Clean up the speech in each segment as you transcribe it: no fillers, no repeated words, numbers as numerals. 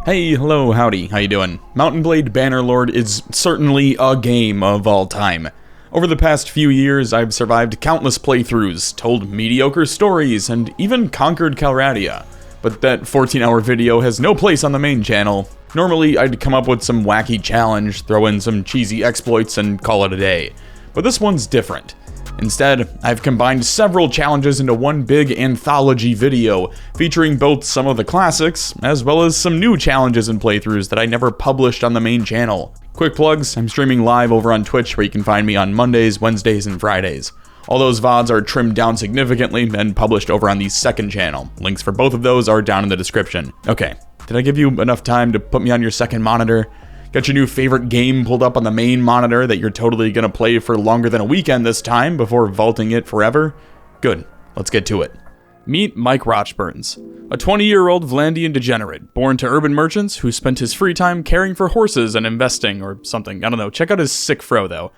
Hey, hello, howdy, how you doing? Mount & Blade Bannerlord is certainly a game of all time. Over the past few years, I've survived countless playthroughs, told mediocre stories, and even conquered Calradia. But that 14-hour video has no place on the main channel. Normally, I'd come up with some wacky challenge, throw in some cheesy exploits, and call it a day. But this one's different. Instead, I've combined several challenges into one big anthology video, featuring both some of the classics, as well as some new challenges and playthroughs that I never published on the main channel. Quick plugs, I'm streaming live over on Twitch where you can find me on Mondays, Wednesdays, and Fridays. All those VODs are trimmed down significantly and published over on the second channel. Links for both of those are down in the description. Okay, did I give you enough time to put me on your second monitor? Got your new favorite game pulled up on the main monitor that you're totally gonna play for longer than a weekend this time before vaulting it forever? Good, let's get to it. Meet Mike Rochburns, a 20-year-old Vlandian degenerate born to urban merchants who spent his free time caring for horses and investing or something. I don't know, check out his sick fro though.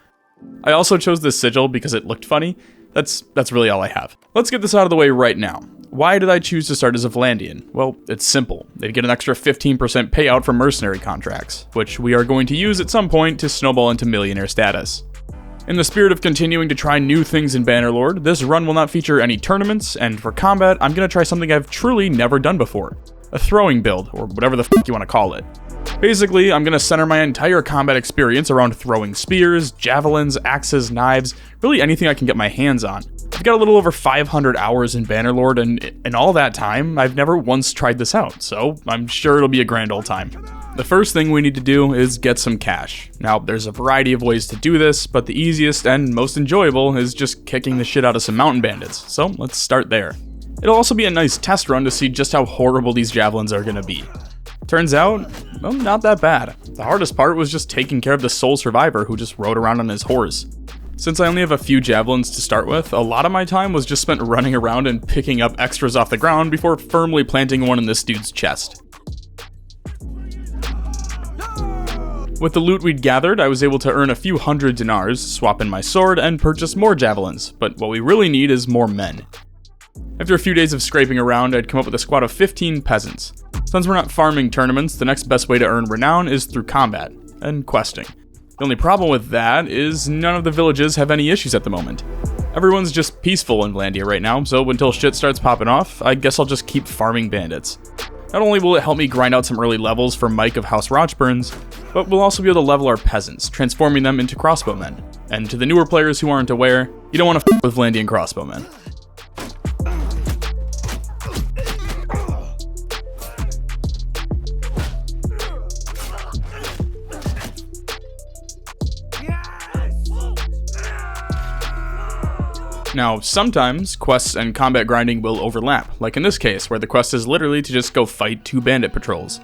I also chose this sigil because it looked funny. That's really all I have. Let's get this out of the way right now. Why did I choose to start as a Vlandian? Well, it's simple. They'd get an extra 15% payout from mercenary contracts, which we are going to use at some point to snowball into millionaire status. In the spirit of continuing to try new things in Bannerlord, this run will not feature any tournaments, and for combat, I'm gonna try something I've truly never done before. A throwing build, or whatever the f*** you wanna call it. Basically, I'm gonna center my entire combat experience around throwing spears, javelins, axes, knives, really anything I can get my hands on. I've got a little over 500 hours in Bannerlord, and in all that time, I've never once tried this out, so I'm sure it'll be a grand old time. The first thing we need to do is get some cash. Now, there's a variety of ways to do this, but the easiest and most enjoyable is just kicking the shit out of some mountain bandits, so let's start there. It'll also be a nice test run to see just how horrible these javelins are gonna be. Turns out, well, not that bad. The hardest part was just taking care of the sole survivor who just rode around on his horse. Since I only have a few javelins to start with, a lot of my time was just spent running around and picking up extras off the ground before firmly planting one in this dude's chest. With the loot we'd gathered, I was able to earn a few hundred dinars, swap in my sword, and purchase more javelins, but what we really need is more men. After a few days of scraping around, I'd come up with a squad of 15 peasants. Since we're not farming tournaments, the next best way to earn renown is through combat and questing. The only problem with that is none of the villages have any issues at the moment. Everyone's just peaceful in Vlandia right now, so until shit starts popping off, I guess I'll just keep farming bandits. Not only will it help me grind out some early levels for Mike of House Rochburns, but we'll also be able to level our peasants, transforming them into crossbowmen. And to the newer players who aren't aware, you don't want to f*** with Vlandian crossbowmen. Now, sometimes quests and combat grinding will overlap, like in this case, where the quest is literally to just go fight 2 bandit patrols.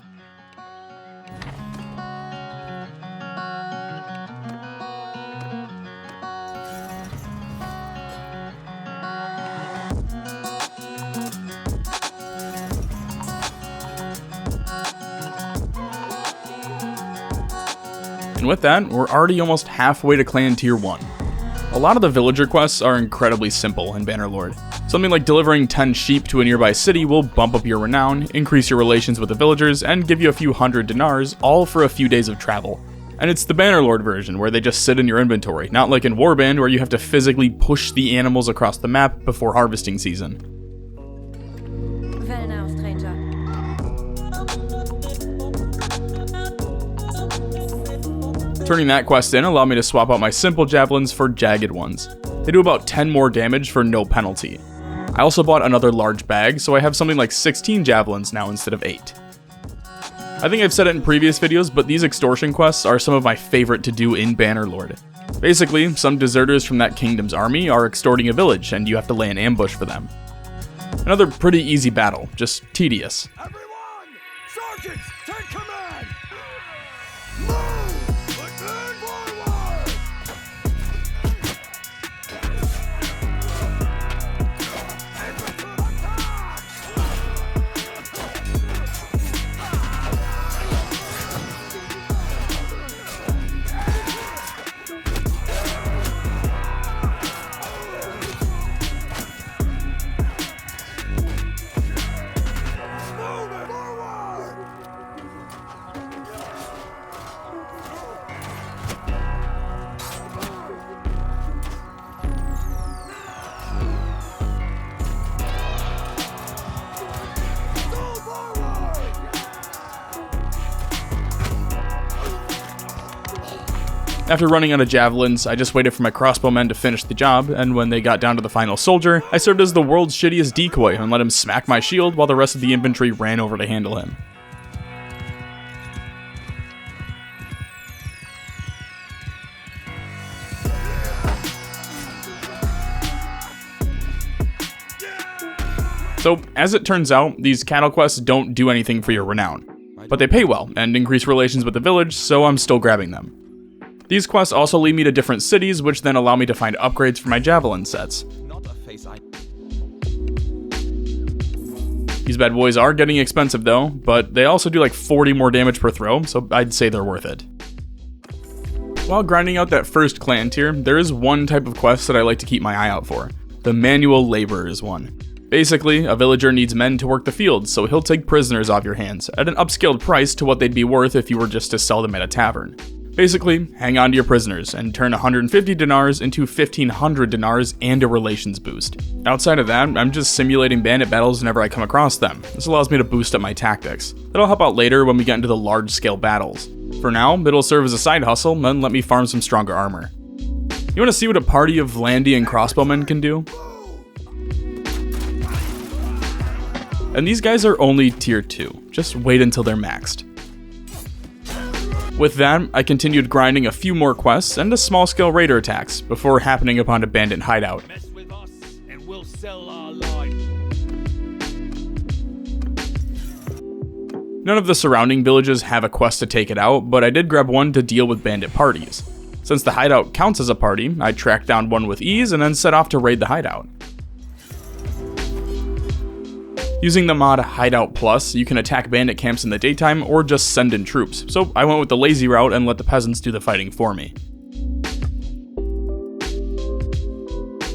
And with that, we're already almost halfway to Clan Tier 1. A lot of the villager quests are incredibly simple in Bannerlord. Something like delivering 10 sheep to a nearby city will bump up your renown, increase your relations with the villagers, and give you a few hundred dinars, all for a few days of travel. And it's the Bannerlord version, where they just sit in your inventory, not like in Warband, where you have to physically push the animals across the map before harvesting season. Well now, stranger. Turning that quest in allowed me to swap out my simple javelins for jagged ones. They do about 10 more damage for no penalty. I also bought another large bag, so I have something like 16 javelins now instead of 8. I think I've said it in previous videos, but these extortion quests are some of my favorite to do in Bannerlord. Basically, some deserters from that kingdom's army are extorting a village, and you have to lay an ambush for them. Another pretty easy battle, just tedious. Everyone! Sergeants, take command! Move! Return forward! After running out of javelins, I just waited for my crossbowmen to finish the job, and when they got down to the final soldier, I served as the world's shittiest decoy and let him smack my shield while the rest of the infantry ran over to handle him. So, as it turns out, these cattle quests don't do anything for your renown, but they pay well and increase relations with the village, so I'm still grabbing them. These quests also lead me to different cities, which then allow me to find upgrades for my javelin sets. These bad boys are getting expensive though, but they also do like 40 more damage per throw, so I'd say they're worth it. While grinding out that first clan tier, there is one type of quest that I like to keep my eye out for. The manual laborers one. Basically, a villager needs men to work the fields, so he'll take prisoners off your hands, at an upscaled price to what they'd be worth if you were just to sell them at a tavern. Basically, hang on to your prisoners, and turn 150 dinars into 1500 dinars and a relations boost. Outside of that, I'm just simulating bandit battles whenever I come across them. This allows me to boost up my tactics. That'll help out later when we get into the large-scale battles. For now, it'll serve as a side hustle, and let me farm some stronger armor. You wanna see what a party of Vlandian crossbowmen can do? And these guys are only tier 2, just wait until they're maxed. With that, I continued grinding a few more quests and a small-scale raider attacks before happening upon a bandit hideout. Mess with us and we'll sell our life. None of the surrounding villages have a quest to take it out, but I did grab one to deal with bandit parties. Since the hideout counts as a party, I tracked down one with ease and then set off to raid the hideout. Using the mod Hideout Plus, you can attack bandit camps in the daytime or just send in troops, so I went with the lazy route and let the peasants do the fighting for me.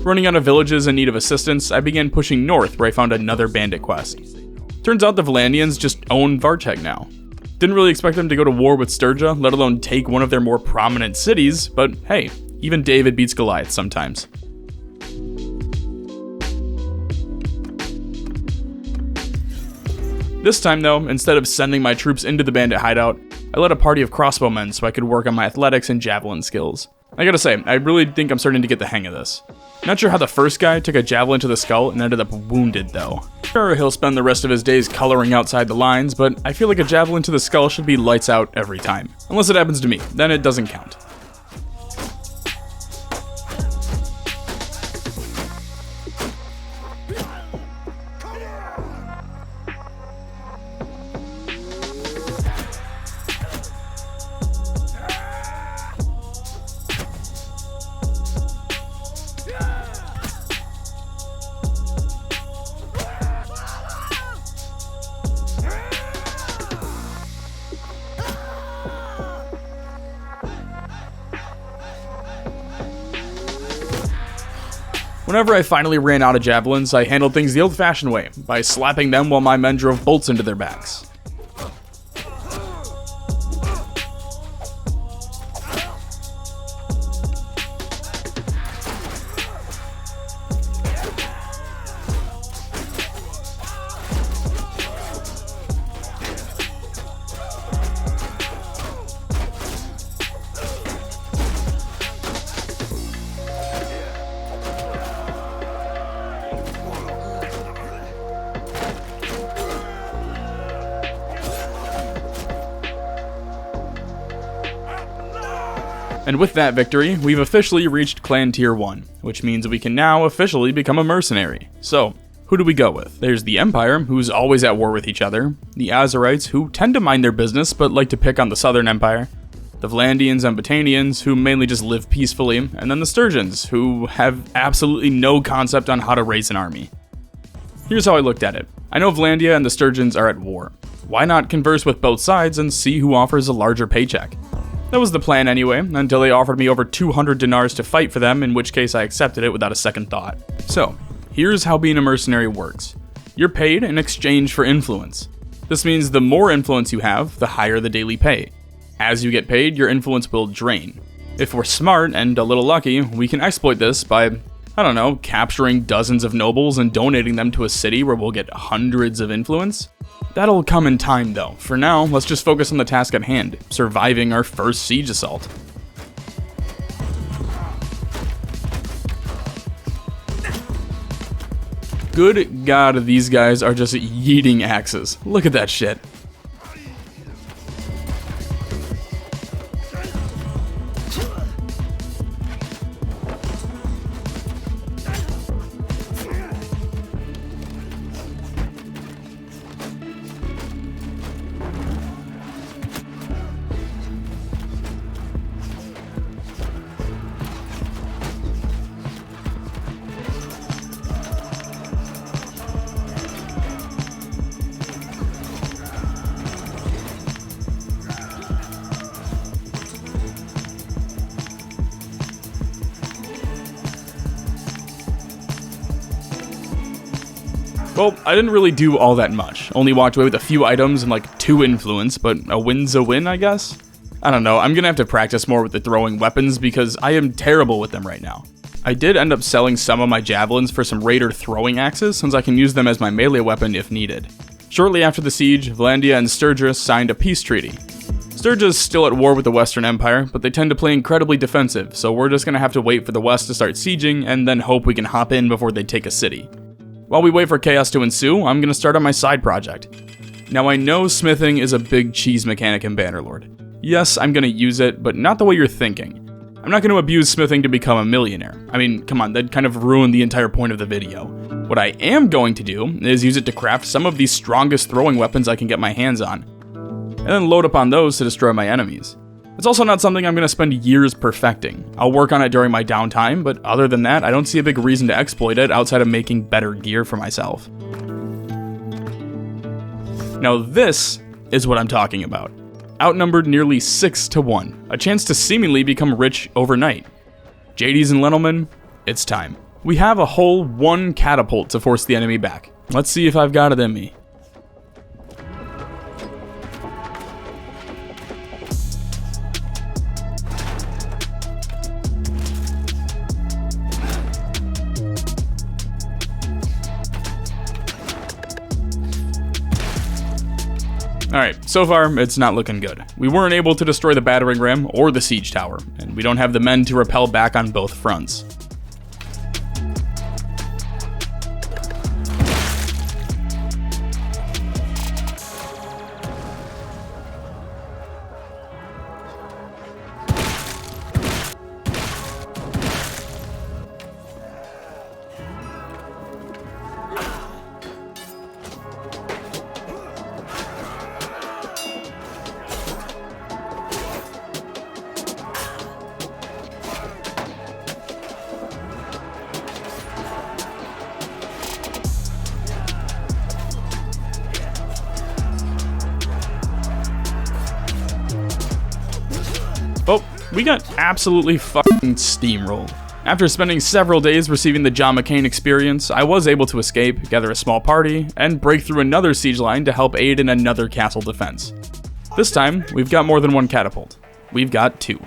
Running out of villages in need of assistance, I began pushing north where I found another bandit quest. Turns out the Vlandians just own Varteg now. Didn't really expect them to go to war with Sturgia, let alone take one of their more prominent cities, but hey, even David beats Goliath sometimes. This time though, instead of sending my troops into the bandit hideout, I led a party of crossbowmen so I could work on my athletics and javelin skills. I gotta say, I really think I'm starting to get the hang of this. Not sure how the first guy took a javelin to the skull and ended up wounded though. Sure, he'll spend the rest of his days coloring outside the lines, but I feel like a javelin to the skull should be lights out every time. Unless it happens to me, then it doesn't count. Whenever I finally ran out of javelins, I handled things the old-fashioned way, by slapping them while my men drove bolts into their backs. And with that victory, we've officially reached Clan Tier 1, which means we can now officially become a mercenary. So, who do we go with? There's the Empire, who's always at war with each other, the Azerites, who tend to mind their business but like to pick on the Southern Empire, the Vlandians and Battanians, who mainly just live peacefully, and then the Sturgians, who have absolutely no concept on how to raise an army. Here's how I looked at it. I know Vlandia and the Sturgians are at war. Why not converse with both sides and see who offers a larger paycheck? That was the plan anyway, until they offered me over 200 dinars to fight for them, in which case I accepted it without a second thought. So, here's how being a mercenary works. You're paid in exchange for influence. This means the more influence you have, the higher the daily pay. As you get paid, your influence will drain. If we're smart and a little lucky, we can exploit this by, capturing dozens of nobles and donating them to a city where we'll get hundreds of influence. That'll come in time though. For now, let's just focus on the task at hand, surviving our first siege assault. Good God, these guys are just yeeting axes. Look at that shit. Well, I didn't really do all that much. Only walked away with a few items and like 2 influence, but a win's a win, I guess? I don't know, I'm gonna have to practice more with the throwing weapons because I am terrible with them right now. I did end up selling some of my javelins for some raider throwing axes since I can use them as my melee weapon if needed. Shortly after the siege, Vlandia and Sturgis signed a peace treaty. Sturgis is still at war with the Western Empire, but they tend to play incredibly defensive, so we're just gonna have to wait for the West to start sieging and then hope we can hop in before they take a city. While we wait for chaos to ensue, I'm going to start on my side project. Now I know smithing is a big cheese mechanic in Bannerlord. Yes, I'm going to use it, but not the way you're thinking. I'm not going to abuse smithing to become a millionaire. I mean, come on, that'd kind of ruin the entire point of the video. What I am going to do is use it to craft some of the strongest throwing weapons I can get my hands on, and then load up on those to destroy my enemies. It's also not something I'm going to spend years perfecting. I'll work on it during my downtime, but other than that, I don't see a big reason to exploit it outside of making better gear for myself. Now this is what I'm talking about. Outnumbered nearly 6 to 1, a chance to seemingly become rich overnight. JDs and Lenelman, it's time. We have a whole 1 catapult to force the enemy back. Let's see if I've got it in me. Alright, so far, it's not looking good. We weren't able to destroy the battering ram or the siege tower, and we don't have the men to repel back on both fronts. Oh, we got absolutely fucking steamrolled. After spending several days receiving the John McCain experience, I was able to escape, gather a small party, and break through another siege line to help aid in another castle defense. This time, we've got more than 1 catapult. We've got 2.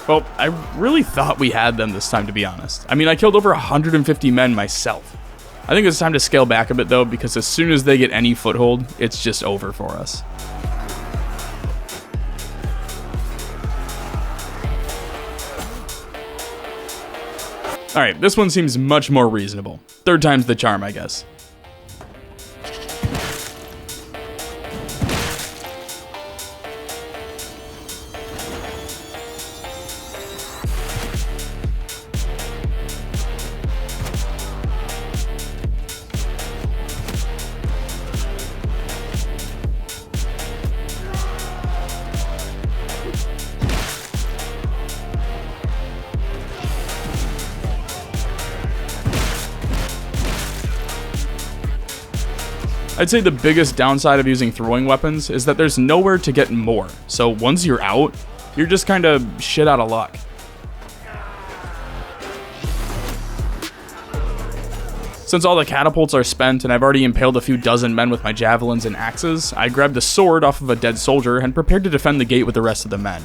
Well, I really thought we had them this time, to be honest. I mean, I killed over 150 men myself. I think it's time to scale back a bit, though, because as soon as they get any foothold, it's just over for us. Alright, this one seems much more reasonable. 3rd time's the charm, I guess. I'd say the biggest downside of using throwing weapons is that there's nowhere to get more, so once you're out, you're just kinda shit out of luck. Since all the catapults are spent and I've already impaled a few dozen men with my javelins and axes, I grabbed a sword off of a dead soldier and prepared to defend the gate with the rest of the men.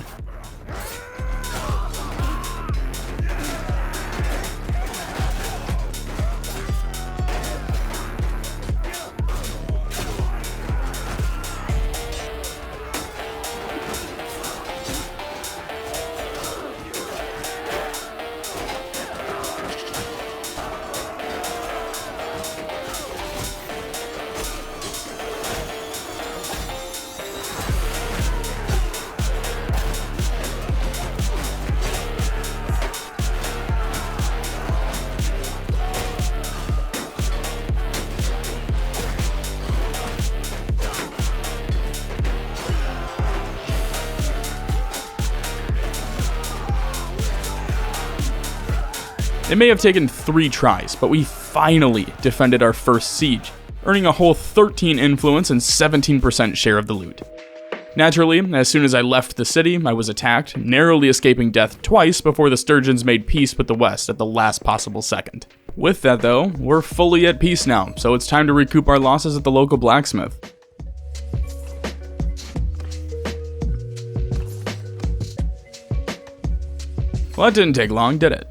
It may have taken 3 tries, but we finally defended our first siege, earning a whole 13 influence and 17% share of the loot. Naturally, as soon as I left the city, I was attacked, narrowly escaping death twice before the Sturgeons made peace with the West at the last possible second. With that though, we're fully at peace now, so it's time to recoup our losses at the local blacksmith. Well, that didn't take long, did it?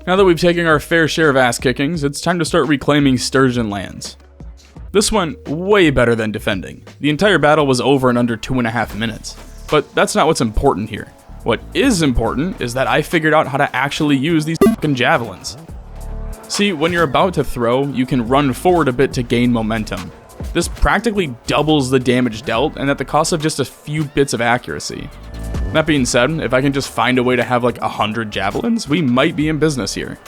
Now that we've taken our fair share of ass kickings, it's time to start reclaiming Sturgeon lands. This went way better than defending. The entire battle was over in under 2.5 minutes. But that's not what's important here. What is important is that I figured out how to actually use these fucking javelins. See, when you're about to throw, you can run forward a bit to gain momentum. This practically doubles the damage dealt, and at the cost of just a few bits of accuracy. That being said, if I can just find a way to have like 100 javelins, we might be in business here.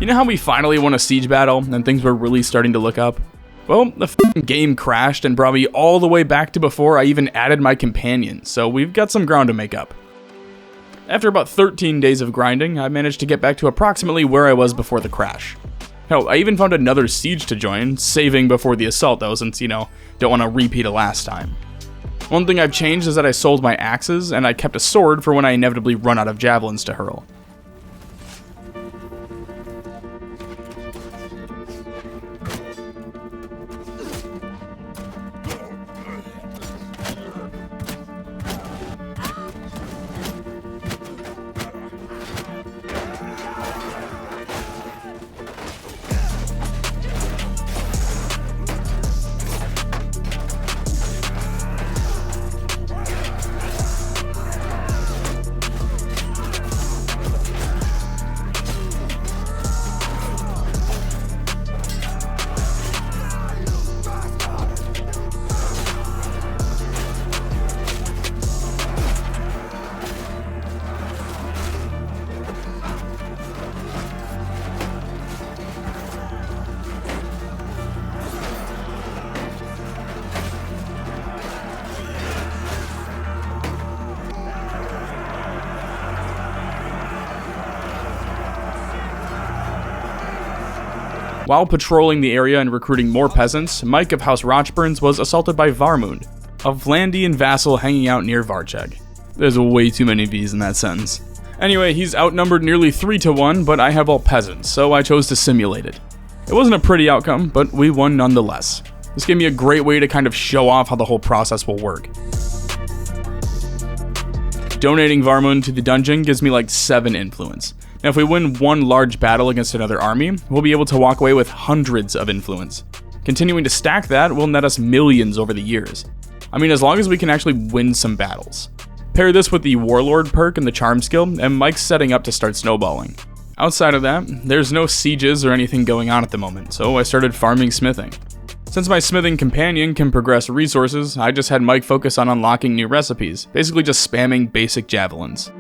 You know how we finally won a siege battle and things were really starting to look up? Well, the f***ing game crashed and brought me all the way back to before I even added my companion, so we've got some ground to make up. After about 13 days of grinding, I managed to get back to approximately where I was before the crash. Hell, I even found another siege to join, saving before the assault though, since, don't want to repeat it last time. One thing I've changed is that I sold my axes, and I kept a sword for when I inevitably run out of javelins to hurl. While patrolling the area and recruiting more peasants, Mike of House Rochburns was assaulted by Varmund, a Vlandian vassal hanging out near Varcheg. There's way too many V's in that sentence. Anyway, he's outnumbered nearly 3-1, but I have all peasants, so I chose to simulate it. It wasn't a pretty outcome, but we won nonetheless. This gave me a great way to kind of show off how the whole process will work. Donating Varmund to the dungeon gives me like 7 influence. Now if we win one large battle against another army, we'll be able to walk away with hundreds of influence. Continuing to stack that will net us millions over the years. I mean, as long as we can actually win some battles. Pair this with the Warlord perk and the Charm skill, and Mike's setting up to start snowballing. Outside of that, there's no sieges or anything going on at the moment, so I started farming smithing. Since my smithing companion can progress resources, I just had Mike focus on unlocking new recipes, basically just spamming basic javelins.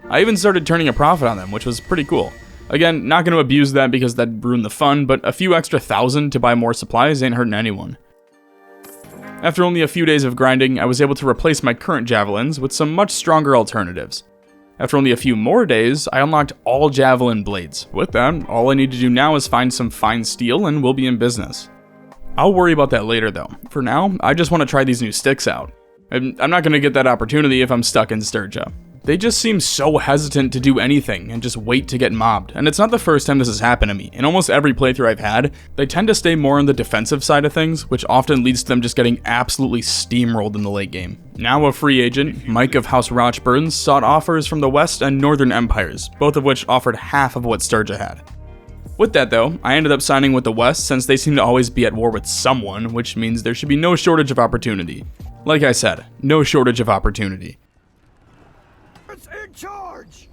I even started turning a profit on them, which was pretty cool. Again, not going to abuse that because that'd ruin the fun, but a few extra thousand to buy more supplies ain't hurting anyone. After only a few days of grinding, I was able to replace my current javelins with some much stronger alternatives. After only a few more days, I unlocked all javelin blades. With that, all I need to do now is find some fine steel and we'll be in business. I'll worry about that later though. For now, I just want to try these new sticks out. I'm not going to get that opportunity if I'm stuck in Sturgia. They just seem so hesitant to do anything and just wait to get mobbed, and it's not the first time this has happened to me. In almost every playthrough I've had, they tend to stay more on the defensive side of things, which often leads to them just getting absolutely steamrolled in the late game. Now a free agent, Mike of House Rochburn sought offers from the West and Northern Empires, both of which offered half of what Sturgia had. With that though, I ended up signing with the West since they seem to always be at war with someone, which means there should be no shortage of opportunity. Like I said, no shortage of opportunity. In charge!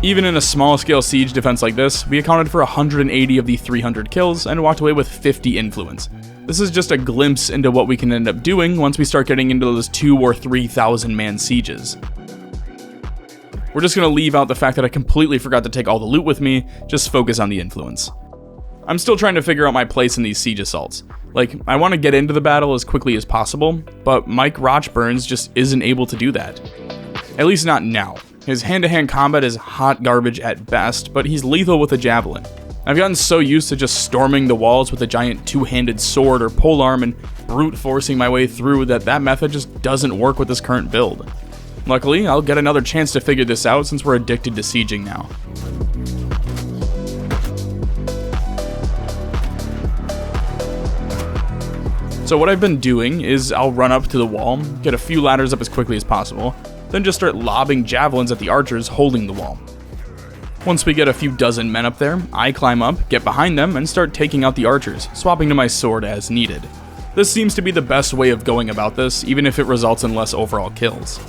Even in a small-scale siege defense like this, we accounted for 180 of the 300 kills and walked away with 50 influence. This is just a glimpse into what we can end up doing once we start getting into those 2,000 or 3,000 man sieges. We're just going to leave out the fact that I completely forgot to take all the loot with me, just focus on the influence. I'm still trying to figure out my place in these siege assaults. Like, I want to get into the battle as quickly as possible, but Mike Rochburns just isn't able to do that. At least not now. His hand-to-hand combat is hot garbage at best, but he's lethal with a javelin. I've gotten so used to just storming the walls with a giant two-handed sword or polearm and brute forcing my way through that method just doesn't work with this current build. Luckily, I'll get another chance to figure this out since we're addicted to sieging now. So what I've been doing is I'll run up to the wall, get a few ladders up as quickly as possible, then just start lobbing javelins at the archers holding the wall. Once we get a few dozen men up there, I climb up, get behind them, and start taking out the archers, swapping to my sword as needed. This seems to be the best way of going about this, even if it results in less overall kills.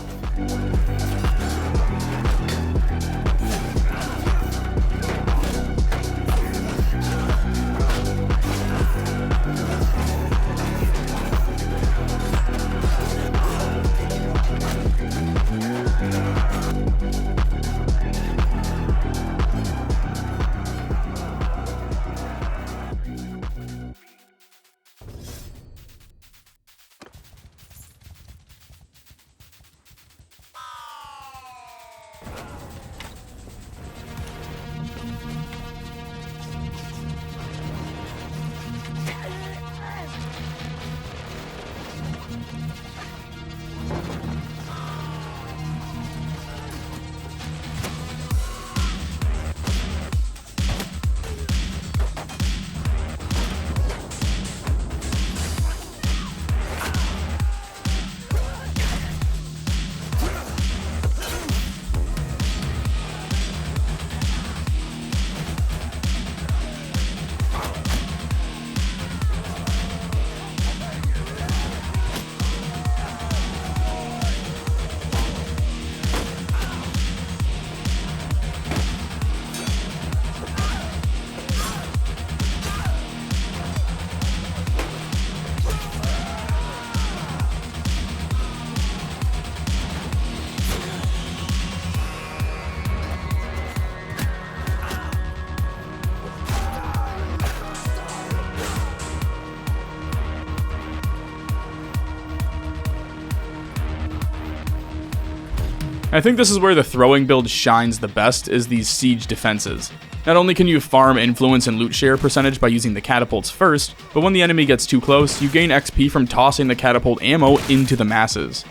I think this is where the throwing build shines the best, is these siege defenses. Not only can you farm influence and loot share percentage by using the catapults first, but when the enemy gets too close, you gain XP from tossing the catapult ammo into the masses.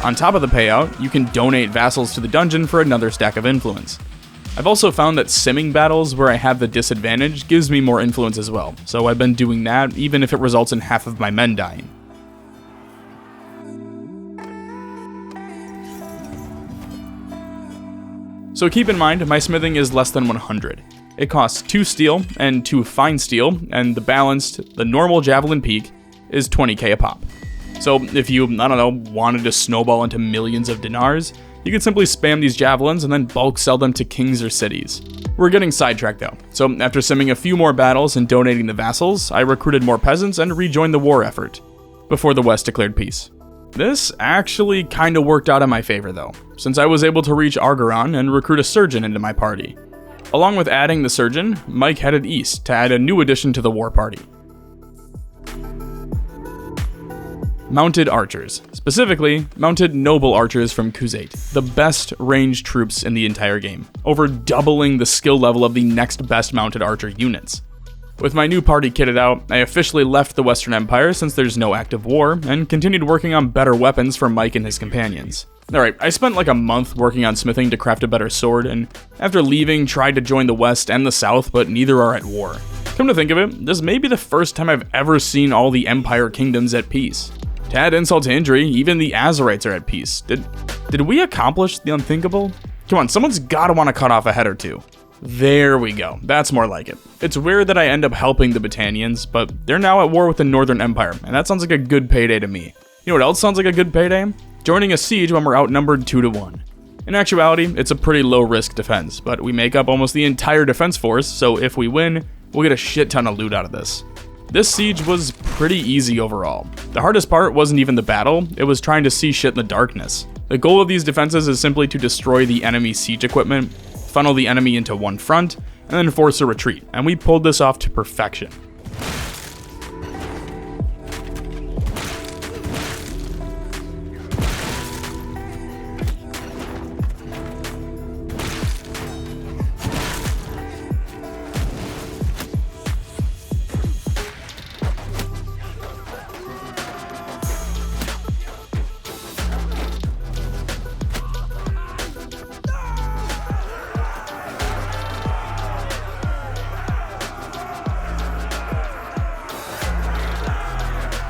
On top of the payout, you can donate vassals to the dungeon for another stack of influence. I've also found that simming battles where I have the disadvantage gives me more influence as well, so I've been doing that even if it results in half of my men dying. So keep in mind, my smithing is less than 100. It costs 2 steel and 2 fine steel, and the balanced, the normal javelin peak, is 20k a pop. So if you, I don't know, wanted to snowball into millions of dinars, you could simply spam these javelins and then bulk sell them to kings or cities. We're getting sidetracked though, so after simming a few more battles and donating the vassals, I recruited more peasants and rejoined the war effort, before the West declared peace. This actually kinda worked out in my favor though, since I was able to reach Argeron and recruit a surgeon into my party. Along with adding the surgeon, Mike headed east to add a new addition to the war party. Mounted archers, specifically mounted noble archers from Khuzait, the best ranged troops in the entire game, over doubling the skill level of the next best mounted archer units. With my new party kitted out, I officially left the Western Empire since there's no active war, and continued working on better weapons for Mike and his companions. Alright, I spent like a month working on smithing to craft a better sword, and after leaving tried to join the West and the South, but neither are at war. Come to think of it, this may be the first time I've ever seen all the Empire kingdoms at peace. To add insult to injury, even the Azorites are at peace. Did we accomplish the unthinkable? Come on, someone's gotta want to cut off a head or two. There we go, that's more like it. It's weird that I end up helping the Battanians, but they're now at war with the Northern Empire, and that sounds like a good payday to me. You know what else sounds like a good payday? Joining a siege when we're outnumbered 2-1. In actuality, it's a pretty low risk defense, but we make up almost the entire defense force, so if we win, we'll get a shit ton of loot out of this. This siege was pretty easy overall. The hardest part wasn't even the battle, it was trying to see shit in the darkness. The goal of these defenses is simply to destroy the enemy siege equipment, funnel the enemy into one front, and then force a retreat, and we pulled this off to perfection.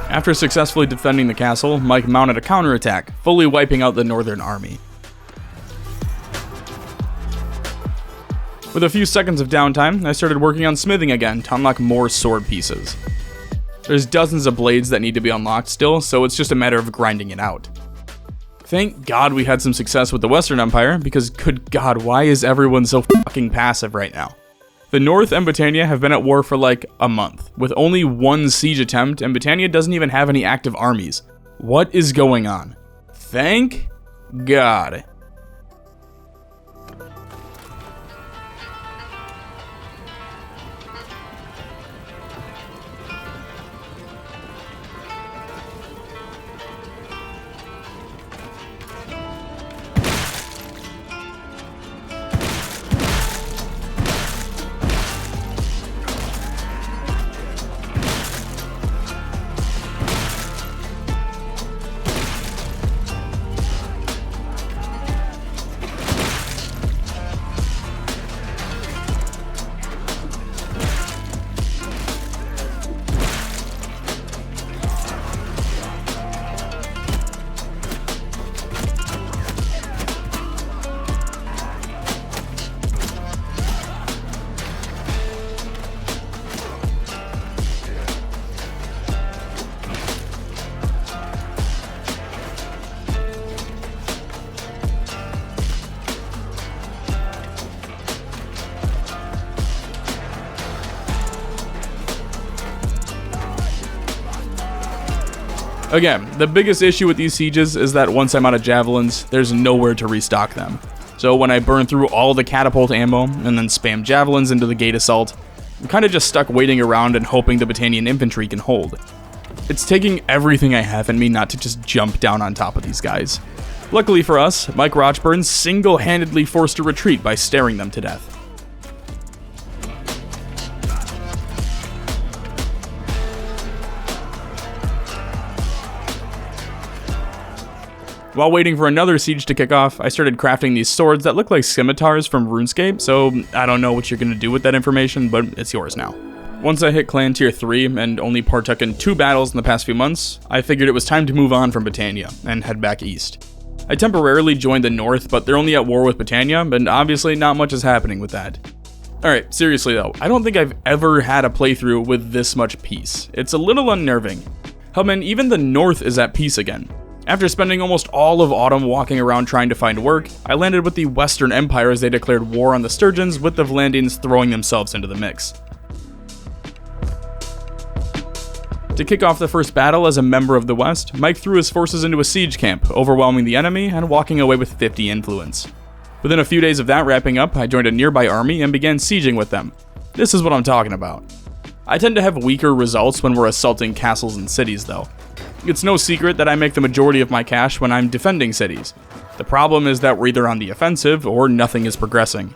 After successfully defending the castle, Mike mounted a counterattack, fully wiping out the northern army. With a few seconds of downtime, I started working on smithing again to unlock more sword pieces. There's dozens of blades that need to be unlocked still, so it's just a matter of grinding it out. Thank God we had some success with the Western Empire, because good God, why is everyone so fucking passive right now? The North and Battania have been at war for like a month, with only one siege attempt, and Battania doesn't even have any active armies. What is going on? Thank God. Again, the biggest issue with these sieges is that once I'm out of javelins, there's nowhere to restock them. So so when I burn through all the catapult ammo and then spam javelins into the gate assault, I'm kinda just stuck waiting around and hoping the Battanian infantry can hold. It's taking everything I have in me not to just jump down on top of these guys. Luckily for us, Mike Rochburn single-handedly forced a retreat by staring them to death. While waiting for another siege to kick off, I started crafting these swords that look like scimitars from RuneScape, so I don't know what you're going to do with that information, but it's yours now. Once I hit Clan Tier 3 and only partook in 2 battles in the past few months, I figured it was time to move on from Battania and head back east. I temporarily joined the north, but they're only at war with Battania, and obviously not much is happening with that. Alright, seriously though, I don't think I've ever had a playthrough with this much peace. It's a little unnerving. Hell man, even the north is at peace again. After spending almost all of autumn walking around trying to find work, I landed with the Western Empire as they declared war on the Sturgeons, with the Vlandians throwing themselves into the mix. To kick off the first battle as a member of the West, Mike threw his forces into a siege camp, overwhelming the enemy and walking away with 50 influence. Within a few days of that wrapping up, I joined a nearby army and began sieging with them. This is what I'm talking about. I tend to have weaker results when we're assaulting castles and cities though. It's no secret that I make the majority of my cash when I'm defending cities. The problem is that we're either on the offensive or nothing is progressing.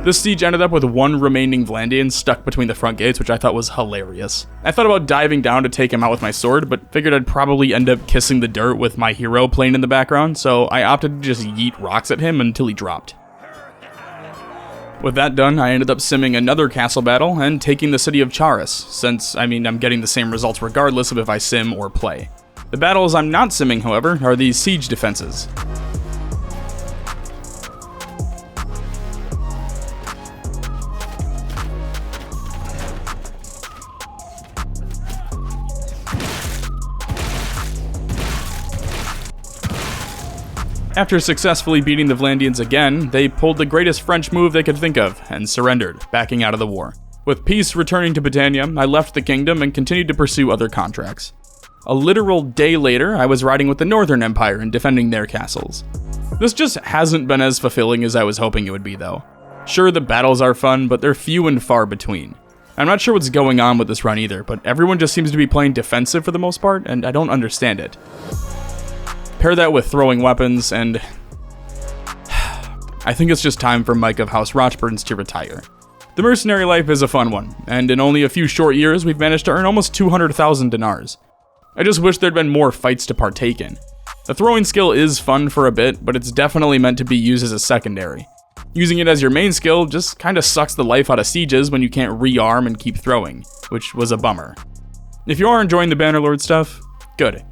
This siege ended up with one remaining Vlandian stuck between the front gates, which I thought was hilarious. I thought about diving down to take him out with my sword, but figured I'd probably end up kissing the dirt with my hero playing in the background, so I opted to just yeet rocks at him until he dropped. With that done, I ended up simming another castle battle and taking the city of Charis, since, I'm getting the same results regardless of if I sim or play. The battles I'm not simming, however, are these siege defenses. After successfully beating the Vlandians again, they pulled the greatest French move they could think of, and surrendered, backing out of the war. With peace returning to Battania, I left the kingdom and continued to pursue other contracts. A literal day later, I was riding with the Northern Empire and defending their castles. This just hasn't been as fulfilling as I was hoping it would be though. Sure, the battles are fun, but they're few and far between. I'm not sure what's going on with this run either, but everyone just seems to be playing defensive for the most part, and I don't understand it. Pair that with throwing weapons, and I think it's just time for Mike of House Rochburns to retire. The mercenary life is a fun one, and in only a few short years, we've managed to earn almost 200,000 dinars. I just wish there'd been more fights to partake in. The throwing skill is fun for a bit, but it's definitely meant to be used as a secondary. Using it as your main skill just kinda sucks the life out of sieges when you can't rearm and keep throwing, which was a bummer. If you are enjoying the Bannerlord stuff, good.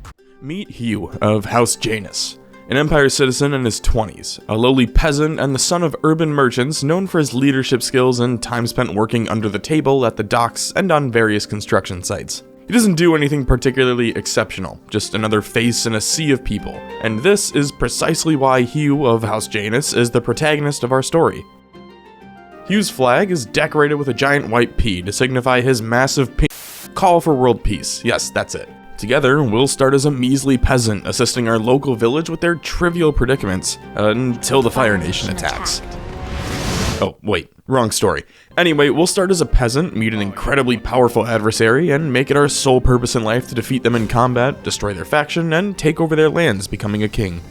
Meet Hugh of House Janus, an Empire citizen in his 20s, a lowly peasant and the son of urban merchants known for his leadership skills and time spent working under the table at the docks and on various construction sites. He doesn't do anything particularly exceptional, just another face in a sea of people, and this is precisely why Hugh of House Janus is the protagonist of our story. Hugh's flag is decorated with a giant white P to signify his massive call for world peace. Yes, that's it. Together, we'll start as a measly peasant assisting our local village with their trivial predicaments, until the Fire Nation attacks. Oh, wait, wrong story. Anyway, we'll start as a peasant, meet an incredibly powerful adversary, and make it our sole purpose in life to defeat them in combat, destroy their faction, and take over their lands, becoming a king.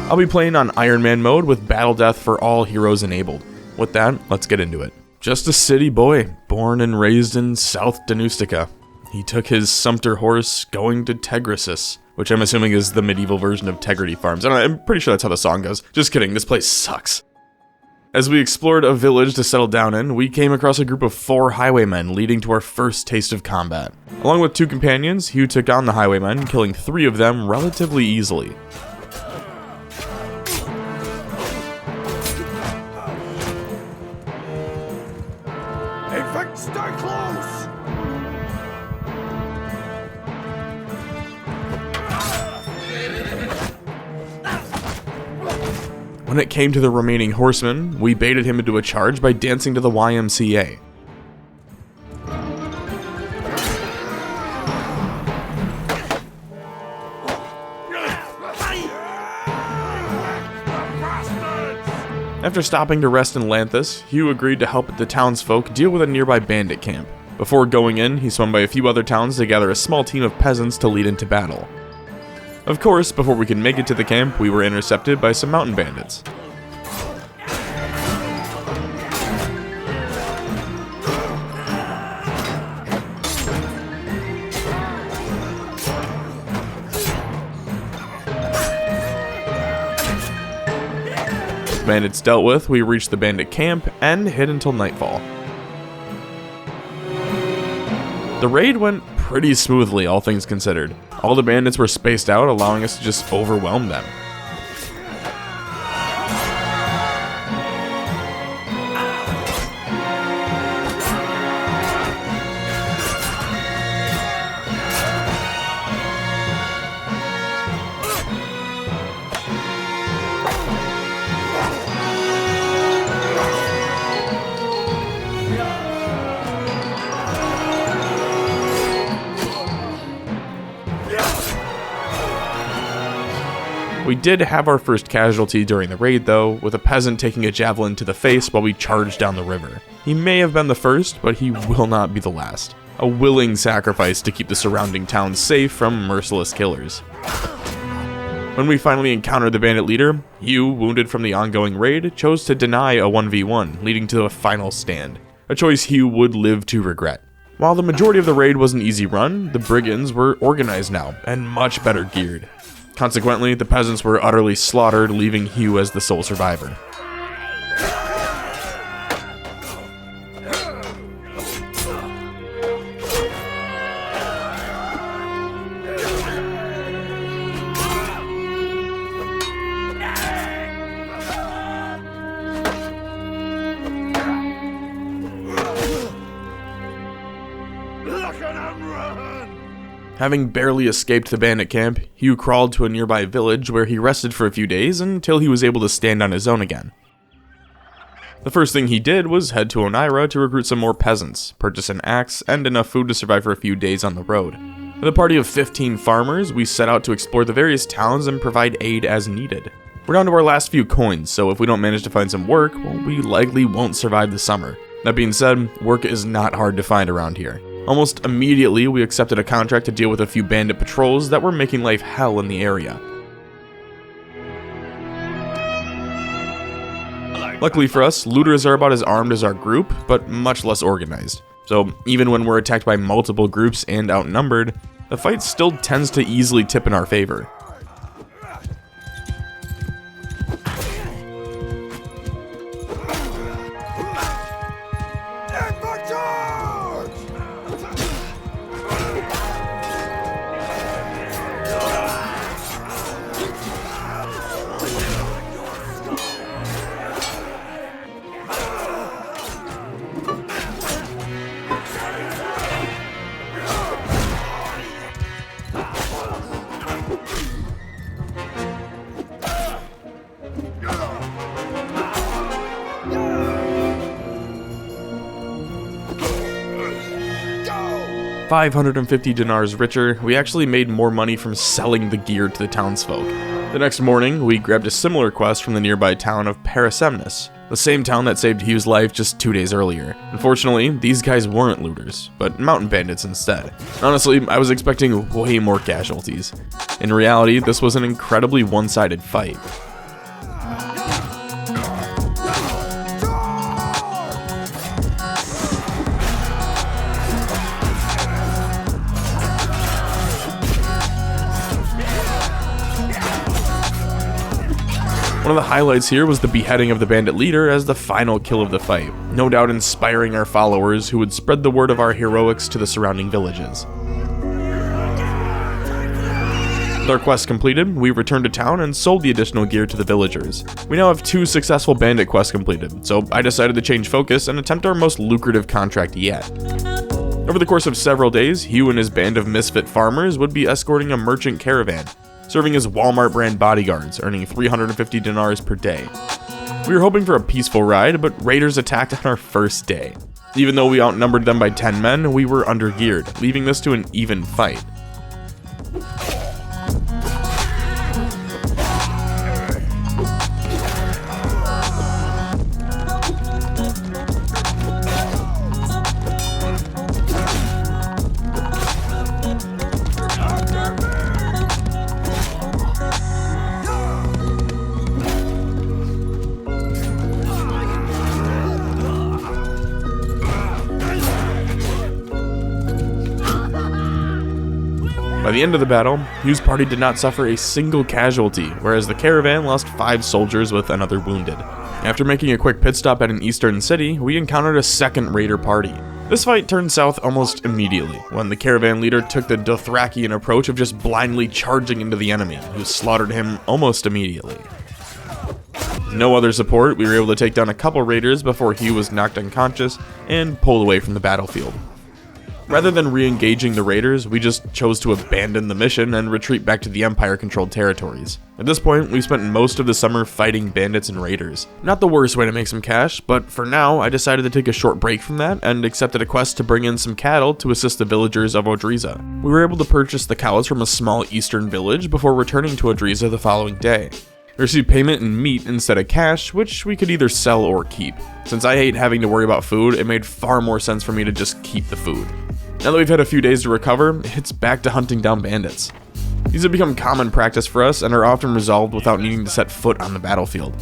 I'll be playing on Iron Man mode with Battle Death for all heroes enabled. With that, let's get into it. just a city boy, born and raised in South Danustica. He took his sumpter horse going to Tegrisis, which I'm assuming is the medieval version of Tegrity Farms. I'm pretty sure that's how the song goes. Just kidding, this place sucks. As we explored a village to settle down in, we came across a group of 4 highwaymen, leading to our first taste of combat. Along with 2 companions, Hugh took on the highwaymen, killing 3 of them relatively easily. Infect, stay close! When it came to the remaining horsemen, we baited him into a charge by dancing to the YMCA. After stopping to rest in Lanthus, Hugh agreed to help the townsfolk deal with a nearby bandit camp. Before going in, he swung by a few other towns to gather a small team of peasants to lead into battle. Of course, before we could make it to the camp, we were intercepted by some mountain bandits. With bandits dealt with, we reached the bandit camp and hid until nightfall. The raid went pretty smoothly, all things considered. All the bandits were spaced out, allowing us to just overwhelm them. We did have our first casualty during the raid though, with a peasant taking a javelin to the face while we charged down the river. He may have been the first, but he will not be the last. A willing sacrifice to keep the surrounding towns safe from merciless killers. When we finally encountered the bandit leader, Hugh, wounded from the ongoing raid, chose to deny a 1v1, leading to a final stand. A choice Hugh would live to regret. While the majority of the raid was an easy run, the brigands were organized now, and much better geared. Consequently, the peasants were utterly slaughtered, leaving Hugh as the sole survivor. Look at him run! Having barely escaped the bandit camp, Hugh crawled to a nearby village where he rested for a few days until he was able to stand on his own again. The first thing he did was head to Onira to recruit some more peasants, purchase an axe, and enough food to survive for a few days on the road. With a party of 15 farmers, we set out to explore the various towns and provide aid as needed. We're down to our last few coins, so if we don't manage to find some work, well, we likely won't survive the summer. That being said, work is not hard to find around here. Almost immediately, we accepted a contract to deal with a few bandit patrols that were making life hell in the area. Luckily for us, looters are about as armed as our group, but much less organized. So even when we're attacked by multiple groups and outnumbered, the fight still tends to easily tip in our favor. Charge! 550 dinars richer, we actually made more money from selling the gear to the townsfolk. The next morning, we grabbed a similar quest from the nearby town of Parasemnis, the same town that saved Hugh's life just 2 days earlier. Unfortunately, these guys weren't looters, but mountain bandits instead. Honestly, I was expecting way more casualties. In reality, this was an incredibly one-sided fight. One of the highlights here was the beheading of the bandit leader as the final kill of the fight, no doubt inspiring our followers who would spread the word of our heroics to the surrounding villages. With our quest completed, we returned to town and sold the additional gear to the villagers. We now have 2 successful bandit quests completed, so I decided to change focus and attempt our most lucrative contract yet. Over the course of several days, Hugh and his band of misfit farmers would be escorting a merchant caravan, serving as Walmart brand bodyguards, earning 350 dinars per day. We were hoping for a peaceful ride, but raiders attacked on our first day. Even though we outnumbered them by 10 men, we were undergeared, leaving this to an even fight. By the end of the battle, Hugh's party did not suffer a single casualty, whereas the caravan lost 5 soldiers with another wounded. After making a quick pit stop at an eastern city, we encountered a second raider party. This fight turned south almost immediately, when the caravan leader took the Dothrakian approach of just blindly charging into the enemy, who slaughtered him almost immediately. With no other support, we were able to take down a couple raiders before Hugh was knocked unconscious and pulled away from the battlefield. Rather than re-engaging the raiders, we just chose to abandon the mission and retreat back to the Empire-controlled territories. At this point, we spent most of the summer fighting bandits and raiders. Not the worst way to make some cash, but for now, I decided to take a short break from that and accepted a quest to bring in some cattle to assist the villagers of Odriza. We were able to purchase the cows from a small eastern village before returning to Odriza the following day. We received payment in meat instead of cash, which we could either sell or keep. Since I hate having to worry about food, it made far more sense for me to just keep the food. Now that we've had a few days to recover, it's back to hunting down bandits. These have become common practice for us and are often resolved without needing to set foot on the battlefield.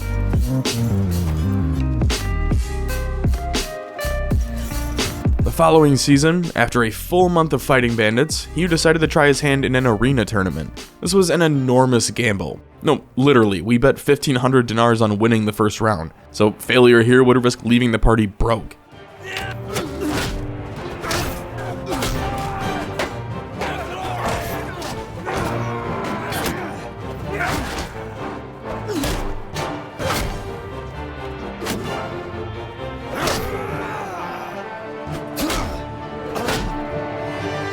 The following season, after a full month of fighting bandits, Hugh decided to try his hand in an arena tournament. This was an enormous gamble. No, literally, we bet 1,500 dinars on winning the first round, so failure here would risk leaving the party broke.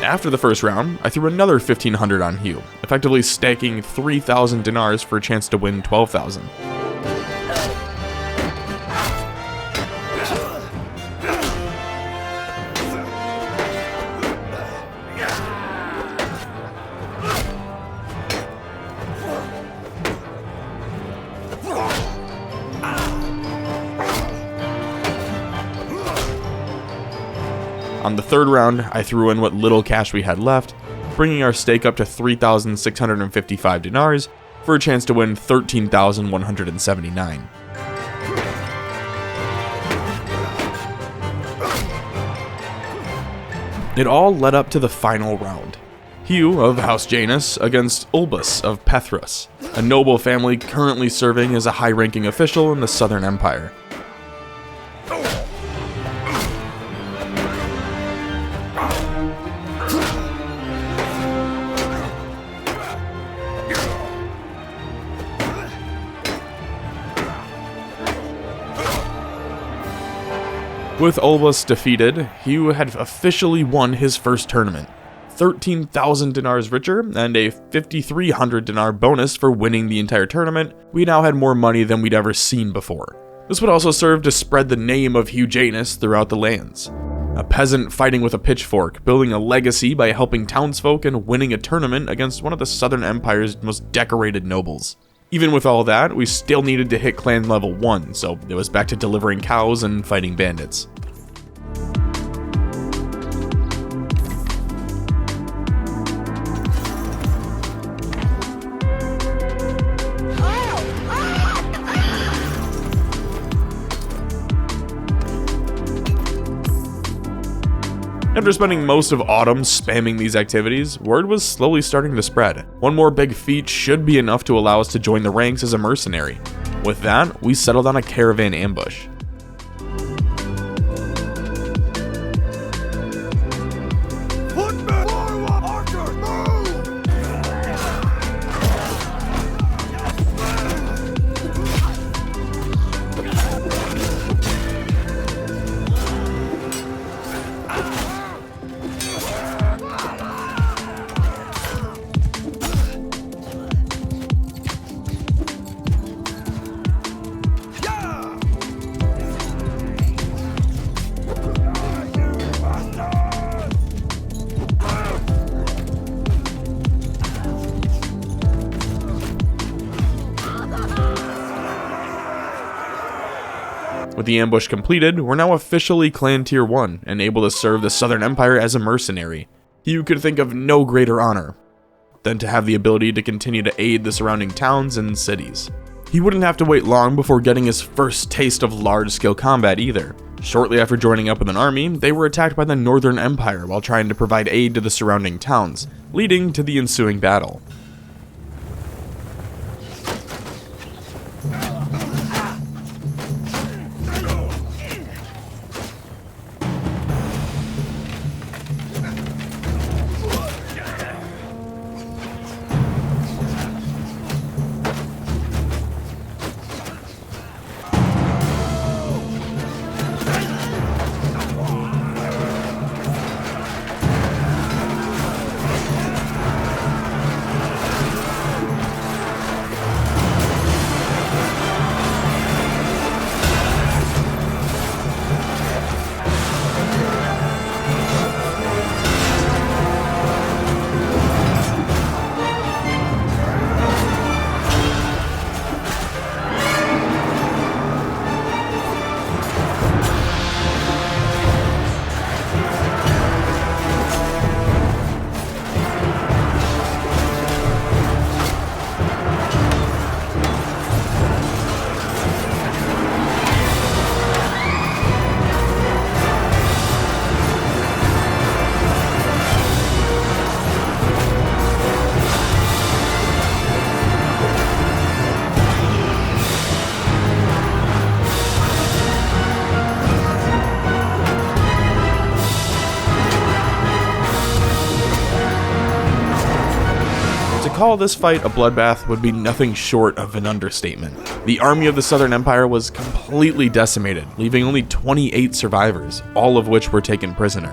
After the first round, I threw another 1,500 on Hugh, effectively stacking 3,000 dinars for a chance to win 12,000. On the third round, I threw in what little cash we had left, bringing our stake up to 3,655 dinars for a chance to win 13,179. It all led up to the final round. Hugh of House Janus against Ulbus of Pethrus, a noble family currently serving as a high-ranking official in the Southern Empire. With Ulbus defeated, Hugh had officially won his first tournament. 13,000 dinars richer and a 5,300 dinar bonus for winning the entire tournament, we now had more money than we'd ever seen before. This would also serve to spread the name of Hugh Janus throughout the lands. A peasant fighting with a pitchfork, building a legacy by helping townsfolk and winning a tournament against one of the Southern Empire's most decorated nobles. Even with all that, we still needed to hit clan level 1, so it was back to delivering cows and fighting bandits. After spending most of autumn spamming these activities, word was slowly starting to spread. One more big feat should be enough to allow us to join the ranks as a mercenary. With that, we settled on a caravan ambush. Footmen forward! Archer, move! With the ambush completed, we're now officially Clan Tier 1 and able to serve the Southern Empire as a mercenary. You could think of no greater honor than to have the ability to continue to aid the surrounding towns and cities. He wouldn't have to wait long before getting his first taste of large-scale combat either. Shortly after joining up with an army, they were attacked by the Northern Empire while trying to provide aid to the surrounding towns, leading to the ensuing battle. To call this fight a bloodbath would be nothing short of an understatement. The army of the Southern Empire was completely decimated, leaving only 28 survivors, all of which were taken prisoner.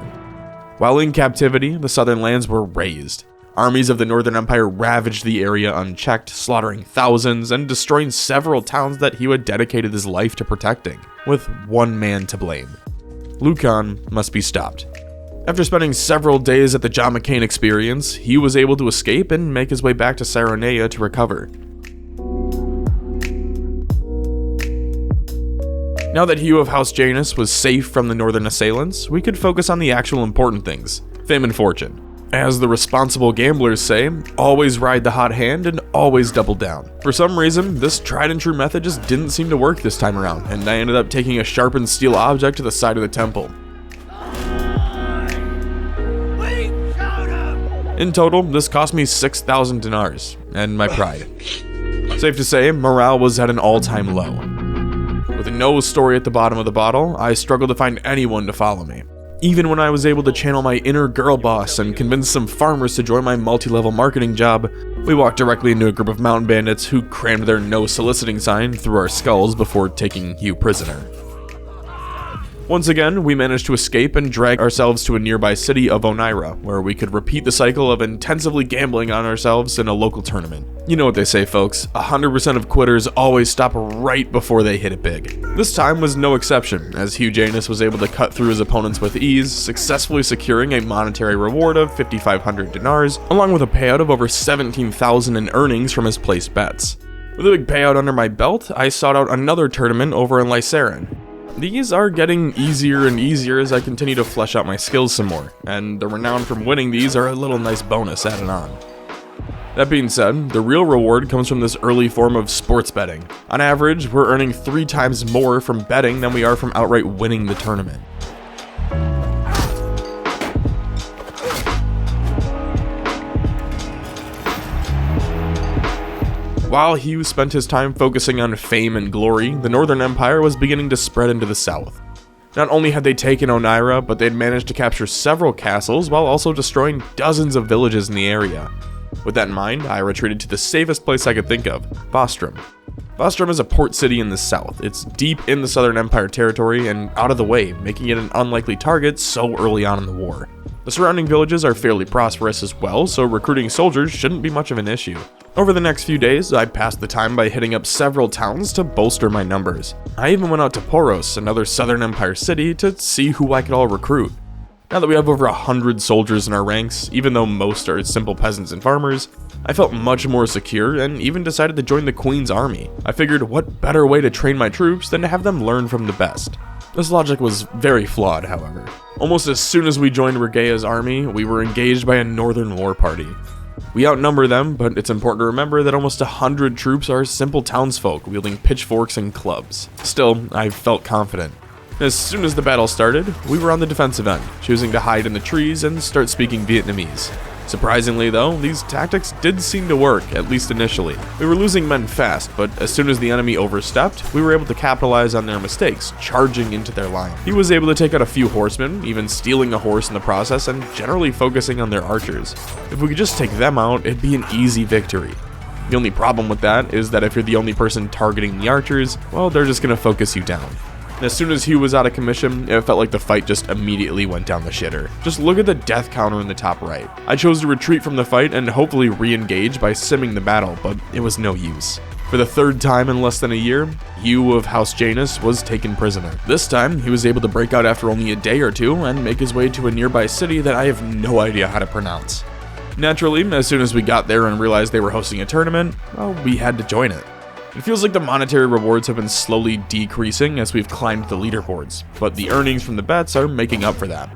While in captivity, the southern lands were razed. Armies of the Northern Empire ravaged the area unchecked, slaughtering thousands and destroying several towns that he had dedicated his life to protecting, with one man to blame. Lucan must be stopped. After spending several days at the John McCain experience, he was able to escape and make his way back to Saronea to recover. Now that Hugh of House Janus was safe from the northern assailants, we could focus on the actual important things: fame and fortune. As the responsible gamblers say, always ride the hot hand and always double down. For some reason, this tried and true method just didn't seem to work this time around, and I ended up taking a sharpened steel object to the side of the temple. In total, this cost me 6,000 dinars, and my pride. Safe to say, morale was at an all-time low. With no story at the bottom of the bottle, I struggled to find anyone to follow me. Even when I was able to channel my inner girl boss and convince some farmers to join my multi-level marketing job, we walked directly into a group of mountain bandits who crammed their no soliciting sign through our skulls before taking Hugh prisoner. Once again, we managed to escape and drag ourselves to a nearby city of Oneira, where we could repeat the cycle of intensively gambling on ourselves in a local tournament. You know what they say, folks, 100% of quitters always stop right before they hit it big. This time was no exception, as Hugh Janus was able to cut through his opponents with ease, successfully securing a monetary reward of 5,500 dinars, along with a payout of over 17,000 in earnings from his placed bets. With a big payout under my belt, I sought out another tournament over in Lycaron. These are getting easier and easier as I continue to flesh out my skills some more, and the renown from winning these are a little nice bonus added on. That being said, the real reward comes from this early form of sports betting. On average, we're earning 3 times more from betting than we are from outright winning the tournament. While he spent his time focusing on fame and glory, the Northern Empire was beginning to spread into the south. Not only had they taken Onira, but they'd managed to capture several castles while also destroying dozens of villages in the area. With that in mind, I retreated to the safest place I could think of, Vostrum. Vostrum is a port city in the south. It's deep in the Southern Empire territory and out of the way, making it an unlikely target so early on in the war. The surrounding villages are fairly prosperous as well, so recruiting soldiers shouldn't be much of an issue. Over the next few days, I passed the time by hitting up several towns to bolster my numbers. I even went out to Poros, another Southern Empire city, to see who I could all recruit. Now that we have over 100 soldiers in our ranks, even though most are simple peasants and farmers, I felt much more secure and even decided to join the Queen's army. I figured what better way to train my troops than to have them learn from the best. This logic was very flawed, however. Almost as soon as we joined Regaea's army, we were engaged by a northern war party. We outnumber them, but it's important to remember that almost 100 troops are simple townsfolk wielding pitchforks and clubs. Still, I felt confident. As soon as the battle started, we were on the defensive end, choosing to hide in the trees and start speaking Vietnamese. Surprisingly though, these tactics did seem to work, at least initially. We were losing men fast, but as soon as the enemy overstepped, we were able to capitalize on their mistakes, charging into their line. He was able to take out a few horsemen, even stealing a horse in the process, and generally focusing on their archers. If we could just take them out, it'd be an easy victory. The only problem with that is that if you're the only person targeting the archers, well, they're just gonna focus you down. As soon as Hugh was out of commission, it felt like the fight just immediately went down the shitter. Just look at the death counter in the top right. I chose to retreat from the fight and hopefully re-engage by simming the battle, but it was no use. For the third time in less than a year, Hugh of House Janus was taken prisoner. This time, he was able to break out after only a day or two and make his way to a nearby city that I have no idea how to pronounce. Naturally, as soon as we got there and realized they were hosting a tournament, well, we had to join it. It feels like the monetary rewards have been slowly decreasing as we've climbed the leaderboards, but the earnings from the bets are making up for that.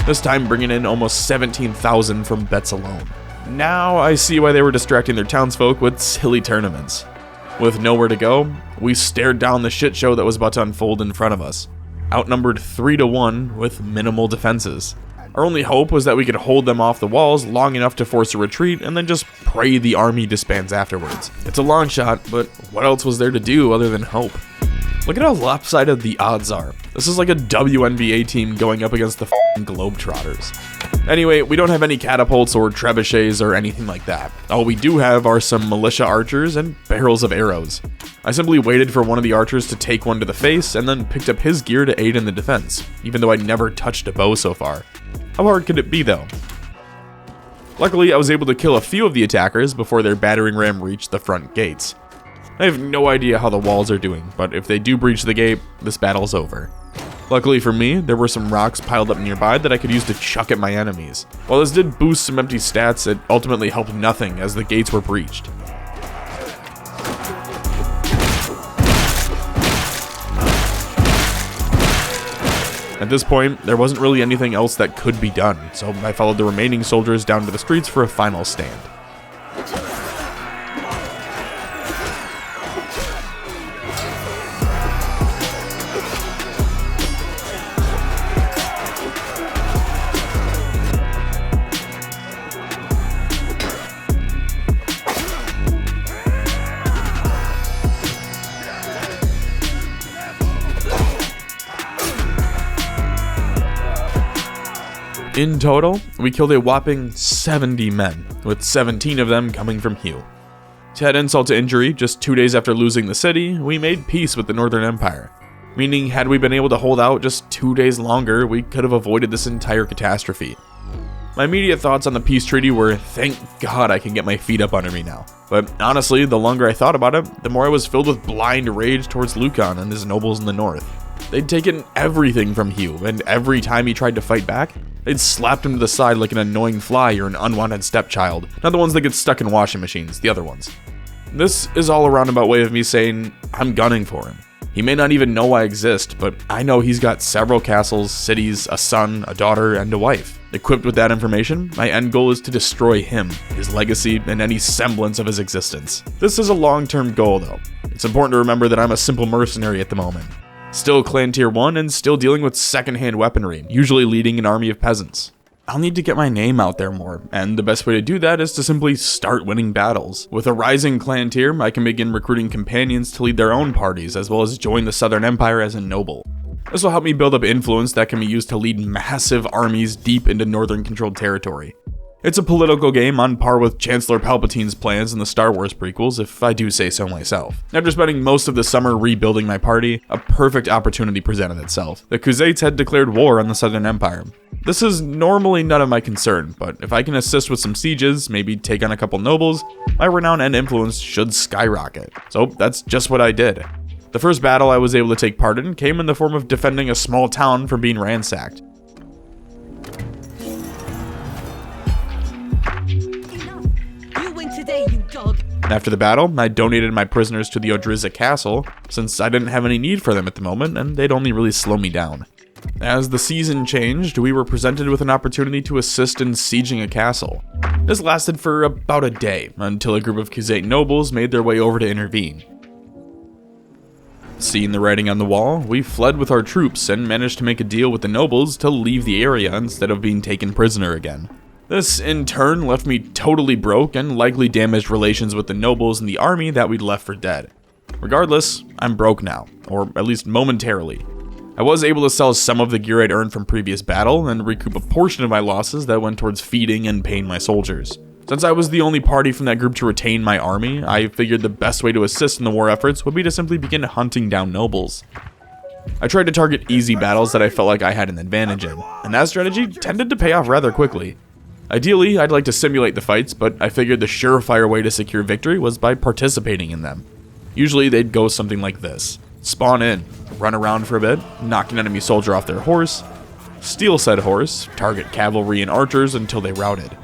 This time bringing in almost 17,000 from bets alone. Now I see why they were distracting their townsfolk with silly tournaments. With nowhere to go, we stared down the shit show that was about to unfold in front of us, outnumbered 3-1 with minimal defenses. Our only hope was that we could hold them off the walls long enough to force a retreat and then just pray the army disbands afterwards. It's a long shot, but what else was there to do other than hope? Look at how lopsided the odds are. This is like a WNBA team going up against the f***ing Globetrotters. Anyway, we don't have any catapults or trebuchets or anything like that. All we do have are some militia archers and barrels of arrows. I simply waited for one of the archers to take one to the face and then picked up his gear to aid in the defense, even though I'd never touched a bow so far. How hard could it be though? Luckily, I was able to kill a few of the attackers before their battering ram reached the front gates. I have no idea how the walls are doing, but if they do breach the gate, this battle's over. Luckily for me, there were some rocks piled up nearby that I could use to chuck at my enemies. While this did boost some empty stats, it ultimately helped nothing as the gates were breached. At this point, there wasn't really anything else that could be done, so I followed the remaining soldiers down to the streets for a final stand. In total, we killed a whopping 70 men, with 17 of them coming from Hugh. To add insult to injury, just 2 days after losing the city, we made peace with the Northern Empire. Meaning, had we been able to hold out just 2 days longer, we could have avoided this entire catastrophe. My immediate thoughts on the peace treaty were, thank God I can get my feet up under me now. But honestly, the longer I thought about it, the more I was filled with blind rage towards Lucan and his nobles in the north. They'd taken everything from Hugh, and every time he tried to fight back, they'd slapped him to the side like an annoying fly or an unwanted stepchild. Not the ones that get stuck in washing machines, the other ones. This is all a roundabout way of me saying, I'm gunning for him. He may not even know I exist, but I know he's got several castles, cities, a son, a daughter, and a wife. Equipped with that information, my end goal is to destroy him, his legacy, and any semblance of his existence. This is a long-term goal though. It's important to remember that I'm a simple mercenary at the moment. Still clan tier 1 and still dealing with second-hand weaponry, usually leading an army of peasants. I'll need to get my name out there more, and the best way to do that is to simply start winning battles. With a rising clan tier, I can begin recruiting companions to lead their own parties, as well as join the Southern Empire as a noble. This will help me build up influence that can be used to lead massive armies deep into Northern-controlled territory. It's a political game on par with Chancellor Palpatine's plans in the Star Wars prequels, if I do say so myself. After spending most of the summer rebuilding my party, a perfect opportunity presented itself. The Khuzaits had declared war on the Southern Empire. This is normally none of my concern, but if I can assist with some sieges, maybe take on a couple nobles, my renown and influence should skyrocket. So that's just what I did. The first battle I was able to take part in came in the form of defending a small town from being ransacked. Today, you dog. After the battle, I donated my prisoners to the Odriza castle, since I didn't have any need for them at the moment, and they'd only really slow me down. As the season changed, we were presented with an opportunity to assist in sieging a castle. This lasted for about a day, until a group of Khuzait nobles made their way over to intervene. Seeing the writing on the wall, we fled with our troops and managed to make a deal with the nobles to leave the area instead of being taken prisoner again. This, in turn, left me totally broke and likely damaged relations with the nobles and the army that we'd left for dead. Regardless, I'm broke now, or at least momentarily. I was able to sell some of the gear I'd earned from previous battle and recoup a portion of my losses that went towards feeding and paying my soldiers. Since I was the only party from that group to retain my army, I figured the best way to assist in the war efforts would be to simply begin hunting down nobles. I tried to target easy battles that I felt like I had an advantage in, and that strategy tended to pay off rather quickly. Ideally, I'd like to simulate the fights, but I figured the surefire way to secure victory was by participating in them. Usually they'd go something like this. Spawn in, run around for a bit, knock an enemy soldier off their horse, steal said horse, target cavalry and archers until they routed.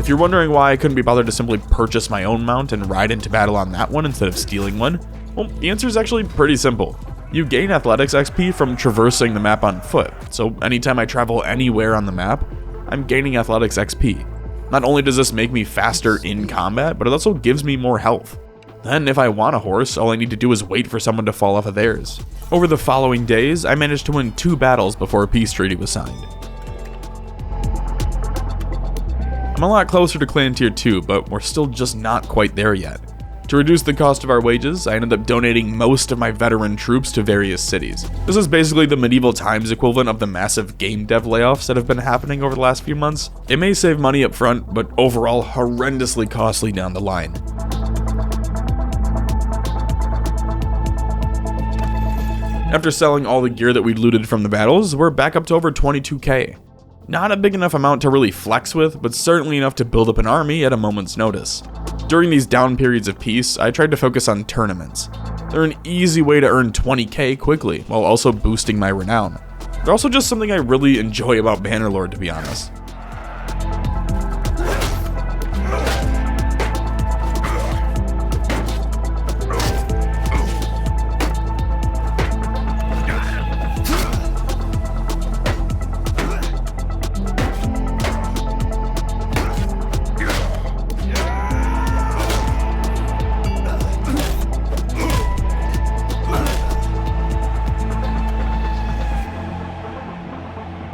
If you're wondering why I couldn't be bothered to simply purchase my own mount and ride into battle on that one instead of stealing one, well, the answer is actually pretty simple. You gain athletics XP from traversing the map on foot, so anytime I travel anywhere on the map, I'm gaining athletics XP. Not only does this make me faster in combat, but it also gives me more health. Then, if I want a horse, all I need to do is wait for someone to fall off of theirs. Over the following days, I managed to win 2 battles before a peace treaty was signed. I'm a lot closer to Clan Tier 2, but we're still just not quite there yet. To reduce the cost of our wages, I ended up donating most of my veteran troops to various cities. This is basically the medieval times equivalent of the massive game dev layoffs that have been happening over the last few months. It may save money up front, but overall horrendously costly down the line. After selling all the gear that we'd looted from the battles, we're back up to over 22k. Not a big enough amount to really flex with, but certainly enough to build up an army at a moment's notice. During these down periods of peace, I tried to focus on tournaments. They're an easy way to earn 20k quickly, while also boosting my renown. They're also just something I really enjoy about Bannerlord, to be honest.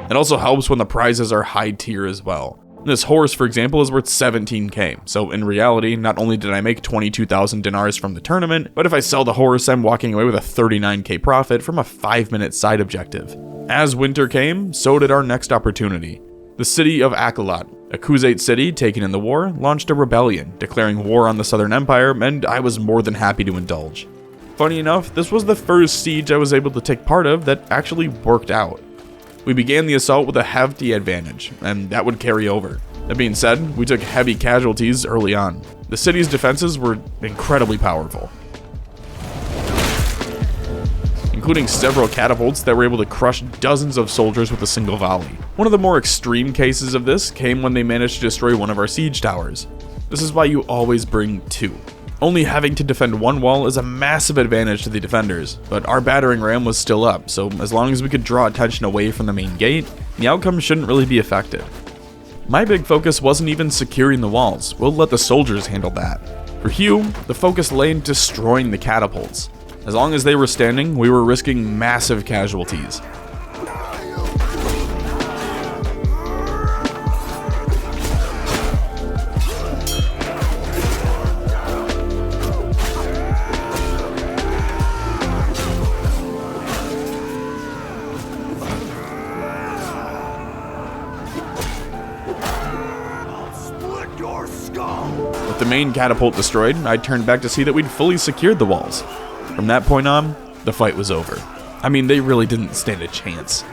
It also helps when the prizes are high tier as well. This horse, for example, is worth 17k, so in reality, not only did I make 22,000 dinars from the tournament, but if I sell the horse, I'm walking away with a 39k profit from a 5-minute side objective. As winter came, so did our next opportunity. The city of Akalat, a Khuzate city taken in the war, launched a rebellion, declaring war on the Southern Empire, and I was more than happy to indulge. Funny enough, this was the first siege I was able to take part of that actually worked out. We began the assault with a hefty advantage, and that would carry over. That being said, we took heavy casualties early on. The city's defenses were incredibly powerful, including several catapults that were able to crush dozens of soldiers with a single volley. One of the more extreme cases of this came when they managed to destroy one of our siege towers. This is why you always bring 2. Only having to defend one wall is a massive advantage to the defenders, but our battering ram was still up, so as long as we could draw attention away from the main gate, the outcome shouldn't really be affected. My big focus wasn't even securing the walls, we'll let the soldiers handle that. For Hugh, the focus lay in destroying the catapults. As long as they were standing, we were risking massive casualties. With the main catapult destroyed, I turned back to see that we'd fully secured the walls. From that point on, the fight was over. I mean, they really didn't stand a chance.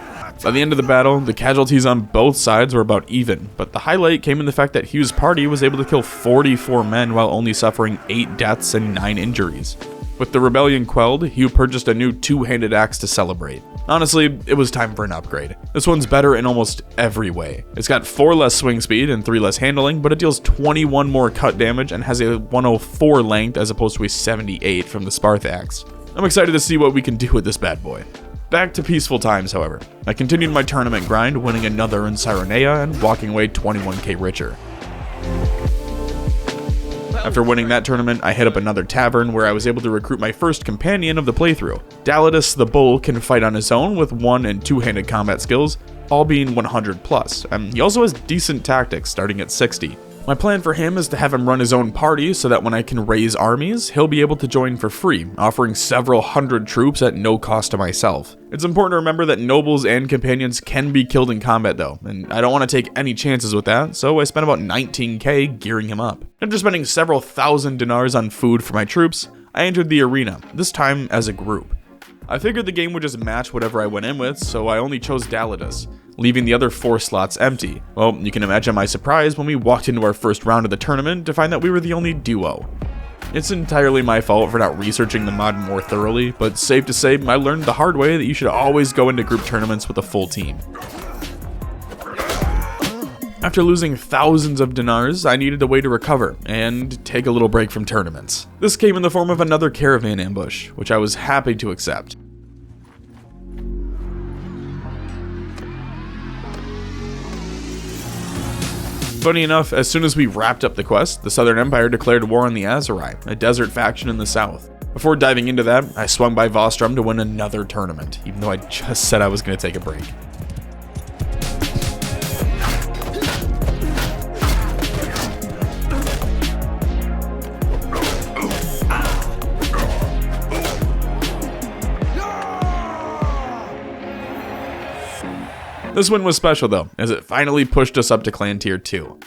By the end of the battle, the casualties on both sides were about even, but the highlight came in the fact that Hugh's party was able to kill 44 men while only suffering 8 deaths and 9 injuries. With the rebellion quelled, Hugh purchased a new 2-handed axe to celebrate. Honestly, it was time for an upgrade. This one's better in almost every way. It's got 4 less swing speed and 3 less handling, but it deals 21 more cut damage and has a 104 length as opposed to a 78 from the Sparth axe. I'm excited to see what we can do with this bad boy. Back to peaceful times, however. I continued my tournament grind, winning another in Cyrenea and walking away 21k richer. After winning that tournament, I hit up another tavern where I was able to recruit my first companion of the playthrough. Dalitus the Bull can fight on his own with 1- and 2-handed combat skills, all being 100 plus, and he also has decent tactics starting at 60. My plan for him is to have him run his own party so that when I can raise armies, he'll be able to join for free, offering several hundred troops at no cost to myself. It's important to remember that nobles and companions can be killed in combat though, and I don't want to take any chances with that, so I spent about 19k gearing him up. After spending several thousand dinars on food for my troops, I entered the arena, this time as a group. I figured the game would just match whatever I went in with, so I only chose Dalitus, leaving the other 4 slots empty. Well, you can imagine my surprise when we walked into our first round of the tournament to find that we were the only duo. It's entirely my fault for not researching the mod more thoroughly, but safe to say, I learned the hard way that you should always go into group tournaments with a full team. After losing thousands of dinars, I needed a way to recover and take a little break from tournaments. This came in the form of another caravan ambush, which I was happy to accept. Funny enough, as soon as we wrapped up the quest, the Southern Empire declared war on the Aserai, a desert faction in the south. Before diving into that, I swung by Vostrom to win another tournament, even though I just said I was going to take a break. This win was special though, as it finally pushed us up to Clan Tier 2.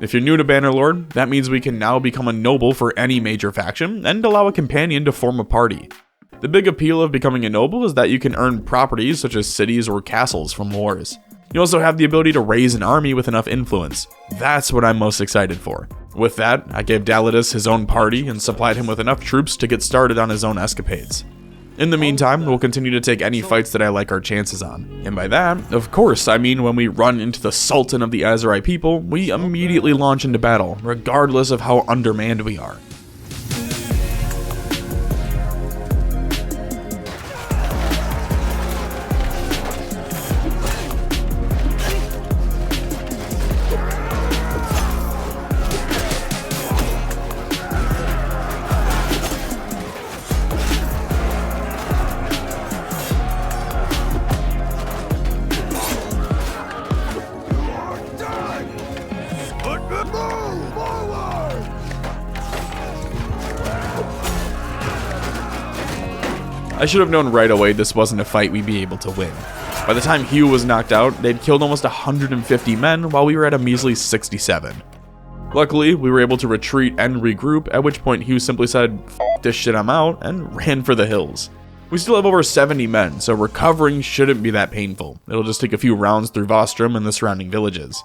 If you're new to Bannerlord, that means we can now become a noble for any major faction, and allow a companion to form a party. The big appeal of becoming a noble is that you can earn properties such as cities or castles from wars. You also have the ability to raise an army with enough influence. That's what I'm most excited for. With that, I gave Dalitus his own party and supplied him with enough troops to get started on his own escapades. In the meantime, we'll continue to take any fights that I like our chances on. And by that, of course, I mean when we run into the Sultan of the Aserai people, we immediately launch into battle, regardless of how undermanned we are. I should have known right away this wasn't a fight we'd be able to win. By the time Hugh was knocked out, they'd killed almost 150 men while we were at a measly 67. Luckily, we were able to retreat and regroup, at which point Hugh simply said, "F this shit, I'm out," and ran for the hills. We still have over 70 men, so recovering shouldn't be that painful. It'll just take a few rounds through Vostrum and the surrounding villages.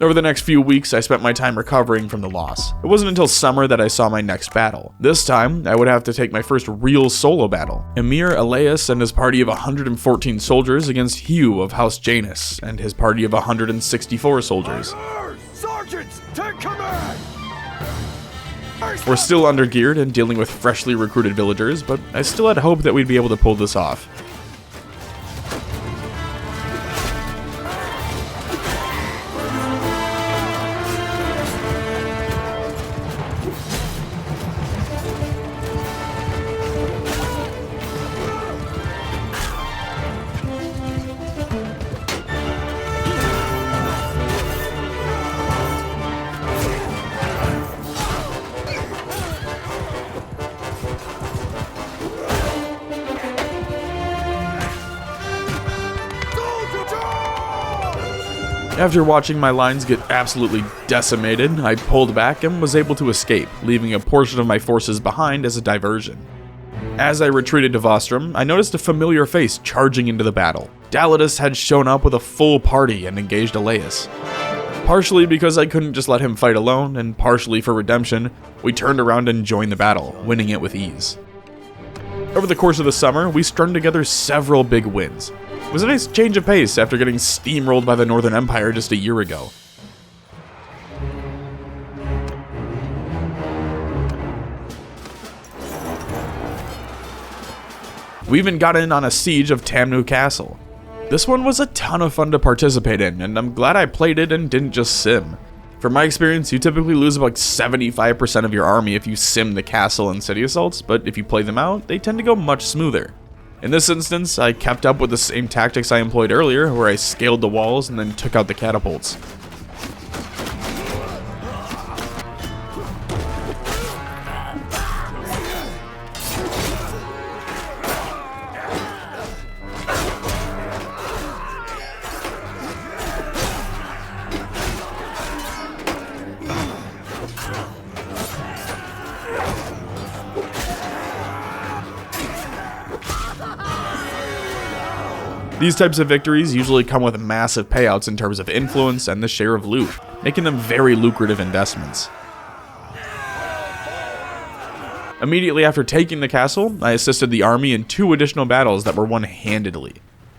Over the next few weeks, I spent my time recovering from the loss. It wasn't until summer that I saw my next battle. This time, I would have to take my first real solo battle. Emir Elias and his party of 114 soldiers against Hugh of House Janus and his party of 164 soldiers. Sergeants, take command! We're still undergeared and dealing with freshly recruited villagers, but I still had hope that we'd be able to pull this off. After watching my lines get absolutely decimated, I pulled back and was able to escape, leaving a portion of my forces behind as a diversion. As I retreated to Vostrum, I noticed a familiar face charging into the battle. Dalitus had shown up with a full party and engaged Elias. Partially because I couldn't just let him fight alone, and partially for redemption, we turned around and joined the battle, winning it with ease. Over the course of the summer, we strung together several big wins. It was a nice change of pace after getting steamrolled by the Northern Empire just a year ago. We even got in on a siege of Tamnu Castle. This one was a ton of fun to participate in, and I'm glad I played it and didn't just sim. From my experience, you typically lose about 75% of your army if you sim the castle and city assaults, but if you play them out, they tend to go much smoother. In this instance, I kept up with the same tactics I employed earlier, where I scaled the walls and then took out the catapults. These types of victories usually come with massive payouts in terms of influence and the share of loot, making them very lucrative investments. Immediately after taking the castle, I assisted the army in 2 additional battles that were won handedly.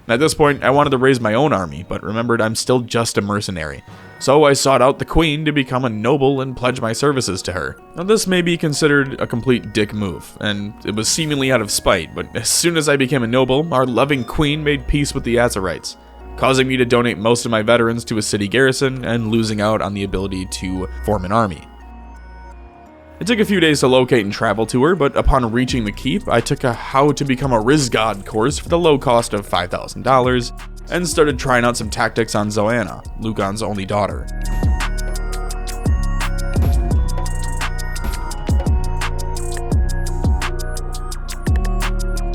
At this point, I wanted to raise my own army, but remembered I'm still just a mercenary. So I sought out the queen to become a noble and pledge my services to her. Now this may be considered a complete dick move, and it was seemingly out of spite, but as soon as I became a noble, our loving queen made peace with the Azarites, causing me to donate most of my veterans to a city garrison and losing out on the ability to form an army. It took a few days to locate and travel to her, but upon reaching the keep, I took a How to Become a Rizgod course for the low cost of $5,000, and started trying out some tactics on Zoanna, Lucan's only daughter.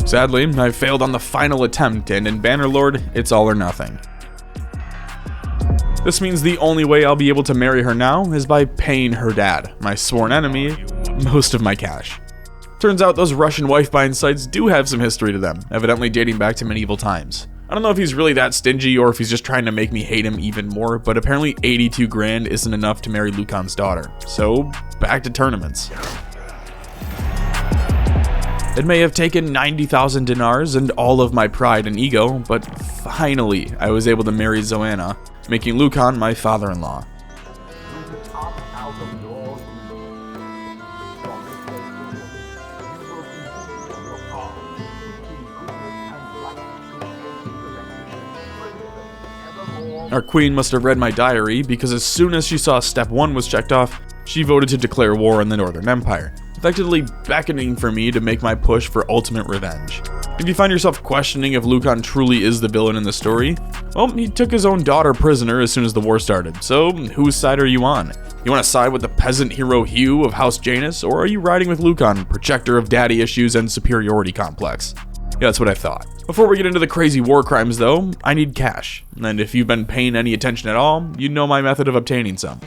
Sadly, I failed on the final attempt, and in Bannerlord, it's all or nothing. This means the only way I'll be able to marry her now is by paying her dad, my sworn enemy, most of my cash. Turns out those Russian wife-buying sites do have some history to them, evidently dating back to medieval times. I don't know if he's really that stingy or if he's just trying to make me hate him even more, but apparently 82 grand isn't enough to marry Lucan's daughter. So, back to tournaments. It may have taken 90,000 dinars and all of my pride and ego, but finally I was able to marry Zoanna, making Lucan my father-in-law. Our queen must have read my diary, because as soon as she saw step 1 was checked off, she voted to declare war on the Northern Empire, effectively beckoning for me to make my push for ultimate revenge. If you find yourself questioning if Lucan truly is the villain in the story, Well, he took his own daughter prisoner as soon as the war started, so whose side are you on? You want to side with the peasant hero Hugh of House Janus, or are you riding with Lucan, projector of daddy issues and superiority complex? Yeah, that's what I thought. Before we get into the crazy war crimes though, I need cash, and if you've been paying any attention at all, you know my method of obtaining some.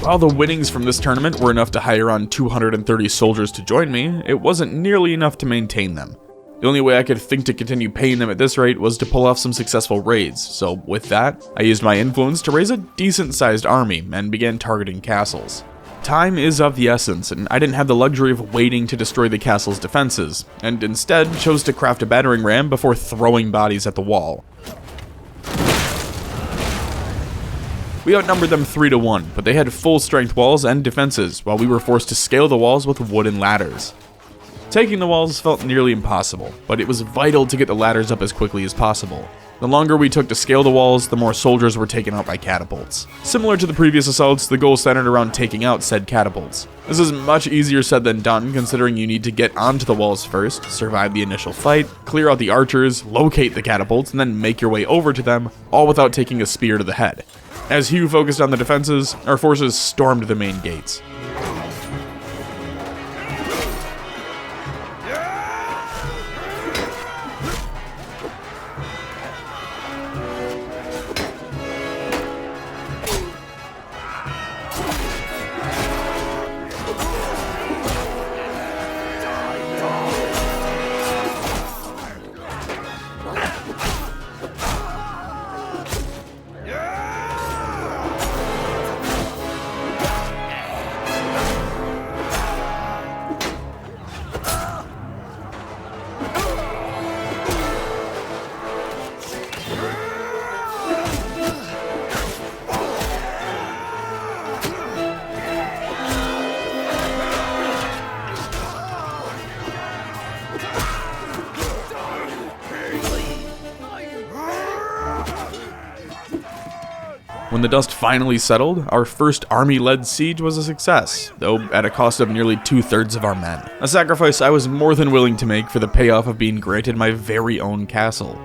While the winnings from this tournament were enough to hire on 230 soldiers to join me, it wasn't nearly enough to maintain them. The only way I could think to continue paying them at this rate was to pull off some successful raids, so with that, I used my influence to raise a decent-sized army and began targeting castles. Time is of the essence, and I didn't have the luxury of waiting to destroy the castle's defenses, and instead chose to craft a battering ram before throwing bodies at the wall. We outnumbered them 3-1, but they had full-strength walls and defenses, while we were forced to scale the walls with wooden ladders. Taking the walls felt nearly impossible, but it was vital to get the ladders up as quickly as possible. The longer we took to scale the walls, the more soldiers were taken out by catapults. Similar to the previous assaults, the goal centered around taking out said catapults. This is much easier said than done, considering you need to get onto the walls first, survive the initial fight, clear out the archers, locate the catapults, and then make your way over to them, all without taking a spear to the head. As Hugh focused on the defenses, our forces stormed the main gates. When the dust finally settled, our first army-led siege was a success, though at a cost of nearly 2/3 of our men. A sacrifice I was more than willing to make for the payoff of being granted my very own castle.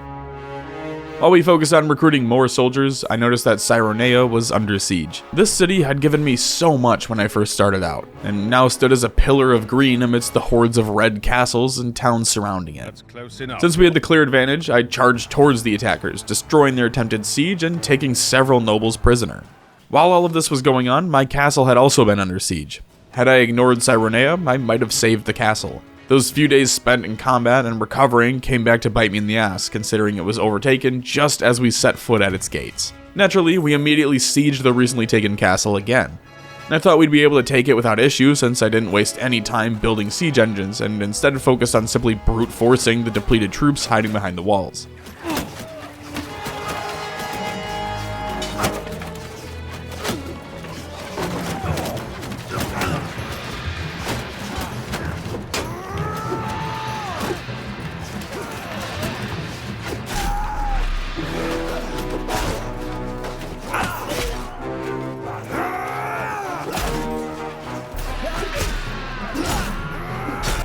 While we focused on recruiting more soldiers, I noticed that Cyronea was under siege. This city had given me so much when I first started out, and now stood as a pillar of green amidst the hordes of red castles and towns surrounding it. That's close enough. Since we had the clear advantage, I charged towards the attackers, destroying their attempted siege and taking several nobles prisoner. While all of this was going on, my castle had also been under siege. Had I ignored Cyronea, I might have saved the castle. Those few days spent in combat and recovering came back to bite me in the ass, considering it was overtaken just as we set foot at its gates. Naturally, we immediately sieged the recently taken castle again. I thought we'd be able to take it without issue since I didn't waste any time building siege engines and instead focused on simply brute forcing the depleted troops hiding behind the walls.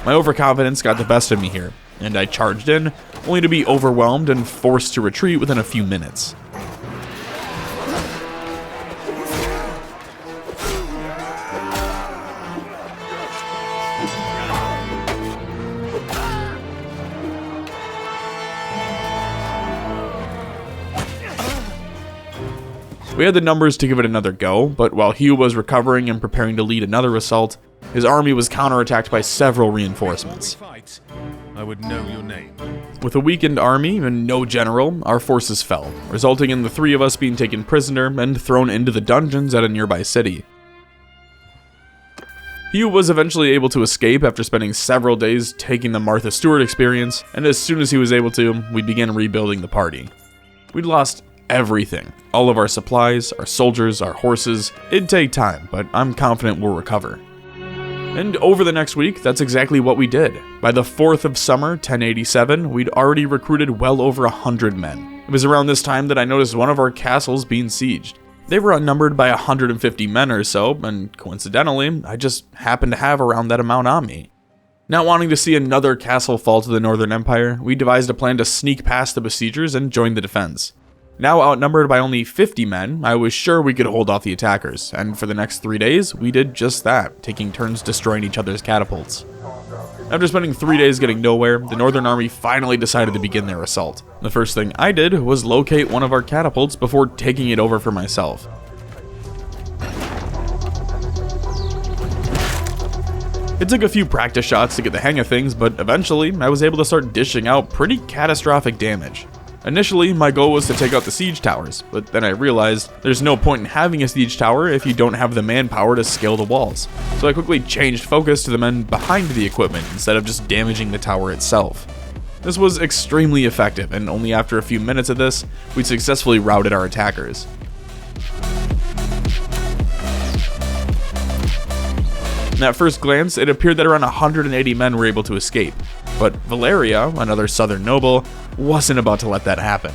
My overconfidence got the best of me here, and I charged in, only to be overwhelmed and forced to retreat within a few minutes. We had the numbers to give it another go, but while Hugh was recovering and preparing to lead another assault, his army was counterattacked by several reinforcements. I would know your name. With a weakened army and no general, our forces fell, resulting in the three of us being taken prisoner and thrown into the dungeons at a nearby city. Hugh was eventually able to escape after spending several days taking the Martha Stewart experience, and as soon as he was able to, we began rebuilding the party. We'd lost everything. All of our supplies, our soldiers, our horses. It'd take time, but I'm confident we'll recover. And over the next week, that's exactly what we did. By the 4th of summer, 1087, we'd already recruited well over 100 men. It was around this time that I noticed one of our castles being sieged. They were outnumbered by 150 men or so, and coincidentally, I just happened to have around that amount on me. Not wanting to see another castle fall to the Northern Empire, we devised a plan to sneak past the besiegers and join the defense. Now outnumbered by only 50 men, I was sure we could hold off the attackers, and for the next 3 days, we did just that, taking turns destroying each other's catapults. After spending 3 days getting nowhere, the Northern Army finally decided to begin their assault. The first thing I did was locate one of our catapults before taking it over for myself. It took a few practice shots to get the hang of things, but eventually I was able to start dishing out pretty catastrophic damage. Initially, my goal was to take out the siege towers, but then I realized there's no point in having a siege tower if you don't have the manpower to scale the walls. So I quickly changed focus to the men behind the equipment instead of just damaging the tower itself. This was extremely effective, and only after a few minutes of this, we successfully routed our attackers. At first glance, it appeared that around 180 men were able to escape, but Valeria, another southern noble, wasn't about to let that happen.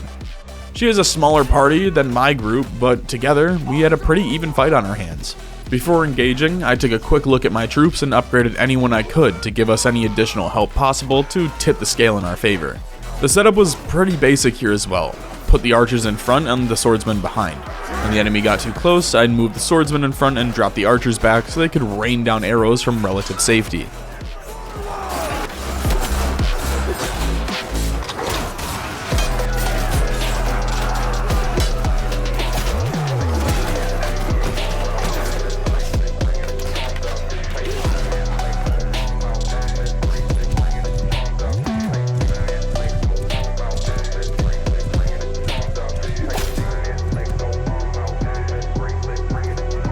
She is a smaller party than my group, but together, we had a pretty even fight on our hands. Before engaging, I took a quick look at my troops and upgraded anyone I could to give us any additional help possible to tip the scale in our favor. The setup was pretty basic here as well. Put the archers in front and the swordsmen behind. When the enemy got too close, I'd move the swordsmen in front and drop the archers back so they could rain down arrows from relative safety.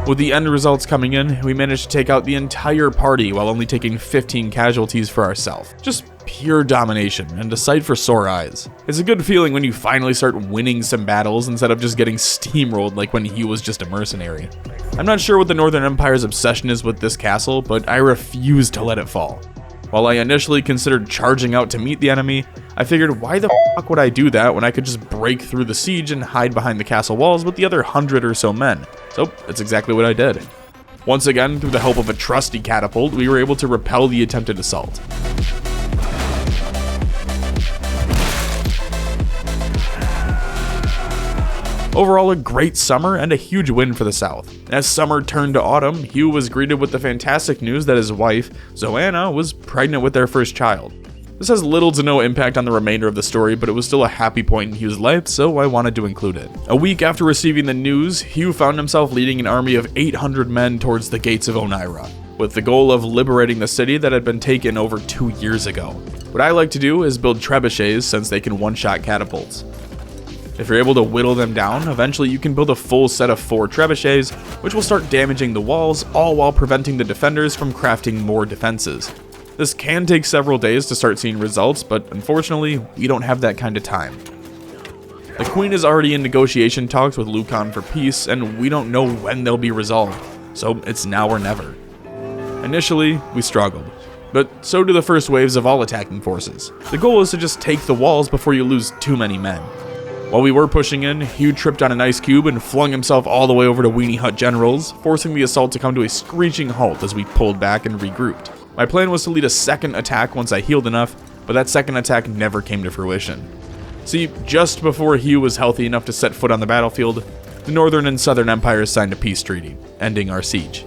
With the end results coming in, we managed to take out the entire party while only taking 15 casualties for ourselves. Just pure domination and a sight for sore eyes. It's a good feeling when you finally start winning some battles instead of just getting steamrolled like when he was just a mercenary. I'm not sure what the Northern Empire's obsession is with this castle, but I refuse to let it fall. While I initially considered charging out to meet the enemy, I figured why the fuck would I do that when I could just break through the siege and hide behind the castle walls with the other 100 or so men. So that's exactly what I did. Once again, through the help of a trusty catapult, we were able to repel the attempted assault. Overall, a great summer and a huge win for the South. As summer turned to autumn, Hugh was greeted with the fantastic news that his wife, Zoanna, was pregnant with their first child. This has little to no impact on the remainder of the story, but it was still a happy point in Hugh's life, so I wanted to include it. A week after receiving the news, Hugh found himself leading an army of 800 men towards the gates of Onira, with the goal of liberating the city that had been taken over 2 years ago. What I like to do is build trebuchets since they can one-shot catapults. If you're able to whittle them down, eventually you can build a full set of 4 trebuchets, which will start damaging the walls, all while preventing the defenders from crafting more defenses. This can take several days to start seeing results, but unfortunately, we don't have that kind of time. The Queen is already in negotiation talks with Lucan for peace, and we don't know when they'll be resolved, so it's now or never. Initially, we struggled, but so do the first waves of all attacking forces. The goal is to just take the walls before you lose too many men. While we were pushing in, Hugh tripped on an ice cube and flung himself all the way over to Weenie Hut Generals, forcing the assault to come to a screeching halt as we pulled back and regrouped. My plan was to lead a second attack once I healed enough, but that second attack never came to fruition. See, just before Hugh was healthy enough to set foot on the battlefield, the Northern and Southern Empires signed a peace treaty, ending our siege.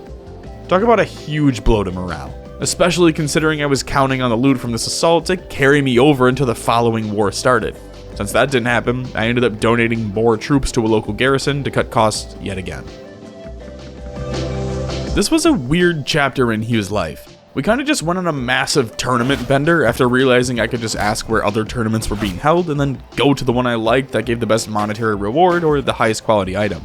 Talk about a huge blow to morale, especially considering I was counting on the loot from this assault to carry me over until the following war started. Since that didn't happen, I ended up donating more troops to a local garrison to cut costs yet again. This was a weird chapter in Hugh's life. We kinda just went on a massive tournament bender after realizing I could just ask where other tournaments were being held and then go to the one I liked that gave the best monetary reward or the highest quality item.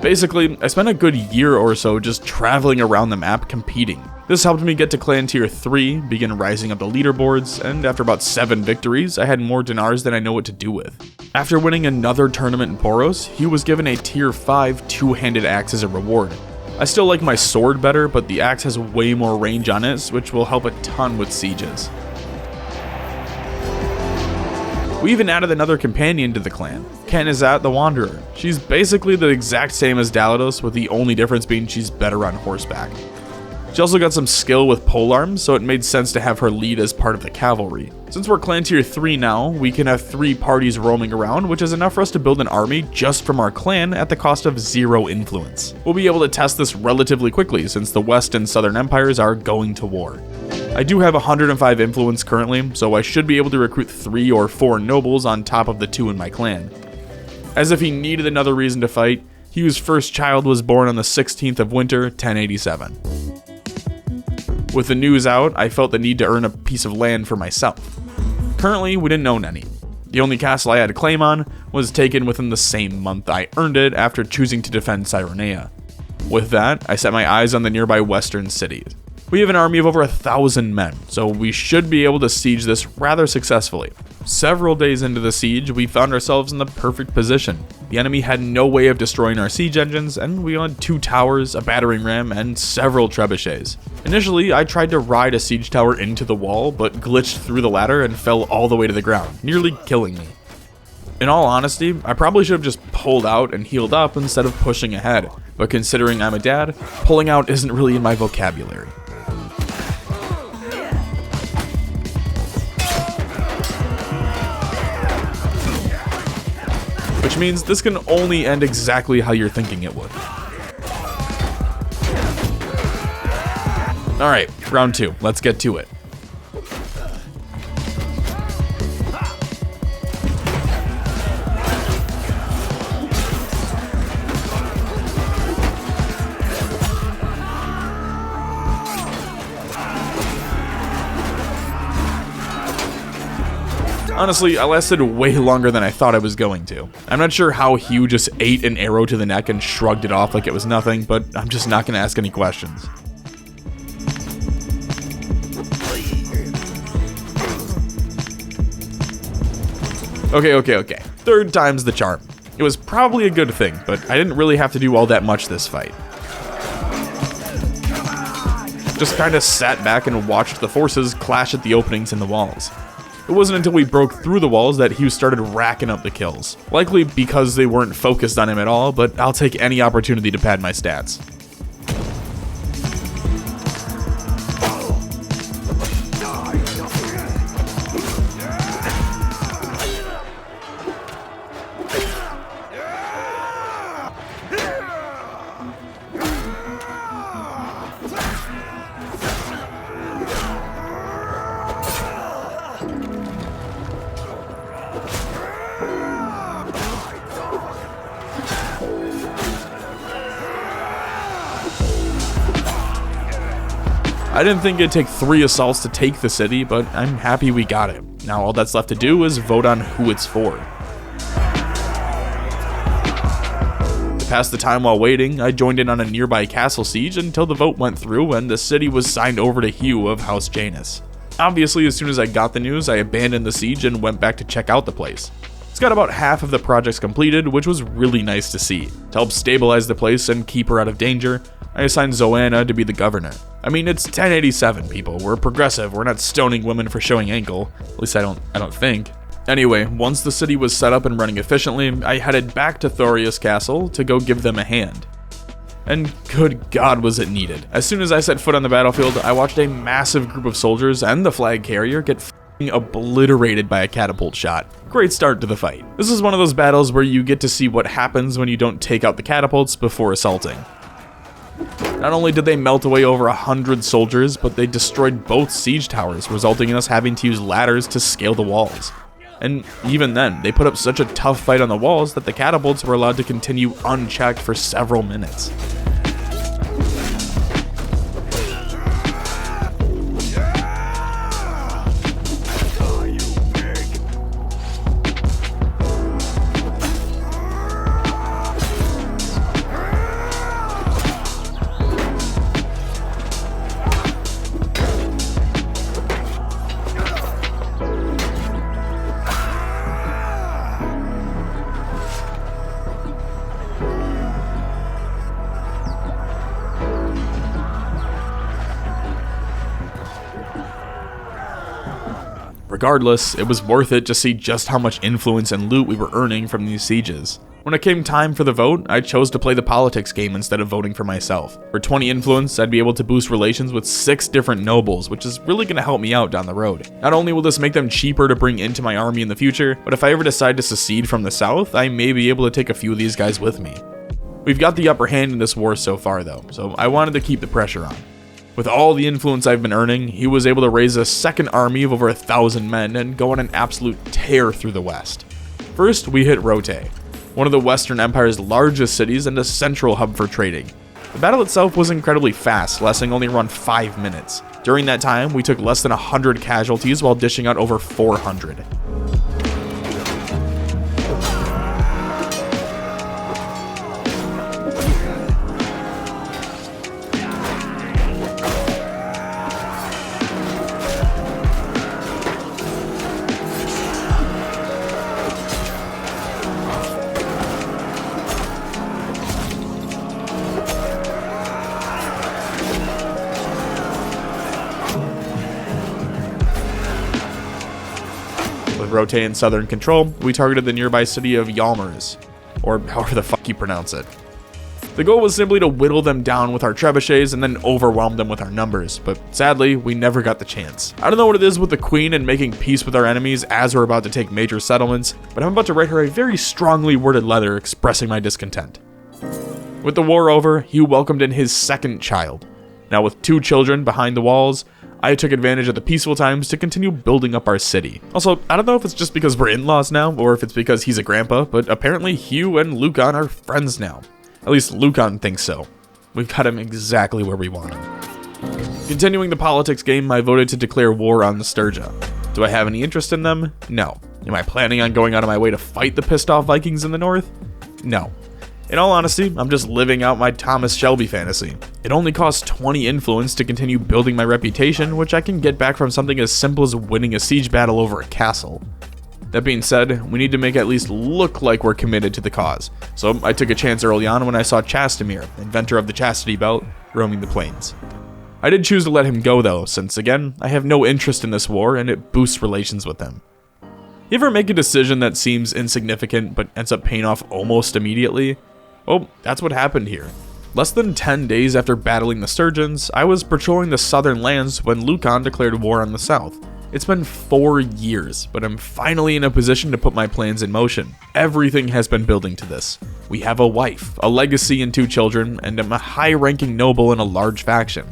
Basically, I spent a good year or so just traveling around the map competing. This helped me get to Clan Tier 3, begin rising up the leaderboards, and after about 7 victories, I had more dinars than I know what to do with. After winning another tournament in Poros, Hugh was given a Tier 5 two-handed axe as a reward. I still like my sword better, but the axe has way more range on it, which will help a ton with sieges. We even added another companion to the clan, Kanizat the Wanderer. She's basically the exact same as Dalados, with the only difference being she's better on horseback. She also got some skill with polearms, so it made sense to have her lead as part of the cavalry. Since we're clan tier 3 now, we can have 3 parties roaming around, which is enough for us to build an army just from our clan at the cost of 0 influence. We'll be able to test this relatively quickly since the West and Southern empires are going to war. I do have 105 influence currently, so I should be able to recruit 3 or 4 nobles on top of the 2 in my clan. As if he needed another reason to fight, Hugh's first child was born on the 16th of winter, 1087. With the news out, I felt the need to earn a piece of land for myself. Currently, we didn't own any. The only castle I had a claim on was taken within the same month I earned it after choosing to defend Cyrenea. With that, I set my eyes on the nearby western cities. We have an army of over 1,000 men, so we should be able to siege this rather successfully. Several days into the siege, we found ourselves in the perfect position. The enemy had no way of destroying our siege engines, and we had 2 towers, a battering ram, and several trebuchets. Initially, I tried to ride a siege tower into the wall, but glitched through the ladder and fell all the way to the ground, nearly killing me. In all honesty, I probably should have just pulled out and healed up instead of pushing ahead, but considering I'm a dad, pulling out isn't really in my vocabulary. Which means this can only end exactly how you're thinking it would. Alright, round 2, let's get to it. Honestly, I lasted way longer than I thought I was going to. I'm not sure how Hugh just ate an arrow to the neck and shrugged it off like it was nothing, but I'm just not going to ask any questions. Okay. 3rd time's the charm. It was probably a good thing, but I didn't really have to do all that much this fight. Just kinda sat back and watched the forces clash at the openings in the walls. It wasn't until we broke through the walls that Hugh started racking up the kills. Likely because they weren't focused on him at all, but I'll take any opportunity to pad my stats. I didn't think it'd take 3 assaults to take the city, but I'm happy we got it. Now all that's left to do is vote on who it's for. To pass the time while waiting, I joined in on a nearby castle siege until the vote went through and the city was signed over to Hugh of House Janus. Obviously, as soon as I got the news, I abandoned the siege and went back to check out the place. It's got about half of the projects completed, which was really nice to see. To help stabilize the place and keep her out of danger, I assigned Zoanna to be the governor. I mean, it's 1087, people. We're progressive. We're not stoning women for showing ankle. At least I don't think. Anyway, once the city was set up and running efficiently, I headed back to Thorius Castle to go give them a hand. And good God was it needed. As soon as I set foot on the battlefield, I watched a massive group of soldiers and the flag carrier get obliterated by a catapult shot. Great start to the fight. This is one of those battles where you get to see what happens when you don't take out the catapults before assaulting. Not only did they melt away over 100 soldiers, but they destroyed both siege towers, resulting in us having to use ladders to scale the walls. And even then, they put up such a tough fight on the walls that the catapults were allowed to continue unchecked for several minutes. Regardless, it was worth it to see just how much influence and loot we were earning from these sieges. When it came time for the vote, I chose to play the politics game instead of voting for myself. For 20 influence, I'd be able to boost relations with 6 different nobles, which is really going to help me out down the road. Not only will this make them cheaper to bring into my army in the future, but if I ever decide to secede from the south, I may be able to take a few of these guys with me. We've got the upper hand in this war so far though, so I wanted to keep the pressure on. With all the influence I've been earning, he was able to raise a second army of over 1,000 men and go on an absolute tear through the west. First, we hit Rote, one of the Western Empire's largest cities and a central hub for trading. The battle itself was incredibly fast, lasting only around 5 minutes. During that time, we took less than 100 casualties while dishing out over 400. With Rote in southern control, we targeted the nearby city of Yalmers, or however the fuck you pronounce it. The goal was simply to whittle them down with our trebuchets and then overwhelm them with our numbers, but sadly, we never got the chance. I don't know what it is with the Queen and making peace with our enemies as we're about to take major settlements, but I'm about to write her a very strongly worded letter expressing my discontent. With the war over, he welcomed in his second child. Now with 2 children behind the walls, I took advantage of the peaceful times to continue building up our city. Also, I don't know if it's just because we're in-laws now, or if it's because he's a grandpa, but apparently Hugh and Lucan are friends now. At least Lucan thinks so. We've got him exactly where we want him. Continuing the politics game, I voted to declare war on the Sturgia. Do I have any interest in them? No. Am I planning on going out of my way to fight the pissed off Vikings in the north? No. In all honesty, I'm just living out my Thomas Shelby fantasy. It only costs 20 influence to continue building my reputation, which I can get back from something as simple as winning a siege battle over a castle. That being said, we need to make it at least look like we're committed to the cause, so I took a chance early on when I saw Chastamir, inventor of the Chastity Belt, roaming the plains. I did choose to let him go though, since again, I have no interest in this war and it boosts relations with him. You ever make a decision that seems insignificant but ends up paying off almost immediately? Oh, that's what happened here. Less than 10 days after battling the Sturgeons, I was patrolling the southern lands when Lucan declared war on the south. It's been 4 years, but I'm finally in a position to put my plans in motion. Everything has been building to this. We have a wife, a legacy and 2 children, and I'm a high-ranking noble in a large faction.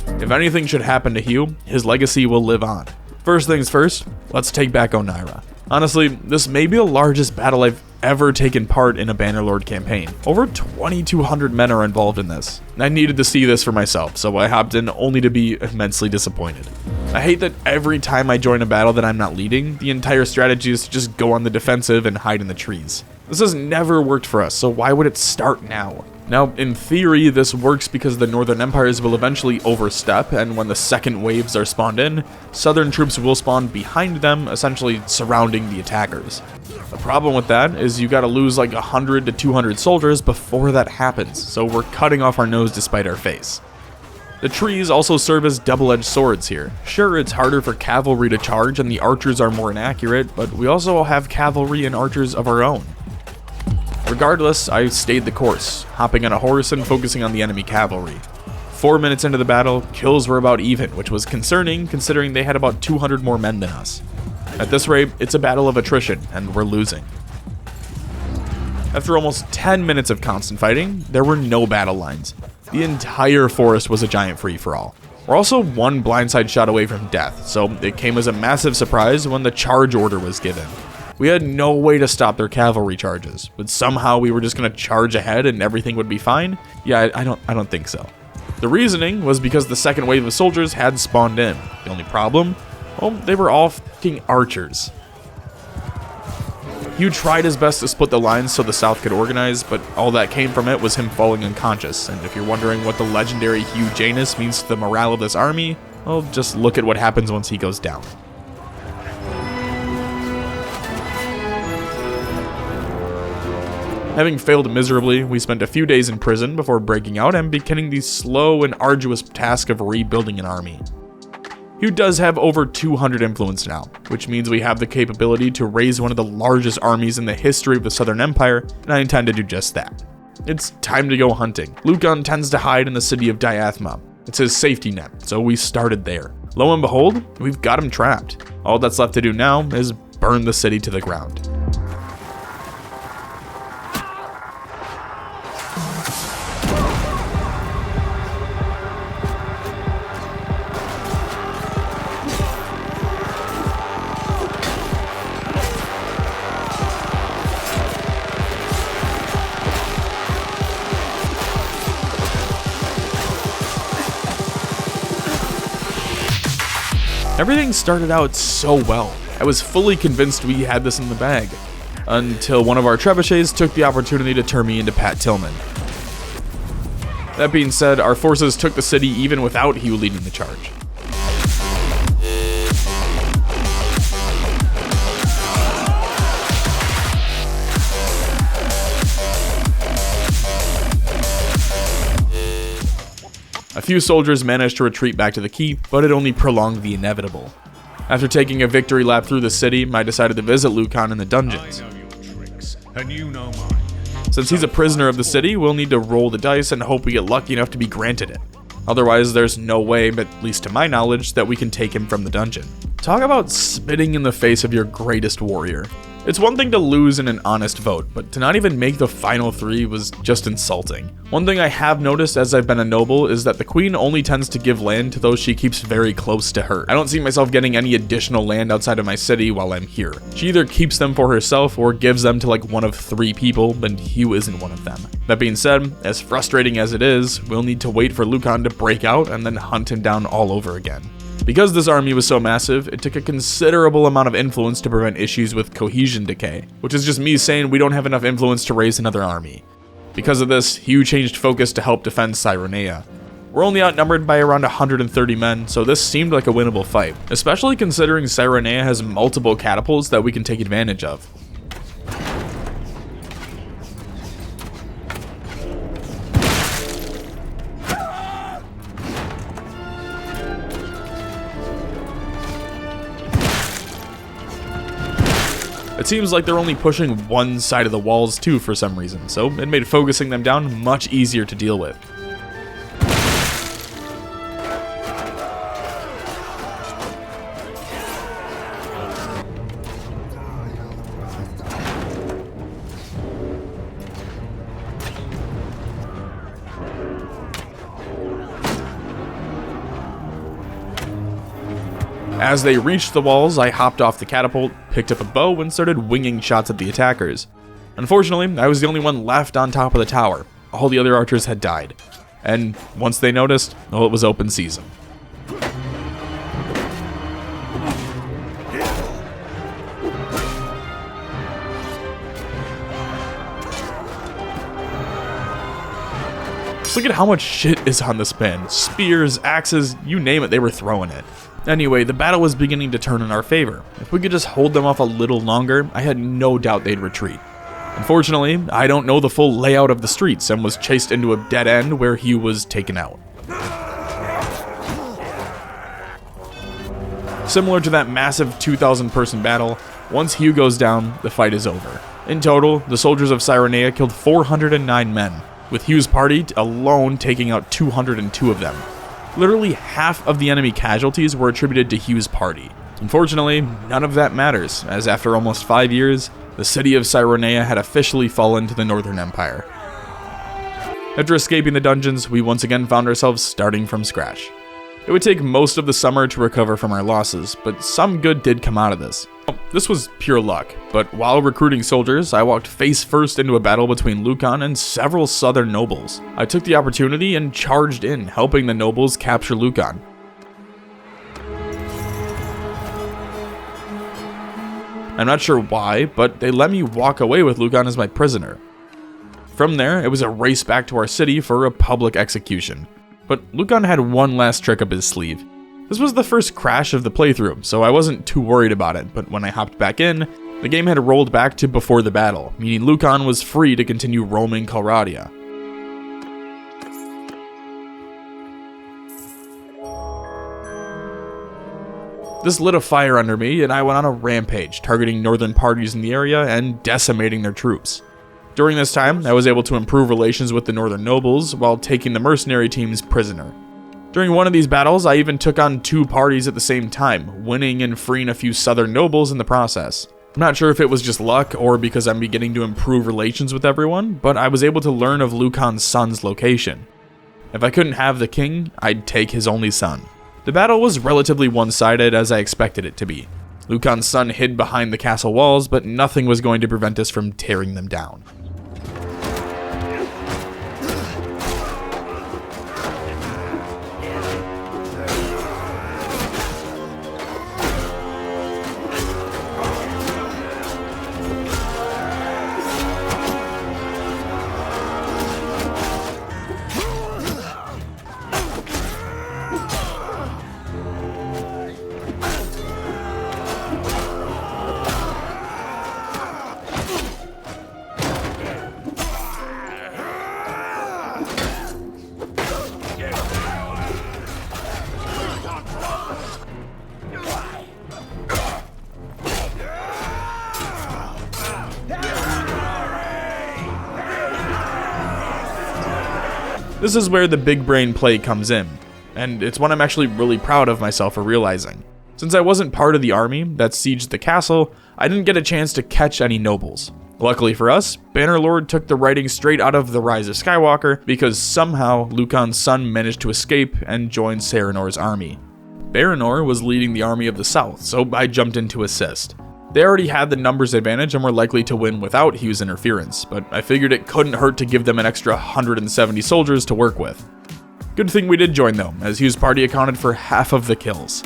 If anything should happen to Hugh, his legacy will live on. First things first, let's take back Oneira. Honestly, this may be the largest battle I've ever taken part in a Bannerlord campaign. Over 2,200 men are involved in this. I needed to see this for myself, so I hopped in only to be immensely disappointed. I hate that every time I join a battle that I'm not leading, the entire strategy is to just go on the defensive and hide in the trees. This has never worked for us, so why would it start now? Now, in theory, this works because the Northern Empires will eventually overstep, and when the second waves are spawned in, Southern troops will spawn behind them, essentially surrounding the attackers. The problem with that is you gotta lose like 100 to 200 soldiers before that happens, so we're cutting off our nose to spite our face. The trees also serve as double-edged swords here. Sure, it's harder for cavalry to charge and the archers are more inaccurate, but we also have cavalry and archers of our own. Regardless, I stayed the course, hopping on a horse and focusing on the enemy cavalry. 4 minutes into the battle, kills were about even, which was concerning considering they had about 200 more men than us. At this rate, it's a battle of attrition, and we're losing. After almost 10 minutes of constant fighting, there were no battle lines. The entire forest was a giant free-for-all. We're also 1 blindside shot away from death, so it came as a massive surprise when the charge order was given. We had no way to stop their cavalry charges, but somehow we were just gonna charge ahead and everything would be fine? Yeah, I don't think so. The reasoning was because the second wave of soldiers had spawned in. The only problem? Well, they were all fucking archers. Hugh tried his best to split the lines so the south could organize, but all that came from it was him falling unconscious, and if you're wondering what the legendary Hugh Janus means to the morale of this army, well, just look at what happens once he goes down. Having failed miserably, we spent a few days in prison before breaking out and beginning the slow and arduous task of rebuilding an army. Hugh does have over 200 influence now, which means we have the capability to raise one of the largest armies in the history of the Southern Empire, and I intend to do just that. It's time to go hunting. Lucan tends to hide in the city of Diathma. It's his safety net, so we started there. Lo and behold, we've got him trapped. All that's left to do now is burn the city to the ground. Everything started out so well. I was fully convinced we had this in the bag, until one of our trebuchets took the opportunity to turn me into Pat Tillman. That being said, our forces took the city even without Hugh leading the charge. A few soldiers managed to retreat back to the keep, but it only prolonged the inevitable. After taking a victory lap through the city, I decided to visit Lucan in the dungeons. I know your tricks, and you know mine. Since he's a prisoner of the city, we'll need to roll the dice and hope we get lucky enough to be granted it. Otherwise, there's no way, at least to my knowledge, that we can take him from the dungeon. Talk about spitting in the face of your greatest warrior. It's one thing to lose in an honest vote, but to not even make the final three was just insulting. One thing I have noticed as I've been a noble is that the queen only tends to give land to those she keeps very close to her. I don't see myself getting any additional land outside of my city while I'm here. She either keeps them for herself or gives them to like one of 3 people, and Hugh isn't one of them. That being said, as frustrating as it is, we'll need to wait for Lucan to break out and then hunt him down all over again. Because this army was so massive, it took a considerable amount of influence to prevent issues with cohesion decay, which is just me saying we don't have enough influence to raise another army. Because of this, Hugh changed focus to help defend Cyrenea. We're only outnumbered by around 130 men, so this seemed like a winnable fight, especially considering Cyrenea has multiple catapults that we can take advantage of. It seems like they're only pushing one side of the walls too for some reason, so it made focusing them down much easier to deal with. As they reached the walls, I hopped off the catapult, picked up a bow, and started winging shots at the attackers. Unfortunately, I was the only one left on top of the tower. All the other archers had died. And once they noticed, well, it was open season. Just look at how much shit is on this band. Spears, axes, you name it, they were throwing it. Anyway, the battle was beginning to turn in our favor. If we could just hold them off a little longer, I had no doubt they'd retreat. Unfortunately, I don't know the full layout of the streets and was chased into a dead end where Hugh was taken out. Similar to that massive 2,000 person battle, once Hugh goes down, the fight is over. In total, the soldiers of Cyrenea killed 409 men, with Hugh's party alone taking out 202 of them. Literally half of the enemy casualties were attributed to Hugh's party. Unfortunately, none of that matters, as after almost 5 years, the city of Cyrenea had officially fallen to the Northern Empire. After escaping the dungeons, we once again found ourselves starting from scratch. It would take most of the summer to recover from our losses, but some good did come out of this. This was pure luck, but while recruiting soldiers, I walked face first into a battle between Lucan and several southern nobles. I took the opportunity and charged in, helping the nobles capture Lucan. I'm not sure why, but they let me walk away with Lucan as my prisoner. From there, it was a race back to our city for a public execution. But Lucan had one last trick up his sleeve. This was the first crash of the playthrough, so I wasn't too worried about it, but when I hopped back in, the game had rolled back to before the battle, meaning Lucan was free to continue roaming Calradia. This lit a fire under me, and I went on a rampage, targeting northern parties in the area and decimating their troops. During this time, I was able to improve relations with the northern nobles while taking the mercenary teams prisoner. During one of these battles, I even took on 2 parties at the same time, winning and freeing a few southern nobles in the process. I'm not sure if it was just luck or because I'm beginning to improve relations with everyone, but I was able to learn of Lucan's son's location. If I couldn't have the king, I'd take his only son. The battle was relatively one-sided as I expected it to be. Lucan's son hid behind the castle walls, but nothing was going to prevent us from tearing them down. This is where the big brain play comes in, and it's one I'm actually really proud of myself for realizing. Since I wasn't part of the army that sieged the castle, I didn't get a chance to catch any nobles. Luckily for us, Bannerlord took the writing straight out of The Rise of Skywalker because somehow Lucan's son managed to escape and join Saranor's army. Baranor was leading the army of the south, so I jumped in to assist. They already had the numbers advantage and were likely to win without Hugh's interference, but I figured it couldn't hurt to give them an extra 170 soldiers to work with. Good thing we did join though, as Hugh's party accounted for half of the kills.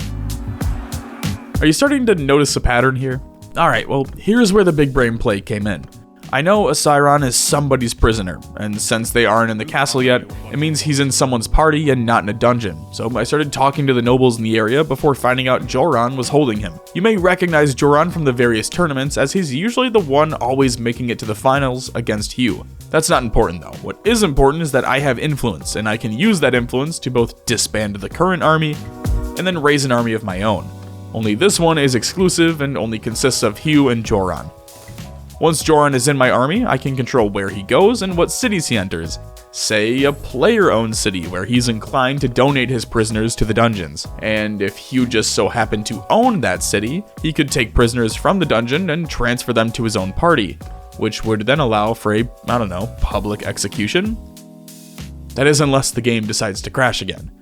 Are you starting to notice a pattern here? Alright, well, here's where the big brain play came in. I know Asiron is somebody's prisoner, and since they aren't in the castle yet, it means he's in someone's party and not in a dungeon, so I started talking to the nobles in the area before finding out Joran was holding him. You may recognize Joran from the various tournaments, as he's usually the one always making it to the finals against Hugh. That's not important though. What is important is that I have influence, and I can use that influence to both disband the current army, and then raise an army of my own. Only this one is exclusive and only consists of Hugh and Joran. Once Joran is in my army, I can control where he goes and what cities he enters. Say, a player-owned city where he's inclined to donate his prisoners to the dungeons. And if Hugh just so happened to own that city, he could take prisoners from the dungeon and transfer them to his own party, which would then allow for a, public execution? That is, unless the game decides to crash again.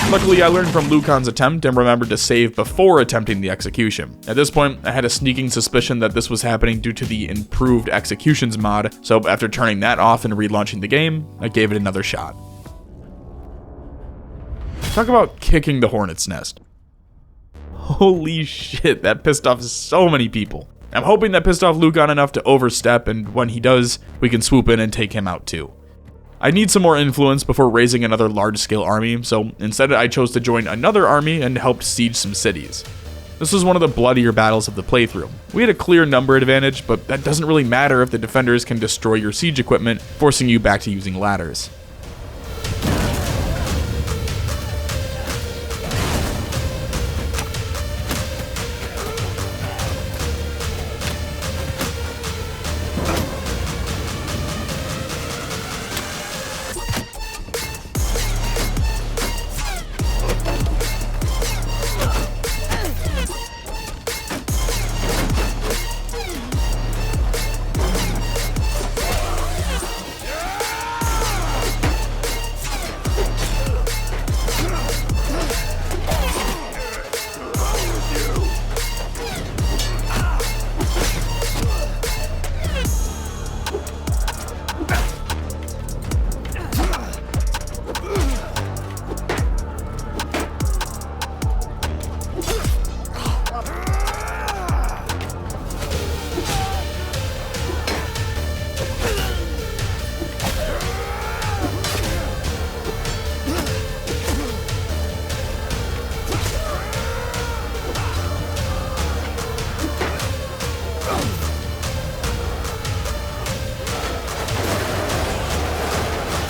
Luckily, I learned from Lucan's attempt and remembered to save before attempting the execution. At this point, I had a sneaking suspicion that this was happening due to the improved executions mod, so after turning that off and relaunching the game, I gave it another shot. Talk about kicking the hornet's nest. Holy shit, that pissed off so many people. I'm hoping that pissed off Lucan enough to overstep, and when he does, we can swoop in and take him out too. I need some more influence before raising another large-scale army, so instead I chose to join another army and helped siege some cities. This was one of the bloodier battles of the playthrough. We had a clear number advantage, but that doesn't really matter if the defenders can destroy your siege equipment, forcing you back to using ladders.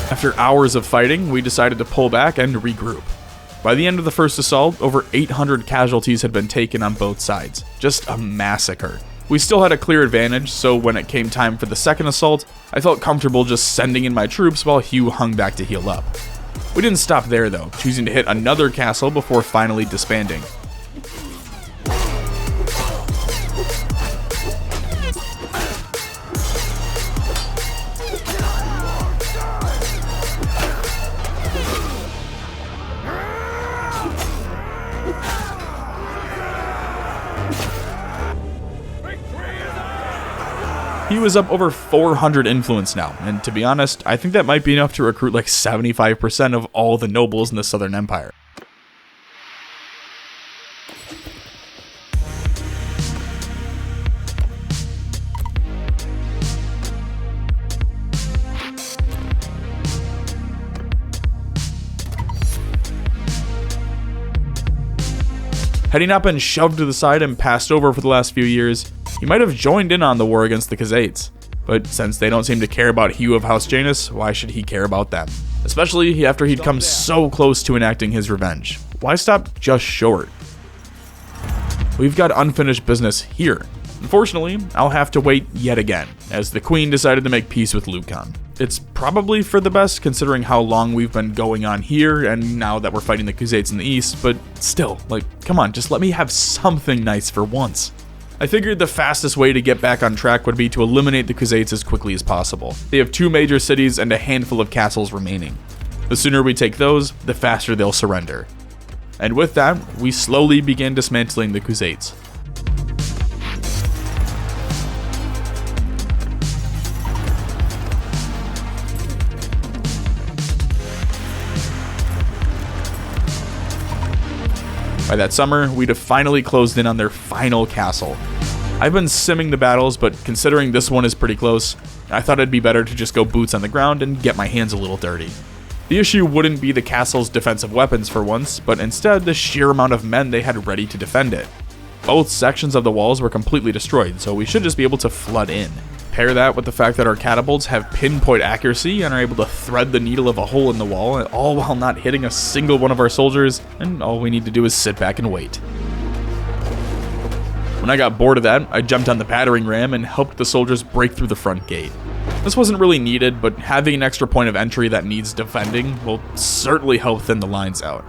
After hours of fighting, we decided to pull back and regroup. By the end of the first assault, over 800 casualties had been taken on both sides. Just a massacre. We still had a clear advantage, so when it came time for the second assault, I felt comfortable just sending in my troops while Hugh hung back to heal up. We didn't stop there though, choosing to hit another castle before finally disbanding. He was up over 400 influence now, and to be honest, I think that might be enough to recruit like 75% of all the nobles in the Southern Empire. Had he not been shoved to the side and passed over for the last few years, he might have joined in on the war against the Khazaits. But since they don't seem to care about Hugh of House Janus, why should he care about them? Especially after he'd come so close to enacting his revenge. Why stop just short? We've got unfinished business here. Unfortunately, I'll have to wait yet again, as the Queen decided to make peace with Lucan. It's probably for the best considering how long we've been going on here and now that we're fighting the Khazaits in the east, but still, like, come on, just let me have something nice for once. I figured the fastest way to get back on track would be to eliminate the Khazaits as quickly as possible. They have 2 major cities and a handful of castles remaining. The sooner we take those, the faster they'll surrender. And with that, we slowly began dismantling the Khazaits. By that summer, we'd have finally closed in on their final castle. I've been simming the battles, but considering this one is pretty close, I thought it'd be better to just go boots on the ground and get my hands a little dirty. The issue wouldn't be the castle's defensive weapons for once, but instead the sheer amount of men they had ready to defend it. Both sections of the walls were completely destroyed, so we should just be able to flood in. Pair that with the fact that our catapults have pinpoint accuracy and are able to thread the needle of a hole in the wall, all while not hitting a single one of our soldiers, and all we need to do is sit back and wait. When I got bored of that, I jumped on the battering ram and helped the soldiers break through the front gate. This wasn't really needed, but having an extra point of entry that needs defending will certainly help thin the lines out.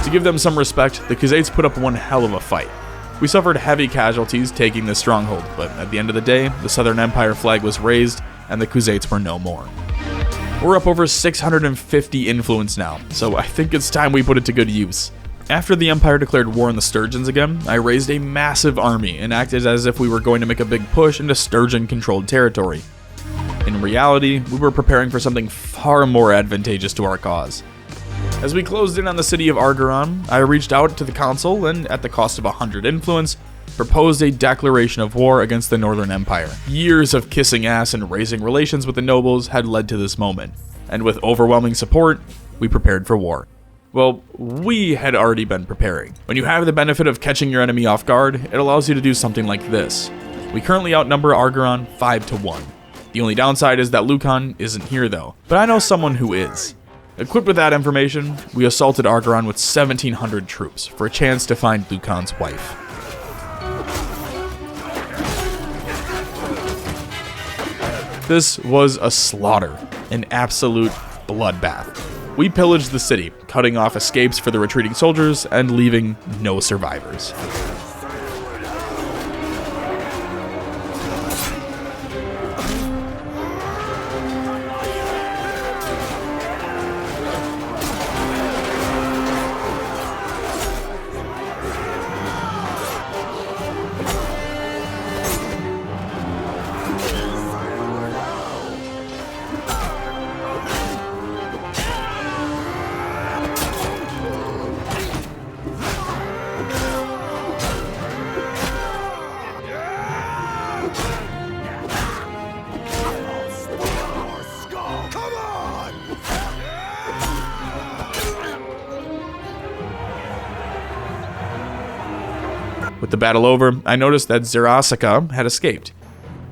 To give them some respect, the Khazaits put up one hell of a fight. We suffered heavy casualties taking this stronghold, but at the end of the day, the Southern Empire flag was raised and the Khazaits were no more. We're up over 650 influence now, so I think it's time we put it to good use. After the Empire declared war on the Sturgeons again, I raised a massive army and acted as if we were going to make a big push into Sturgeon-controlled territory. In reality, we were preparing for something far more advantageous to our cause. As we closed in on the city of Argeron, I reached out to the consul and, at the cost of 100 influence, proposed a declaration of war against the Northern Empire. Years of kissing ass and raising relations with the nobles had led to this moment, and with overwhelming support, we prepared for war. Well, we had already been preparing. When you have the benefit of catching your enemy off guard, it allows you to do something like this. We currently outnumber Argeron 5-1. The only downside is that Lucan isn't here though, but I know someone who is. Equipped with that information, we assaulted Argeron with 1,700 troops for a chance to find Lucan's wife. This was a slaughter, an absolute bloodbath. We pillaged the city, cutting off escapes for the retreating soldiers and leaving no survivors. With the battle over, I noticed that Zerasika had escaped.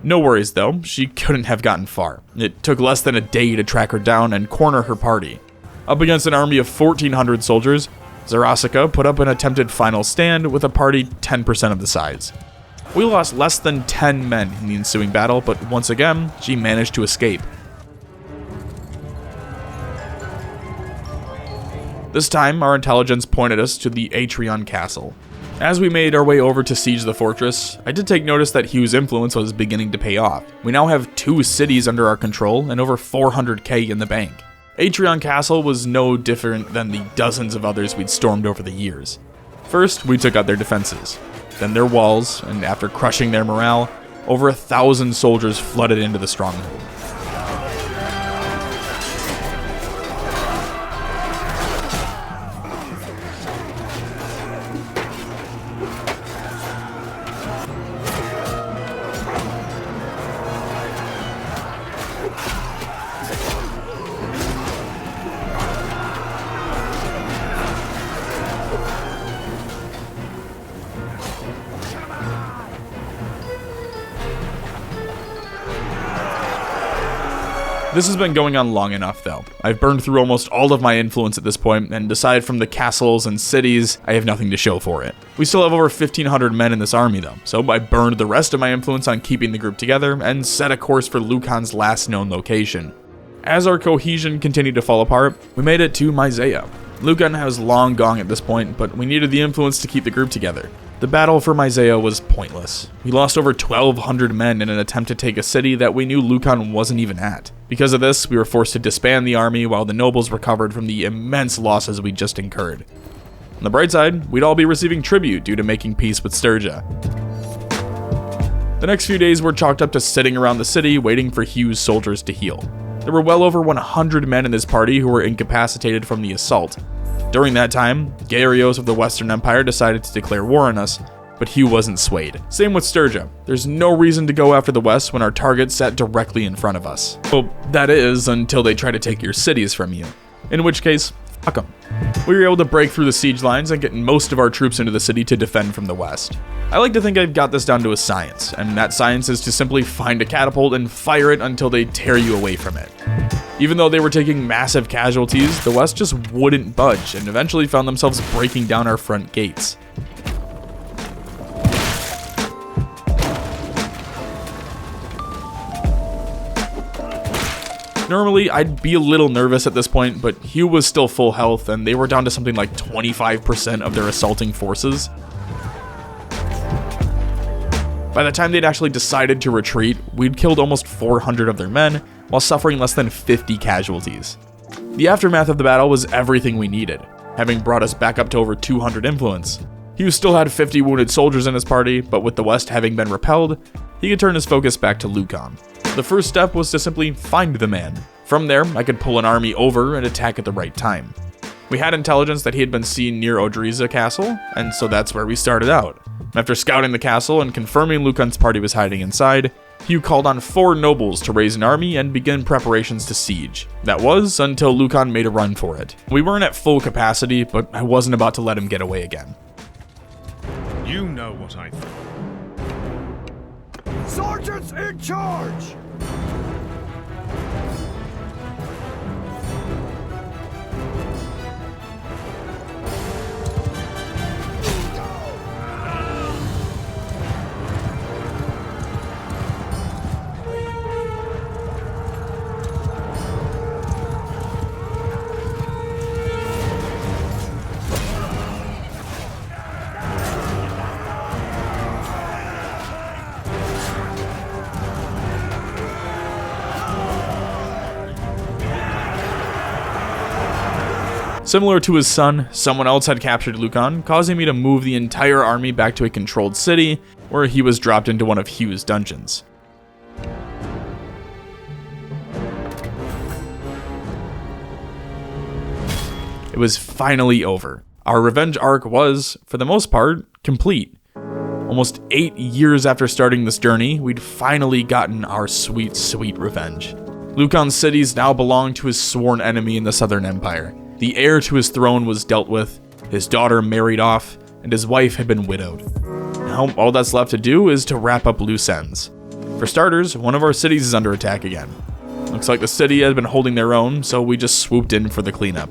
No worries though, she couldn't have gotten far. It took less than a day to track her down and corner her party. Up against an army of 1,400 soldiers, Zerasika put up an attempted final stand with a party 10% of the size. We lost less than 10 men in the ensuing battle, but once again, she managed to escape. This time, our intelligence pointed us to the Atrion Castle. As we made our way over to siege the fortress, I did take notice that Hugh's influence was beginning to pay off. We now have 2 cities under our control and over 400k in the bank. Atrion Castle was no different than the dozens of others we'd stormed over the years. First, we took out their defenses, then their walls, and after crushing their morale, over 1,000 soldiers flooded into the stronghold. This has been going on long enough though. I've burned through almost all of my influence at this point, and aside from the castles and cities, I have nothing to show for it. We still have over 1,500 men in this army though, so I burned the rest of my influence on keeping the group together and set a course for Lucan's last known location. As our cohesion continued to fall apart, we made it to Myzea. Lucan was long gone at this point, but we needed the influence to keep the group together. The battle for Myzea was pointless. We lost over 1,200 men in an attempt to take a city that we knew Lucan wasn't even at. Because of this, we were forced to disband the army while the nobles recovered from the immense losses we just incurred. On the bright side, we'd all be receiving tribute due to making peace with Sturgia. The next few days were chalked up to sitting around the city waiting for Hugh's soldiers to heal. There were well over 100 men in this party who were incapacitated from the assault. During that time, Gyarios of the Western Empire decided to declare war on us, but Hugh wasn't swayed. Same with Sturgia. There's no reason to go after the West when our target sat directly in front of us. Well, that is, until they try to take your cities from you. In which case, fuck them. We were able to break through the siege lines and get most of our troops into the city to defend from the West. I like to think I've got this down to a science, and that science is to simply find a catapult and fire it until they tear you away from it. Even though they were taking massive casualties, the West just wouldn't budge and eventually found themselves breaking down our front gates. Normally, I'd be a little nervous at this point, but Hugh was still full health and they were down to something like 25% of their assaulting forces. By the time they'd actually decided to retreat, we'd killed almost 400 of their men, while suffering less than 50 casualties. The aftermath of the battle was everything we needed, having brought us back up to over 200 influence. Hugh still had 50 wounded soldiers in his party, but with the West having been repelled, he could turn his focus back to Lucan. The first step was to simply find the man. From there, I could pull an army over and attack at the right time. We had intelligence that he had been seen near Odriza Castle, and so that's where we started out. After scouting the castle and confirming Lucan's party was hiding inside, Hugh called on 4 nobles to raise an army and begin preparations to siege. That was until Lucan made a run for it. We weren't at full capacity, but I wasn't about to let him get away again. You know what I think. Sergeants in charge! Similar to his son, someone else had captured Lucan, causing me to move the entire army back to a controlled city, where he was dropped into one of Hugh's dungeons. It was finally over. Our revenge arc was, for the most part, complete. Almost 8 years after starting this journey, we'd finally gotten our sweet, sweet revenge. Lucan's cities now belonged to his sworn enemy in the Southern Empire. The heir to his throne was dealt with, his daughter married off, and his wife had been widowed. Now Now, all that's left to do is to wrap up loose ends. For starters, one of our cities is under attack again. Looks like the city has been holding their own, so we just swooped in for the cleanup.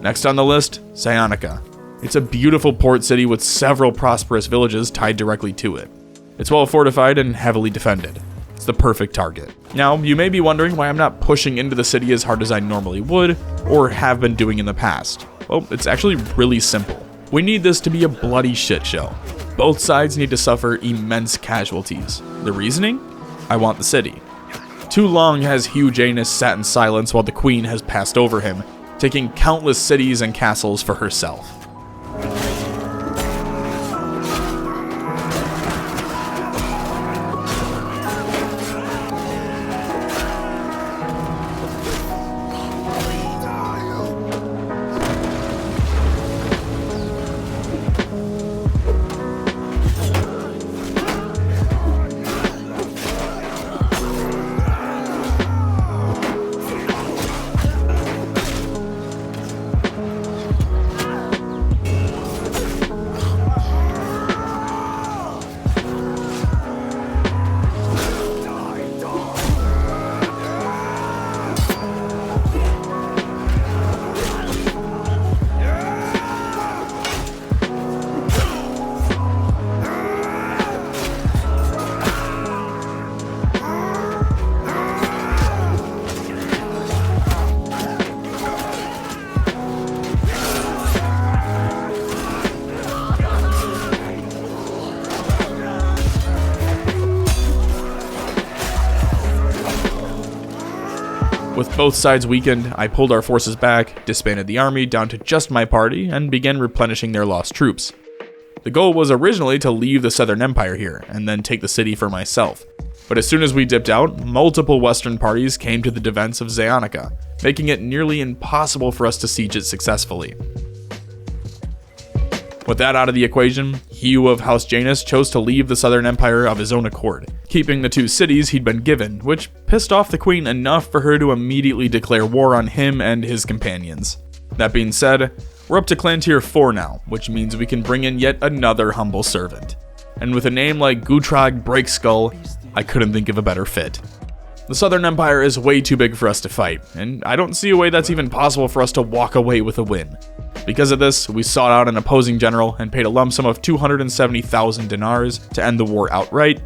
Next on the list, Sionica. It's a beautiful port city with several prosperous villages tied directly to it. It's well fortified and heavily defended. It's the perfect target. Now, you may be wondering why I'm not pushing into the city as hard as I normally would, or have been doing in the past. Well, it's actually really simple. We need this to be a bloody shit show. Both sides need to suffer immense casualties. The reasoning? I want the city. Too long has Hugh Janus sat in silence while the Queen has passed over him, taking countless cities and castles for herself. With both sides weakened, I pulled our forces back, disbanded the army down to just my party, and began replenishing their lost troops. The goal was originally to leave the Southern Empire here, and then take the city for myself. But as soon as we dipped out, multiple Western parties came to the defense of Sionica, making it nearly impossible for us to siege it successfully. With that out of the equation, Hugh of House Janus chose to leave the Southern Empire of his own accord, keeping the two cities he'd been given, which pissed off the Queen enough for her to immediately declare war on him and his companions. That being said, we're up to Clan Tier 4 now, which means we can bring in yet another humble servant. And with a name like Gutrag Breakskull, I couldn't think of a better fit. The Southern Empire is way too big for us to fight, and I don't see a way that's even possible for us to walk away with a win. Because of this, we sought out an opposing general and paid a lump sum of 270,000 dinars to end the war outright,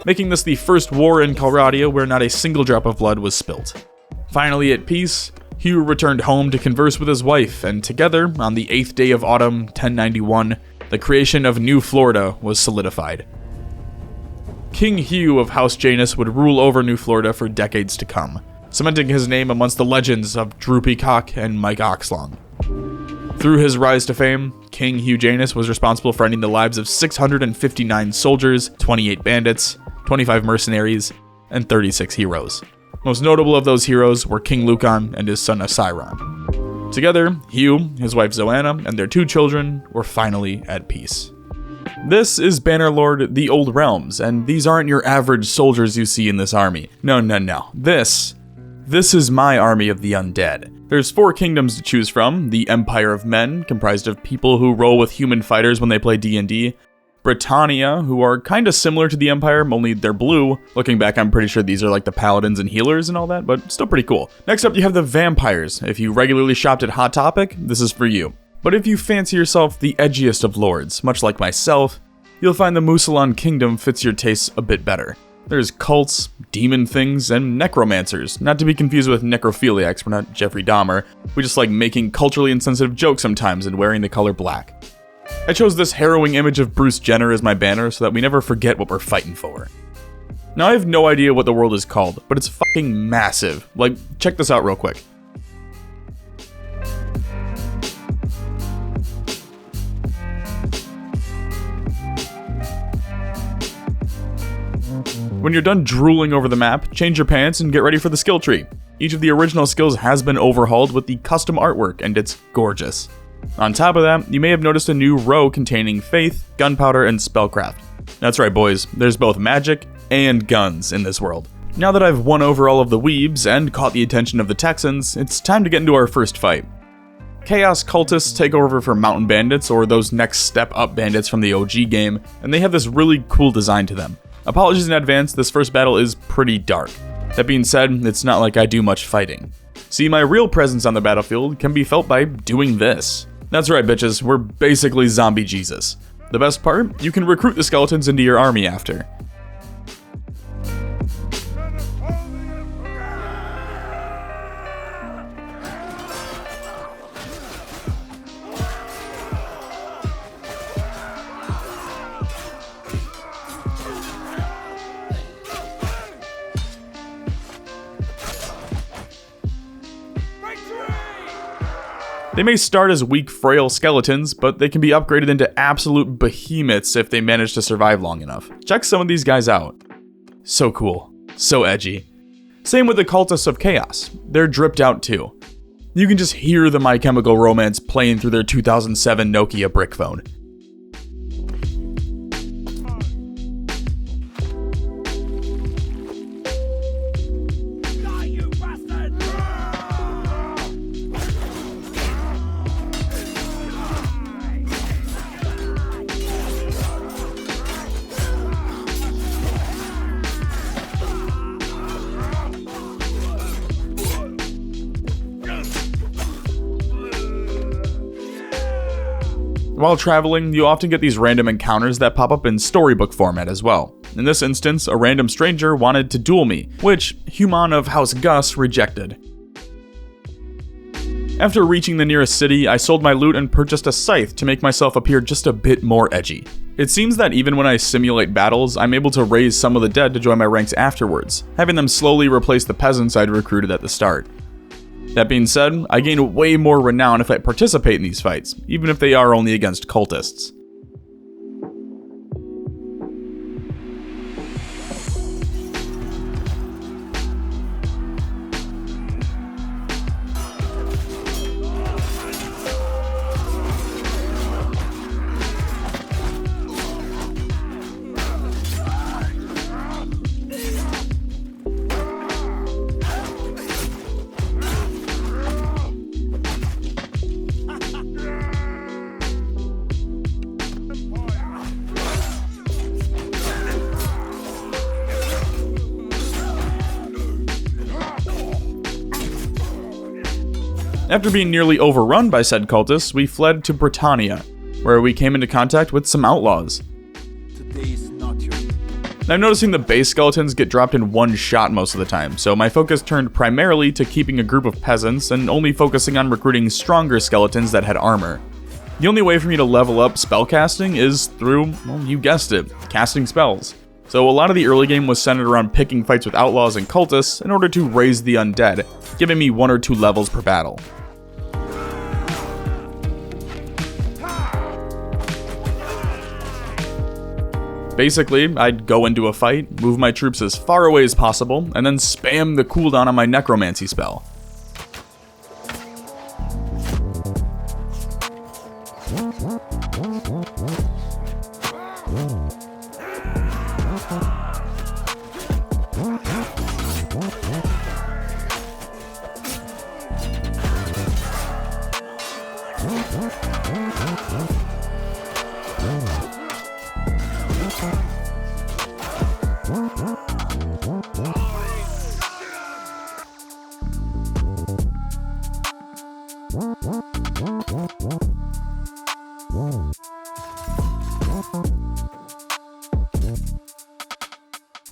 making this the first war in Calradia where not a single drop of blood was spilt. Finally at peace, Hugh returned home to converse with his wife, and together, on the 8th day of autumn, 1091, the creation of New Florida was solidified. King Hugh of House Janus would rule over New Florida for decades to come, cementing his name amongst the legends of Droopy Cock and Mike Oxlong. Through his rise to fame, King Hugh Janus was responsible for ending the lives of 659 soldiers, 28 bandits, 25 mercenaries, and 36 heroes. Most notable of those heroes were King Lucan and his son Asiron. Together, Hugh, his wife Zoanna, and their 2 children were finally at peace. This is Bannerlord the Old Realms, and these aren't your average soldiers you see in this army. No. This is my army of the undead. There's 4 kingdoms to choose from: the Empire of Men, comprised of people who roll with human fighters when they play D&D, Battania, who are kinda similar to the Empire, only they're blue. Looking back, I'm pretty sure these are like the paladins and healers and all that, but still pretty cool. Next up, you have the Vampires. If you regularly shopped at Hot Topic, this is for you. But if you fancy yourself the edgiest of lords, much like myself, you'll find the Musalon Kingdom fits your tastes a bit better. There's cults, demon things, and necromancers, not to be confused with necrophiliacs. We're not Jeffrey Dahmer. We just like making culturally insensitive jokes sometimes and wearing the color black. I chose this harrowing image of Bruce Jenner as my banner so that we never forget what we're fighting for. Now I have no idea what the world is called, but it's fucking massive. Like, check this out real quick. When you're done drooling over the map, change your pants and get ready for the skill tree. Each of the original skills has been overhauled with the custom artwork, and it's gorgeous. On top of that, you may have noticed a new row containing Faith, Gunpowder, and Spellcraft. That's right boys, there's both magic and guns in this world. Now that I've won over all of the weebs and caught the attention of the Texans, it's time to get into our first fight. Chaos cultists take over for mountain bandits, or those next step up bandits from the OG game, and they have this really cool design to them. Apologies in advance, this first battle is pretty dark. That being said, it's not like I do much fighting. See, my real presence on the battlefield can be felt by doing this. That's right, bitches, we're basically zombie Jesus. The best part? You can recruit the skeletons into your army after. They may start as weak, frail skeletons, but they can be upgraded into absolute behemoths if they manage to survive long enough. Check some of these guys out. So cool. So edgy. Same with the Cultists of Chaos. They're dripped out too. You can just hear the My Chemical Romance playing through their 2007 Nokia brick phone. While traveling, you often get these random encounters that pop up in storybook format as well. In this instance, a random stranger wanted to duel me, which Human of House Gus rejected. After reaching the nearest city, I sold my loot and purchased a scythe to make myself appear just a bit more edgy. It seems that even when I simulate battles, I'm able to raise some of the dead to join my ranks afterwards, having them slowly replace the peasants I'd recruited at the start. That being said, I gain way more renown if I participate in these fights, even if they are only against cultists. After being nearly overrun by said cultists, we fled to Battanian, where we came into contact with some outlaws. I'm noticing the base skeletons get dropped in one shot most of the time, so my focus turned primarily to keeping a group of peasants and only focusing on recruiting stronger skeletons that had armor. The only way for me to level up spellcasting is through, well, you guessed it, casting spells. So a lot of the early game was centered around picking fights with outlaws and cultists in order to raise the undead, giving me 1 or 2 levels per battle. Basically, I'd go into a fight, move my troops as far away as possible, and then spam the cooldown on my necromancy spell.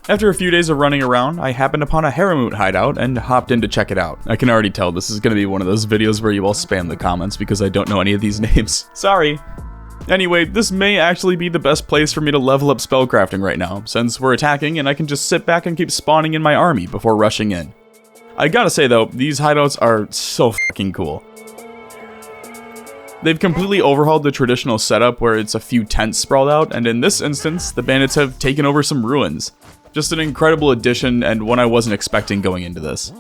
After a few days of running around, I happened upon a Haramut hideout and hopped in to check it out. I can already tell this is going to be one of those videos where you all spam the comments because I don't know any of these names. Sorry. Anyway, this may actually be the best place for me to level up spellcrafting right now, since we're attacking and I can just sit back and keep spawning in my army before rushing in. I gotta say though, these hideouts are so fucking cool. They've completely overhauled the traditional setup where it's a few tents sprawled out, and in this instance, the bandits have taken over some ruins. Just an incredible addition, and one I wasn't expecting going into this.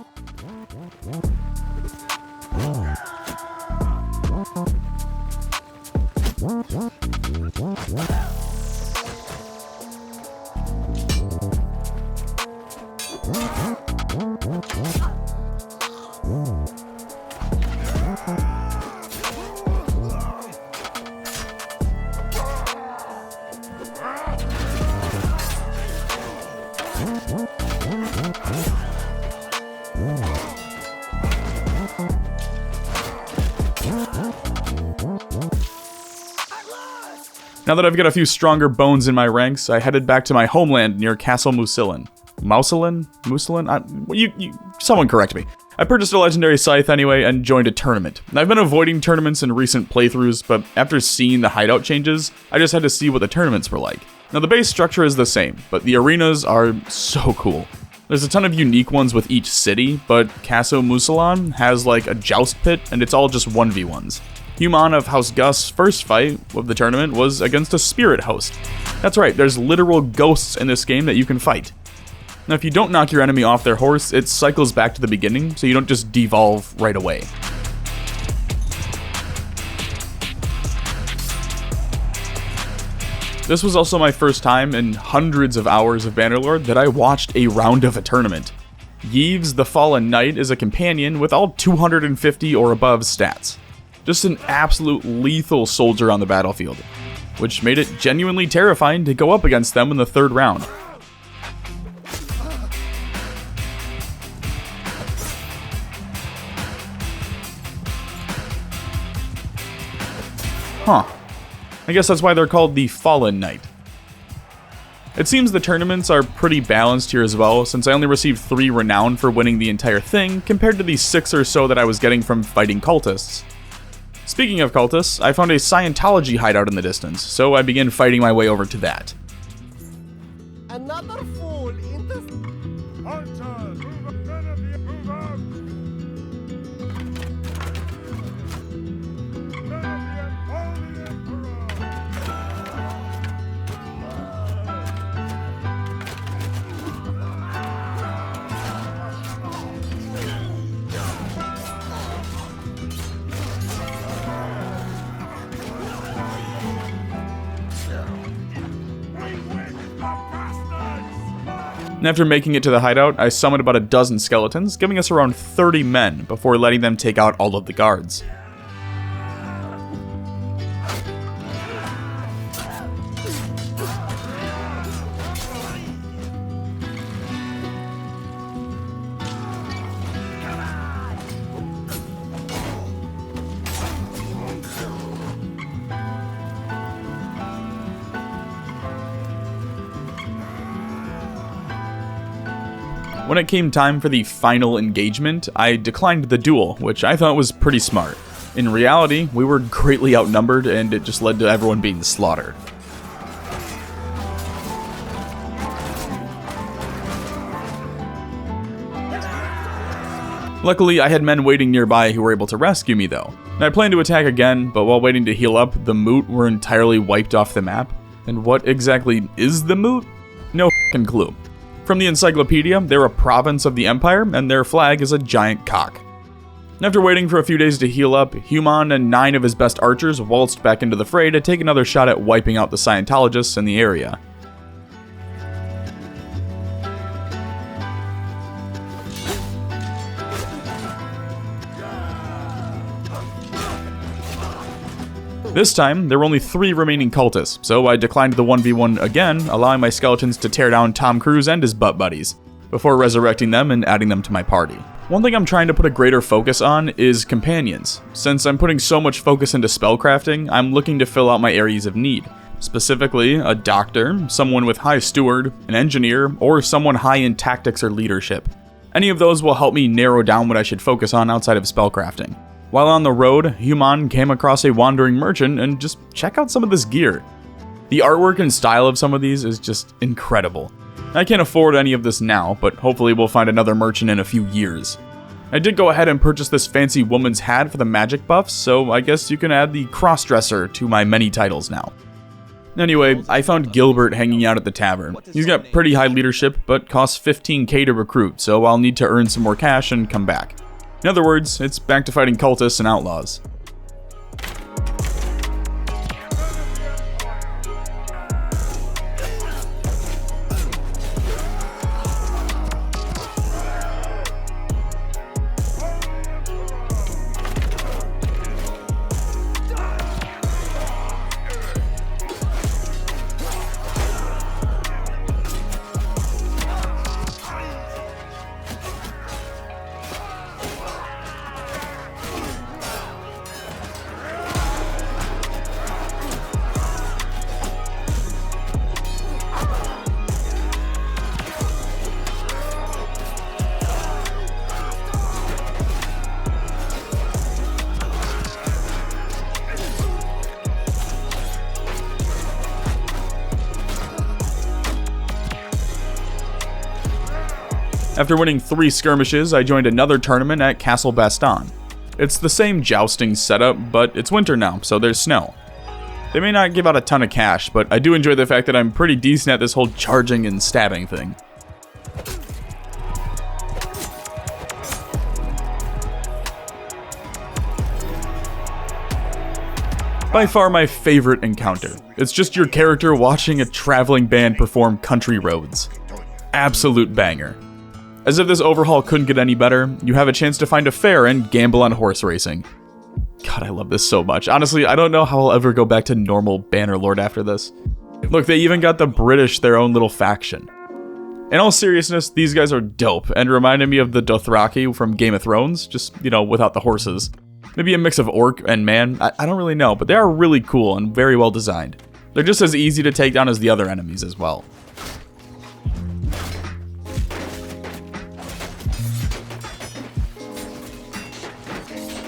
Now that I've got a few stronger bones in my ranks, I headed back to my homeland near Castle Mucilin. Mouselin? Someone correct me. I purchased a legendary scythe anyway and joined a tournament. I've been avoiding tournaments in recent playthroughs, but after seeing the hideout changes, I just had to see what the tournaments were like. Now the base structure is the same, but the arenas are so cool. There's a ton of unique ones with each city, but Castle Mucilin has like a joust pit, and it's all just 1v1s. Human of House Gus' first fight of the tournament was against a spirit host. That's right, there's literal ghosts in this game that you can fight. Now if you don't knock your enemy off their horse, it cycles back to the beginning, so you don't just devolve right away. This was also my first time in hundreds of hours of Bannerlord that I watched a round of a tournament. Yves the Fallen Knight is a companion with all 250 or above stats. Just an absolute lethal soldier on the battlefield, which made it genuinely terrifying to go up against them in the third round. Huh. I guess that's why they're called the Fallen Knight. It seems the tournaments are pretty balanced here as well, since I only received 3 renown for winning the entire thing, compared to the 6 or so that I was getting from fighting cultists. Speaking of cultists, I found a Scientology hideout in the distance, so I began fighting my way over to that. Another fool in the... Hunters! Move out! And after making it to the hideout, I summoned about a dozen skeletons, giving us around 30 men before letting them take out all of the guards. When it came time for the final engagement, I declined the duel, which I thought was pretty smart. In reality, we were greatly outnumbered and it just led to everyone being slaughtered. Luckily, I had men waiting nearby who were able to rescue me though. And I planned to attack again, but while waiting to heal up, the Moot were entirely wiped off the map. And what exactly is the Moot? No f***ing clue. From the encyclopedia, they're a province of the Empire, and their flag is a giant cock. After waiting for a few days to heal up, Human and 9 of his best archers waltzed back into the fray to take another shot at wiping out the Scientologists in the area. This time, there were only 3 remaining cultists, so I declined the 1v1 again, allowing my skeletons to tear down Tom Cruise and his butt buddies, before resurrecting them and adding them to my party. One thing I'm trying to put a greater focus on is companions. Since I'm putting so much focus into spellcrafting, I'm looking to fill out my areas of need. Specifically, a doctor, someone with high steward, an engineer, or someone high in tactics or leadership. Any of those will help me narrow down what I should focus on outside of spellcrafting. While on the road, Human came across a wandering merchant and just check out some of this gear. The artwork and style of some of these is just incredible. I can't afford any of this now, but hopefully we'll find another merchant in a few years. I did go ahead and purchase this fancy woman's hat for the magic buffs, so I guess you can add the crossdresser to my many titles now. Anyway, I found Gilbert hanging out at the tavern. He's got pretty high leadership, but costs 15k to recruit, so I'll need to earn some more cash and come back. In other words, it's back to fighting cultists and outlaws. After winning 3 skirmishes, I joined another tournament at Castle Bastan. It's the same jousting setup, but it's winter now, so there's snow. They may not give out a ton of cash, but I do enjoy the fact that I'm pretty decent at this whole charging and stabbing thing. By far my favorite encounter. It's just your character watching a traveling band perform Country Roads. Absolute banger. As if this overhaul couldn't get any better, you have a chance to find a fair and gamble on horse racing. God, I love this so much. Honestly, I don't know how I'll ever go back to normal Bannerlord after this. Look, they even got the British their own little faction. In all seriousness, these guys are dope and reminded me of the Dothraki from Game of Thrones, just, without the horses. Maybe a mix of orc and man, I don't really know, but they are really cool and very well designed. They're just as easy to take down as the other enemies as well.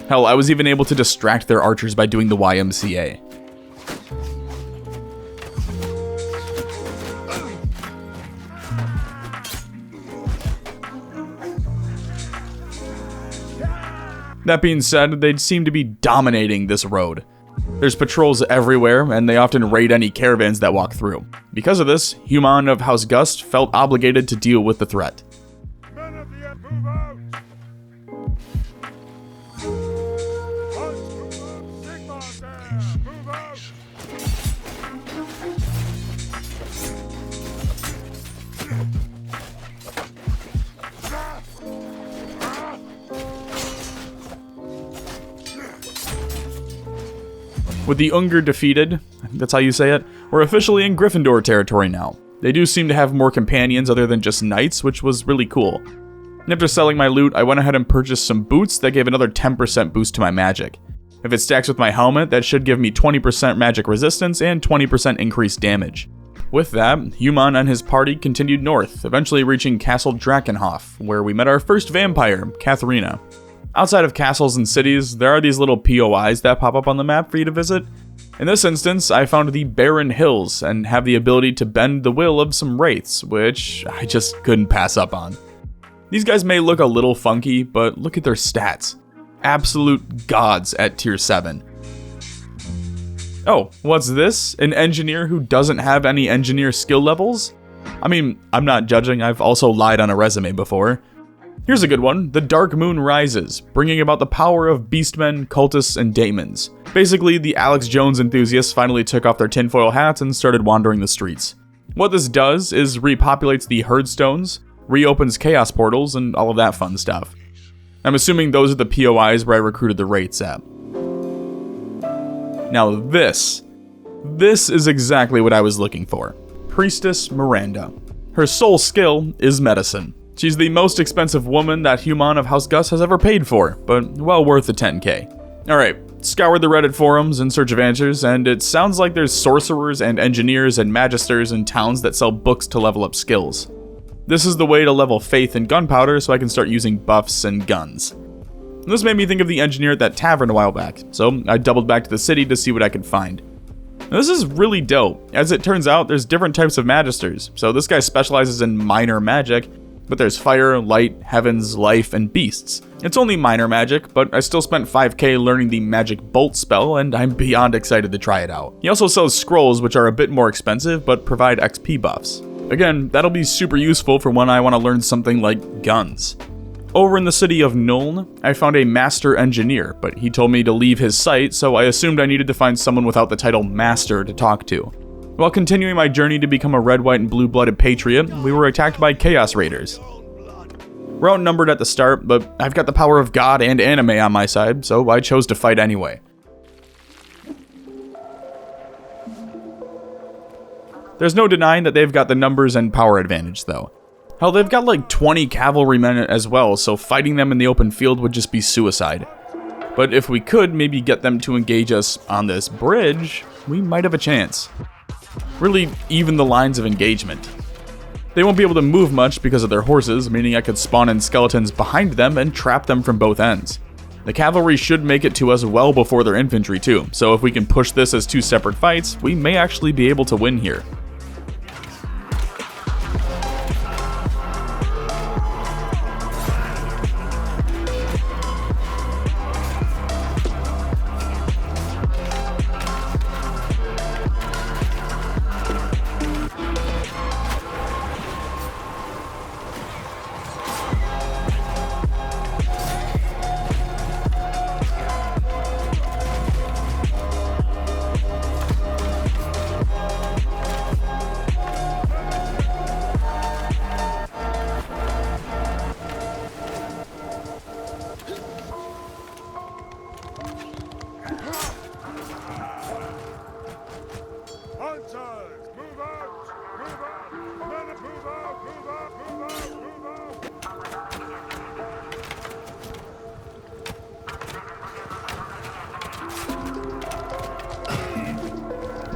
Hell, I was even able to distract their archers by doing the YMCA. That being said, they seem to be dominating this road. There's patrols everywhere, and they often raid any caravans that walk through. Because of this, Human of House Gust felt obligated to deal with the threat. Men of the end, move out! Sigmar's there! Move out! With the Unger defeated, I think that's how you say it, we're officially in Gryffindor territory now. They do seem to have more companions other than just knights, which was really cool. And after selling my loot, I went ahead and purchased some boots that gave another 10% boost to my magic. If it stacks with my helmet, that should give me 20% magic resistance and 20% increased damage. With that, Human and his party continued north, eventually reaching Castle Drakenhof, where we met our first vampire, Katharina. Outside of castles and cities, there are these little POIs that pop up on the map for you to visit. In this instance, I found the Barren Hills and have the ability to bend the will of some wraiths, which I just couldn't pass up on. These guys may look a little funky, but look at their stats. Absolute gods at tier 7. Oh, what's this? An engineer who doesn't have any engineer skill levels? I mean, I'm not judging, I've also lied on a resume before. Here's a good one, The Dark Moon Rises, bringing about the power of beastmen, cultists, and daemons. Basically, the Alex Jones enthusiasts finally took off their tinfoil hats and started wandering the streets. What this does is repopulates the Herdstones, reopens chaos portals, and all of that fun stuff. I'm assuming those are the POIs where I recruited the wraiths at. Now this is exactly what I was looking for. Priestess Miranda. Her sole skill is medicine. She's the most expensive woman that Human of House Gus has ever paid for, but well worth the 10k. Alright, scoured the Reddit forums in search of answers, and it sounds like there's sorcerers and engineers and magisters in towns that sell books to level up skills. This is the way to level faith and gunpowder so I can start using buffs and guns. This made me think of the engineer at that tavern a while back, so I doubled back to the city to see what I could find. Now, this is really dope. As it turns out, there's different types of magisters, so this guy specializes in minor magic, but there's fire, light, heavens, life, and beasts. It's only minor magic, but I still spent 5k learning the magic bolt spell, and I'm beyond excited to try it out. He also sells scrolls, which are a bit more expensive, but provide XP buffs. Again, that'll be super useful for when I want to learn something like guns. Over in the city of Nuln, I found a master engineer, but he told me to leave his site, so I assumed I needed to find someone without the title master to talk to. While continuing my journey to become a red, white, and blue-blooded patriot, we were attacked by Chaos Raiders. We're outnumbered at the start, but I've got the power of God and anime on my side, so I chose to fight anyway. There's no denying that they've got the numbers and power advantage, though. Hell, they've got like 20 cavalrymen as well, so fighting them in the open field would just be suicide. But if we could maybe get them to engage us on this bridge, we might have a chance. Really even the lines of engagement. They won't be able to move much because of their horses, meaning I could spawn in skeletons behind them and trap them from both ends. The cavalry should make it to us well before their infantry too, so if we can push this as 2 separate fights, we may actually be able to win here.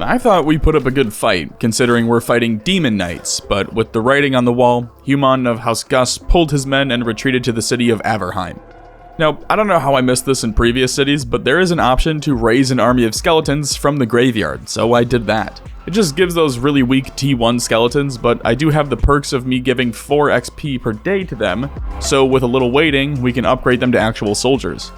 I thought we put up a good fight, considering we're fighting demon knights, but with the writing on the wall, Human of House Gus pulled his men and retreated to the city of Averheim. Now, I don't know how I missed this in previous cities, but there is an option to raise an army of skeletons from the graveyard, so I did that. It just gives those really weak T1 skeletons, but I do have the perks of me giving 4 XP per day to them, so with a little waiting, we can upgrade them to actual soldiers.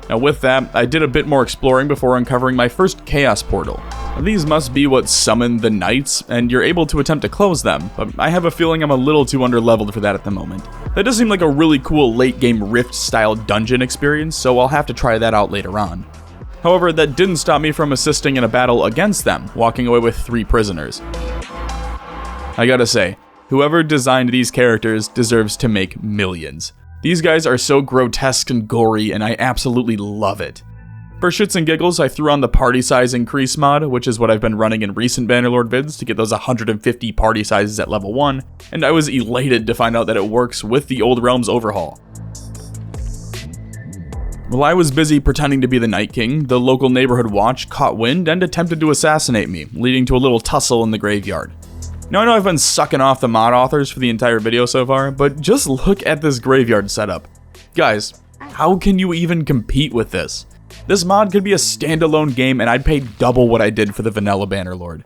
Now with that, I did a bit more exploring before uncovering my first Chaos Portal. Now, these must be what summoned the knights, and you're able to attempt to close them, but I have a feeling I'm a little too underleveled for that at the moment. That does seem like a really cool late game Rift style dungeon experience, so I'll have to try that out later on. However, that didn't stop me from assisting in a battle against them, walking away with 3 prisoners. I gotta say, whoever designed these characters deserves to make millions. These guys are so grotesque and gory, and I absolutely love it. For shits and giggles, I threw on the party size increase mod, which is what I've been running in recent Bannerlord vids to get those 150 party sizes at level 1, and I was elated to find out that it works with the Old Realms overhaul. While I was busy pretending to be the Night King, the local neighborhood watch caught wind and attempted to assassinate me, leading to a little tussle in the graveyard. Now I know I've been sucking off the mod authors for the entire video so far, but just look at this graveyard setup. Guys, how can you even compete with this? This mod could be a standalone game and I'd pay double what I did for the vanilla Bannerlord.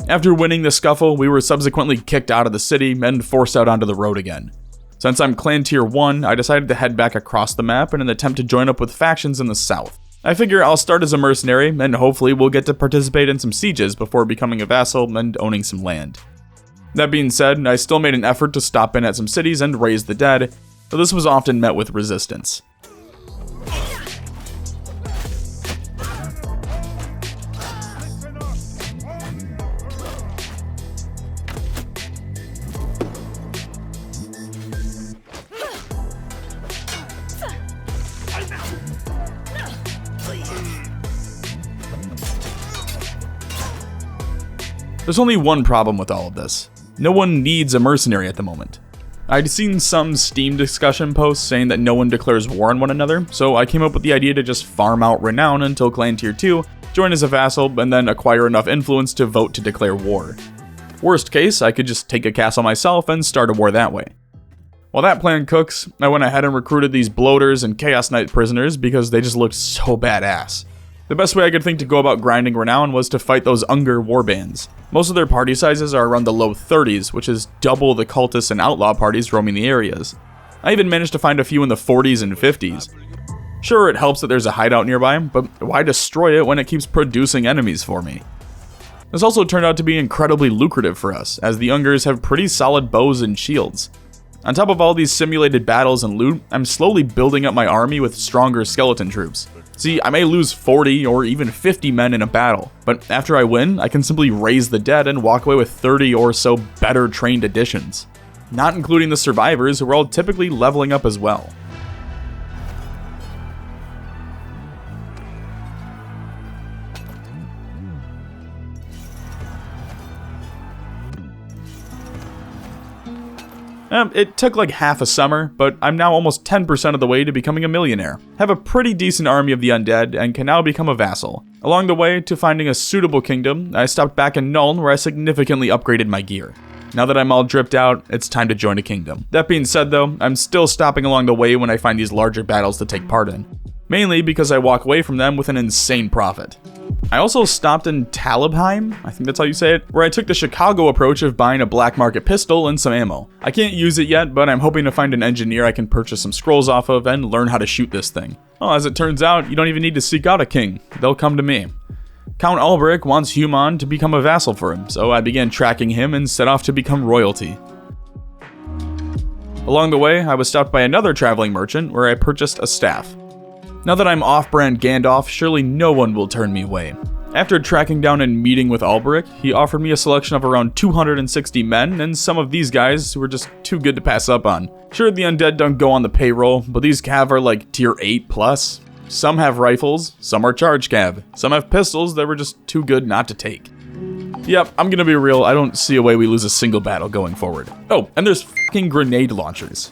After winning the scuffle, we were subsequently kicked out of the city and forced out onto the road again. Since I'm clan tier 1, I decided to head back across the map in an attempt to join up with factions in the south. I figure I'll start as a mercenary, and hopefully we'll get to participate in some sieges before becoming a vassal and owning some land. That being said, I still made an effort to stop in at some cities and raise the dead, though this was often met with resistance. There's only one problem with all of this. No one needs a mercenary at the moment. I'd seen some Steam discussion posts saying that no one declares war on one another, so I came up with the idea to just farm out renown until clan tier 2, join as a vassal, and then acquire enough influence to vote to declare war. Worst case, I could just take a castle myself and start a war that way. While that plan cooks, I went ahead and recruited these bloaters and Chaos Knight prisoners because they just looked so badass. The best way I could think to go about grinding renown was to fight those Unger warbands. Most of their party sizes are around the low 30s, which is double the cultists and outlaw parties roaming the areas. I even managed to find a few in the 40s and 50s. Sure, it helps that there's a hideout nearby, but why destroy it when it keeps producing enemies for me? This also turned out to be incredibly lucrative for us, as the Ungers have pretty solid bows and shields. On top of all these simulated battles and loot, I'm slowly building up my army with stronger skeleton troops. See, I may lose 40 or even 50 men in a battle, but after I win, I can simply raise the dead and walk away with 30 or so better trained additions. Not including the survivors who are all typically leveling up as well. It took like half a summer, but I'm now almost 10% of the way to becoming a millionaire. Have a pretty decent army of the undead, and can now become a vassal. Along the way to finding a suitable kingdom, I stopped back in Nuln where I significantly upgraded my gear. Now that I'm all dripped out, it's time to join a kingdom. That being said though, I'm still stopping along the way when I find these larger battles to take part in. Mainly because I walk away from them with an insane profit. I also stopped in Talabheim, I think that's how you say it, where I took the Chicago approach of buying a black market pistol and some ammo. I can't use it yet, but I'm hoping to find an engineer I can purchase some scrolls off of and learn how to shoot this thing. Well, as it turns out, you don't even need to seek out a king. They'll come to me. Count Ulbrich wants Human to become a vassal for him, so I began tracking him and set off to become royalty. Along the way, I was stopped by another traveling merchant where I purchased a staff. Now that I'm off-brand Gandalf, surely no one will turn me away. After tracking down and meeting with Ulbrich, he offered me a selection of around 260 men, and some of these guys who were just too good to pass up on. Sure, the undead don't go on the payroll, but these cav are like tier 8 plus. Some have rifles, some are charge cav, some have pistols that were just too good not to take. Yep, I'm gonna be real, I don't see a way we lose a single battle going forward. Oh, and there's fucking grenade launchers.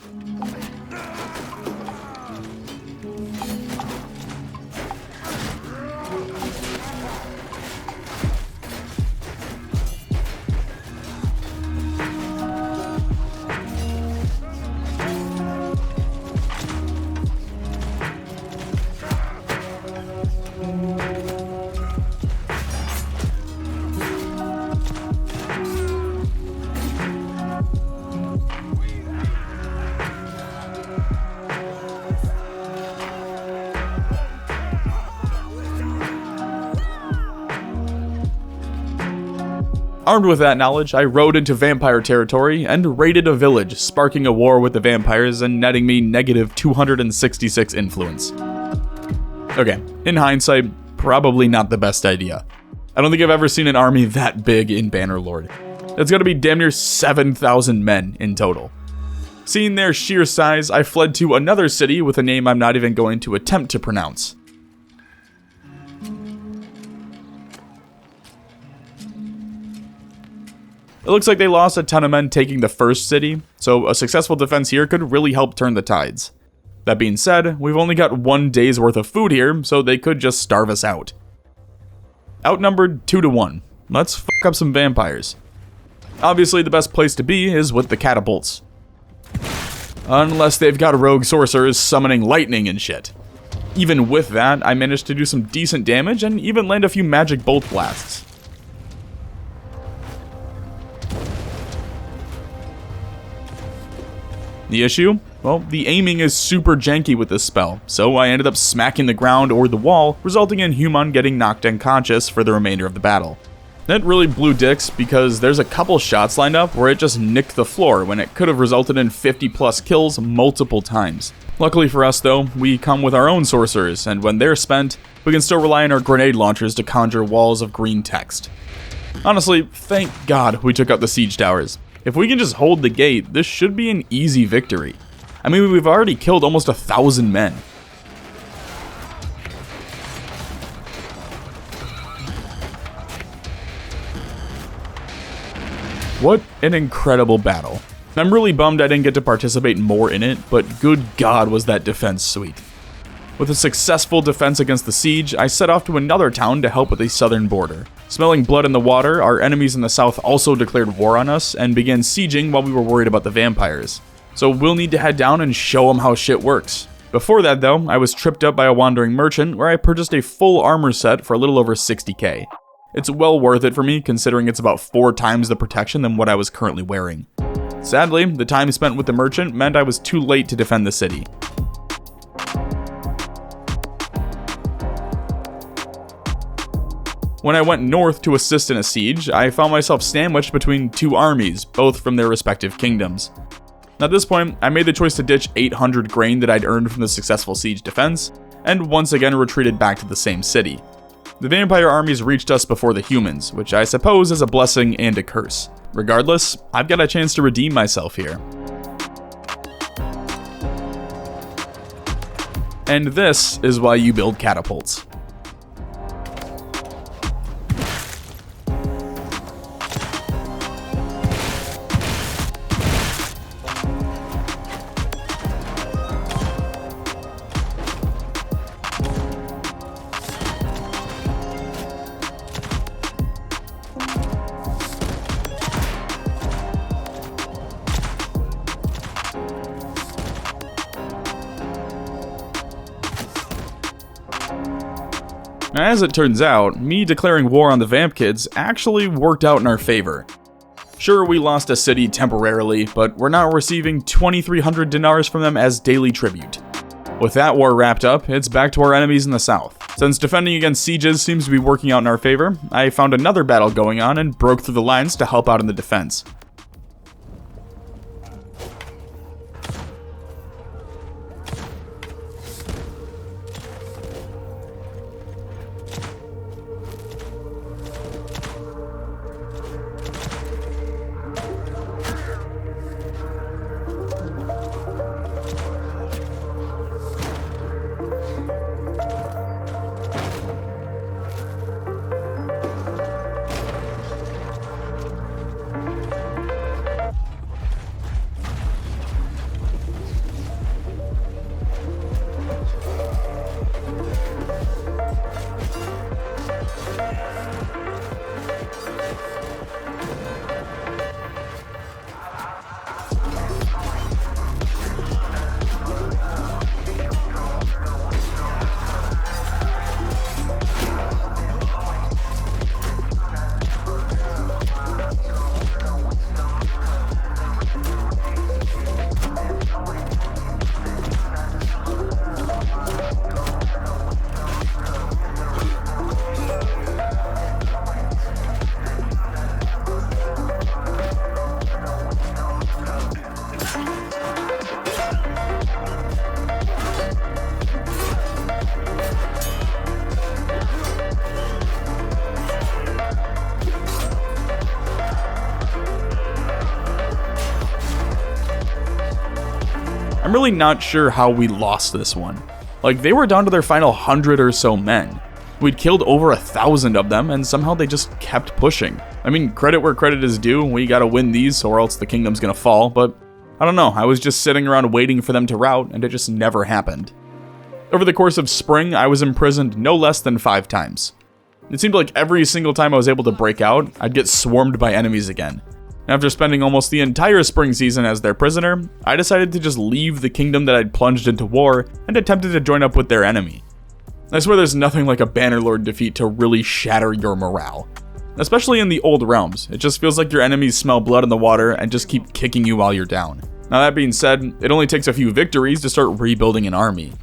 Armed with that knowledge, I rode into vampire territory and raided a village, sparking a war with the vampires and netting me negative 266 influence. Okay, in hindsight, probably not the best idea. I don't think I've ever seen an army that big in Bannerlord. It's gotta be damn near 7,000 men in total. Seeing their sheer size, I fled to another city with a name I'm not even going to attempt to pronounce. It looks like they lost a ton of men taking the first city, so a successful defense here could really help turn the tides. That being said, we've only got 1 day's worth of food here, so they could just starve us out. Outnumbered 2 to 1. Let's fuck up some vampires. Obviously, the best place to be is with the catapults. Unless they've got rogue sorcerers summoning lightning and shit. Even with that, I managed to do some decent damage and even land a few magic bolt blasts. The issue? Well, the aiming is super janky with this spell, so I ended up smacking the ground or the wall, resulting in Human getting knocked unconscious for the remainder of the battle. That really blew dicks because there's a couple shots lined up where it just nicked the floor when it could have resulted in 50 plus kills multiple times. Luckily for us though, we come with our own sorcerers, and when they're spent, we can still rely on our grenade launchers to conjure walls of green text. Honestly, thank God we took out the siege towers. If we can just hold the gate, this should be an easy victory. I mean, we've already killed almost 1,000 men. What an incredible battle. I'm really bummed I didn't get to participate more in it, but good God was that defense sweet. With a successful defense against the siege, I set off to another town to help with the southern border. Smelling blood in the water, our enemies in the south also declared war on us and began sieging while we were worried about the vampires. So we'll need to head down and show them how shit works. Before that though, I was tripped up by a wandering merchant where I purchased a full armor set for a little over 60k. It's well worth it for me considering it's about 4 times the protection than what I was currently wearing. Sadly, the time spent with the merchant meant I was too late to defend the city. When I went north to assist in a siege, I found myself sandwiched between 2 armies, both from their respective kingdoms. At this point, I made the choice to ditch 800 grain that I'd earned from the successful siege defense, and once again retreated back to the same city. The vampire armies reached us before the humans, which I suppose is a blessing and a curse. Regardless, I've got a chance to redeem myself here. And this is why you build catapults. As it turns out, me declaring war on the vamp kids actually worked out in our favor. Sure, we lost a city temporarily, but we're now receiving 2,300 dinars from them as daily tribute. With that war wrapped up, it's back to our enemies in the south. Since defending against sieges seems to be working out in our favor, I found another battle going on and broke through the lines to help out in the defense. I'm really not sure how we lost this one. Like, they were down to their final 100 or so men. We'd killed over 1,000 of them, and somehow they just kept pushing. I mean, credit where credit is due, we gotta win these or else the kingdom's gonna fall, but I don't know, I was just sitting around waiting for them to rout, and it just never happened. Over the course of spring, I was imprisoned no less than 5 times. It seemed like every single time I was able to break out, I'd get swarmed by enemies again. After spending almost the entire spring season as their prisoner, I decided to just leave the kingdom that I'd plunged into war and attempted to join up with their enemy. I swear there's nothing like a Bannerlord defeat to really shatter your morale. Especially in the old realms, it just feels like your enemies smell blood in the water and just keep kicking you while you're down. Now that being said, it only takes a few victories to start rebuilding an army.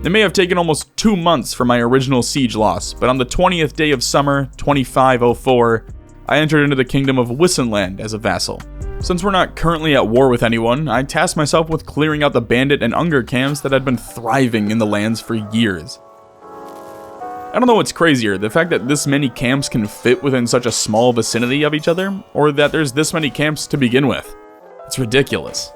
It may have taken almost 2 months for my original siege loss, but on the 20th day of summer, 2504, I entered into the kingdom of Wissenland as a vassal. Since we're not currently at war with anyone, I tasked myself with clearing out the bandit and Unger camps that had been thriving in the lands for years. I don't know what's crazier, the fact that this many camps can fit within such a small vicinity of each other, or that there's this many camps to begin with. It's ridiculous.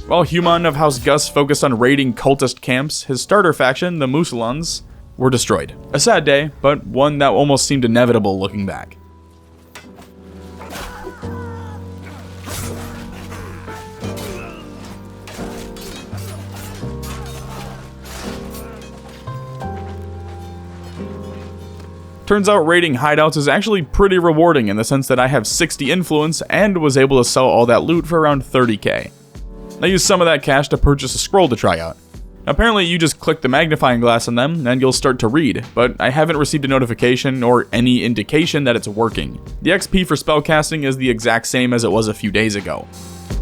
While Human of House Gus focused on raiding cultist camps, his starter faction, the Musulons, were destroyed. A sad day, but one that almost seemed inevitable looking back. Turns out raiding hideouts is actually pretty rewarding in the sense that I have 60 influence and was able to sell all that loot for around 30k. I used some of that cash to purchase a scroll to try out. Apparently you just click the magnifying glass on them and you'll start to read, but I haven't received a notification or any indication that it's working. The XP for spellcasting is the exact same as it was a few days ago.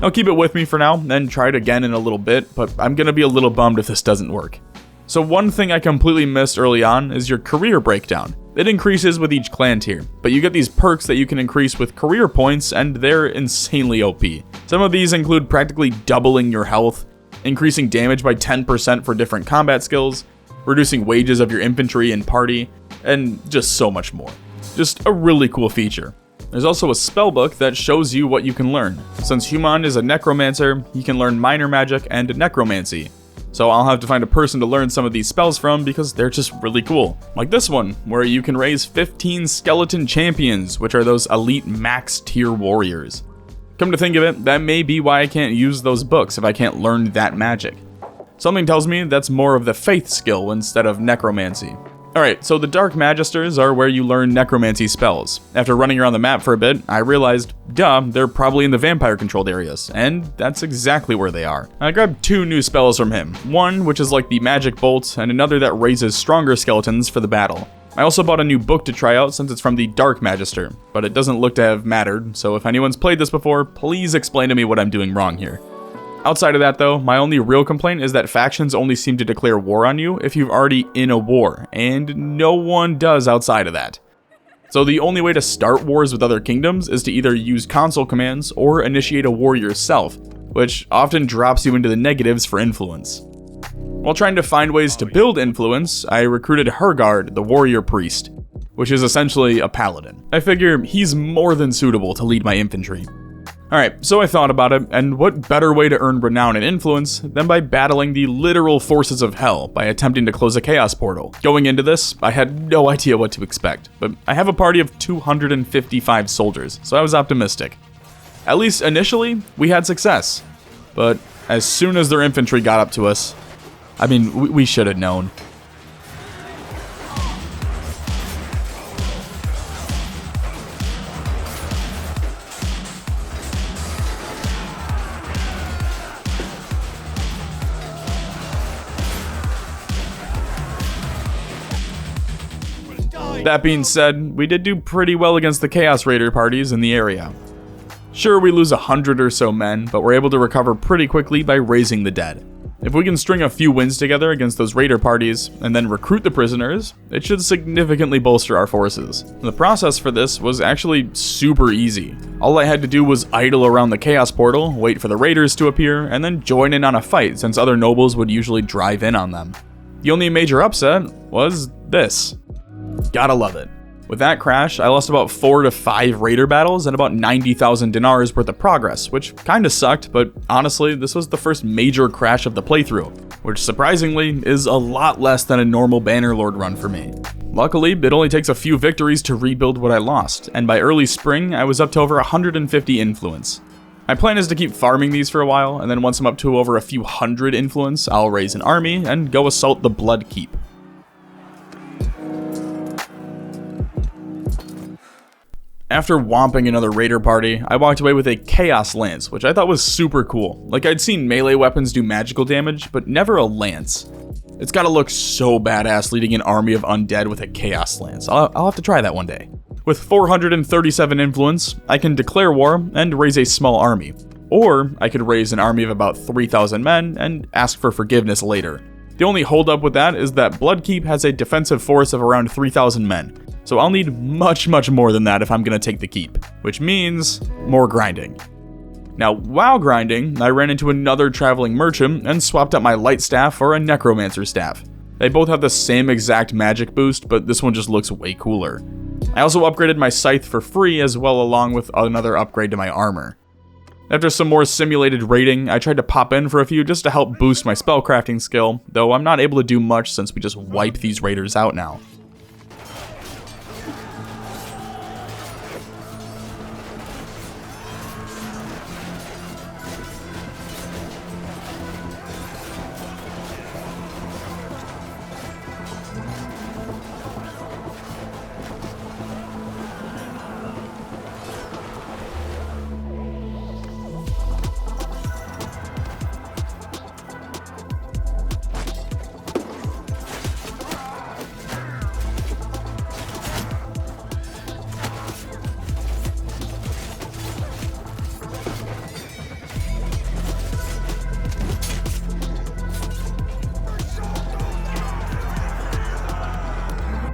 I'll keep it with me for now, then try it again in a little bit, but I'm gonna be a little bummed if this doesn't work. So one thing I completely missed early on is your career breakdown. It increases with each clan tier, but you get these perks that you can increase with career points and they're insanely OP. Some of these include practically doubling your health, increasing damage by 10% for different combat skills, reducing wages of your infantry and party, and just so much more. Just a really cool feature. There's also a spellbook that shows you what you can learn. Since Human is a necromancer, he can learn minor magic and necromancy. So I'll have to find a person to learn some of these spells from because they're just really cool. Like this one, where you can raise 15 skeleton champions, which are those elite max tier warriors. Come to think of it, that may be why I can't use those books if I can't learn that magic. Something tells me that's more of the faith skill instead of necromancy. Alright, so the Dark Magisters are where you learn necromancy spells. After running around the map for a bit, I realized, duh, they're probably in the vampire-controlled areas, and that's exactly where they are. I grabbed 2 new spells from him, one which is like the Magic Bolt, and another that raises stronger skeletons for the battle. I also bought a new book to try out since it's from the Dark Magister, but it doesn't look to have mattered, so if anyone's played this before, please explain to me what I'm doing wrong here. Outside of that though, my only real complaint is that factions only seem to declare war on you if you've already in a war, and no one does outside of that. So the only way to start wars with other kingdoms is to either use console commands or initiate a war yourself, which often drops you into the negatives for influence. While trying to find ways to build influence, I recruited Hergard, the warrior priest, which is essentially a paladin. I figure he's more than suitable to lead my infantry. Alright, so I thought about it, and what better way to earn renown and influence than by battling the literal forces of hell by attempting to close a chaos portal. Going into this, I had no idea what to expect, but I have a party of 255 soldiers, so I was optimistic. At least initially, we had success, but as soon as their infantry got up to us, I mean, we should have known. That being said, we did do pretty well against the Chaos Raider parties in the area. Sure, we lose 100 or so men, but we're able to recover pretty quickly by raising the dead. If we can string a few wins together against those raider parties, and then recruit the prisoners, it should significantly bolster our forces. The process for this was actually super easy. All I had to do was idle around the Chaos Portal, wait for the raiders to appear, and then join in on a fight since other nobles would usually drive in on them. The only major upset was this. Gotta love it. With that crash, I lost about 4 to 5 raider battles and about 90,000 dinars worth of progress, which kinda sucked, but honestly, this was the first major crash of the playthrough, which surprisingly is a lot less than a normal Bannerlord run for me. Luckily, it only takes a few victories to rebuild what I lost, and by early spring, I was up to over 150 influence. My plan is to keep farming these for a while, and then once I'm up to over a few hundred influence, I'll raise an army and go assault the Blood Keep. After whomping another raider party, I walked away with a Chaos Lance, which I thought was super cool. Like, I'd seen melee weapons do magical damage, but never a lance. It's gotta look so badass leading an army of undead with a Chaos Lance. I'll have to try that one day. With 437 influence, I can declare war and raise a small army. Or I could raise an army of about 3,000 men and ask for forgiveness later. The only holdup with that is that Bloodkeep has a defensive force of around 3,000 men. So I'll need much more than that if I'm gonna take the keep, which means more grinding. Now, while grinding, I ran into another traveling merchant and swapped out my light staff for a necromancer staff. They both have the same exact magic boost, but this one just looks way cooler. I also upgraded my scythe for free as well, along with another upgrade to my armor. After some more simulated raiding, I tried to pop in for a few just to help boost my spellcrafting skill, though I'm not able to do much since we just wipe these raiders out now.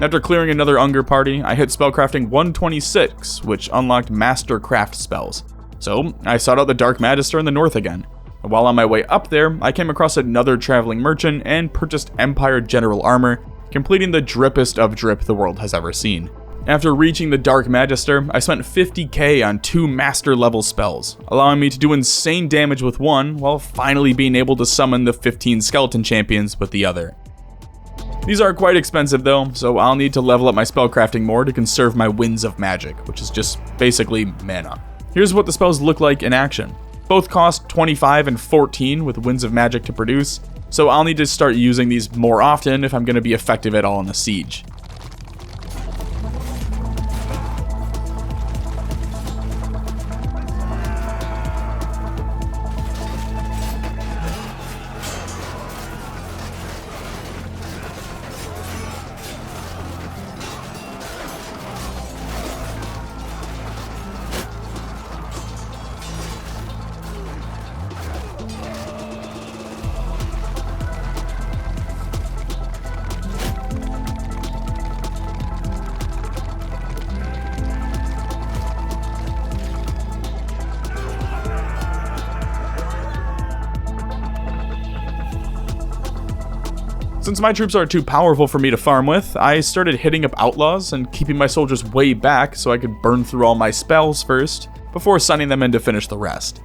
After clearing another Unger party, I hit spellcrafting 126, which unlocked Master Craft spells. So, I sought out the Dark Magister in the north again. And while on my way up there, I came across another traveling merchant and purchased Empire General Armor, completing the drippest of drip the world has ever seen. After reaching the Dark Magister, I spent 50k on 2 Master level spells, allowing me to do insane damage with one, while finally being able to summon the 15 skeleton champions with the other. These are quite expensive though, so I'll need to level up my spellcrafting more to conserve my Winds of Magic, which is just basically mana. Here's what the spells look like in action. Both cost 25 and 14 with Winds of Magic to produce, so I'll need to start using these more often if I'm going to be effective at all in a siege. Since my troops are too powerful for me to farm with, I started hitting up outlaws and keeping my soldiers way back so I could burn through all my spells first, before sending them in to finish the rest.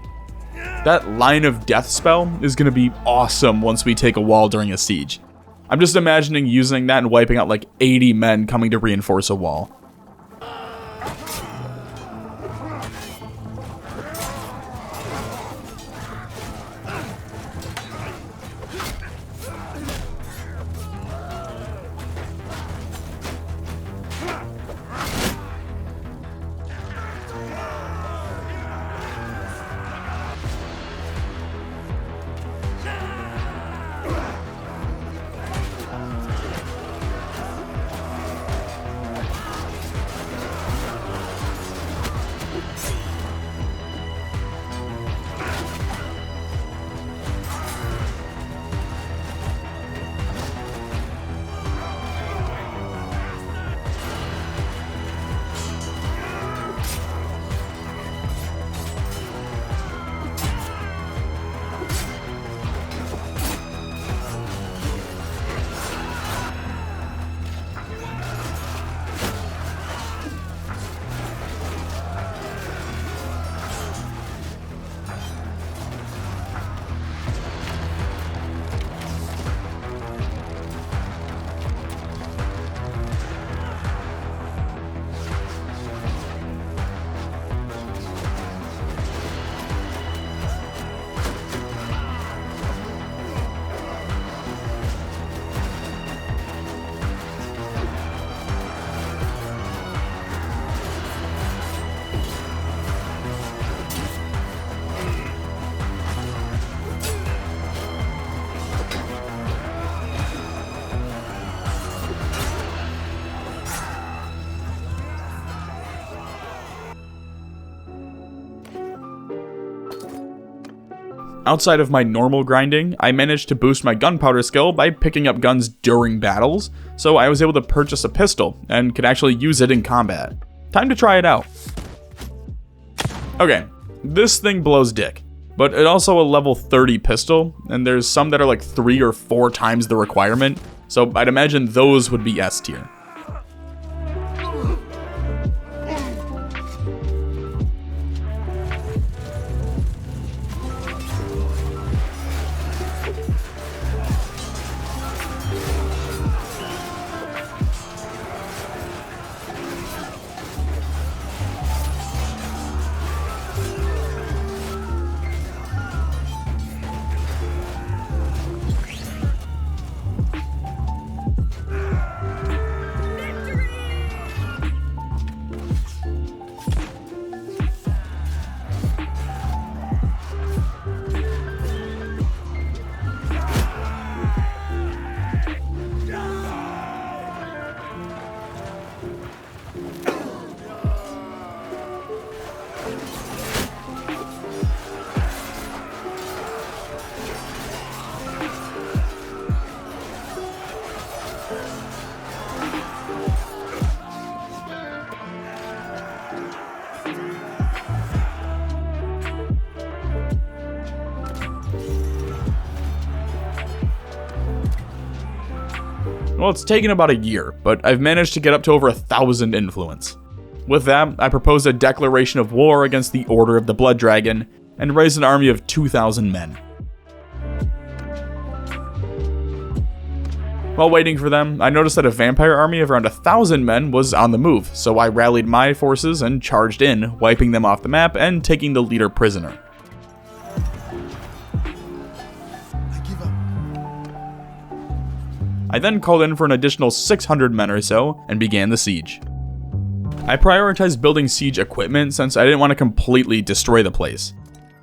That Line of Death spell is going to be awesome once we take a wall during a siege. I'm just imagining using that and wiping out like 80 men coming to reinforce a wall. Outside of my normal grinding, I managed to boost my gunpowder skill by picking up guns during battles, so I was able to purchase a pistol and could actually use it in combat. Time to try it out. Okay, this thing blows dick, but it's also a level 30 pistol, and there's some that are like 3 or 4 times the requirement, so I'd imagine those would be S tier. Well, it's taken about a year, but I've managed to get up to over 1,000 influence. With that, I proposed a declaration of war against the Order of the Blood Dragon, and raised an army of 2,000 men. While waiting for them, I noticed that a vampire army of around 1,000 men was on the move, so I rallied my forces and charged in, wiping them off the map and taking the leader prisoner. I then called in for an additional 600 men or so, and began the siege. I prioritized building siege equipment since I didn't want to completely destroy the place.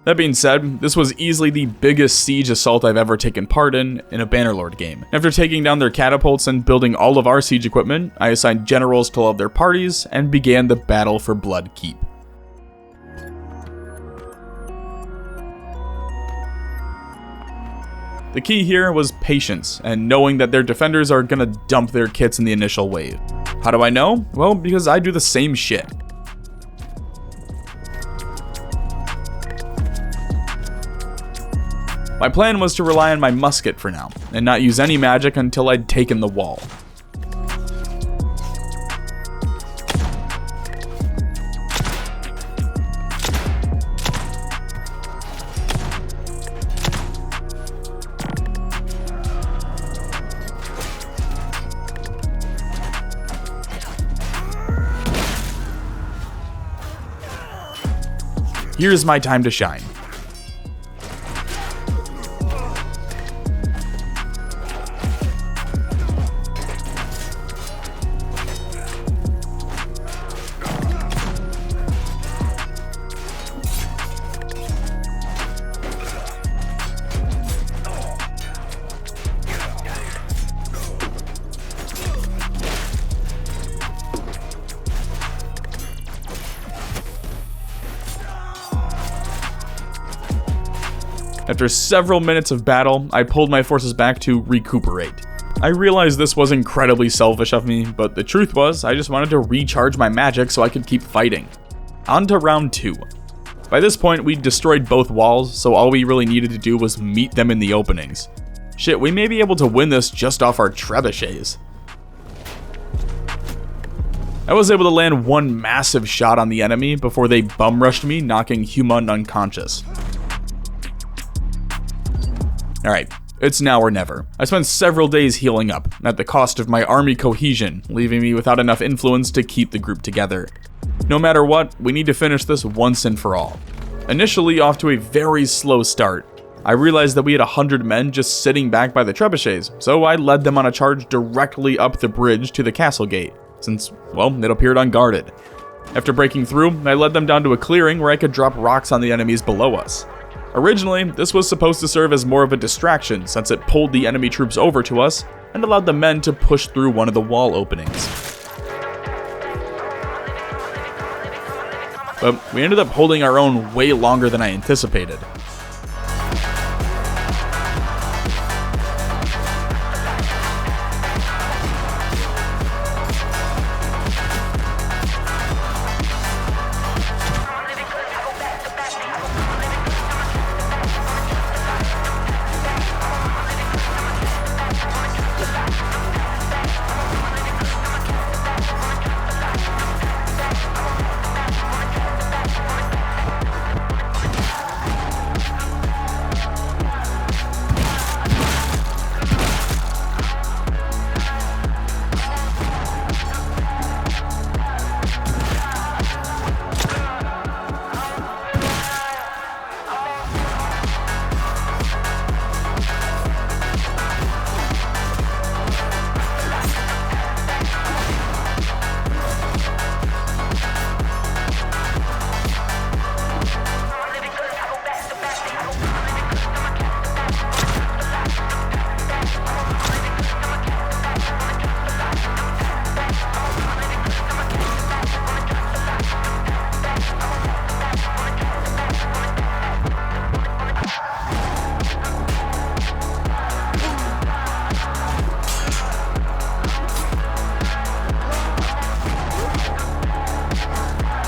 That being said, this was easily the biggest siege assault I've ever taken part in a Bannerlord game. After taking down their catapults and building all of our siege equipment, I assigned generals to all of their parties and began the battle for Blood Keep. The key here was patience, and knowing that their defenders are gonna dump their kits in the initial wave. How do I know? Well, because I do the same shit. My plan was to rely on my musket for now, and not use any magic until I'd taken the wall. Here's my time to shine. After several minutes of battle, I pulled my forces back to recuperate. I realized this was incredibly selfish of me, but the truth was, I just wanted to recharge my magic so I could keep fighting. On to round 2. By this point, we'd destroyed both walls, so all we really needed to do was meet them in the openings. Shit, we may be able to win this just off our trebuchets. I was able to land one massive shot on the enemy before they bum rushed me, knocking Human unconscious. Alright, it's now or never. I spent several days healing up, at the cost of my army cohesion, leaving me without enough influence to keep the group together. No matter what, we need to finish this once and for all. Initially off to a very slow start, I realized that we had 100 men just sitting back by the trebuchets, so I led them on a charge directly up the bridge to the castle gate, since, well, it appeared unguarded. After breaking through, I led them down to a clearing where I could drop rocks on the enemies below us. Originally, this was supposed to serve as more of a distraction since it pulled the enemy troops over to us and allowed the men to push through one of the wall openings. But we ended up holding our own way longer than I anticipated.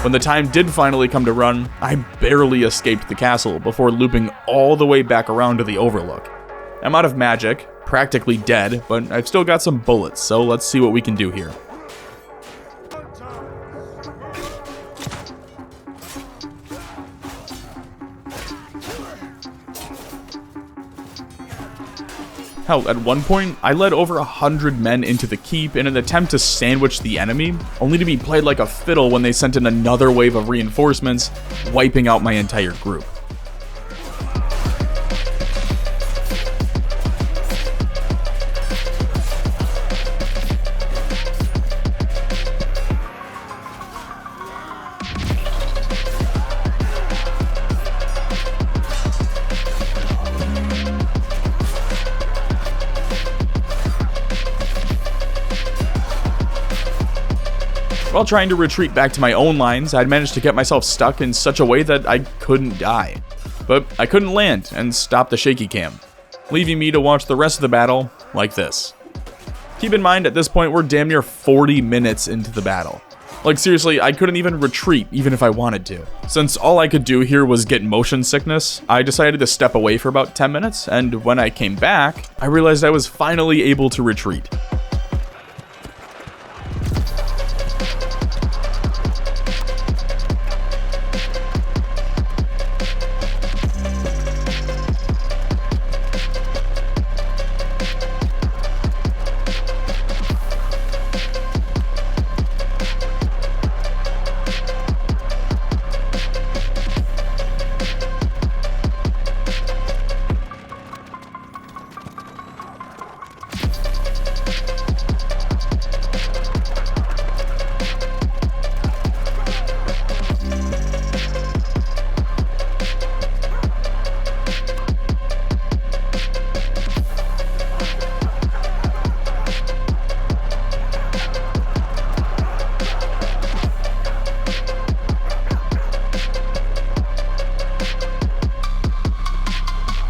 When the time did finally come to run, I barely escaped the castle before looping all the way back around to the overlook. I'm out of magic, practically dead, but I've still got some bullets, so let's see what we can do here. Hell, at one point, I led over 100 men into the keep in an attempt to sandwich the enemy, only to be played like a fiddle when they sent in another wave of reinforcements, wiping out my entire group. While trying to retreat back to my own lines, I'd managed to get myself stuck in such a way that I couldn't die. But I couldn't land and stop the shaky cam, leaving me to watch the rest of the battle like this. Keep in mind, at this point, we're damn near 40 minutes into the battle. Like seriously, I couldn't even retreat even if I wanted to. Since all I could do here was get motion sickness, I decided to step away for about 10 minutes, and when I came back, I realized I was finally able to retreat.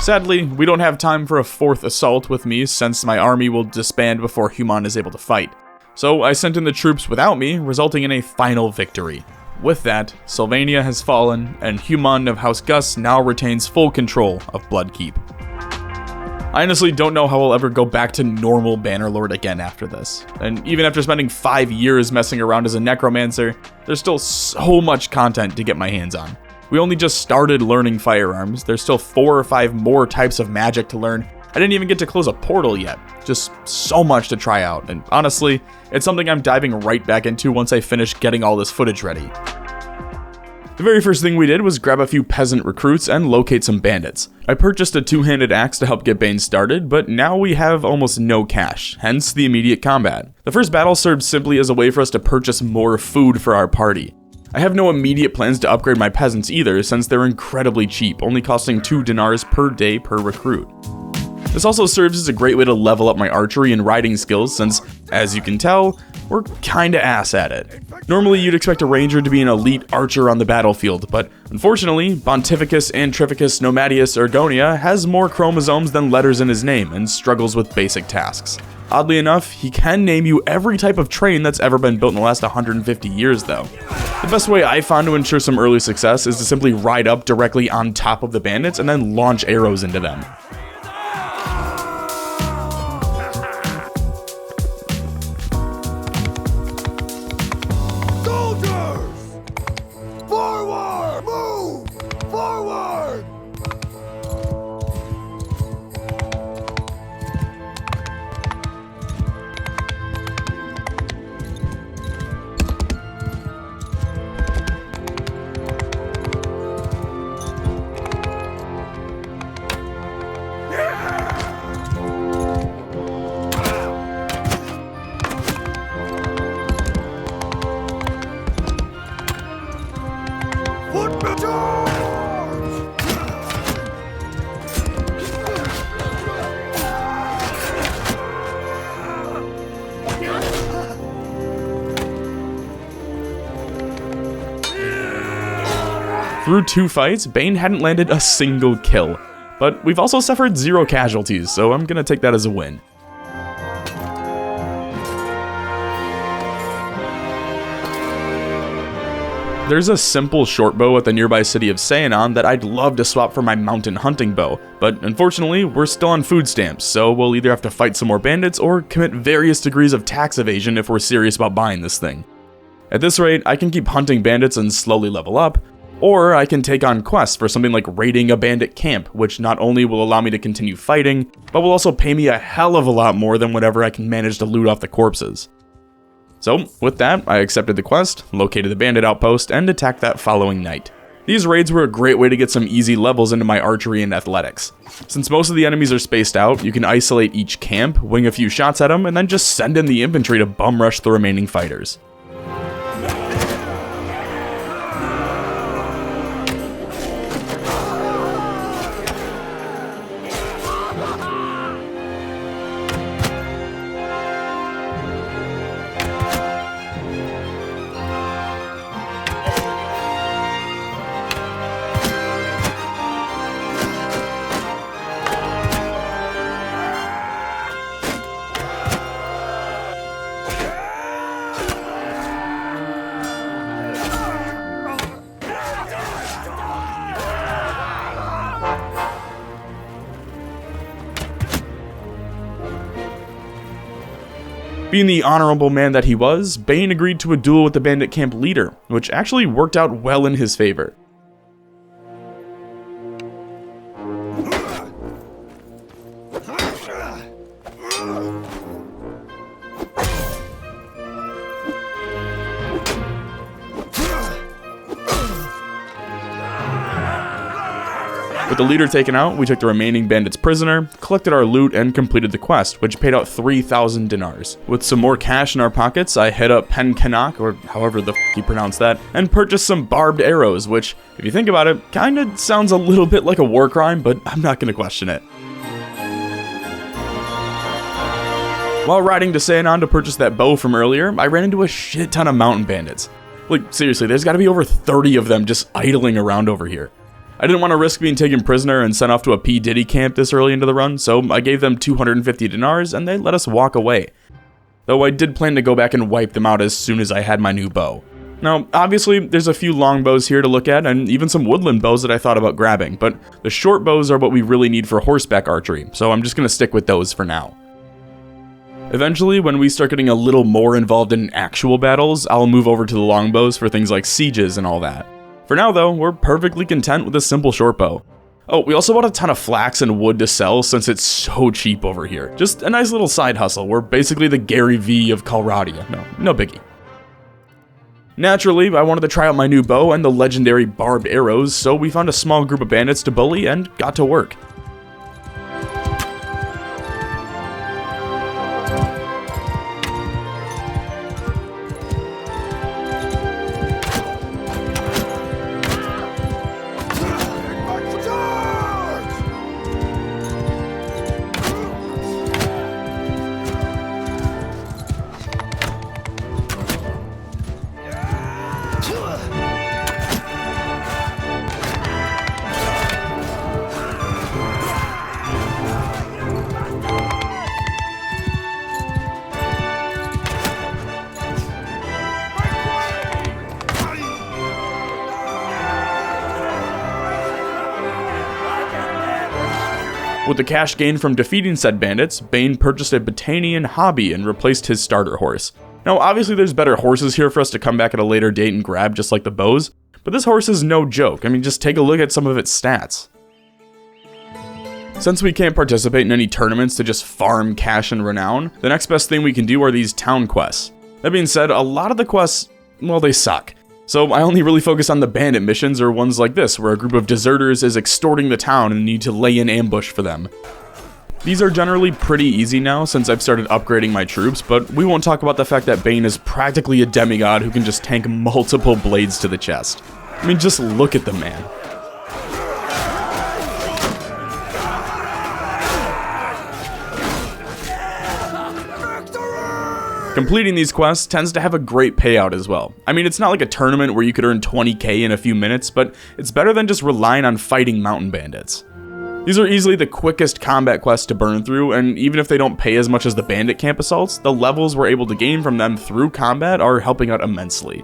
Sadly, we don't have time for a fourth assault with me since my army will disband before Human is able to fight. So I sent in the troops without me, resulting in a final victory. With that, Sylvania has fallen, and Human of House Gus now retains full control of Bloodkeep. I honestly don't know how I'll ever go back to normal Bannerlord again after this. And even after spending 5 years messing around as a necromancer, there's still so much content to get my hands on. We only just started learning firearms, there's still 4 or 5 more types of magic to learn. I didn't even get to close a portal yet. Just so much to try out, and honestly, it's something I'm diving right back into once I finish getting all this footage ready. The very first thing we did was grab a few peasant recruits and locate some bandits. I purchased a 2-handed axe to help get Bane started, but now we have almost no cash, hence the immediate combat. The first battle served simply as a way for us to purchase more food for our party. I have no immediate plans to upgrade my peasants either, since they're incredibly cheap, only costing 2 dinars per day per recruit. This also serves as a great way to level up my archery and riding skills, since, as you can tell, we're kinda ass at it. Normally you'd expect a ranger to be an elite archer on the battlefield, but unfortunately, Pontificus Antrificus Nomadius Ergonia has more chromosomes than letters in his name and struggles with basic tasks. Oddly enough, he can name you every type of train that's ever been built in the last 150 years though. The best way I found to ensure some early success is to simply ride up directly on top of the bandits and then launch arrows into them. Soldiers! Forward! Move! Forward! Footman charge! Through 2 fights, Bane hadn't landed a single kill, but we've also suffered 0 casualties, so I'm gonna take that as a win. There's a simple short bow at the nearby city of Seanon that I'd love to swap for my mountain hunting bow, but unfortunately we're still on food stamps, so we'll either have to fight some more bandits or commit various degrees of tax evasion if we're serious about buying this thing. At this rate, I can keep hunting bandits and slowly level up, or I can take on quests for something like raiding a bandit camp, which not only will allow me to continue fighting, but will also pay me a hell of a lot more than whatever I can manage to loot off the corpses. So, with that, I accepted the quest, located the bandit outpost, and attacked that following night. These raids were a great way to get some easy levels into my archery and athletics. Since most of the enemies are spaced out, you can isolate each camp, wing a few shots at them, and then just send in the infantry to bum rush the remaining fighters. Being the honorable man that he was, Bane agreed to a duel with the bandit camp leader, which actually worked out well in his favor. With the leader taken out, we took the remaining bandits prisoner, collected our loot, and completed the quest, which paid out 3,000 dinars. With some more cash in our pockets, I hit up Penkanak, or however the f you pronounce that, and purchased some barbed arrows, which, if you think about it, kinda sounds a little bit like a war crime, but I'm not gonna question it. While riding to Seanon to purchase that bow from earlier, I ran into a shit ton of mountain bandits. Like, seriously, there's gotta be over 30 of them just idling around over here. I didn't want to risk being taken prisoner and sent off to a P. Diddy camp this early into the run, so I gave them 250 dinars and they let us walk away. Though I did plan to go back and wipe them out as soon as I had my new bow. Now, obviously, there's a few long bows here to look at and even some woodland bows that I thought about grabbing, but the short bows are what we really need for horseback archery, so I'm just going to stick with those for now. Eventually, when we start getting a little more involved in actual battles, I'll move over to the longbows for things like sieges and all that. For now though, we're perfectly content with a simple short bow. Oh, we also bought a ton of flax and wood to sell since it's so cheap over here. Just a nice little side hustle. We're basically the Gary V of Calradia. No biggie. Naturally, I wanted to try out my new bow and the legendary barbed arrows, so we found a small group of bandits to bully and got to work. With the cash gained from defeating said bandits, Bane purchased a Battanian hobby and replaced his starter horse. Now obviously there's better horses here for us to come back at a later date and grab just like the bows, but this horse is no joke. I mean, just take a look at some of its stats. Since we can't participate in any tournaments to just farm cash and renown, the next best thing we can do are these town quests. That being said, a lot of the quests, well, they suck. So I only really focus on the bandit missions or ones like this, where a group of deserters is extorting the town and need to lay in ambush for them. These are generally pretty easy now since I've started upgrading my troops, but we won't talk about the fact that Bane is practically a demigod who can just tank multiple blades to the chest. I mean, just look at the man. Completing these quests tends to have a great payout as well. I mean, it's not like a tournament where you could earn 20k in a few minutes, but it's better than just relying on fighting mountain bandits. These are easily the quickest combat quests to burn through, and even if they don't pay as much as the bandit camp assaults, the levels we're able to gain from them through combat are helping out immensely.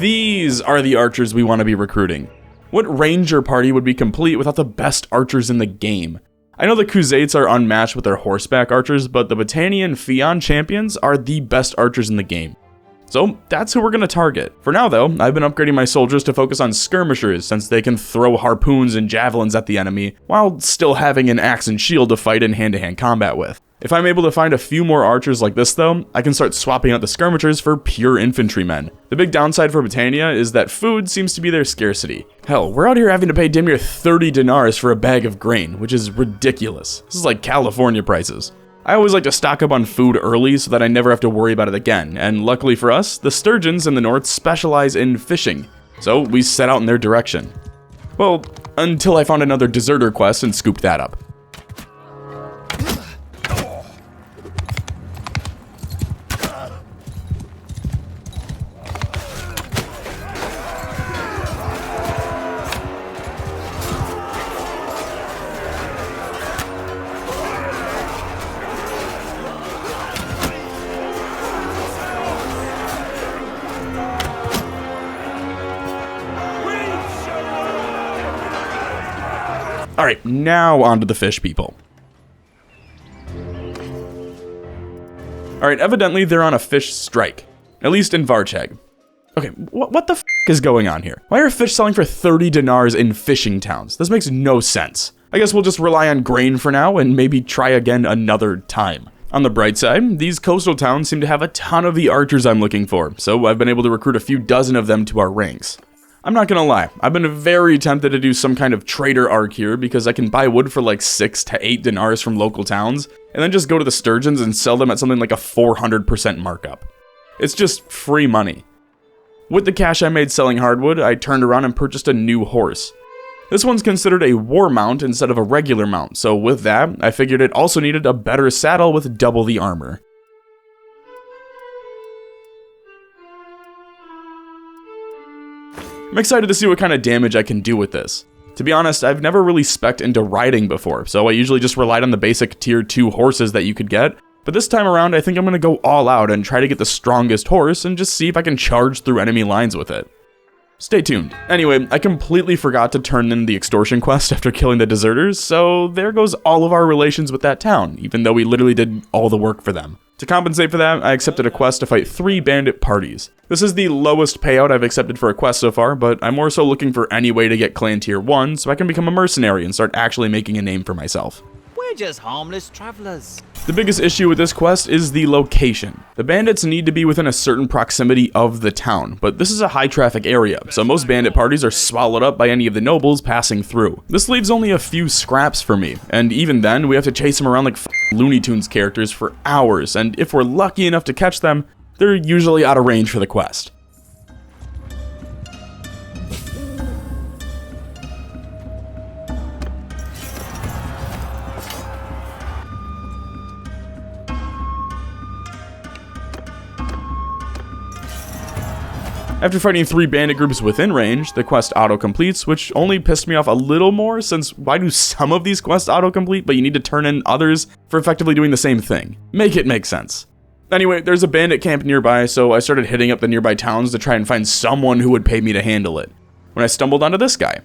These are the archers we want to be recruiting. What ranger party would be complete without the best archers in the game? I know the Khuzaits are unmatched with their horseback archers, but the Battanian Fion champions are the best archers in the game. So that's who we're going to target. For now though, I've been upgrading my soldiers to focus on skirmishers since they can throw harpoons and javelins at the enemy, while still having an axe and shield to fight in hand-to-hand combat with. If I'm able to find a few more archers like this though, I can start swapping out the skirmishers for pure infantrymen. The big downside for Battania is that food seems to be their scarcity. Hell, we're out here having to pay damn near 30 dinars for a bag of grain, which is ridiculous. This is like California prices. I always like to stock up on food early so that I never have to worry about it again, and luckily for us, the sturgeons in the north specialize in fishing, so we set out in their direction. Well, until I found another deserter quest and scooped that up. Alright, now on to the fish people. Alright, evidently they're on a fish strike. At least in Varcheg. Okay, what the f is going on here? Why are fish selling for 30 dinars in fishing towns? This makes no sense. I guess we'll just rely on grain for now and maybe try again another time. On the bright side, these coastal towns seem to have a ton of the archers I'm looking for, so I've been able to recruit a few dozen of them to our ranks. I'm not gonna lie, I've been very tempted to do some kind of trader arc here because I can buy wood for like 6 to 8 dinars from local towns, and then just go to the sturgeons and sell them at something like a 400% markup. It's just free money. With the cash I made selling hardwood, I turned around and purchased a new horse. This one's considered a war mount instead of a regular mount, so with that, I figured it also needed a better saddle with double the armor. I'm excited to see what kind of damage I can do with this. To be honest, I've never really spec'd into riding before, so I usually just relied on the basic tier 2 horses that you could get, but this time around I think I'm going to go all out and try to get the strongest horse and just see if I can charge through enemy lines with it. Stay tuned. Anyway, I completely forgot to turn in the extortion quest after killing the deserters, so there goes all of our relations with that town, even though we literally did all the work for them. To compensate for that, I accepted a quest to fight 3 bandit parties. This is the lowest payout I've accepted for a quest so far, but I'm more so looking for any way to get clan tier 1 so I can become a mercenary and start actually making a name for myself. We're just harmless travelers. The biggest issue with this quest is the location. The bandits need to be within a certain proximity of the town, but this is a high traffic area, so most bandit parties are swallowed up by any of the nobles passing through. This leaves only a few scraps for me, and even then, we have to chase them around like Looney Tunes characters for hours, and if we're lucky enough to catch them, they're usually out of range for the quest. After fighting 3 bandit groups within range, the quest auto-completes, which only pissed me off a little more since why do some of these quests auto-complete but you need to turn in others for effectively doing the same thing? Make it make sense. Anyway, there's a bandit camp nearby, so I started hitting up the nearby towns to try and find someone who would pay me to handle it. When I stumbled onto this guy.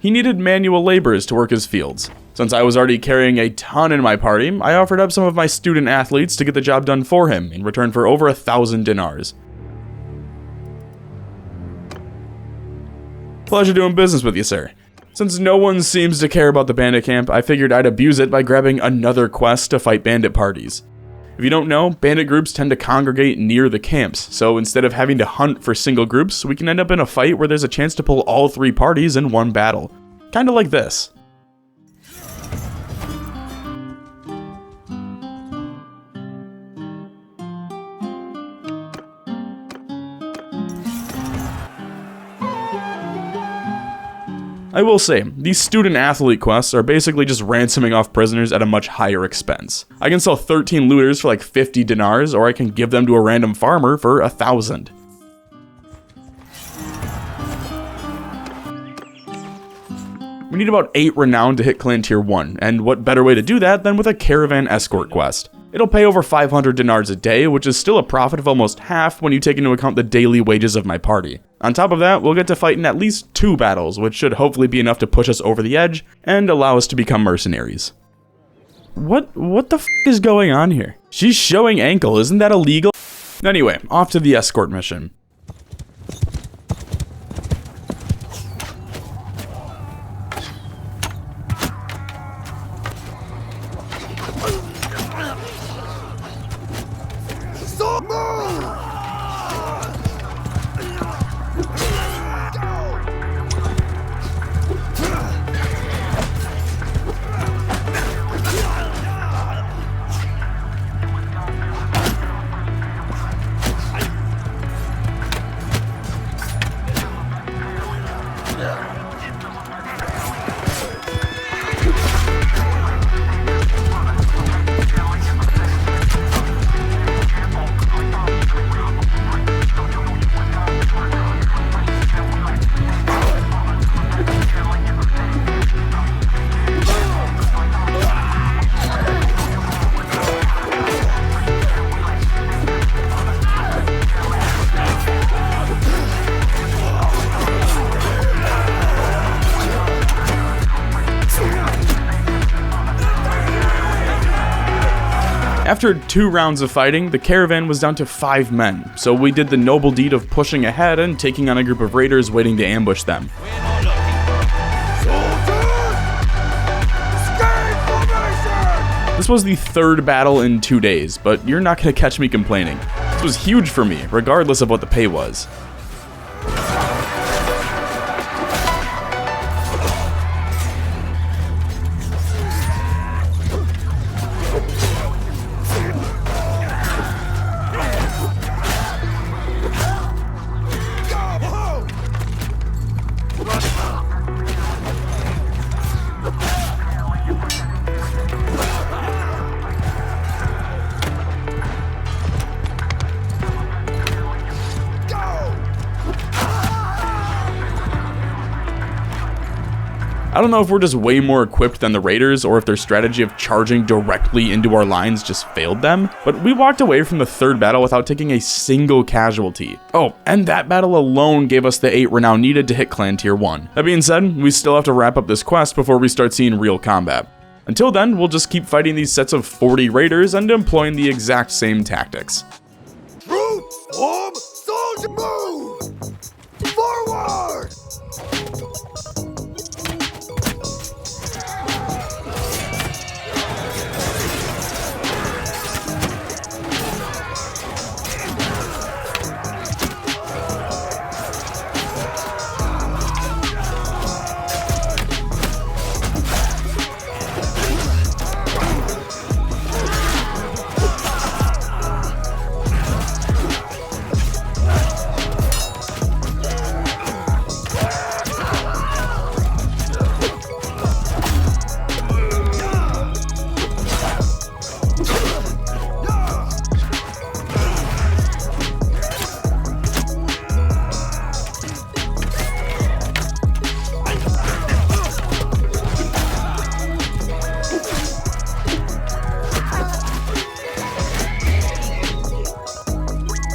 He needed manual laborers to work his fields. Since I was already carrying a ton in my party, I offered up some of my student athletes to get the job done for him in return for over 1,000 dinars. Pleasure doing business with you, sir. Since no one seems to care about the bandit camp, I figured I'd abuse it by grabbing another quest to fight bandit parties. If you don't know, bandit groups tend to congregate near the camps, so instead of having to hunt for single groups, we can end up in a fight where there's a chance to pull all 3 parties in one battle. Kinda like this. I will say, these student-athlete quests are basically just ransoming off prisoners at a much higher expense. I can sell 13 looters for like 50 dinars, or I can give them to a random farmer for 1,000. We need about 8 renown to hit clan tier 1, and what better way to do that than with a caravan escort quest. It'll pay over 500 dinars a day, which is still a profit of almost half when you take into account the daily wages of my party. On top of that, we'll get to fight in at least 2 battles, which should hopefully be enough to push us over the edge and allow us to become mercenaries. What the f is going on here? She's showing ankle, isn't that illegal? Anyway, off to the escort mission. After 2 rounds of fighting, the caravan was down to 5 men, so we did the noble deed of pushing ahead and taking on a group of raiders waiting to ambush them. This was the 3rd battle in 2 days, but you're not going to catch me complaining. This was huge for me, regardless of what the pay was. I don't know if we're just way more equipped than the raiders or if their strategy of charging directly into our lines just failed them, but we walked away from the 3rd battle without taking a single casualty. Oh, and that battle alone gave us the 8 renown needed to hit clan tier 1. That being said, we still have to wrap up this quest before we start seeing real combat. Until then, we'll just keep fighting these sets of 40 raiders and employing the exact same tactics. Troops, form, soldier, move! Forward!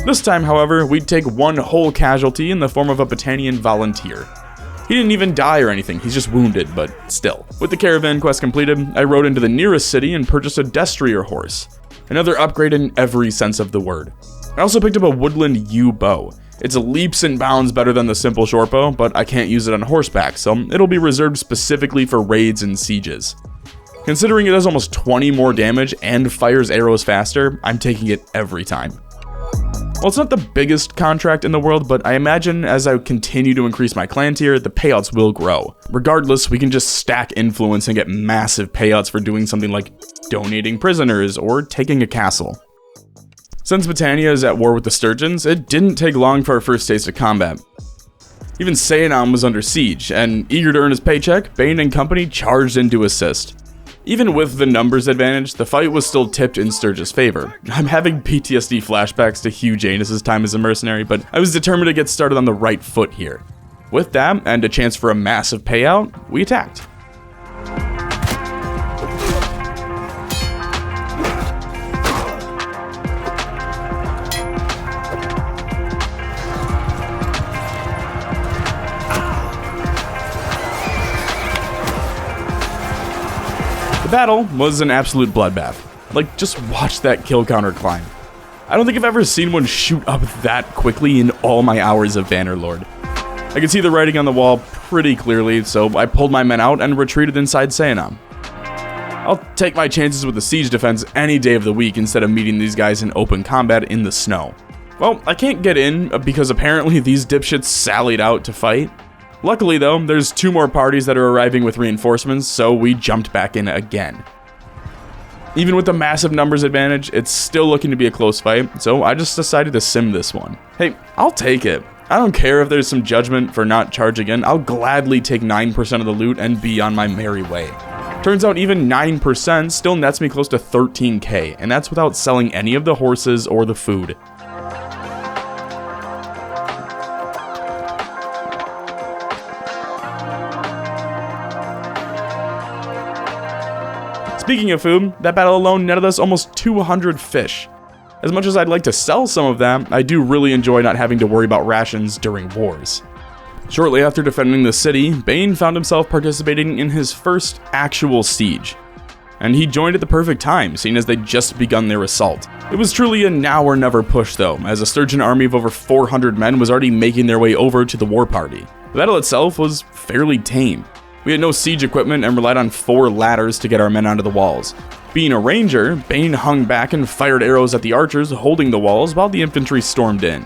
This time, however, we'd take 1 whole casualty in the form of a Battanian volunteer. He didn't even die or anything, he's just wounded, but still. With the caravan quest completed, I rode into the nearest city and purchased a destrier horse. Another upgrade in every sense of the word. I also picked up a woodland yew bow. It's leaps and bounds better than the simple short bow, but I can't use it on horseback, so it'll be reserved specifically for raids and sieges. Considering it does almost 20 more damage and fires arrows faster, I'm taking it every time. Well, it's not the biggest contract in the world, but I imagine as I continue to increase my clan tier, the payouts will grow. Regardless, we can just stack influence and get massive payouts for doing something like donating prisoners or taking a castle. Since Battania is at war with the Sturgeons, it didn't take long for our first taste of combat. Even Seonam was under siege, and eager to earn his paycheck, Bane and company charged in to assist. Even with the numbers advantage, the fight was still tipped in Sturge's favor. I'm having PTSD flashbacks to Hugh Janus' time as a mercenary, but I was determined to get started on the right foot here. With that, and a chance for a massive payout, we attacked. battle was an absolute bloodbath. Like, just watch that kill counter climb. I don't think I've ever seen one shoot up that quickly in all my hours of Bannerlord. I could see the writing on the wall pretty clearly, so I pulled my men out and retreated inside Sayanam. I'll take my chances with the siege defense any day of the week instead of meeting these guys in open combat in the snow. Well, I can't get in because apparently these dipshits sallied out to fight. Luckily though, there's 2 more parties that are arriving with reinforcements, so we jumped back in again. Even with the massive numbers advantage, it's still looking to be a close fight, so I just decided to sim this one. Hey, I'll take it. I don't care if there's some judgment for not charging in, I'll gladly take 9% of the loot and be on my merry way. Turns out even 9% still nets me close to 13k, and that's without selling any of the horses or the food. Speaking of food, that battle alone netted us almost 200 fish. As much as I'd like to sell some of them, I do really enjoy not having to worry about rations during wars. Shortly after defending the city, Bane found himself participating in his first actual siege. And he joined at the perfect time, seeing as they'd just begun their assault. It was truly a now or never push though, as a sturgeon army of over 400 men was already making their way over to the war party. The battle itself was fairly tame. We had no siege equipment and relied on 4 ladders to get our men onto the walls. Being a ranger, Bane hung back and fired arrows at the archers holding the walls while the infantry stormed in.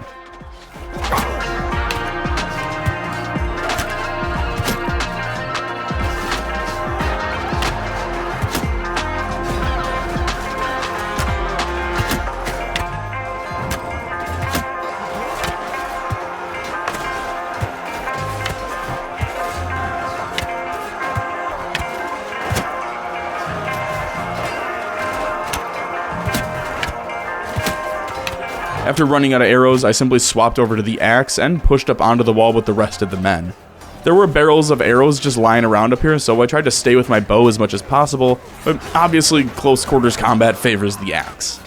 After running out of arrows, I simply swapped over to the axe and pushed up onto the wall with the rest of the men. There were barrels of arrows just lying around up here, so I tried to stay with my bow as much as possible, but obviously close quarters combat favors the axe.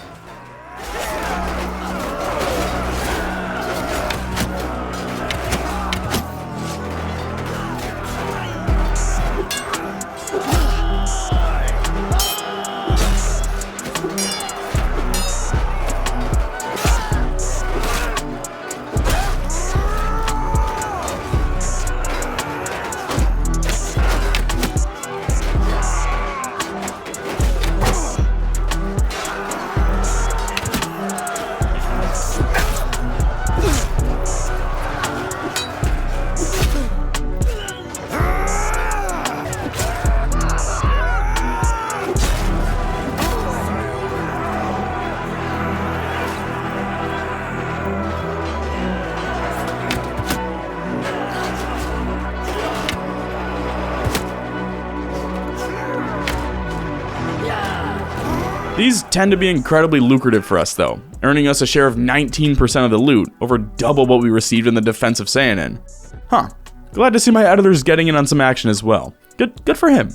These tend to be incredibly lucrative for us though, earning us a share of 19% of the loot, over double what we received in the defense of Sayanin. Huh, glad to see my editor's getting in on some action as well. Good for him.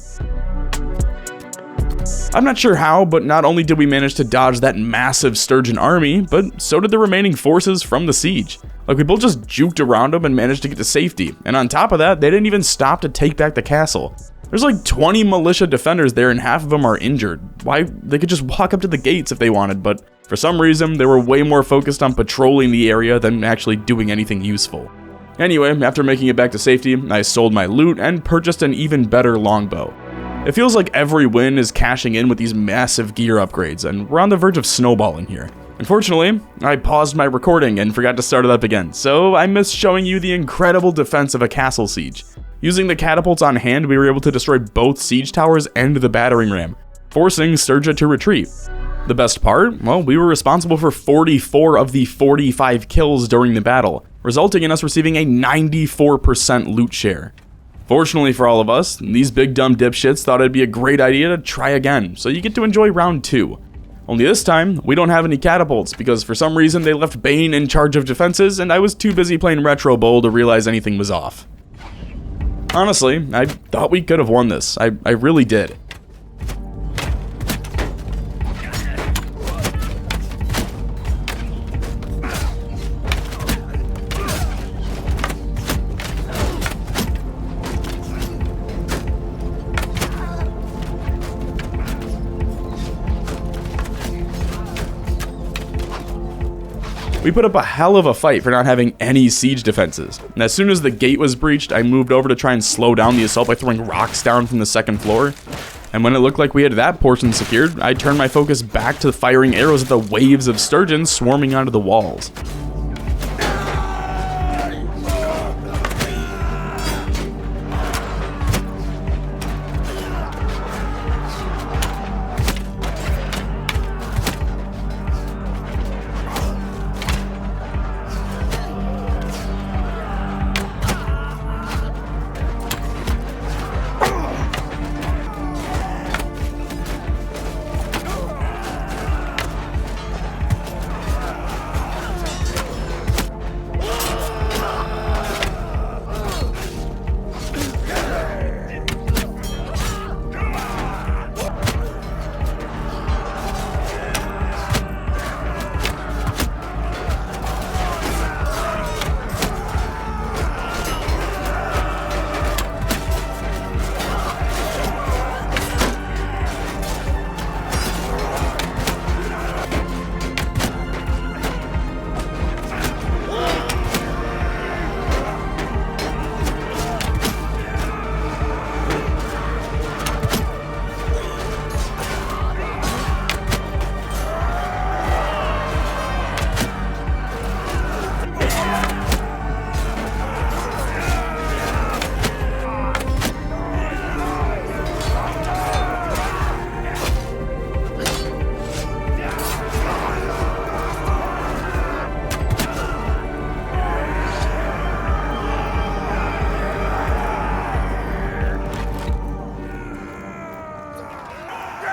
I'm not sure how, but not only did we manage to dodge that massive sturgeon army, but so did the remaining forces from the siege. Like, we both just juked around them and managed to get to safety, and on top of that, they didn't even stop to take back the castle. There's like 20 militia defenders there and half of them are injured. Why? They could just walk up to the gates if they wanted, but for some reason, they were way more focused on patrolling the area than actually doing anything useful. Anyway, after making it back to safety, I sold my loot and purchased an even better longbow. It feels like every win is cashing in with these massive gear upgrades, and we're on the verge of snowballing here. Unfortunately, I paused my recording and forgot to start it up again, so I missed showing you the incredible defense of a castle siege. Using the catapults on hand, we were able to destroy both siege towers and the battering ram, forcing Sturgia to retreat. The best part? Well, we were responsible for 44 of the 45 kills during the battle, resulting in us receiving a 94% loot share. Fortunately for all of us, these big dumb dipshits thought it'd be a great idea to try again, so you get to enjoy round 2. Only this time, we don't have any catapults, because for some reason they left Bane in charge of defenses, and I was too busy playing Retro Bowl to realize anything was off. Honestly, I thought we could have won this. I really did. We put up a hell of a fight for not having any siege defenses, and as soon as the gate was breached, I moved over to try and slow down the assault by throwing rocks down from the second floor. And when it looked like we had that portion secured, I turned my focus back to firing arrows at the waves of sturgeons swarming onto the walls.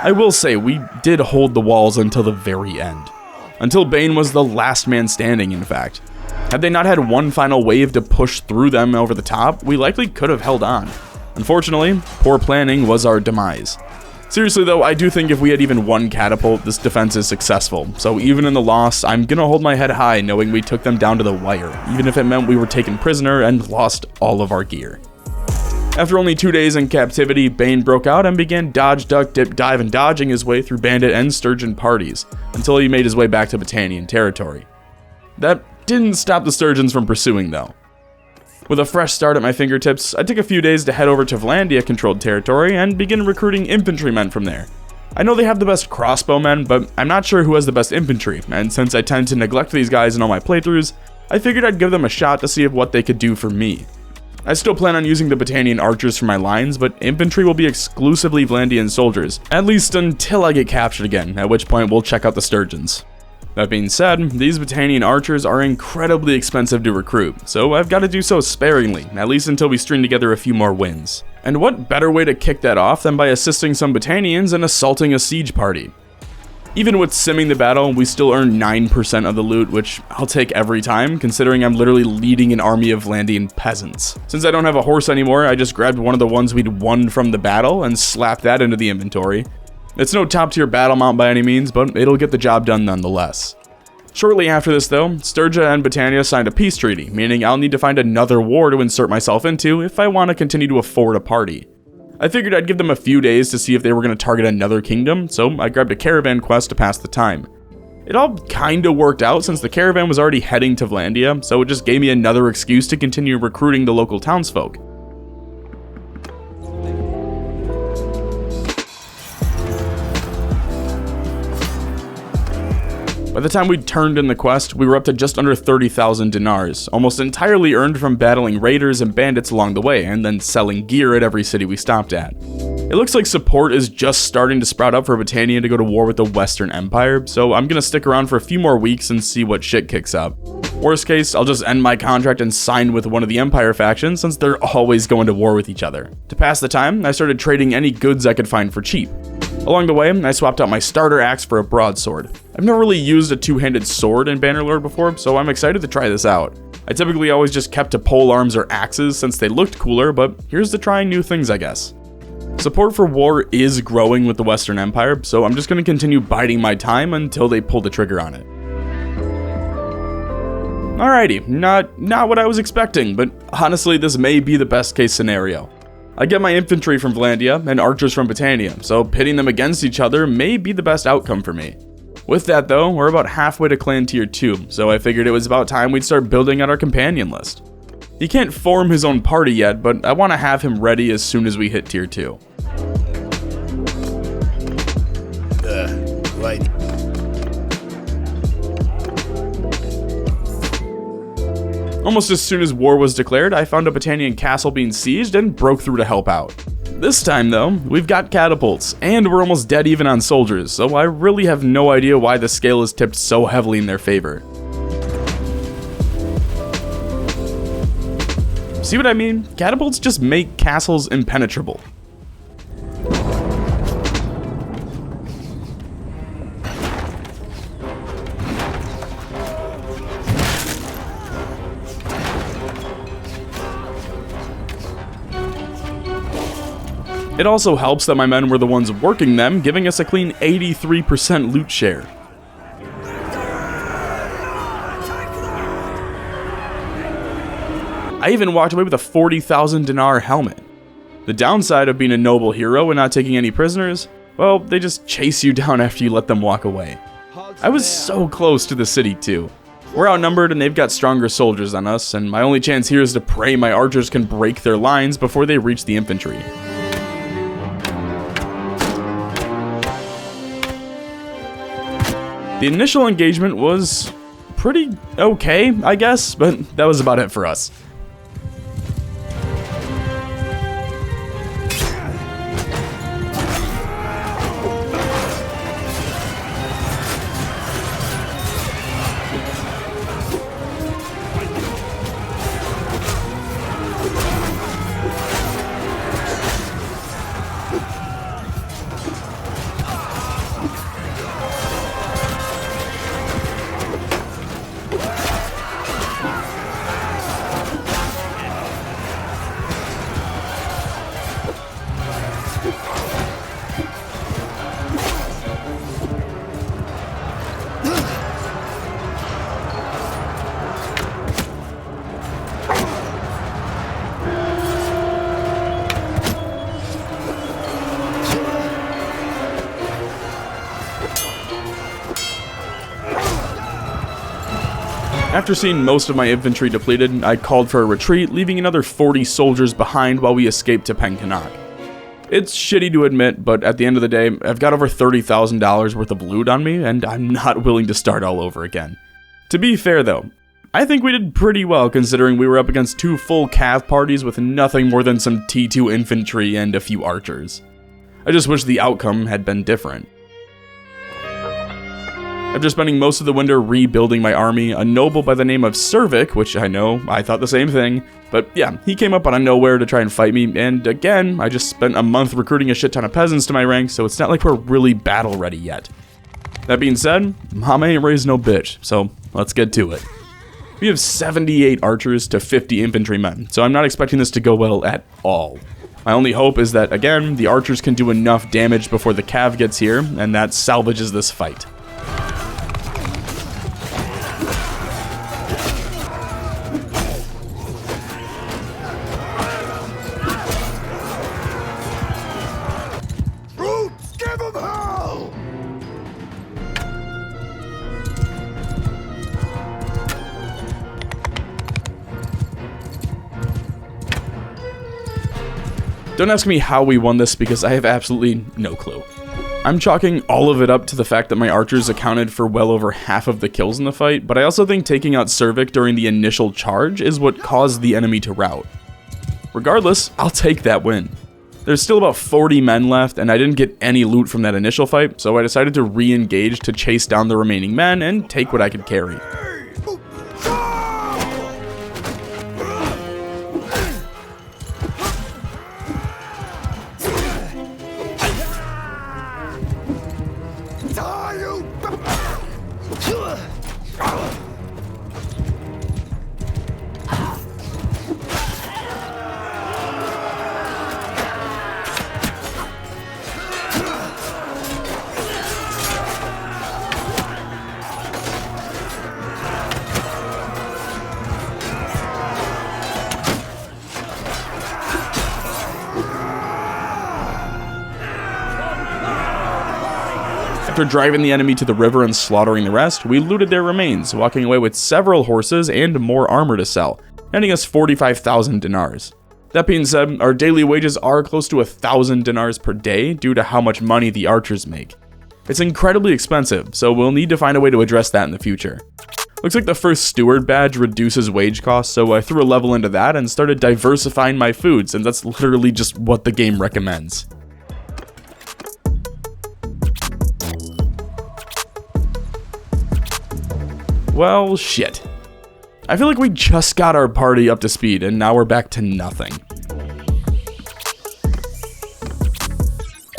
I will say, we did hold the walls until the very end. Until Bane was the last man standing, in fact. Had they not had one final wave to push through them over the top, we likely could have held on. Unfortunately, poor planning was our demise. Seriously though, I do think if we had even one catapult, this defense is successful. So even in the loss, I'm gonna hold my head high knowing we took them down to the wire, even if it meant we were taken prisoner and lost all of our gear. After only 2 days in captivity, Bane broke out and began dodge, duck, dip, dive, and dodging his way through bandit and sturgeon parties, until he made his way back to Battanian territory. That didn't stop the sturgeons from pursuing though. With a fresh start at my fingertips, I took a few days to head over to Vlandia-controlled territory and begin recruiting infantrymen from there. I know they have the best crossbowmen, but I'm not sure who has the best infantry, and since I tend to neglect these guys in all my playthroughs, I figured I'd give them a shot to see what they could do for me. I still plan on using the Battanian archers for my lines, but infantry will be exclusively Vlandian soldiers, at least until I get captured again, at which point we'll check out the sturgeons. That being said, these Battanian archers are incredibly expensive to recruit, so I've got to do so sparingly, at least until we string together a few more wins. And what better way to kick that off than by assisting some Battanians and assaulting a siege party? Even with simming the battle, we still earn 9% of the loot, which I'll take every time, considering I'm literally leading an army of Vlandian peasants. Since I don't have a horse anymore, I just grabbed one of the ones we'd won from the battle and slapped that into the inventory. It's no top tier battle mount by any means, but it'll get the job done nonetheless. Shortly after this though, Sturgia and Battania signed a peace treaty, meaning I'll need to find another war to insert myself into if I want to continue to afford a party. I figured I'd give them a few days to see if they were going to target another kingdom, so I grabbed a caravan quest to pass the time. It all kinda worked out since the caravan was already heading to Vlandia, so it just gave me another excuse to continue recruiting the local townsfolk. By the time we'd turned in the quest, we were up to just under 30,000 dinars, almost entirely earned from battling raiders and bandits along the way, and then selling gear at every city we stopped at. It looks like support is just starting to sprout up for Battania to go to war with the Western Empire, so I'm gonna stick around for a few more weeks and see what shit kicks up. Worst case, I'll just end my contract and sign with one of the Empire factions since they're always going to war with each other. To pass the time, I started trading any goods I could find for cheap. Along the way, I swapped out my starter axe for a broadsword. I've never really used a two-handed sword in Bannerlord before, so I'm excited to try this out. I typically always just kept to pole arms or axes since they looked cooler, but here's to trying new things, I guess. Support for war is growing with the Western Empire, so I'm just going to continue biding my time until they pull the trigger on it. Alrighty, not what I was expecting, but honestly this may be the best case scenario. I get my infantry from Vlandia and archers from Battania, so pitting them against each other may be the best outcome for me. With that though, we're about halfway to clan tier 2, so I figured it was about time we'd start building out our companion list. He can't form his own party yet, but I want to have him ready as soon as we hit tier 2. Right. Almost as soon as war was declared, I found a Battanian castle being sieged and broke through to help out. This time though, we've got catapults, and we're almost dead even on soldiers, so I really have no idea why the scale is tipped so heavily in their favor. See what I mean? Catapults just make castles impenetrable. It also helps that my men were the ones working them, giving us a clean 83% loot share. I even walked away with a 40,000 dinar helmet. The downside of being a noble hero and not taking any prisoners, well, they just chase you down after you let them walk away. I was so close to the city too. We're outnumbered and they've got stronger soldiers than us, and my only chance here is to pray my archers can break their lines before they reach the infantry. The initial engagement was pretty okay, I guess, but that was about it for us. After seeing most of my infantry depleted, I called for a retreat, leaving another 40 soldiers behind while we escaped to Penkanak. It's shitty to admit, but at the end of the day, I've got over $30,000 worth of loot on me, and I'm not willing to start all over again. To be fair though, I think we did pretty well considering we were up against 2 full cav parties with nothing more than some T2 infantry and a few archers. I just wish the outcome had been different. After spending most of the winter rebuilding my army, a noble by the name of Servic, which I know, I thought the same thing, but yeah, he came up out of nowhere to try and fight me, and again, I just spent a month recruiting a shit ton of peasants to my ranks, so it's not like we're really battle ready yet. That being said, mama ain't raised no bitch, so let's get to it. We have 78 archers to 50 infantrymen, so I'm not expecting this to go well at all. My only hope is that, again, the archers can do enough damage before the cav gets here, and that salvages this fight. Don't ask me how we won this because I have absolutely no clue. I'm chalking all of it up to the fact that my archers accounted for well over half of the kills in the fight, but I also think taking out Servic during the initial charge is what caused the enemy to rout. Regardless, I'll take that win. There's still about 40 men left, and I didn't get any loot from that initial fight, so I decided to re-engage to chase down the remaining men and take what I could carry. After driving the enemy to the river and slaughtering the rest, we looted their remains, walking away with several horses and more armor to sell, netting us 45,000 dinars. That being said, our daily wages are close to 1,000 dinars per day due to how much money the archers make. It's incredibly expensive, so we'll need to find a way to address that in the future. Looks like the first steward badge reduces wage costs, so I threw a level into that and started diversifying my food, since that's literally just what the game recommends. Well, shit. I feel like we just got our party up to speed, and now we're back to nothing.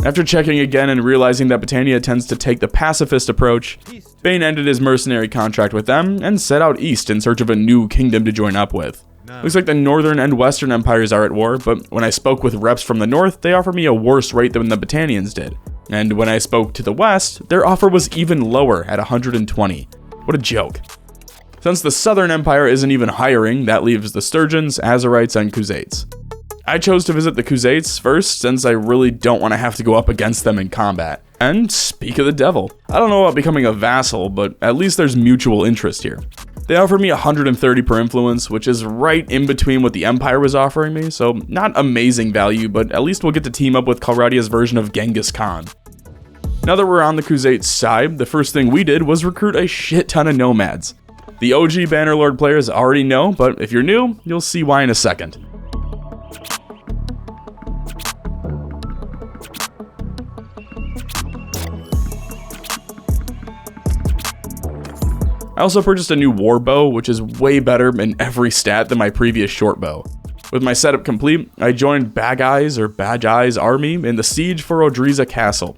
After checking again and realizing that Battania tends to take the pacifist approach, Bane ended his mercenary contract with them and set out east in search of a new kingdom to join up with. Looks like the northern and western empires are at war, but when I spoke with reps from the north, they offered me a worse rate than the Battanians did. And when I spoke to the west, their offer was even lower at 120. What a joke. Since the southern empire isn't even hiring, that leaves the Sturgeons, Azerites, and Khuzaits. I chose to visit the Khuzaits first, since I really don't want to have to go up against them in combat. And speak of the devil, I don't know about becoming a vassal, but at least there's mutual interest here. They offered me 130 per influence, which is right in between what the Empire was offering me, so not amazing value, but at least we'll get to team up with Kalradia's version of Genghis Khan. Now that we're on the Khuzaits side, the first thing we did was recruit a shit ton of nomads. The OG Bannerlord players already know, but if you're new, you'll see why in a second. I also purchased a new war bow, which is way better in every stat than my previous short bow. With my setup complete, I joined Bagai's army in the siege for Odriza Castle.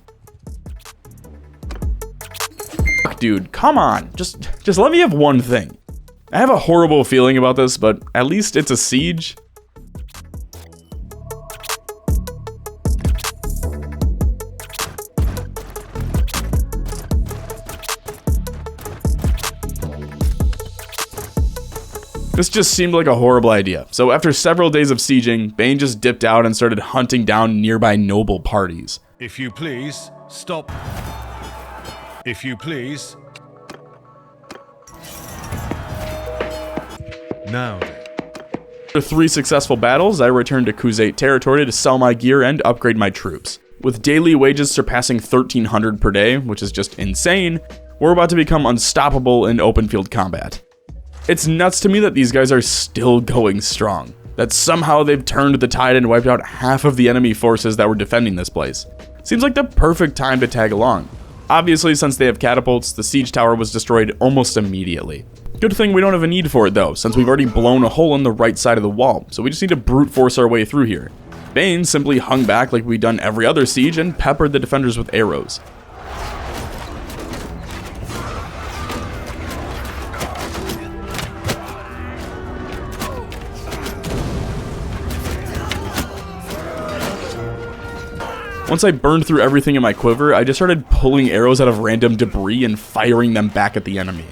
Fuck, dude, come on, just let me have one thing. I have a horrible feeling about this, but at least it's a siege. This just seemed like a horrible idea, so after several days of sieging, Bane just dipped out and started hunting down nearby noble parties. If you please, stop. If you please. Now then. After 3 successful battles, I returned to Khuzait territory to sell my gear and upgrade my troops. With daily wages surpassing 1,300 per day, which is just insane, we're about to become unstoppable in open field combat. It's nuts to me that these guys are still going strong. That somehow they've turned the tide and wiped out half of the enemy forces that were defending this place. Seems like the perfect time to tag along. Obviously, since they have catapults, the siege tower was destroyed almost immediately. Good thing we don't have a need for it though, since we've already blown a hole in the right side of the wall, so we just need to brute force our way through here. Bane simply hung back like we'd done every other siege and peppered the defenders with arrows. Once I burned through everything in my quiver, I just started pulling arrows out of random debris and firing them back at the enemy.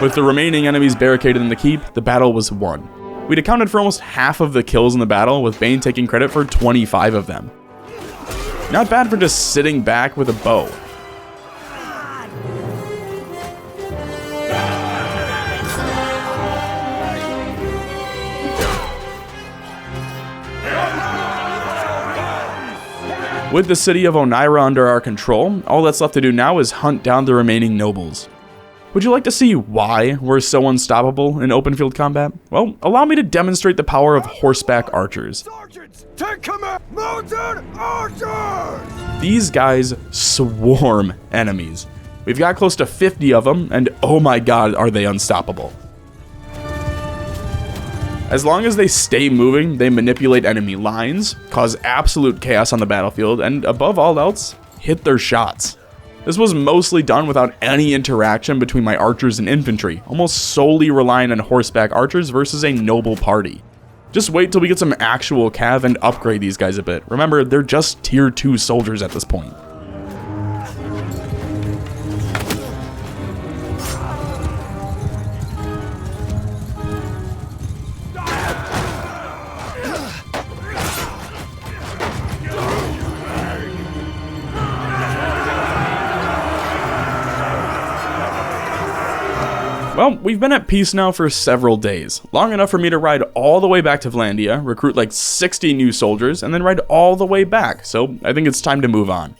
With the remaining enemies barricaded in the keep, the battle was won. We'd accounted for almost half of the kills in the battle, with Bane taking credit for 25 of them. Not bad for just sitting back with a bow. With the city of Oneira under our control, all that's left to do now is hunt down the remaining nobles. Would you like to see why we're so unstoppable in open field combat? Well, allow me to demonstrate the power of horseback archers. Sergeants, take command! Mounted archers! These guys swarm enemies. We've got close to 50 of them, and oh my god, are they unstoppable. As long as they stay moving, they manipulate enemy lines, cause absolute chaos on the battlefield, and above all else, hit their shots. This was mostly done without any interaction between my archers and infantry, almost solely relying on horseback archers versus a noble party. Just wait till we get some actual cav and upgrade these guys a bit. Remember, they're just tier 2 soldiers at this point. Well, we've been at peace now for several days, long enough for me to ride all the way back to Vlandia, recruit like 60 new soldiers, and then ride all the way back, so I think it's time to move on.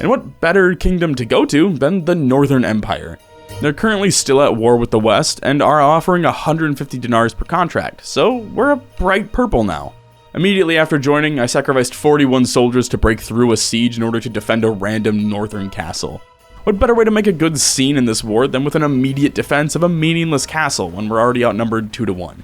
And what better kingdom to go to than the Northern Empire? They're currently still at war with the West, and are offering 150 dinars per contract, so we're a bright purple now. Immediately after joining, I sacrificed 41 soldiers to break through a siege in order to defend a random northern castle. What better way to make a good scene in this war than with an immediate defense of a meaningless castle when we're already outnumbered 2 to 1?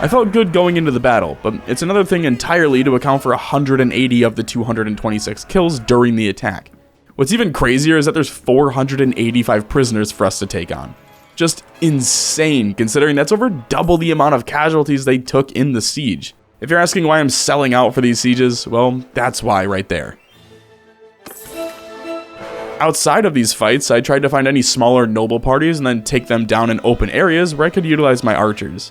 I felt good going into the battle, but it's another thing entirely to account for 180 of the 226 kills during the attack. What's even crazier is that there's 485 prisoners for us to take on. Just insane, considering that's over double the amount of casualties they took in the siege. If you're asking why I'm selling out for these sieges, well, that's why right there. Outside of these fights, I tried to find any smaller noble parties and then take them down in open areas where I could utilize my archers.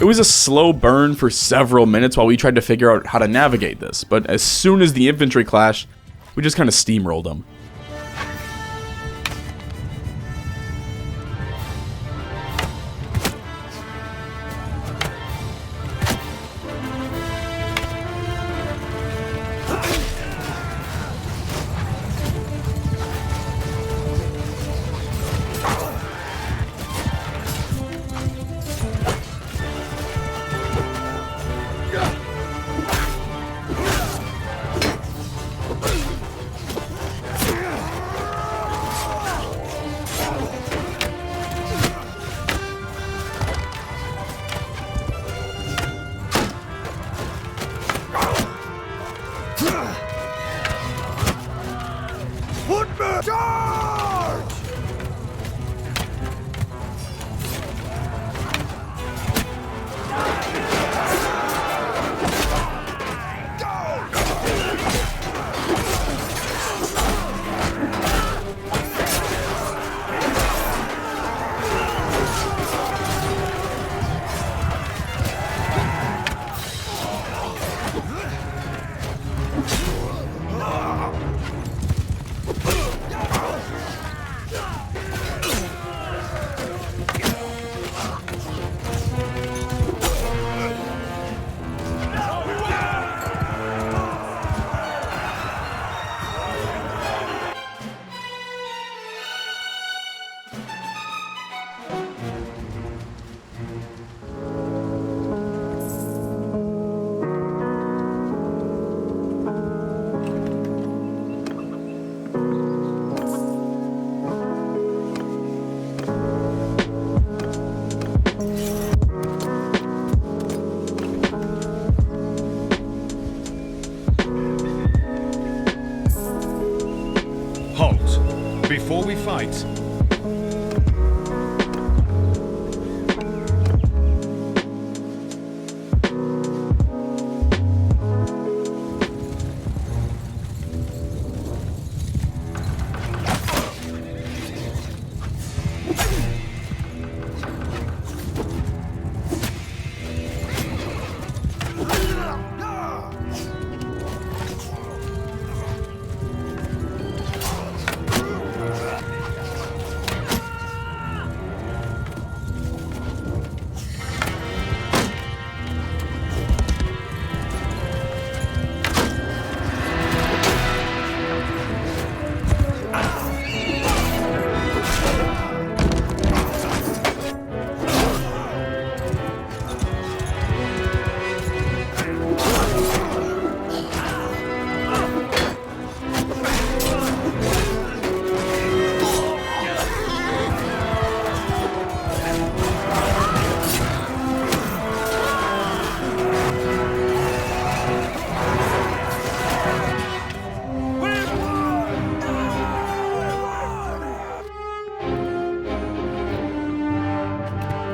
It was a slow burn for several minutes while we tried to figure out how to navigate this, but as soon as the infantry clashed, we just kind of steamrolled them. Footman, charge! before we fight.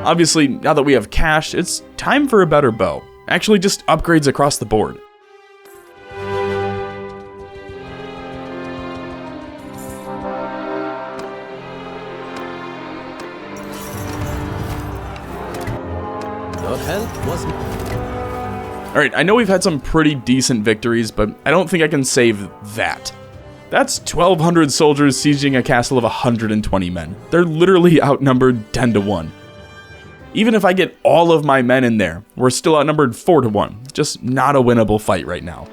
Obviously, now that we have cash, it's time for a better bow. Actually, just upgrades across the board. Your help was... Alright, I know we've had some pretty decent victories, but I don't think I can save that. That's 1,200 soldiers sieging a castle of 120 men. They're literally outnumbered 10 to 1. Even if I get all of my men in there, we're still outnumbered 4 to 1. Just not a winnable fight right now.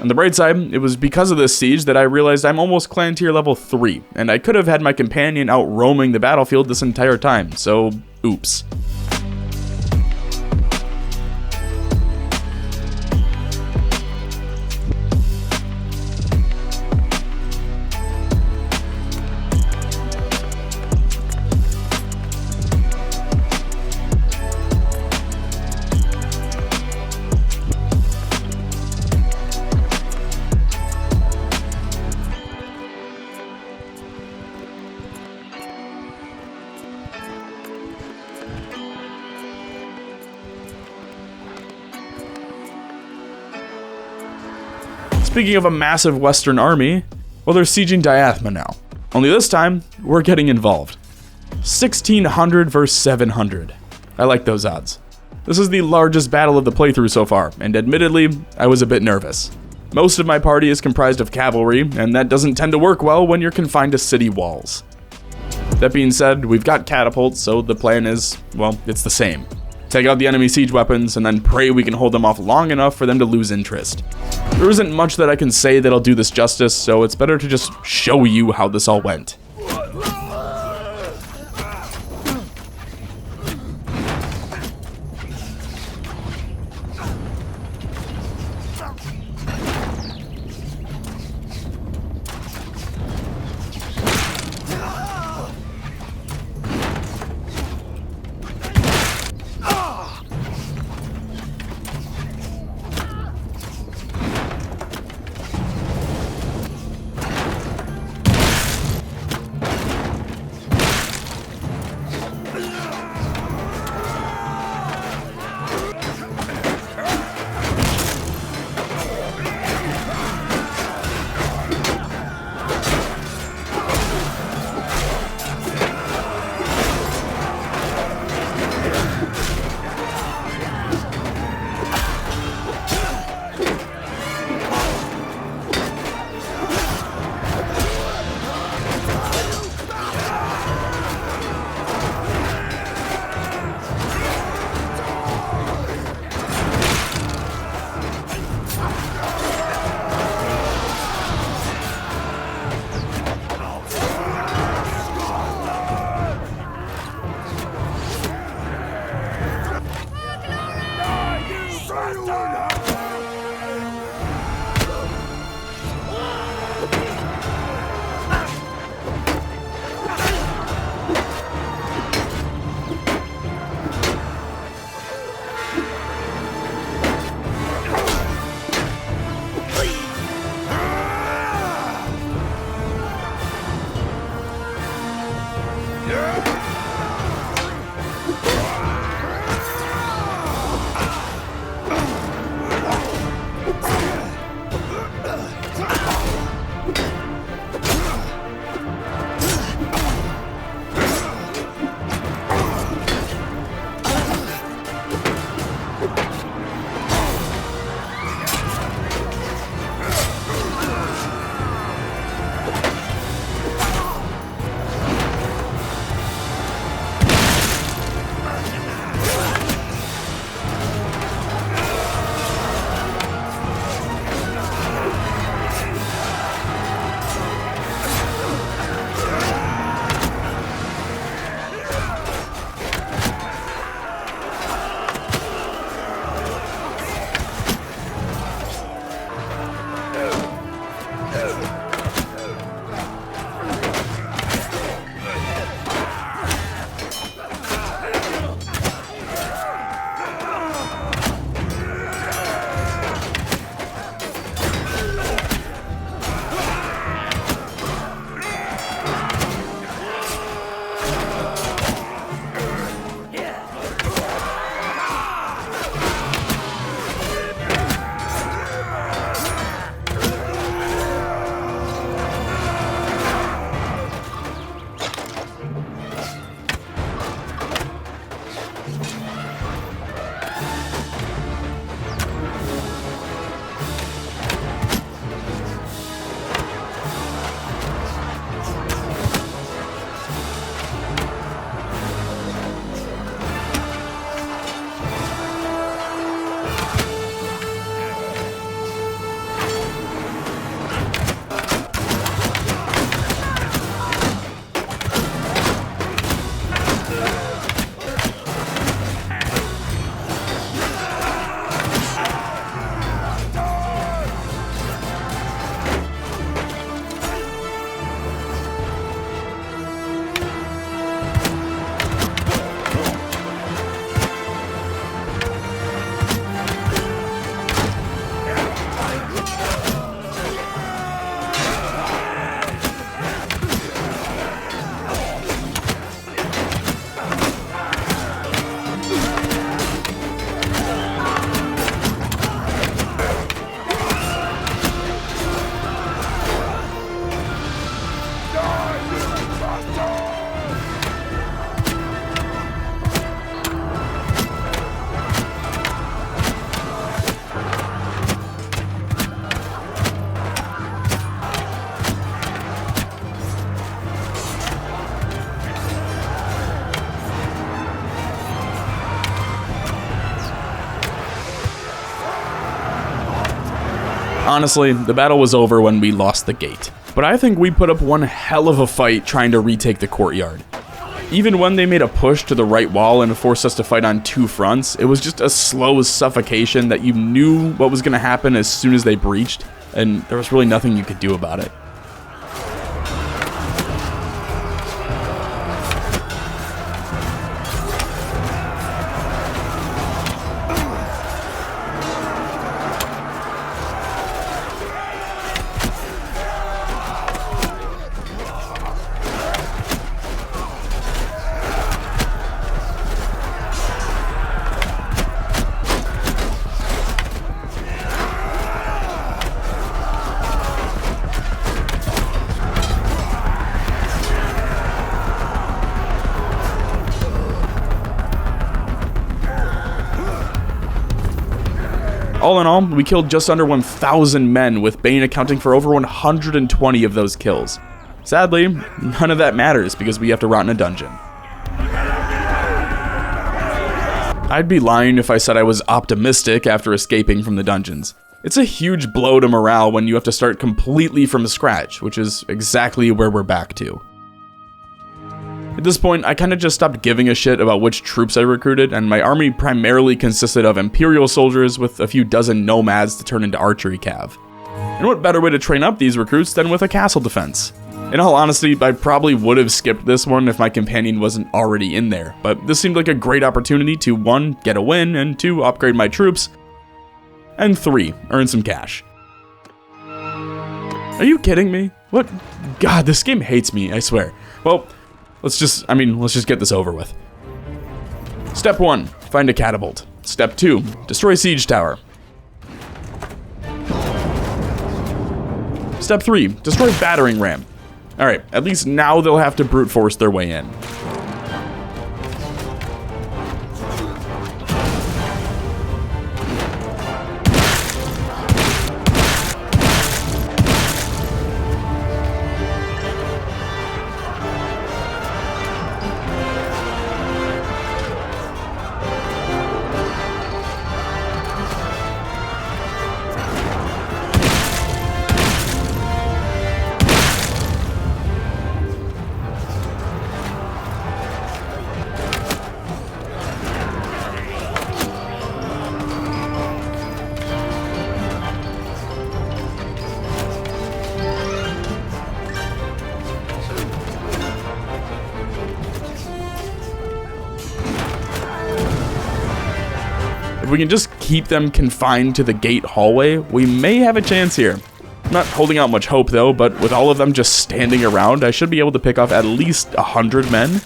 On the bright side, it was because of this siege that I realized I'm almost clan tier level 3, and I could have had my companion out roaming the battlefield this entire time, so oops. Speaking of a massive western army, well, they're sieging Diathma now. Only this time, we're getting involved. 1,600 versus 700. I like those odds. This is the largest battle of the playthrough so far, and admittedly, I was a bit nervous. Most of my party is comprised of cavalry, and that doesn't tend to work well when you're confined to city walls. That being said, we've got catapults, so the plan is, well, it's the same. Take out the enemy siege weapons, and then pray we can hold them off long enough for them to lose interest. There isn't much that I can say that'll do this justice, so it's better to just show you how this all went. Honestly, the battle was over when we lost the gate. But I think we put up one hell of a fight trying to retake the courtyard. Even when they made a push to the right wall and forced us to fight on two fronts, it was just a slow suffocation that you knew what was going to happen as soon as they breached, and there was really nothing you could do about it. All in all, we killed just under 1,000 men, with Bane accounting for over 120 of those kills. Sadly, none of that matters because we have to rot in a dungeon. I'd be lying if I said I was optimistic after escaping from the dungeons. It's a huge blow to morale when you have to start completely from scratch, which is exactly where we're back to. At this point, I kinda just stopped giving a shit about which troops I recruited, and my army primarily consisted of Imperial soldiers with a few dozen nomads to turn into archery cav. And what better way to train up these recruits than with a castle defense? In all honesty, I probably would have skipped this one if my companion wasn't already in there, but this seemed like a great opportunity to 1, get a win, and 2, upgrade my troops, and 3, earn some cash. Are you kidding me? What? God, this game hates me, I swear. Well, let's just get this over with. Step 1, find a catapult. Step 2, destroy siege tower. Step 3, destroy battering ram. Alright, at least now they'll have to brute force their way in. If we can just keep them confined to the gate hallway, we may have a chance here. I'm not holding out much hope though, but with all of them just standing around, I should be able to pick off at least 100 men.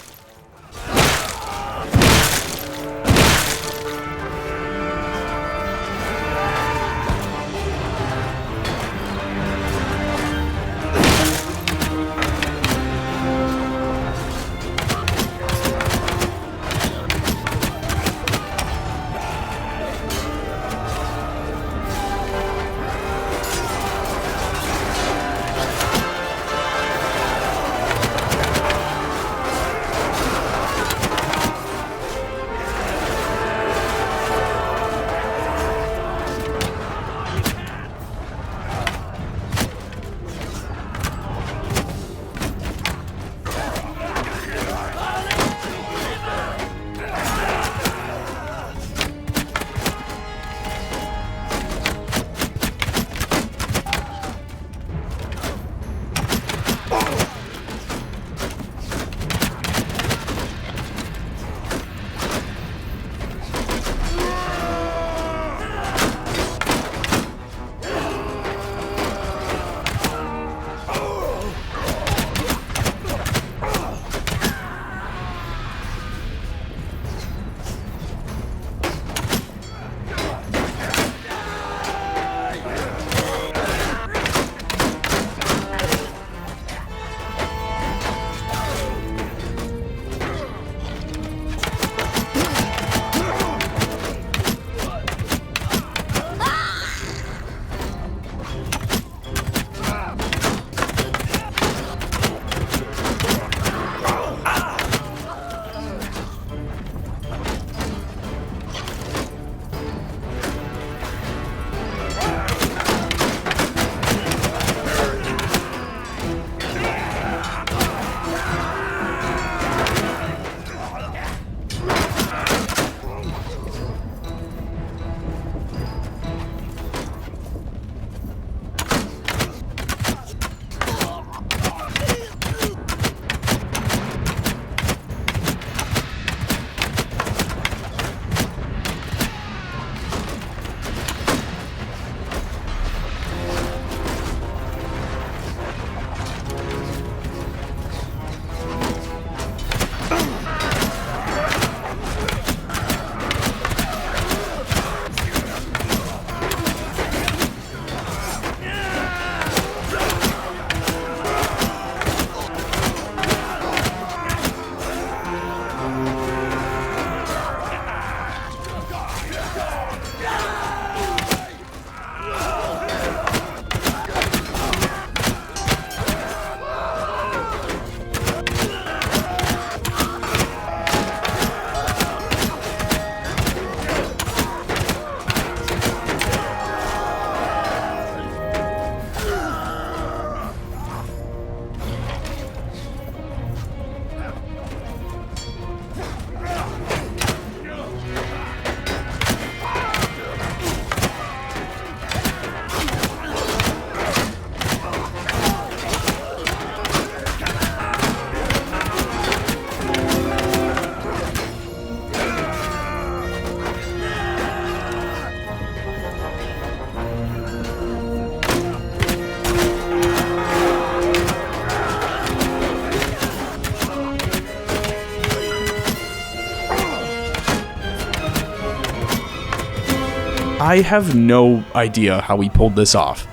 I have no idea how we pulled this off.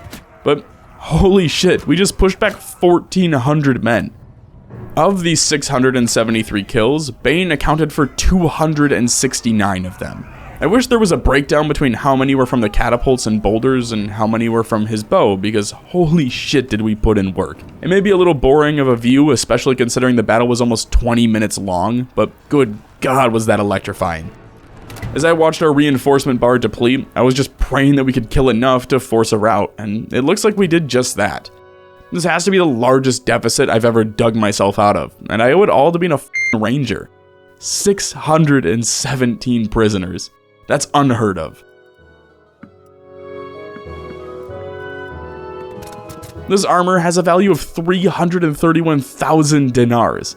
But holy shit, we just pushed back 1,400 men. Of these 673 kills, Bane accounted for 269 of them. I wish there was a breakdown between how many were from the catapults and boulders and how many were from his bow, because holy shit did we put in work. It may be a little boring of a view, especially considering the battle was almost 20 minutes long, but good god was that electrifying. As I watched our reinforcement bar deplete, I was just praying that we could kill enough to force a rout, and it looks like we did just that. This has to be the largest deficit I've ever dug myself out of, and I owe it all to being a f***ing ranger. 617 prisoners. That's unheard of. This armor has a value of 331,000 dinars.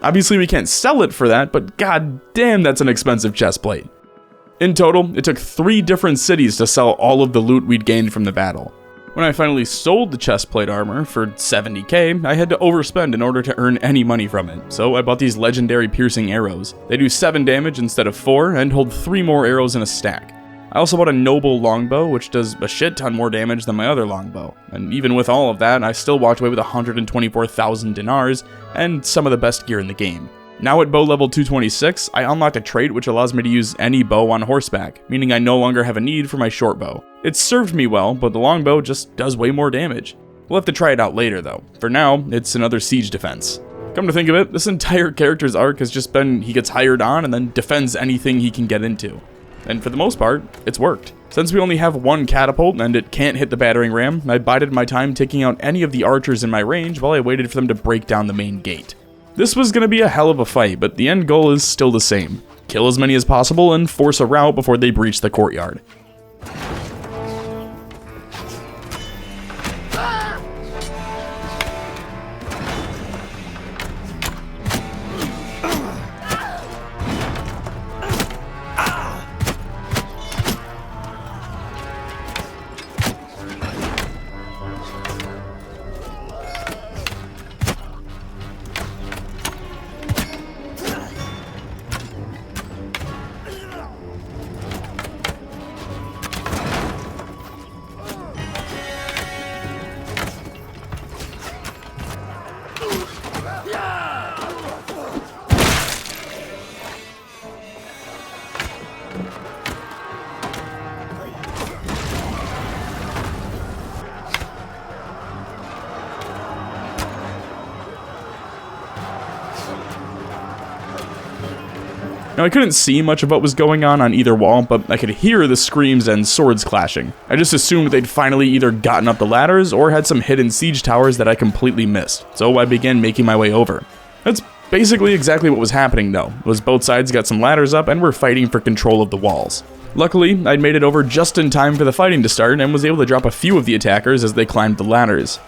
Obviously we can't sell it for that, but god damn that's an expensive chestplate. In total, it took 3 different cities to sell all of the loot we'd gained from the battle. When I finally sold the chestplate armor for 70k, I had to overspend in order to earn any money from it, so I bought these legendary piercing arrows. They do 7 damage instead of 4, and hold 3 more arrows in a stack. I also bought a noble longbow, which does a shit ton more damage than my other longbow, and even with all of that, I still walked away with 124,000 dinars, and some of the best gear in the game. Now at bow level 226, I unlocked a trait which allows me to use any bow on horseback, meaning I no longer have a need for my short bow. It served me well, but the longbow just does way more damage. We'll have to try it out later though. For now, it's another siege defense. Come to think of it, this entire character's arc has just been he gets hired on and then defends anything he can get into. And for the most part, it's worked. Since we only have 1 catapult and it can't hit the battering ram, I bided my time taking out any of the archers in my range while I waited for them to break down the main gate. This was going to be a hell of a fight, but the end goal is still the same. Kill as many as possible and force a rout before they breach the courtyard. Now I couldn't see much of what was going on either wall, but I could hear the screams and swords clashing. I just assumed they'd finally either gotten up the ladders or had some hidden siege towers that I completely missed, so I began making my way over. That's basically exactly what was happening though, was both sides got some ladders up and were fighting for control of the walls. Luckily, I'd made it over just in time for the fighting to start and was able to drop a few of the attackers as they climbed the ladders.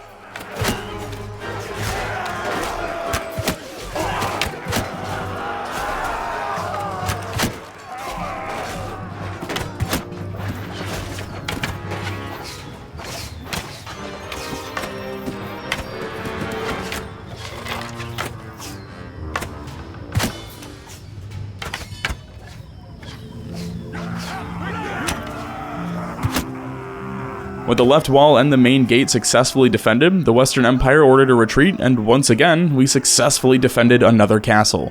With the left wall and the main gate successfully defended, the Western Empire ordered a retreat, and once again, we successfully defended another castle.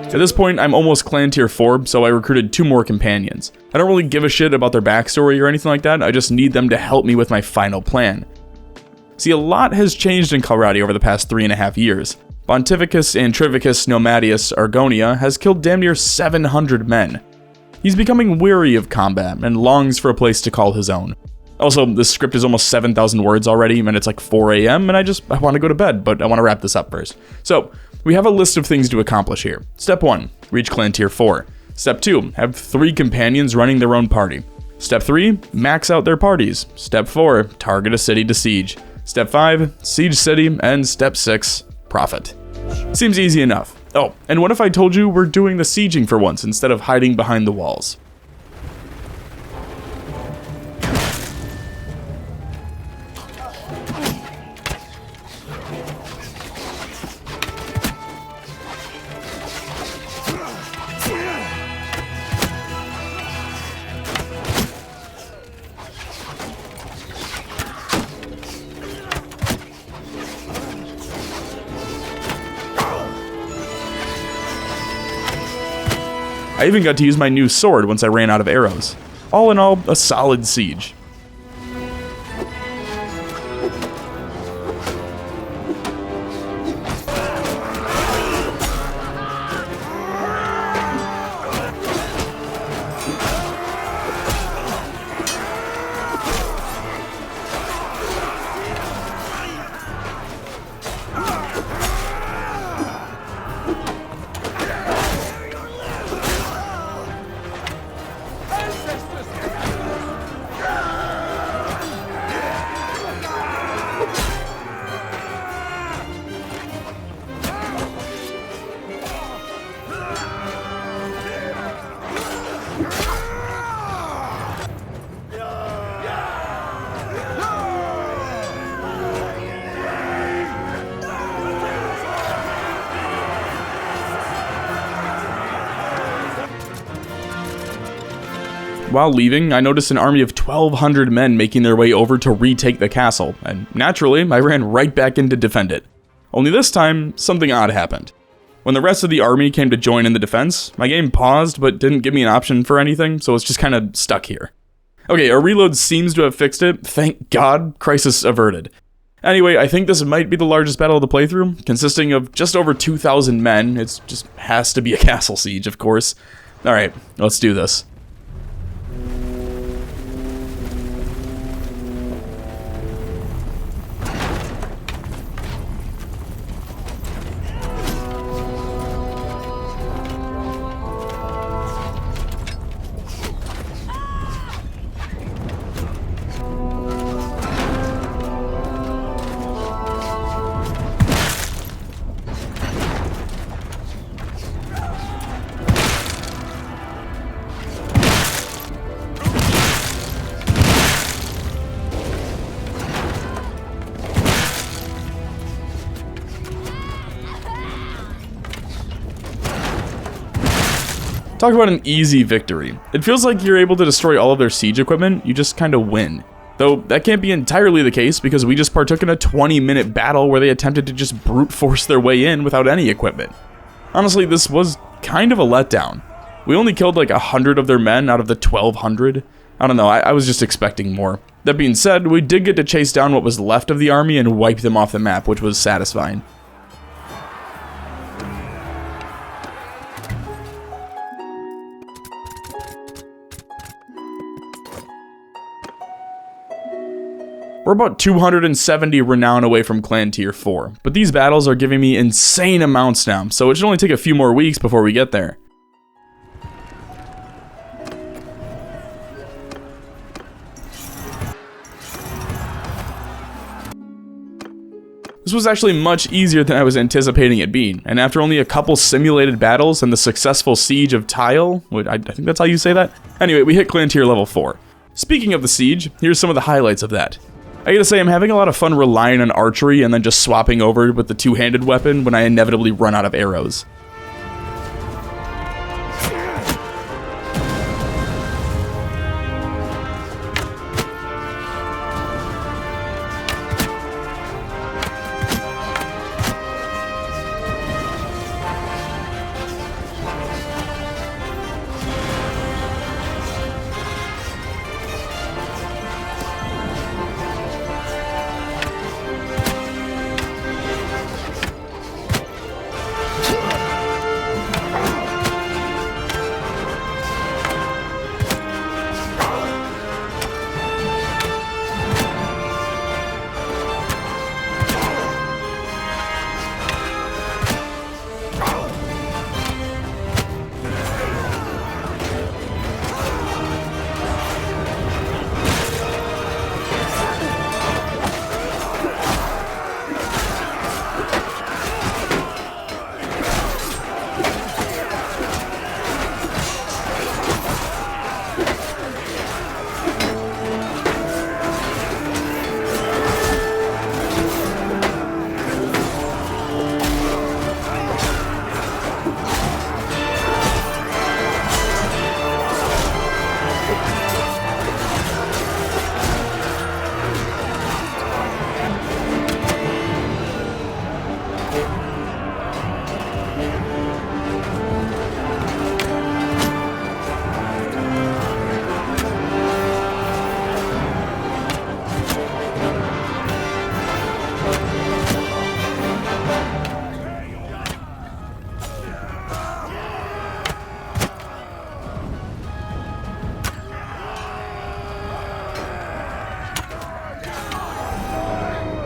At this point, I'm almost clan tier 4, so I recruited 2 more companions. I don't really give a shit about their backstory or anything like that, I just need them to help me with my final plan. See, a lot has changed in Calradi over the past 3.5 years. Pontificus Antrivicus Nomadius Argonia has killed damn near 700 men. He's becoming weary of combat and longs for a place to call his own. Also, this script is almost 7,000 words already, and it's like 4 AM, and I want to go to bed, but I want to wrap this up first. So, we have a list of things to accomplish here. Step 1, reach clan tier 4. Step 2, have 3 companions running their own party. Step 3, max out their parties. Step 4, target a city to siege. Step 5, siege city, and step 6, profit. Seems easy enough. Oh, and what if I told you we're doing the sieging for once instead of hiding behind the walls? I even got to use my new sword once I ran out of arrows. All in all, a solid siege. While leaving, I noticed an army of 1,200 men making their way over to retake the castle, and naturally, I ran right back in to defend it. Only this time, something odd happened. When the rest of the army came to join in the defense, my game paused but didn't give me an option for anything, so it's just kind of stuck here. Okay, a reload seems to have fixed it, thank God, crisis averted. Anyway, I think this might be the largest battle of the playthrough, consisting of just over 2,000 men. It just has to be a castle siege, of course. Alright, let's do this. Talk about an easy victory. It feels like you're able to destroy all of their siege equipment, you just kinda win. Though that can't be entirely the case because we just partook in a 20-minute battle where they attempted to just brute force their way in without any equipment. Honestly, this was kind of a letdown. We only killed like 100 of their men out of the 1,200. I don't know, I was just expecting more. That being said, we did get to chase down what was left of the army and wipe them off the map, which was satisfying. We're about 270 renown away from Clan Tier 4, but these battles are giving me insane amounts now, so it should only take a few more weeks before we get there. This was actually much easier than I was anticipating it being, and after only a couple simulated battles and the successful siege of Tile, I think that's how you say that? Anyway, we hit Clan Tier level 4. Speaking of the siege, here's some of the highlights of that. I gotta say, I'm having a lot of fun relying on archery and then just swapping over with the two-handed weapon when I inevitably run out of arrows.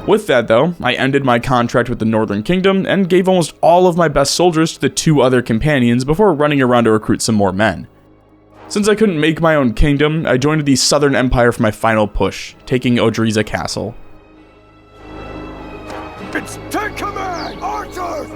With that though, I ended my contract with the Northern Kingdom and gave almost all of my best soldiers to the 2 other companions before running around to recruit some more men. Since I couldn't make my own kingdom, I joined the Southern Empire for my final push, taking Odriza Castle. It's take command, archers!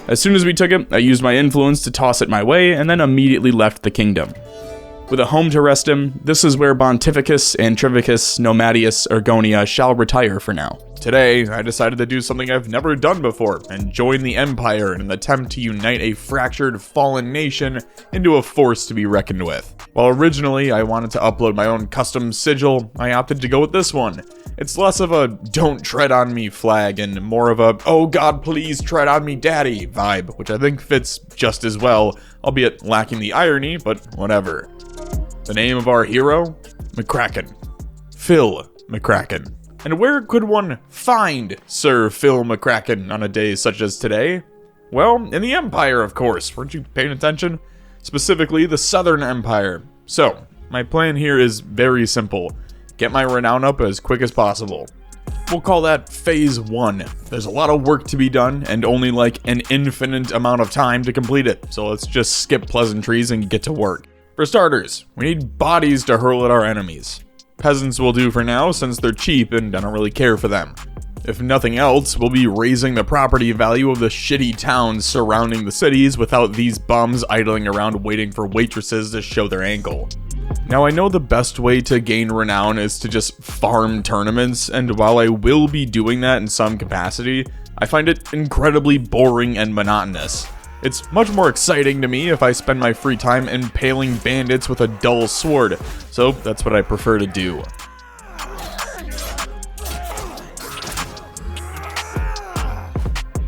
As soon as we took it, I used my influence to toss it my way, and then immediately left the kingdom. With a home to rest in, this is where Pontificus, Antrivicus, Nomadius, Ergonia shall retire for now. Today, I decided to do something I've never done before, and join the Empire in an attempt to unite a fractured, fallen nation into a force to be reckoned with. While originally I wanted to upload my own custom sigil, I opted to go with this one. It's less of a "don't tread on me" flag and more of a "oh god please tread on me daddy" vibe, which I think fits just as well, albeit lacking the irony, but whatever. The name of our hero? McCracken. Phil McCracken. And where could one find Sir Phil McCracken on a day such as today? Well, in the Empire, of course. Weren't you paying attention? Specifically, the Southern Empire. So, my plan here is very simple. Get my renown up as quick as possible. We'll call that Phase 1. There's a lot of work to be done, and only like an infinite amount of time to complete it, so let's just skip pleasantries and get to work. For starters, we need bodies to hurl at our enemies. Peasants will do for now, since they're cheap and I don't really care for them. If nothing else, we'll be raising the property value of the shitty towns surrounding the cities without these bums idling around waiting for waitresses to show their ankle. Now, I know the best way to gain renown is to just farm tournaments, and while I will be doing that in some capacity, I find it incredibly boring and monotonous. It's much more exciting to me if I spend my free time impaling bandits with a dull sword, so that's what I prefer to do.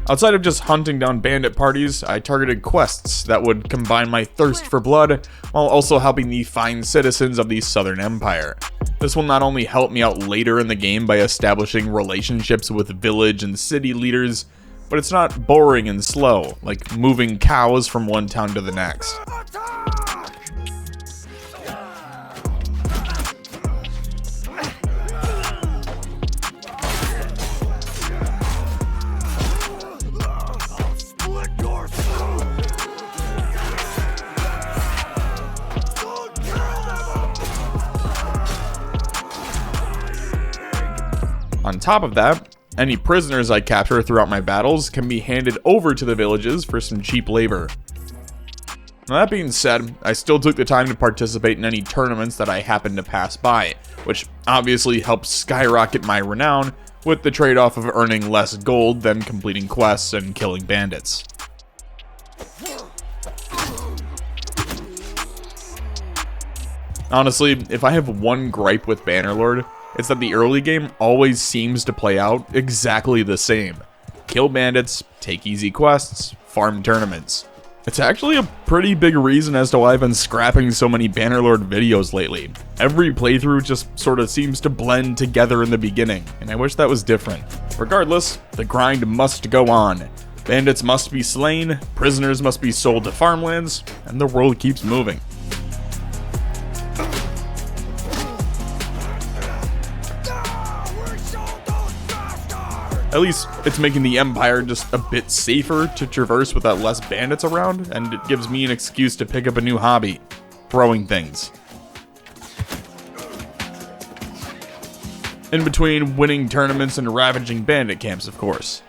Outside of just hunting down bandit parties, I targeted quests that would combine my thirst for blood while also helping the fine citizens of the Southern Empire. This will not only help me out later in the game by establishing relationships with village and city leaders, but it's not boring and slow, like moving cows from one town to the next. On top of that, any prisoners I capture throughout my battles can be handed over to the villages for some cheap labor. Now, that being said, I still took the time to participate in any tournaments that I happened to pass by, which obviously helped skyrocket my renown, with the trade-off of earning less gold than completing quests and killing bandits. Honestly, if I have one gripe with Bannerlord, it's that the early game always seems to play out exactly the same. Kill bandits, take easy quests, farm tournaments. It's actually a pretty big reason as to why I've been scrapping so many Bannerlord videos lately. Every playthrough just sort of seems to blend together in the beginning, and I wish that was different. Regardless, the grind must go on. Bandits must be slain, prisoners must be sold to farmlands, and the world keeps moving. At least it's making the Empire just a bit safer to traverse without less bandits around, and it gives me an excuse to pick up a new hobby: throwing things. In between winning tournaments and ravaging bandit camps, of course.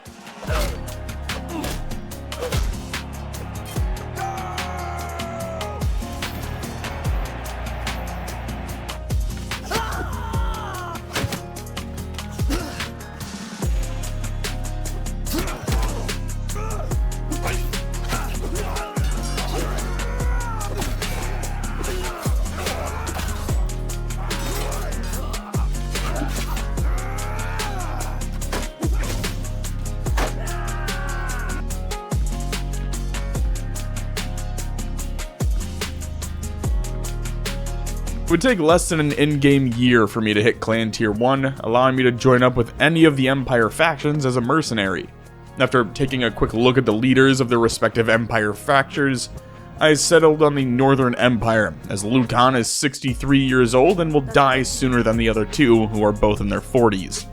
It would take less than an in-game year for me to hit Clan Tier 1, allowing me to join up with any of the Empire factions as a mercenary. After taking a quick look at the leaders of their respective Empire fractures, I settled on the Northern Empire, as Lucan is 63 years old and will die sooner than the other two, who are both in their 40s.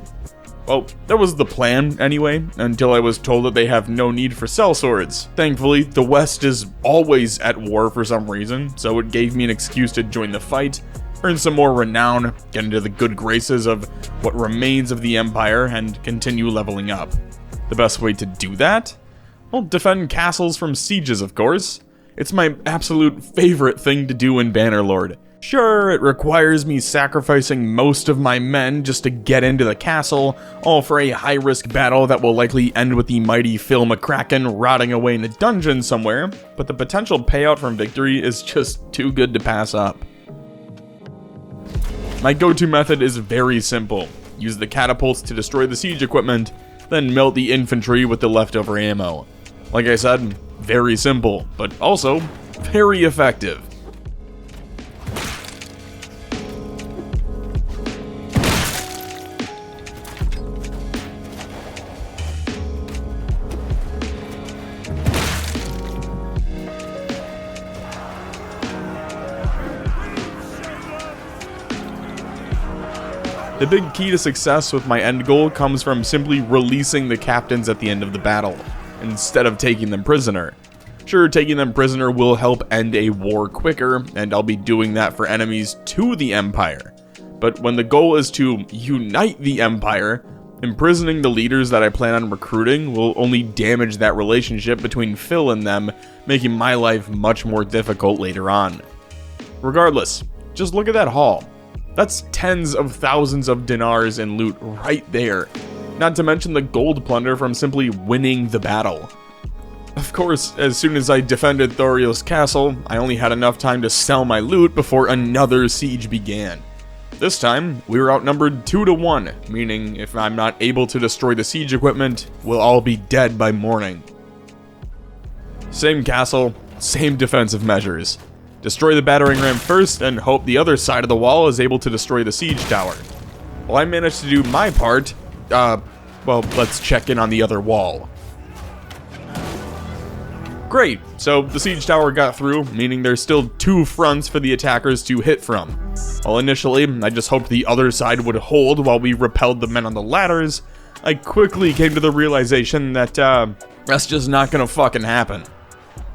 Well, that was the plan, anyway, until I was told that they have no need for sellswords. Thankfully, the West is always at war for some reason, so it gave me an excuse to join the fight, earn some more renown, get into the good graces of what remains of the Empire, and continue leveling up. The best way to do that? Well, defend castles from sieges, of course. It's my absolute favorite thing to do in Bannerlord. Sure, it requires me sacrificing most of my men just to get into the castle, all for a high-risk battle that will likely end with the mighty Phil McCracken rotting away in a dungeon somewhere, but the potential payout from victory is just too good to pass up. My go-to method is very simple. Use the catapults to destroy the siege equipment, then melt the infantry with the leftover ammo. Like I said, very simple, but also very effective. The big key to success with my end goal comes from simply releasing the captains at the end of the battle, instead of taking them prisoner. Sure, taking them prisoner will help end a war quicker, and I'll be doing that for enemies to the Empire. But when the goal is to unite the Empire, imprisoning the leaders that I plan on recruiting will only damage that relationship between Phil and them, making my life much more difficult later on. Regardless, just look at that haul. That's tens of thousands of dinars in loot right there, not to mention the gold plunder from simply winning the battle. Of course, as soon as I defended Thorios Castle, I only had enough time to sell my loot before another siege began. This time, we were outnumbered 2-1, meaning if I'm not able to destroy the siege equipment, we'll all be dead by morning. Same castle, same defensive measures. Destroy the battering ram first and hope the other side of the wall is able to destroy the siege tower. Well, I managed to do my part. Well, let's check in on the other wall. Great, so the siege tower got through, meaning there's still two fronts for the attackers to hit from. While initially, I just hoped the other side would hold while we repelled the men on the ladders, I quickly came to the realization that, that's just not gonna fucking happen.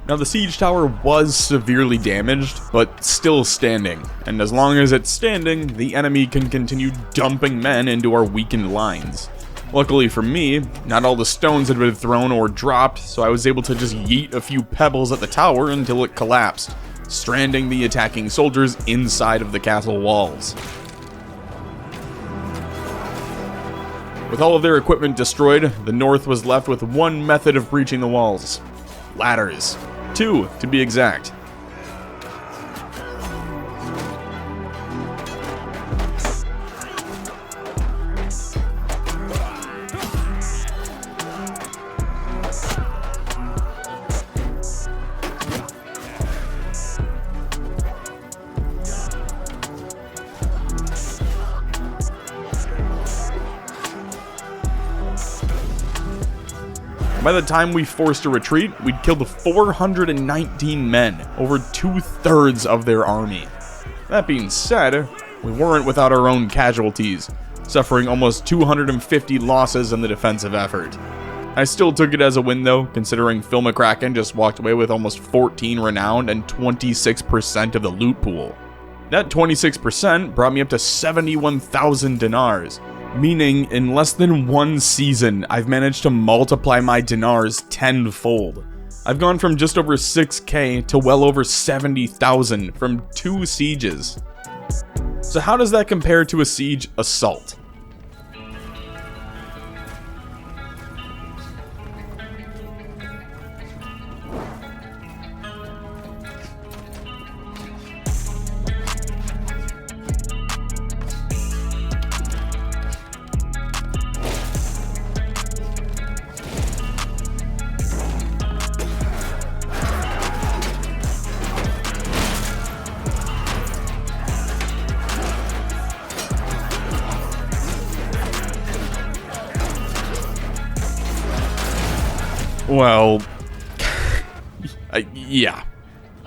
Now, the siege tower was severely damaged, but still standing, and as long as it's standing, the enemy can continue dumping men into our weakened lines. Luckily for me, not all the stones had been thrown or dropped, so I was able to just yeet a few pebbles at the tower until it collapsed, stranding the attacking soldiers inside of the castle walls. With all of their equipment destroyed, the North was left with one method of breaching the walls: ladders. 2, to be exact. By the time we forced a retreat, we'd killed 419 men, over 2/3 of their army. That being said, we weren't without our own casualties, suffering almost 250 losses in the defensive effort. I still took it as a win though, considering Phil McCracken just walked away with almost 14 renown and 26% of the loot pool. That 26% brought me up to 71,000 dinars, meaning in less than one season, I've managed to multiply my dinars tenfold. I've gone from just over 6k to well over 70,000 from 2 sieges. So how does that compare to a siege assault? Well, yeah.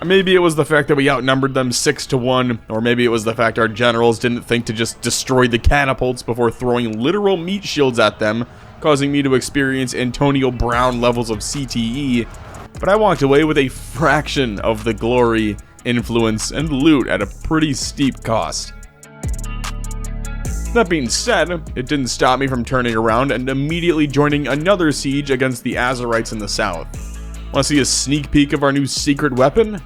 Maybe it was the fact that we outnumbered them 6-1, or maybe it was the fact our generals didn't think to just destroy the catapults before throwing literal meat shields at them, causing me to experience Antonio Brown levels of CTE, but I walked away with a fraction of the glory, influence, and loot at a pretty steep cost. That being said, it didn't stop me from turning around and immediately joining another siege against the Azerites in the south. Want to see a sneak peek of our new secret weapon?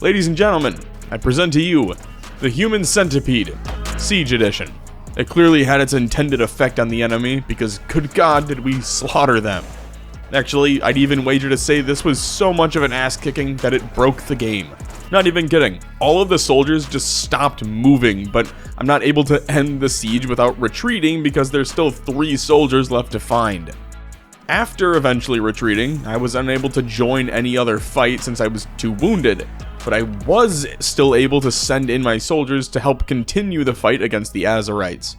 Ladies and gentlemen, I present to you the Human Centipede, Siege Edition. It clearly had its intended effect on the enemy because good God did we slaughter them. Actually, I'd even wager to say this was so much of an ass kicking that it broke the game. Not even kidding. All of the soldiers just stopped moving, but I'm not able to end the siege without retreating because there's still 3 soldiers left to find. After eventually retreating, I was unable to join any other fight since I was too wounded, but I was still able to send in my soldiers to help continue the fight against the Azerites.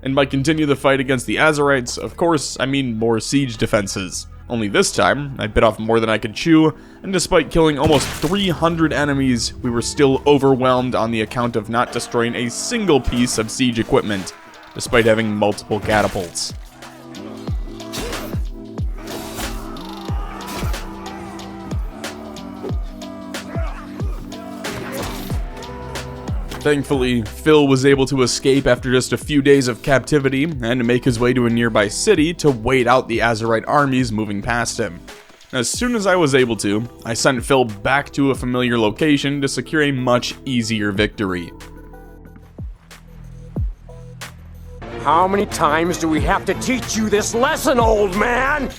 And by continue the fight against the Azerites, of course, I mean more siege defenses. Only this time, I bit off more than I could chew, and despite killing almost 300 enemies, we were still overwhelmed on the account of not destroying a single piece of siege equipment, despite having multiple catapults. Thankfully, Phil was able to escape after just a few days of captivity and make his way to a nearby city to wait out the Azerite armies moving past him. As soon as I was able to, I sent Phil back to a familiar location to secure a much easier victory. How many times do we have to teach you this lesson, old man?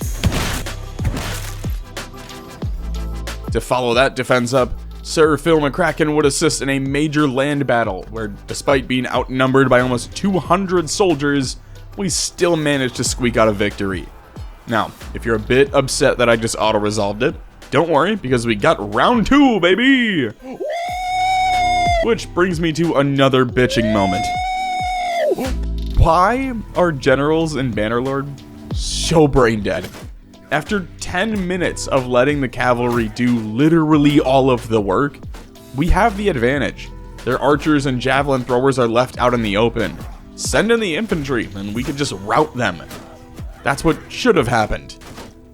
To follow that defense up, Sir Phil McCracken would assist in a major land battle, where despite being outnumbered by almost 200 soldiers, we still managed to squeak out a victory. Now, if you're a bit upset that I just auto-resolved it, don't worry, because we got round 2, baby! Which brings me to another bitching moment. Why are generals in Bannerlord so brain dead? After 10 minutes of letting the cavalry do literally all of the work, we have the advantage. Their archers and javelin throwers are left out in the open. Send in the infantry and we could just rout them. That's what should have happened.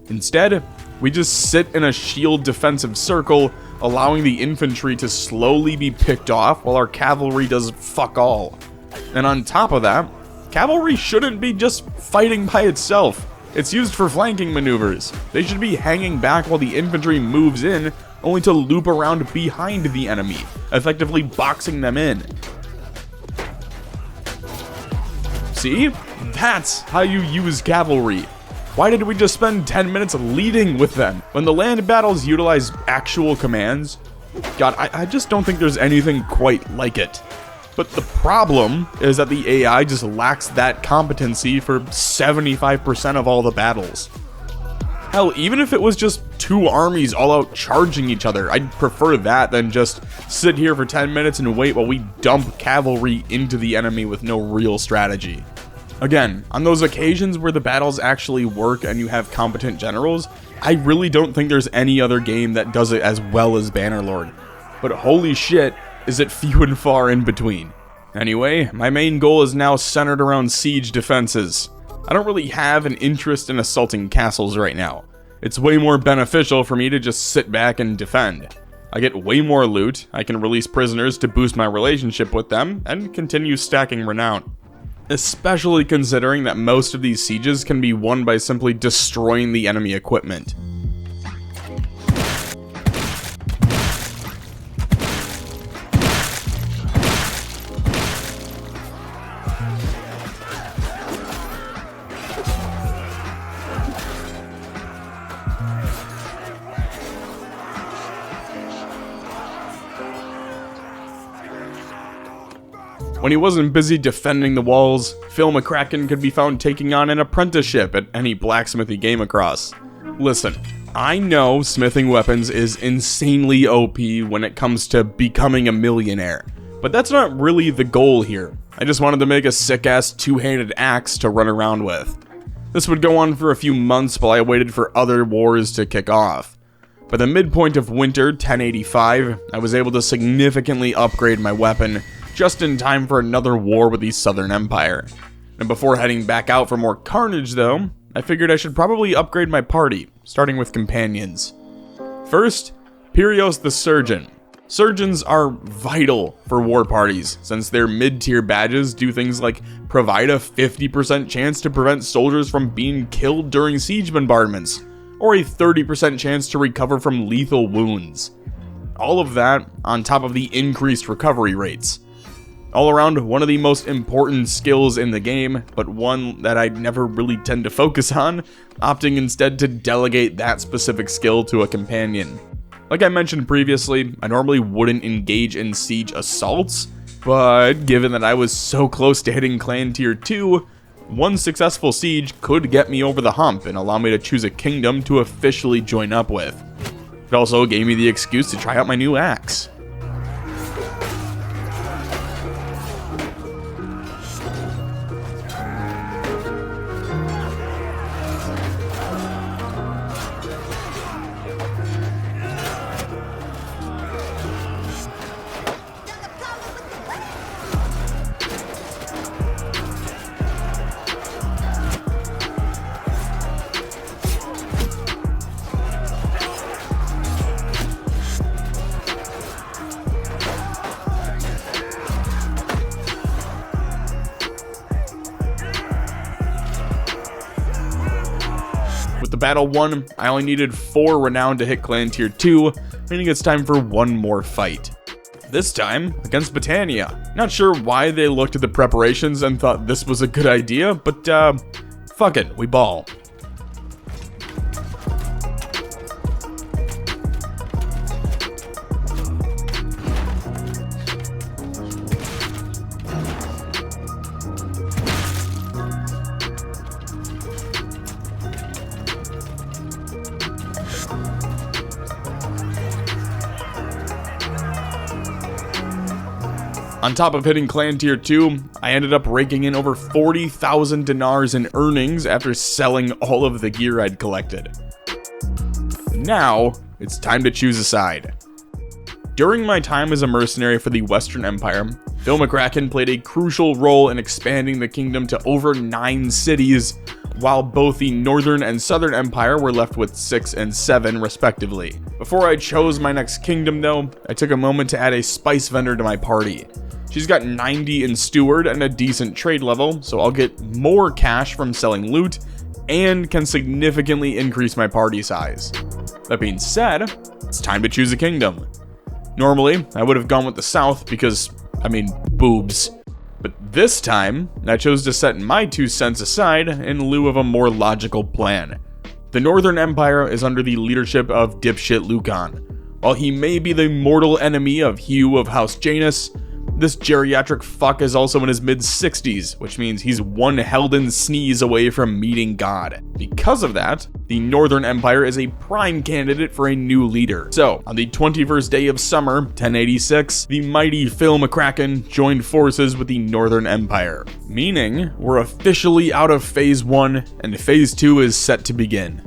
Instead, we just sit in a shield defensive circle, allowing the infantry to slowly be picked off while our cavalry does fuck all. And on top of that, cavalry shouldn't be just fighting by itself. It's used for flanking maneuvers. They should be hanging back while the infantry moves in, only to loop around behind the enemy, effectively boxing them in. See? That's how you use cavalry. Why did we just spend 10 minutes leading with them? When the land battles utilize actual commands, God, I just don't think there's anything quite like it. But the problem is that the AI just lacks that competency for 75% of all the battles. Hell, even if it was just 2 armies all out charging each other, I'd prefer that than just sit here for 10 minutes and wait while we dump cavalry into the enemy with no real strategy. Again, on those occasions where the battles actually work and you have competent generals, I really don't think there's any other game that does it as well as Bannerlord. But holy shit, is it few and far in between. Anyway, my main goal is now centered around siege defenses. I don't really have an interest in assaulting castles right now. It's way more beneficial for me to just sit back and defend. I get way more loot, I can release prisoners to boost my relationship with them, and continue stacking renown. Especially considering that most of these sieges can be won by simply destroying the enemy equipment. When he wasn't busy defending the walls, Phil McCracken could be found taking on an apprenticeship at any blacksmith he came across. Listen, I know smithing weapons is insanely OP when it comes to becoming a millionaire, but that's not really the goal here. I just wanted to make a sick-ass two-handed axe to run around with. This would go on for a few months while I waited for other wars to kick off. By the midpoint of winter 1085, I was able to significantly upgrade my weapon, just in time for another war with the Southern Empire. And before heading back out for more carnage though, I figured I should probably upgrade my party, starting with companions. First, Pyrios the Surgeon. Surgeons are vital for war parties, since their mid-tier badges do things like provide a 50% chance to prevent soldiers from being killed during siege bombardments, or a 30% chance to recover from lethal wounds. All of that on top of the increased recovery rates. All around, one of the most important skills in the game, but one that I never really tend to focus on, opting instead to delegate that specific skill to a companion. Like I mentioned previously, I normally wouldn't engage in siege assaults, but given that I was so close to hitting clan tier 2, one successful siege could get me over the hump and allow me to choose a kingdom to officially join up with. It also gave me the excuse to try out my new axe. With the battle won, I only needed 4 renown to hit clan tier 2, meaning it's time for one more fight. This time, against Battania. Not sure why they looked at the preparations and thought this was a good idea, but fuck it, we ball. On top of hitting clan tier 2, I ended up raking in over 40,000 dinars in earnings after selling all of the gear I'd collected. Now, it's time to choose a side. During my time as a mercenary for the Western Empire, Phil McCracken played a crucial role in expanding the kingdom to over 9 cities, while both the Northern and Southern Empire were left with 6 and 7 respectively. Before I chose my next kingdom though, I took a moment to add a spice vendor to my party. She's got 90 in steward and a decent trade level, so I'll get more cash from selling loot and can significantly increase my party size. That being said, it's time to choose a kingdom. Normally, I would have gone with the South because, boobs. But this time, I chose to set my 2 cents aside in lieu of a more logical plan. The Northern Empire is under the leadership of dipshit Lucan. While he may be the mortal enemy of Hugh of House Janus, this geriatric fuck is also in his mid-60s, which means he's one Helden sneeze away from meeting God. Because of that, the Northern Empire is a prime candidate for a new leader. So, on the 21st day of summer, 1086, the mighty Phil McCracken joined forces with the Northern Empire. Meaning, we're officially out of Phase 1, and Phase 2 is set to begin.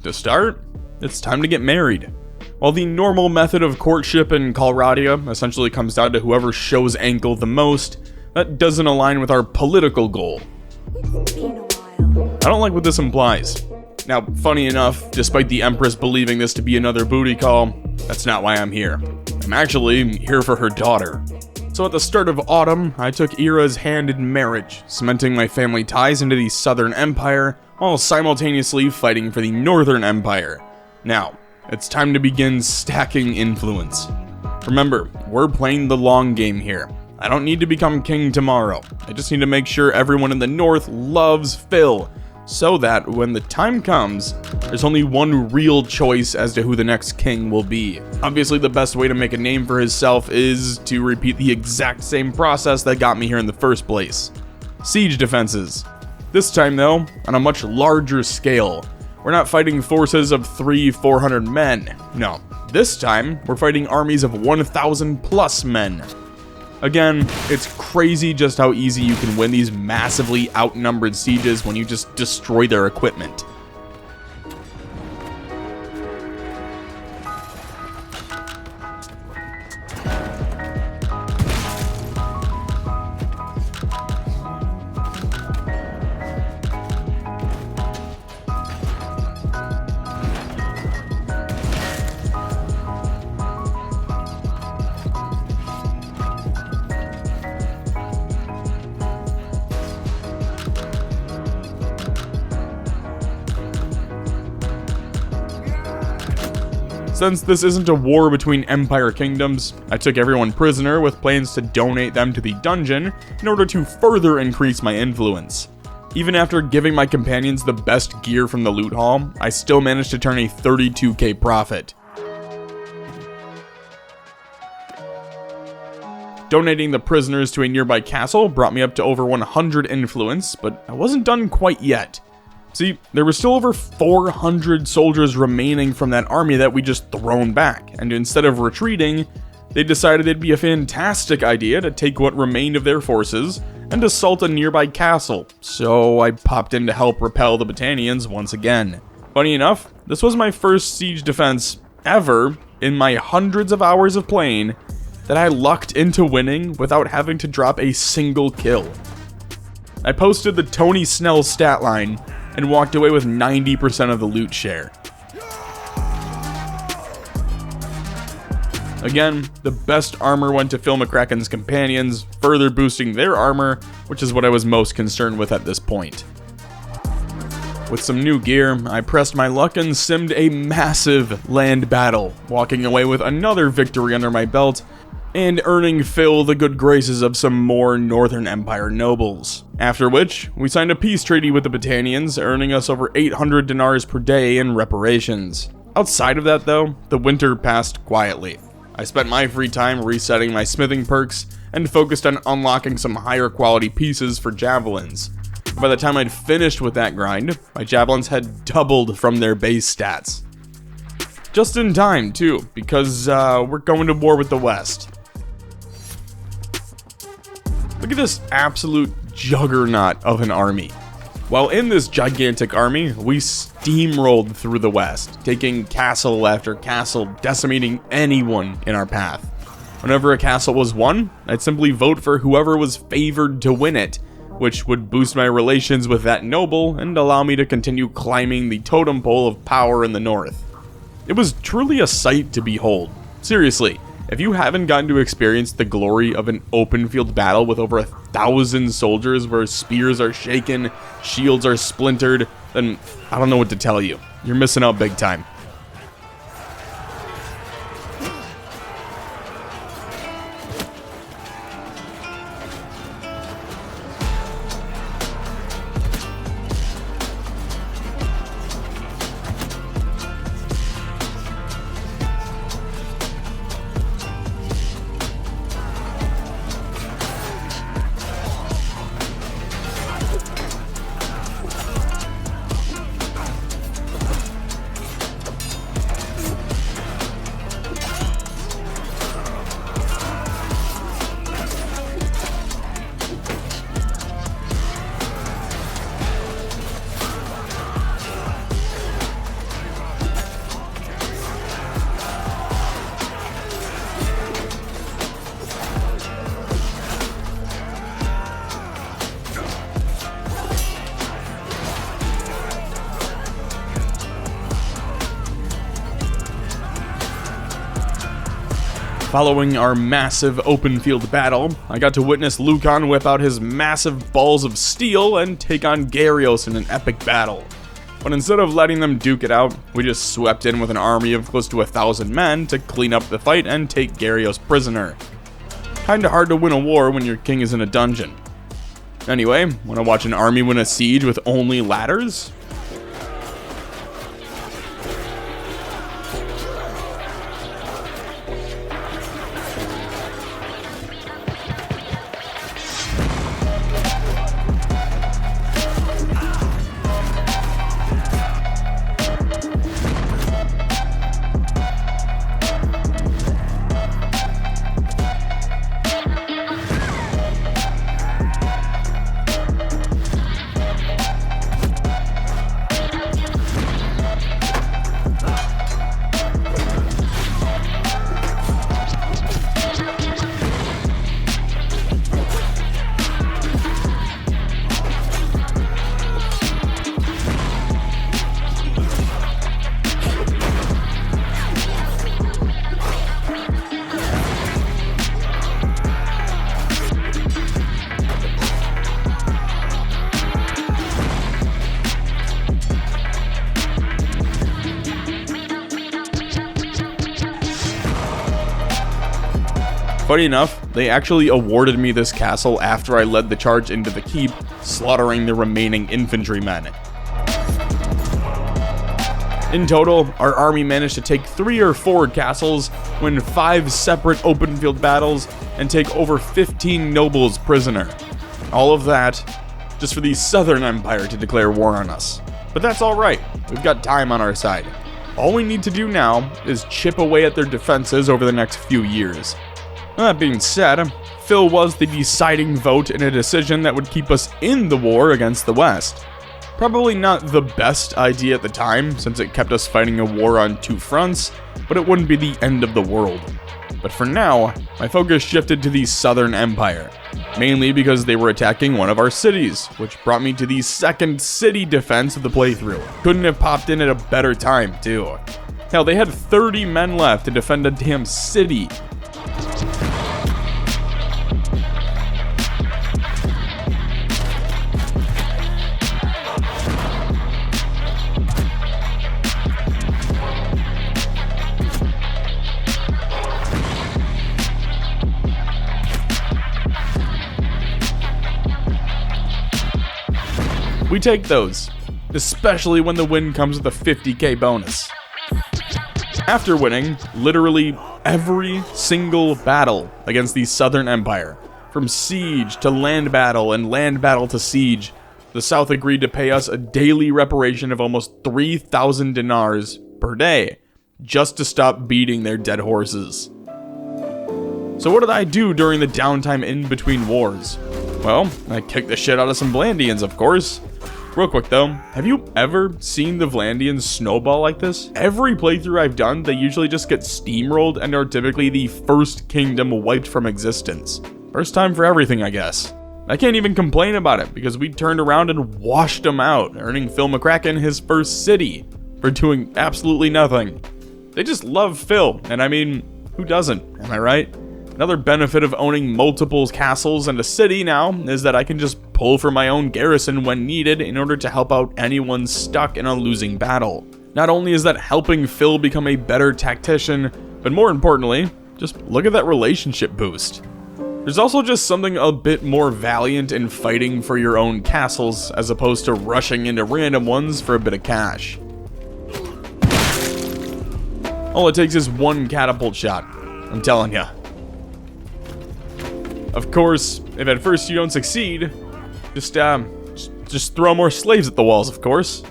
To start, it's time to get married. While the normal method of courtship in Calradia essentially comes down to whoever shows ankle the most, that doesn't align with our political goal. It's been a while. I don't like what this implies. Now, funny enough, despite the Empress believing this to be another booty call, that's not why I'm here. I'm actually here for her daughter. So at the start of autumn, I took Ira's hand in marriage, cementing my family ties into the Southern Empire, while simultaneously fighting for the Northern Empire. Now, it's time to begin stacking influence. Remember, we're playing the long game here. I don't need to become king tomorrow. I just need to make sure everyone in the north loves Phil, so that when the time comes, there's only one real choice as to who the next king will be. Obviously, the best way to make a name for himself is to repeat the exact same process that got me here in the first place. Siege defenses. This time though, on a much larger scale. We're not fighting forces of 300-400 men. No, this time we're fighting armies of 1,000 plus men. Again, it's crazy just how easy you can win these massively outnumbered sieges when you just destroy their equipment. Since this isn't a war between Empire kingdoms, I took everyone prisoner with plans to donate them to the dungeon in order to further increase my influence. Even after giving my companions the best gear from the loot haul, I still managed to turn a 32k profit. Donating the prisoners to a nearby castle brought me up to over 100 influence, but I wasn't done quite yet. See, there were still over 400 soldiers remaining from that army that we just thrown back, and instead of retreating, they decided it'd be a fantastic idea to take what remained of their forces and assault a nearby castle, so I popped in to help repel the Battanians once again. Funny enough, this was my first siege defense ever in my hundreds of hours of playing that I lucked into winning without having to drop a single kill. I posted the Tony Snell stat line and walked away with 90% of the loot share. Again, the best armor went to Phil McCracken's companions, further boosting their armor, which is what I was most concerned with at this point. With some new gear, I pressed my luck and simmed a massive land battle, walking away with another victory under my belt, and earning Phil the good graces of some more Northern Empire nobles. After which, we signed a peace treaty with the Battanians, earning us over 800 dinars per day in reparations. Outside of that though, the winter passed quietly. I spent my free time resetting my smithing perks, and focused on unlocking some higher quality pieces for javelins. By the time I'd finished with that grind, my javelins had doubled from their base stats. Just in time too, because we're going to war with the West. Look at this absolute juggernaut of an army. While in this gigantic army, we steamrolled through the West, taking castle after castle, decimating anyone in our path. Whenever a castle was won, I'd simply vote for whoever was favored to win it, which would boost my relations with that noble and allow me to continue climbing the totem pole of power in the north. It was truly a sight to behold. Seriously. If you haven't gotten to experience the glory of an open field battle with over 1,000 soldiers where spears are shaken, shields are splintered, then I don't know what to tell you. You're missing out big time. Following our massive open field battle, I got to witness Lucan whip out his massive balls of steel and take on Gyarios in an epic battle. But instead of letting them duke it out, we just swept in with an army of close to 1,000 men to clean up the fight and take Gyarios prisoner. Kinda hard to win a war when your king is in a dungeon. Anyway, wanna watch an army win a siege with only ladders? Funny enough, they actually awarded me this castle after I led the charge into the keep, slaughtering the remaining infantrymen. In total, our army managed to take 3 or 4 castles, win 5 separate open field battles, and take over 15 nobles prisoner. All of that just for the Southern Empire to declare war on us. But that's alright, we've got time on our side. All we need to do now is chip away at their defenses over the next few years. That being said, Phil was the deciding vote in a decision that would keep us in the war against the West. Probably not the best idea at the time, since it kept us fighting a war on 2 fronts, but it wouldn't be the end of the world. But for now, my focus shifted to the Southern Empire, mainly because they were attacking one of our cities, which brought me to the second city defense of the playthrough. Couldn't have popped in at a better time, too. Hell, they had 30 men left to defend a damn city. We take those, especially when the win comes with a 50k bonus. After winning literally every single battle against the Southern Empire, from siege to land battle and land battle to siege, the South agreed to pay us a daily reparation of almost 3,000 dinars per day, just to stop beating their dead horses. So what did I do during the downtime in between wars? Well, I kicked the shit out of some Vlandians, of course. Real quick though, have you ever seen the Vlandians snowball like this? Every playthrough I've done, they usually just get steamrolled and are typically the first kingdom wiped from existence. First time for everything, I guess. I can't even complain about it, because we turned around and washed them out, earning Phil McCracken his first city for doing absolutely nothing. They just love Phil, and I mean, who doesn't, am I right? Another benefit of owning multiple castles and a city now is that I can just pull from my own garrison when needed in order to help out anyone stuck in a losing battle. Not only is that helping Phil become a better tactician, but more importantly, just look at that relationship boost. There's also just something a bit more valiant in fighting for your own castles as opposed to rushing into random ones for a bit of cash. All it takes is one catapult shot, I'm telling ya. Of course, if at first you don't succeed, just throw more slaves at the walls, of course.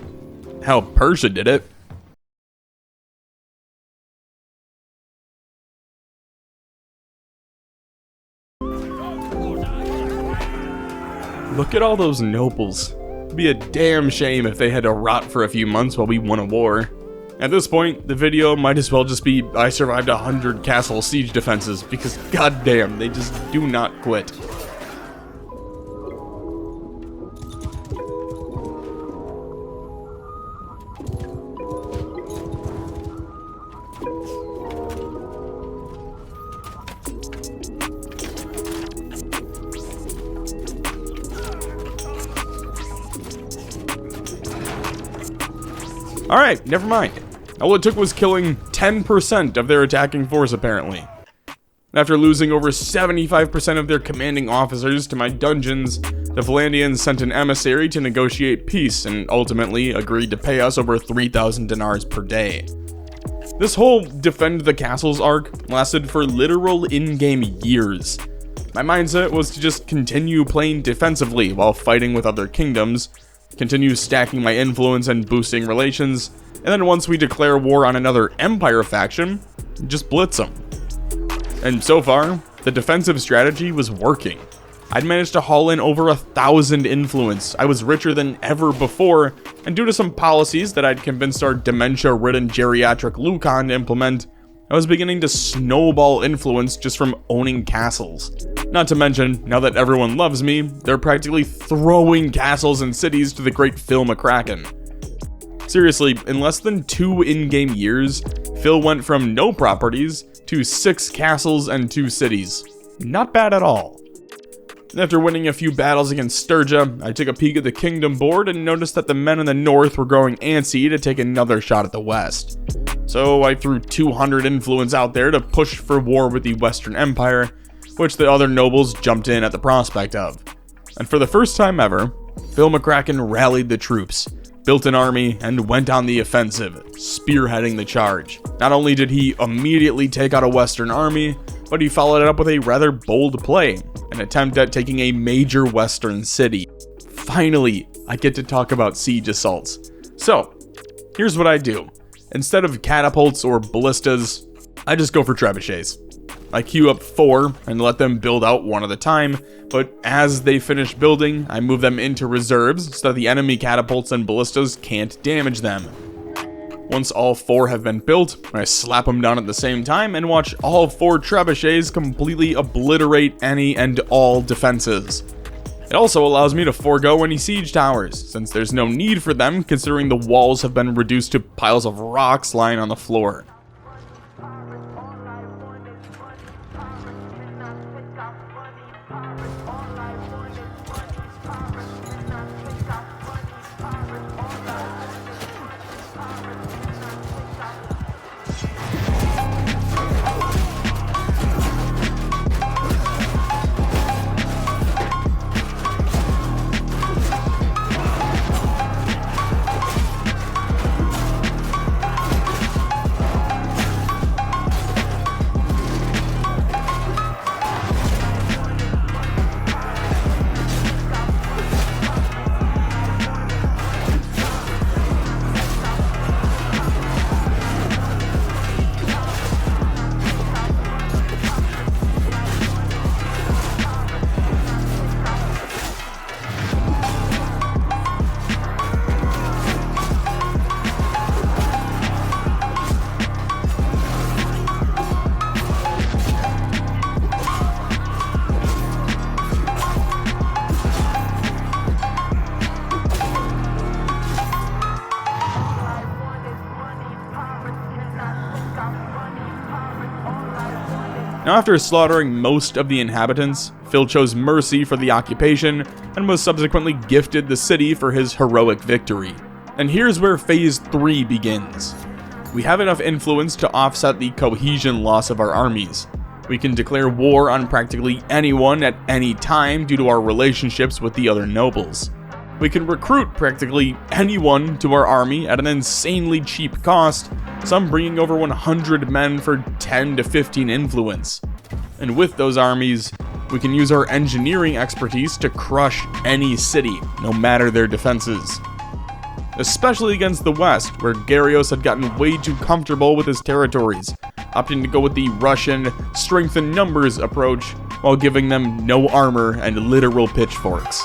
How Persia did it. Look at all those nobles. It'd be a damn shame if they had to rot for a few months while we won a war. At this point, the video might as well just be I survived 100 castle siege defenses, because goddamn, they just do not quit. Alright, never mind. All it took was killing 10% of their attacking force, apparently. After losing over 75% of their commanding officers to my dungeons, the Valandians sent an emissary to negotiate peace and ultimately agreed to pay us over 3,000 dinars per day. This whole defend the castles arc lasted for literal in-game years. My mindset was to just continue playing defensively while fighting with other kingdoms, continue stacking my influence and boosting relations, and then once we declare war on another empire faction, just blitz them. And so far, the defensive strategy was working. I'd managed to haul in over 1,000 influence. I was richer than ever before, and due to some policies that I'd convinced our dementia-ridden geriatric Lucan to implement, I was beginning to snowball influence just from owning castles. Not to mention, now that everyone loves me, they're practically throwing castles and cities to the great Phil McCracken. Seriously, in less than 2 in-game years, Phil went from no properties to 6 castles and 2 cities. Not bad at all. After winning a few battles against Sturgia, I took a peek at the kingdom board and noticed that the men in the north were growing antsy to take another shot at the west. So I threw 200 influence out there to push for war with the Western Empire, which the other nobles jumped in at the prospect of. And for the first time ever, Phil McCracken rallied the troops, built an army, and went on the offensive, spearheading the charge. Not only did he immediately take out a Western army, but he followed it up with a rather bold play, an attempt at taking a major Western city. Finally, I get to talk about siege assaults. So, here's what I do. Instead of catapults or ballistas, I just go for trebuchets. I queue up 4 and let them build out one at a time, but as they finish building, I move them into reserves so that the enemy catapults and ballistas can't damage them. Once all 4 have been built, I slap them down at the same time and watch all 4 trebuchets completely obliterate any and all defenses. It also allows me to forego any siege towers, since there's no need for them considering the walls have been reduced to piles of rocks lying on the floor. Now, after slaughtering most of the inhabitants, Phil chose mercy for the occupation and was subsequently gifted the city for his heroic victory. And here's where Phase 3 begins. We have enough influence to offset the cohesion loss of our armies. We can declare war on practically anyone at any time due to our relationships with the other nobles. We can recruit practically anyone to our army at an insanely cheap cost, some bringing over 100 men for 10 to 15 influence. And with those armies, we can use our engineering expertise to crush any city, no matter their defenses. Especially against the west, where Garrios had gotten way too comfortable with his territories, opting to go with the Russian strength in numbers approach while giving them no armor and literal pitchforks.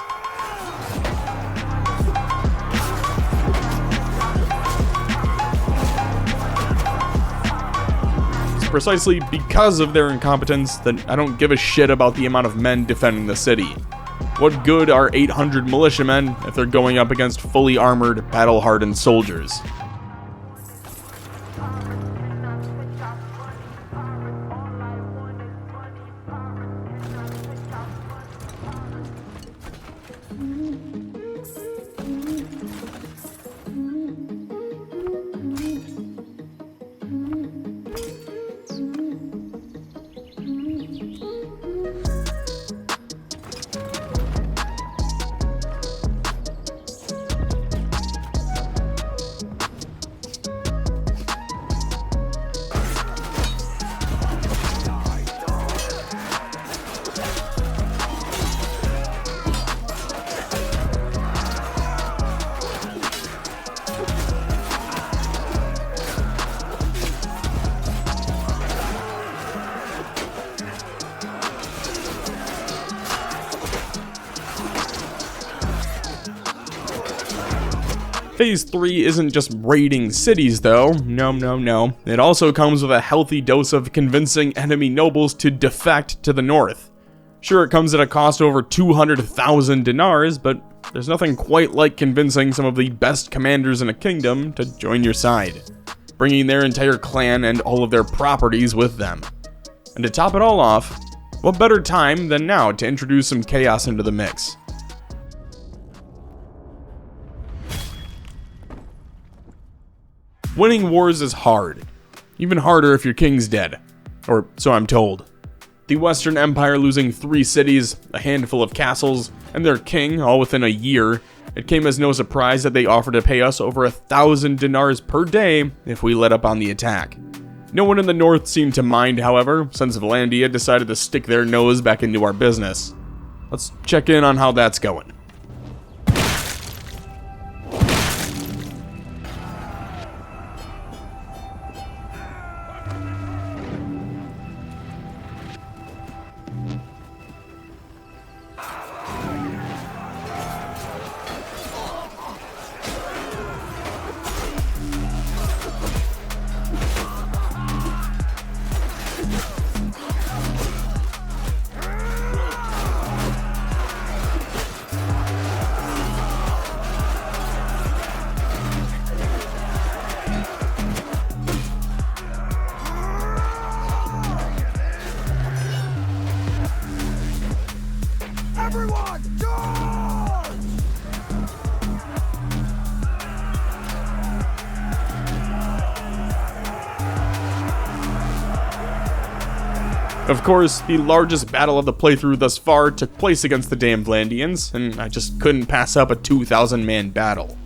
Precisely because of their incompetence that I don't give a shit about the amount of men defending the city. What good are 800 militiamen if they're going up against fully armored, battle-hardened soldiers? Phase 3 isn't just raiding cities though, no. It also comes with a healthy dose of convincing enemy nobles to defect to the north. Sure, it comes at a cost of over 200,000 dinars, but there's nothing quite like convincing some of the best commanders in a kingdom to join your side, bringing their entire clan and all of their properties with them. And to top it all off, what better time than now to introduce some chaos into the mix? Winning wars is hard. Even harder if your king's dead. Or so I'm told. The Western Empire losing 3 cities, a handful of castles, and their king all within a year, it came as no surprise that they offered to pay us over 1,000 dinars per day if we let up on the attack. No one in the north seemed to mind, however, since Vlandia decided to stick their nose back into our business. Let's check in on how that's going. Everyone, charge! Of course, the largest battle of the playthrough thus far took place against the damn Vlandians, and I just couldn't pass up a 2,000-man battle.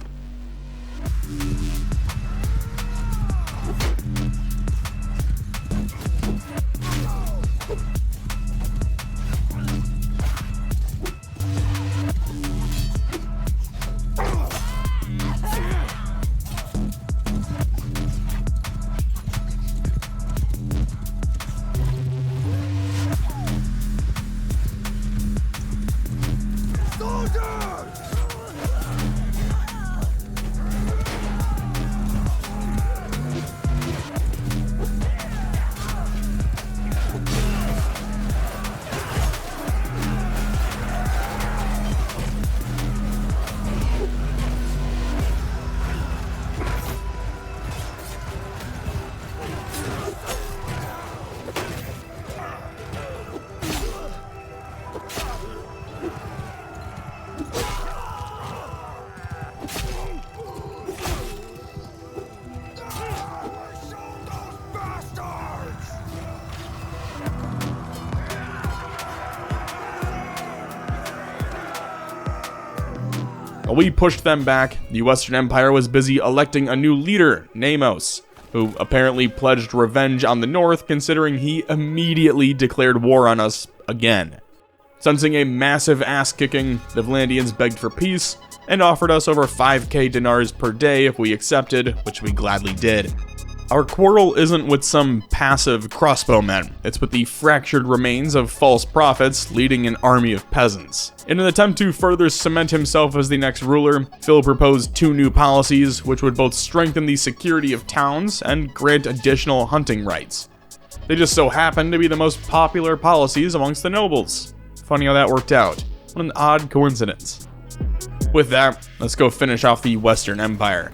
While we pushed them back, the Western Empire was busy electing a new leader, Namos, who apparently pledged revenge on the North considering he immediately declared war on us again. Sensing a massive ass-kicking, the Vlandians begged for peace and offered us over 5k dinars per day if we accepted, which we gladly did. Our quarrel isn't with some passive crossbowmen, it's with the fractured remains of false prophets leading an army of peasants. In an attempt to further cement himself as the next ruler, Phil proposed 2 new policies which would both strengthen the security of towns and grant additional hunting rights. They just so happened to be the most popular policies amongst the nobles. Funny how that worked out. What an odd coincidence. With that, let's go finish off the Western Empire.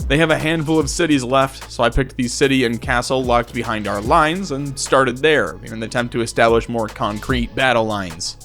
They have a handful of cities left, so I picked the city and castle locked behind our lines and started there in an attempt to establish more concrete battle lines.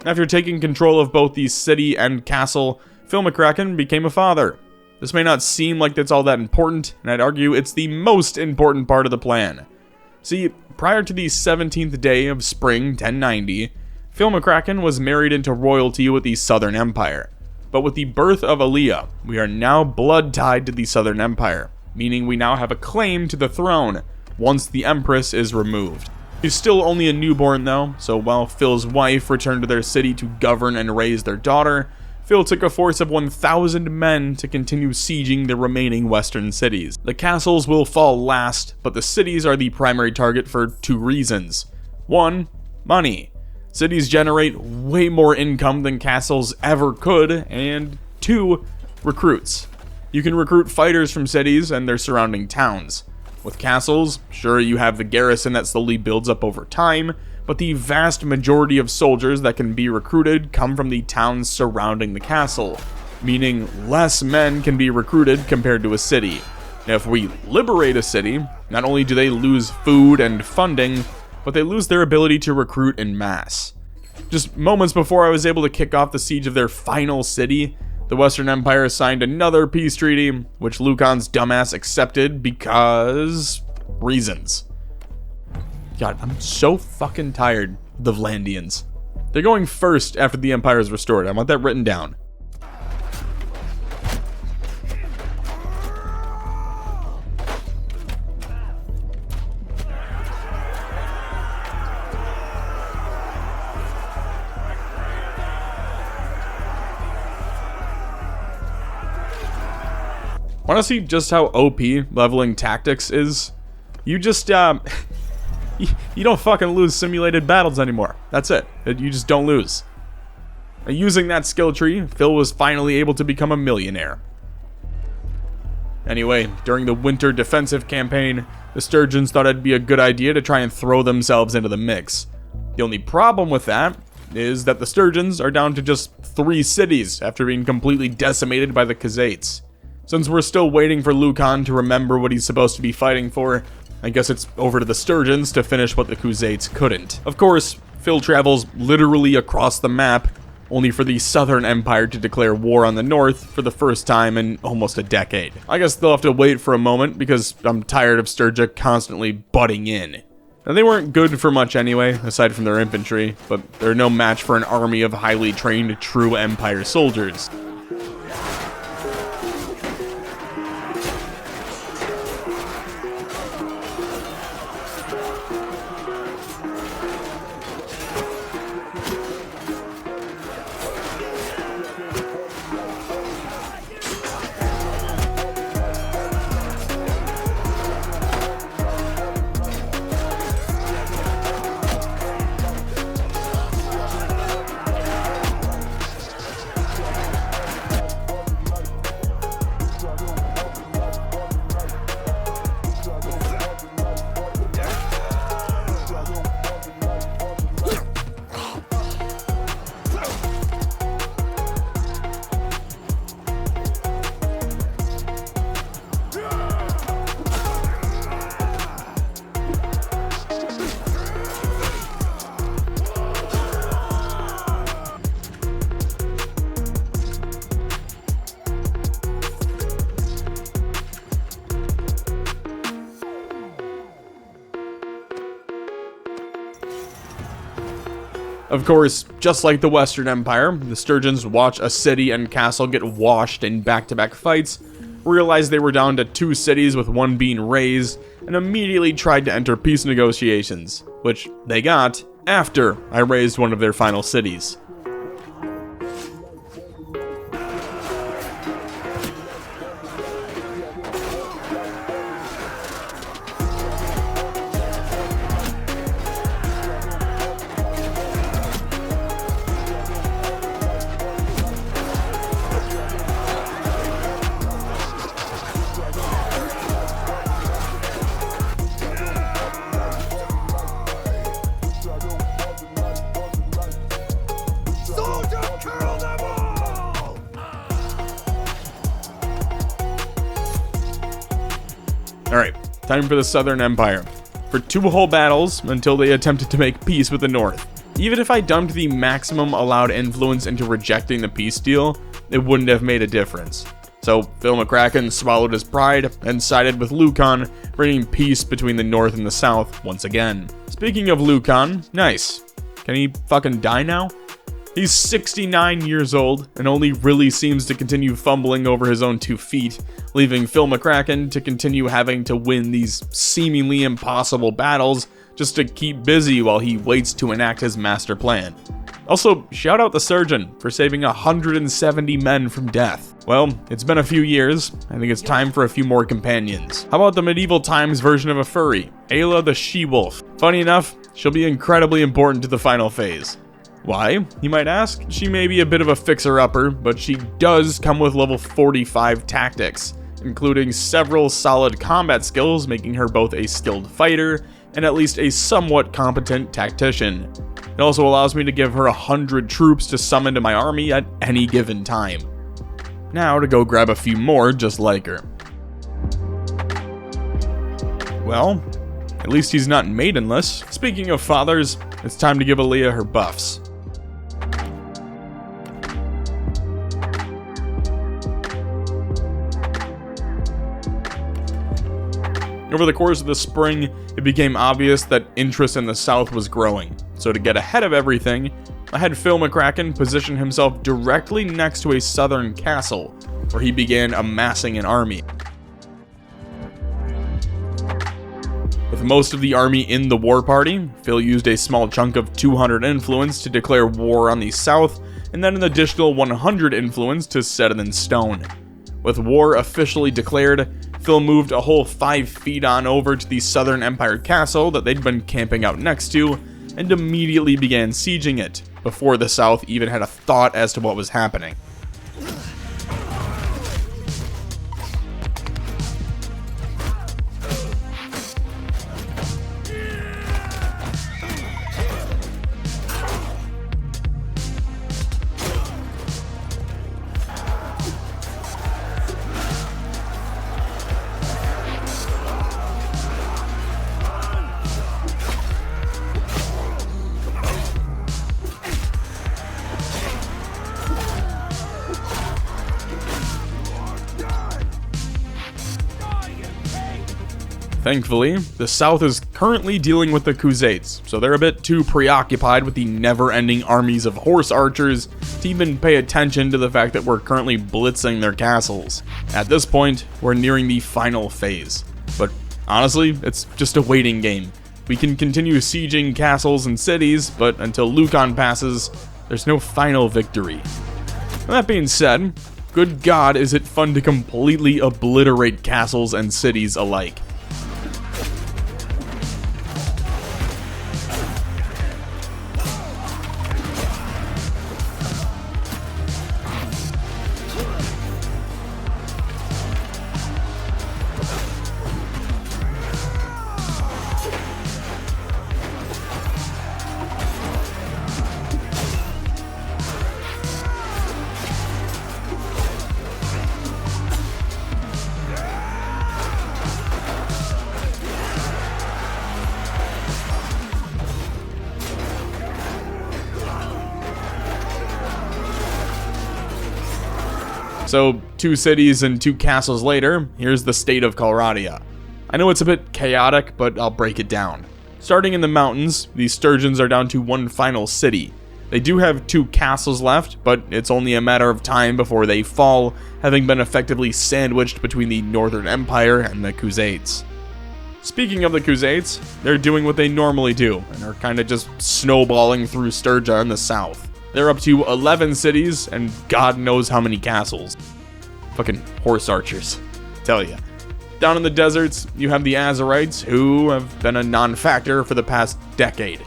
After taking control of both the city and castle, Phil McCracken became a father. This may not seem like it's all that important, and I'd argue it's the most important part of the plan. See, prior to the 17th day of spring 1090, Phil McCracken was married into royalty with the Southern Empire. But with the birth of Aaliyah, we are now blood tied to the Southern Empire, meaning we now have a claim to the throne once the Empress is removed. She's still only a newborn though, so while Phil's wife returned to their city to govern and raise their daughter, Phil took a force of 1,000 men to continue sieging the remaining western cities. The castles will fall last, but the cities are the primary target for 2 reasons. 1, money. Cities generate way more income than castles ever could, and 2, recruits. You can recruit fighters from cities and their surrounding towns. With castles, sure, you have the garrison that slowly builds up over time, but the vast majority of soldiers that can be recruited come from the towns surrounding the castle, meaning less men can be recruited compared to a city. Now, if we liberate a city, not only do they lose food and funding, but they lose their ability to recruit en masse. Just moments before I was able to kick off the siege of their final city, the Western Empire signed another peace treaty, which Lucan's dumbass accepted because... reasons. God, I'm so fucking tired of the Vlandians. They're going first after the Empire is restored. I want that written down. Want to see just how OP leveling tactics is? You just, you don't fucking lose simulated battles anymore. That's it. You just don't lose. And using that skill tree, Phil was finally able to become a millionaire. Anyway, during the winter defensive campaign, the Sturgeons thought it'd be a good idea to try and throw themselves into the mix. The only problem with that is that the Sturgeons are down to just 3 cities after being completely decimated by the Khazaits. Since we're still waiting for Lucan to remember what he's supposed to be fighting for, I guess it's over to the Sturgeons to finish what the Khuzaits couldn't. Of course, Phil travels literally across the map, only for the Southern Empire to declare war on the North for the first time in almost a decade. I guess they'll have to wait for a moment, because I'm tired of Sturgia constantly butting in. Now, they weren't good for much anyway, aside from their infantry, but they're no match for an army of highly trained true Empire soldiers. Of course, just like the Western Empire, the Sturgeons watch a city and castle get washed in back-to-back fights, realized they were down to 2 cities with 1 being razed, and immediately tried to enter peace negotiations, which they got after I razed one of their final cities. Alright, time for the Southern Empire. For 2 whole battles until they attempted to make peace with the North. Even if I dumped the maximum allowed influence into rejecting the peace deal, it wouldn't have made a difference. So Phil McCracken swallowed his pride and sided with Lucan, bringing peace between the North and the South once again. Speaking of Lucan, nice. Can he fucking die now? He's 69 years old and only really seems to continue fumbling over his own 2 feet, leaving Phil McCracken to continue having to win these seemingly impossible battles just to keep busy while he waits to enact his master plan. Also, shout out the surgeon for saving 170 men from death. Well, it's been a few years. I think it's time for a few more companions. How about the medieval times version of a furry, Ayla the she-wolf? Funny enough, she'll be incredibly important to the final phase. Why, you might ask? She may be a bit of a fixer-upper, but she does come with level 45 tactics, including several solid combat skills, making her both a skilled fighter and at least a somewhat competent tactician. It also allows me to give her 100 troops to summon to my army at any given time. Now to go grab a few more just like her. Well, at least he's not maidenless. Speaking of fathers, it's time to give Aaliyah her buffs. Over the course of the spring, it became obvious that interest in the South was growing, so to get ahead of everything, I had Phil McCracken position himself directly next to a southern castle, where he began amassing an army. With most of the army in the war party, Phil used a small chunk of 200 influence to declare war on the South, and then an additional 100 influence to set it in stone. With war officially declared, Phil moved a whole 5 feet on over to the Southern Empire castle that they'd been camping out next to, and immediately began sieging it, before the South even had a thought as to what was happening. Thankfully, the South is currently dealing with the Khuzaits, so they're a bit too preoccupied with the never-ending armies of horse archers to even pay attention to the fact that we're currently blitzing their castles. At this point, we're nearing the final phase, but honestly, it's just a waiting game. We can continue sieging castles and cities, but until Lucan passes, there's no final victory. And that being said, good God, is it fun to completely obliterate castles and cities alike. So, 2 cities and 2 castles later, here's the state of Calradia. I know it's a bit chaotic, but I'll break it down. Starting in the mountains, the Sturgeons are down to 1 final city. They do have 2 castles left, but it's only a matter of time before they fall, having been effectively sandwiched between the Northern Empire and the Khuzaits. Speaking of the Khuzaits, they're doing what they normally do, and are kinda just snowballing through Sturgia in the south. They're up to 11 cities, and God knows how many castles. Fucking horse archers, tell ya. Down in the deserts, you have the Azerites, who have been a non-factor for the past decade.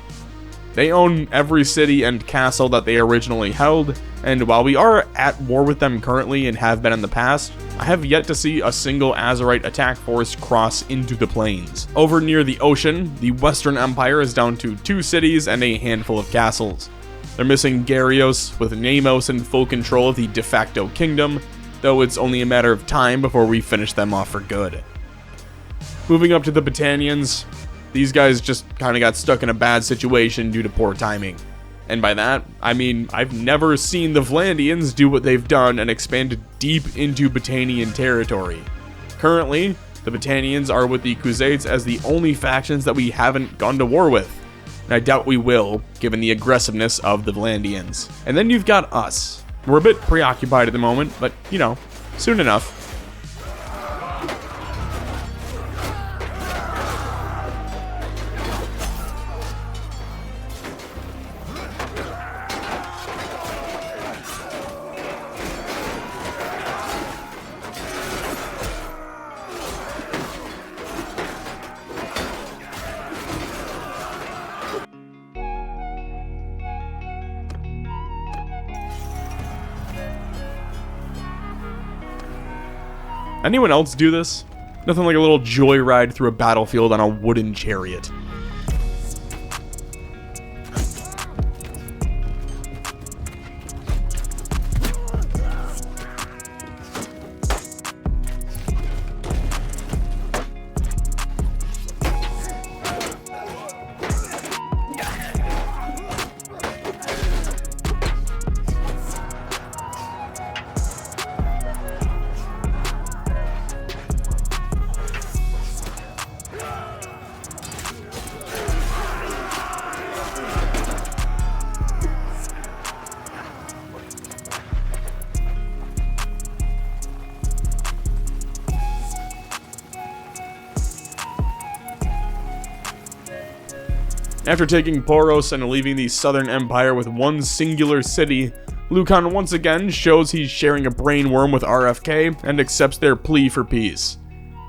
They own every city and castle that they originally held, and while we are at war with them currently and have been in the past, I have yet to see a single Azerite attack force cross into the plains. Over near the ocean, the Western Empire is down to 2 cities and a handful of castles. They're missing Garios, with Namos in full control of the de facto kingdom, though it's only a matter of time before we finish them off for good. Moving up to the Battanians, these guys just kinda got stuck in a bad situation due to poor timing. And by that, I mean I've never seen the Vlandians do what they've done and expand deep into Battanian territory. Currently, the Battanians are with the Crusades as the only factions that we haven't gone to war with. And I doubt we will, given the aggressiveness of the Vlandians. And then you've got us. We're a bit preoccupied at the moment, but, you know, soon enough. Anyone else do this? Nothing like a little joyride through a battlefield on a wooden chariot. After taking Poros and leaving the Southern Empire with one singular city, Lucan once again shows he's sharing a brainworm with RFK and accepts their plea for peace.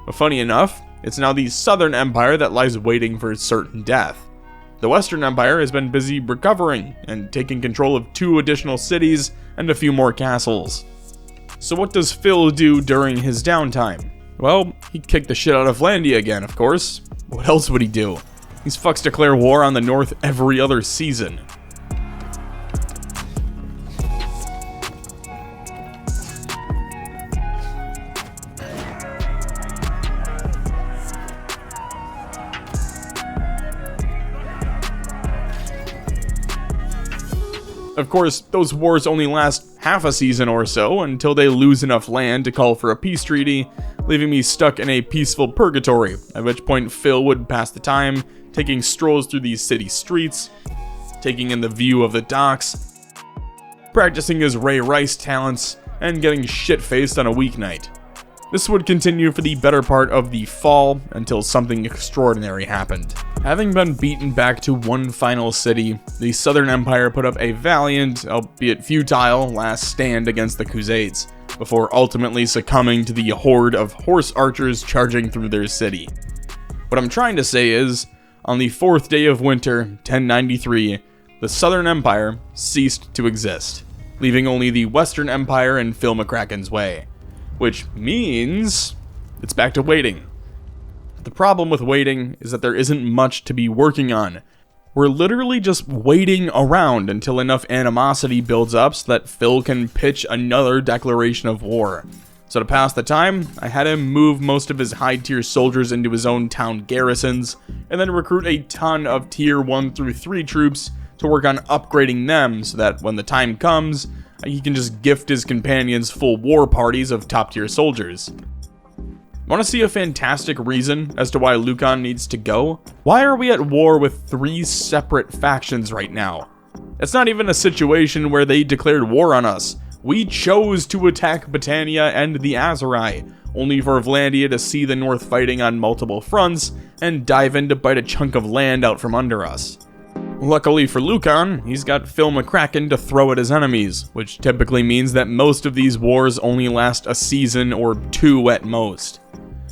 But funny enough, it's now the Southern Empire that lies waiting for certain death. The Western Empire has been busy recovering and taking control of 2 additional cities and a few more castles. So what does Phil do during his downtime? Well, he kicked the shit out of Vlandia again, of course. What else would he do? These fucks declare war on the North every other season. Of course, those wars only last half a season or so until they lose enough land to call for a peace treaty, leaving me stuck in a peaceful purgatory, at which point Phil would pass the time taking strolls through these city streets, taking in the view of the docks, practicing his Ray Rice talents, and getting shit-faced on a weeknight. This would continue for the better part of the fall until something extraordinary happened. Having been beaten back to one final city, the Southern Empire put up a valiant, albeit futile, last stand against the Crusades, before ultimately succumbing to the horde of horse archers charging through their city. What I'm trying to say is, on the 4th day of winter, 1093, the Southern Empire ceased to exist, leaving only the Western Empire in Phil McCracken's way. Which means it's back to waiting. The problem with waiting is that there isn't much to be working on. We're literally just waiting around until enough animosity builds up so that Phil can pitch another declaration of war. So to pass the time, I had him move most of his high-tier soldiers into his own town garrisons, and then recruit a ton of tier 1 through 3 troops to work on upgrading them so that when the time comes, he can just gift his companions full war parties of top-tier soldiers. Want to see a fantastic reason as to why Lucan needs to go? Why are we at war with 3 separate factions right now? It's not even a situation where they declared war on us. We chose to attack Battania and the Aserai, only for Vlandia to see the North fighting on multiple fronts and dive in to bite a chunk of land out from under us. Luckily for Lucan, he's got Phil McCracken to throw at his enemies, which typically means that most of these wars only last a season or 2 at most.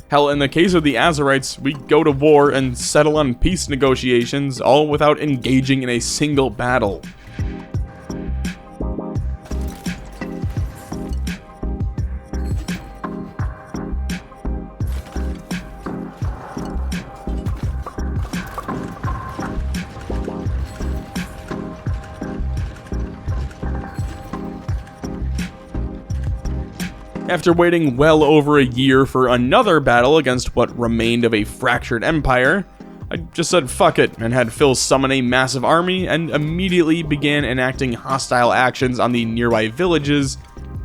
Hell, in the case of the Azerites, we go to war and settle on peace negotiations, all without engaging in a single battle. After waiting well over a year for another battle against what remained of a fractured empire, I just said fuck it and had Phil summon a massive army and immediately began enacting hostile actions on the nearby villages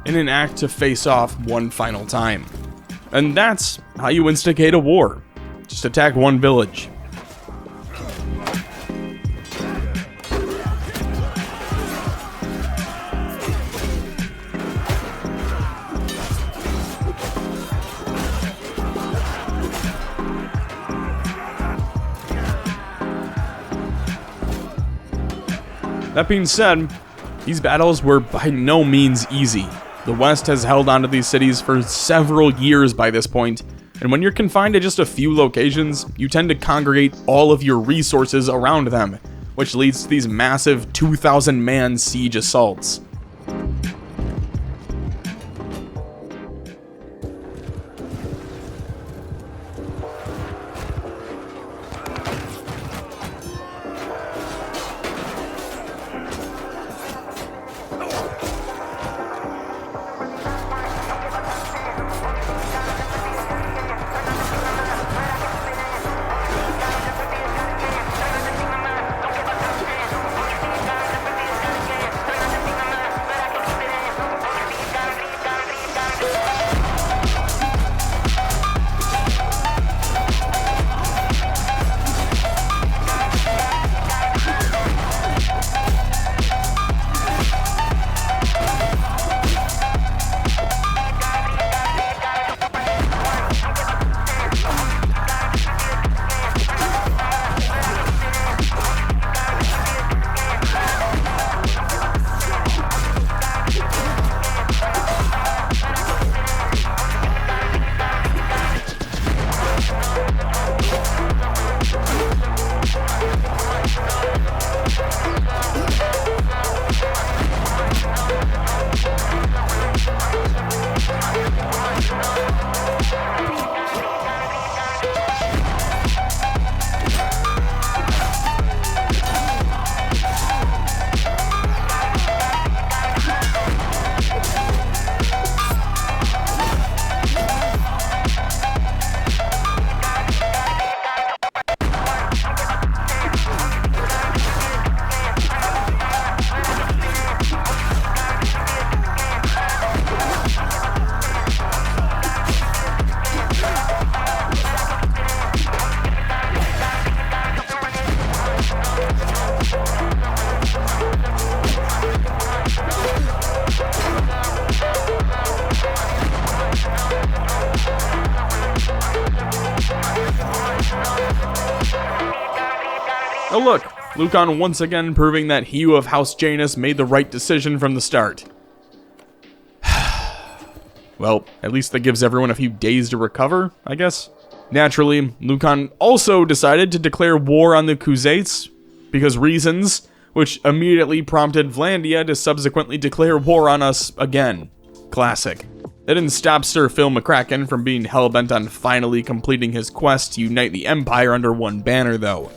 in an act to face off one final time. And that's how you instigate a war. Just attack one village. That being said, these battles were by no means easy. The West has held onto these cities for several years by this point, and when you're confined to just a few locations, you tend to congregate all of your resources around them, which leads to these massive 2,000-man siege assaults. Oh look, Lucan once again proving that he of House Janus made the right decision from the start. Well, at least that gives everyone a few days to recover, I guess. Naturally, Lucan also decided to declare war on the Khuzaits, because reasons, which immediately prompted Vlandia to subsequently declare war on us again. Classic. That didn't stop Sir Phil McCracken from being hellbent on finally completing his quest to unite the Empire under one banner, though.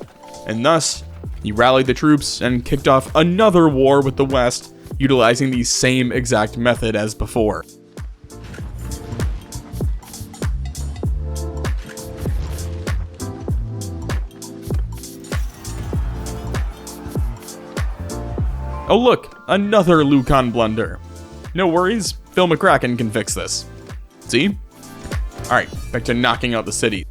And thus, he rallied the troops and kicked off another war with the West, utilizing the same exact method as before. Oh look, another Lucan blunder. No worries, Phil McCracken can fix this. See? Alright, back to knocking out the city.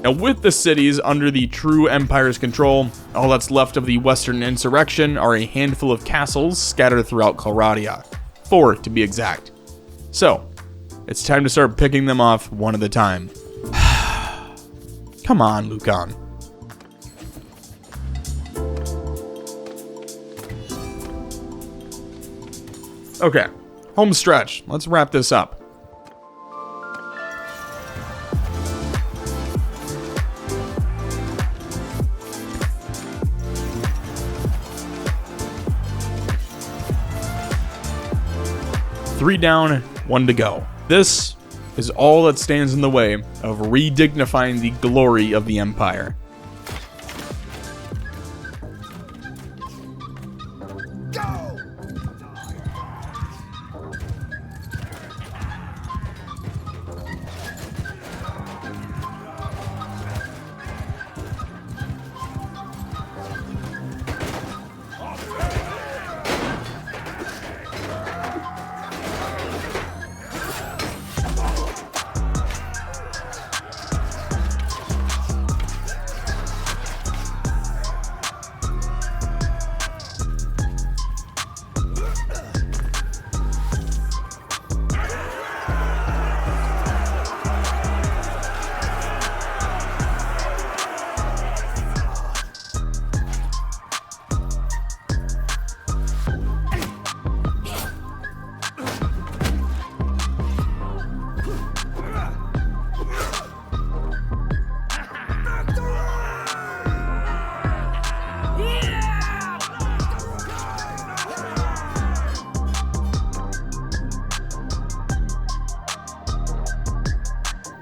Now, with the cities under the true Empire's control, all that's left of the Western insurrection are a handful of castles scattered throughout Calradia. 4 to be exact. So, it's time to start picking them off one at a time. Come on, Lucan. Okay, home stretch. Let's wrap this up. Three down, one to go. This is all that stands in the way of redignifying the glory of the Empire.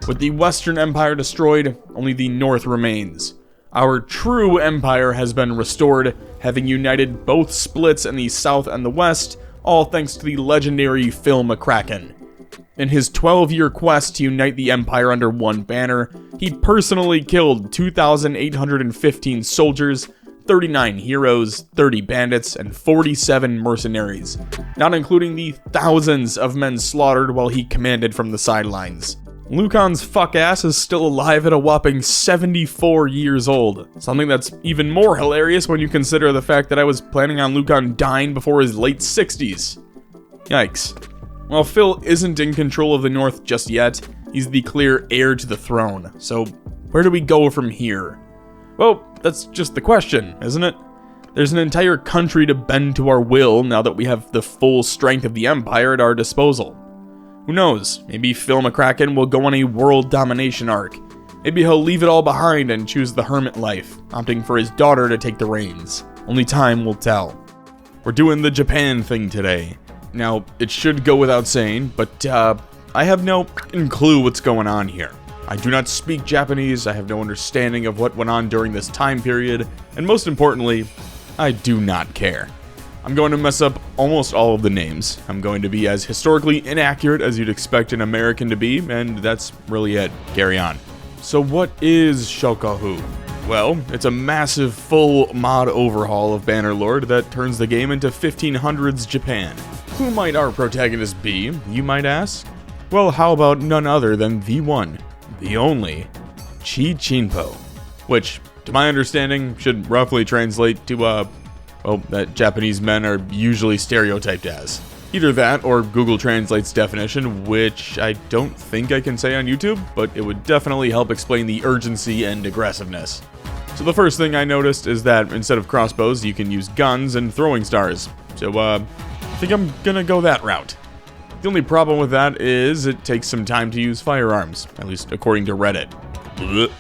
With the Western Empire destroyed, only the North remains. Our true empire has been restored, having united both splits in the South and the West, all thanks to the legendary Phil McCracken. In his 12-year quest to unite the empire under one banner, he personally killed 2,815 soldiers, 39 heroes, 30 bandits, and 47 mercenaries, not including the thousands of men slaughtered while he commanded from the sidelines. Lucan's fuck ass is still alive at a whopping 74 years old. Something that's even more hilarious when you consider the fact that I was planning on Lucan dying before his late 60s. Yikes. While Phil isn't in control of the North just yet, he's the clear heir to the throne. So, where do we go from here? Well, that's just the question, isn't it? There's an entire country to bend to our will now that we have the full strength of the Empire at our disposal. Who knows, maybe Phil McCracken will go on a world domination arc. Maybe he'll leave it all behind and choose the hermit life, opting for his daughter to take the reins. Only time will tell. We're doing the Japan thing today. Now, it should go without saying, but I have no clue what's going on here. I do not speak Japanese, I have no understanding of what went on during this time period, and most importantly, I do not care. I'm going to mess up almost all of the names. I'm going to be as historically inaccurate as you'd expect an American to be, and that's really it. Carry on. So what is Shokahu? Well, it's a massive full mod overhaul of Bannerlord that turns the game into 1500s Japan. Who might our protagonist be, you might ask? Well, how about none other than the one, the only, Chi Chinpo, which, to my understanding, should roughly translate to, that Japanese men are usually stereotyped as. Either that, or Google Translate's definition, which I don't think I can say on YouTube, but it would definitely help explain the urgency and aggressiveness. So the first thing I noticed is that instead of crossbows, you can use guns and throwing stars. So, I think I'm gonna go that route. The only problem with that is it takes some time to use firearms, at least according to Reddit. Blech.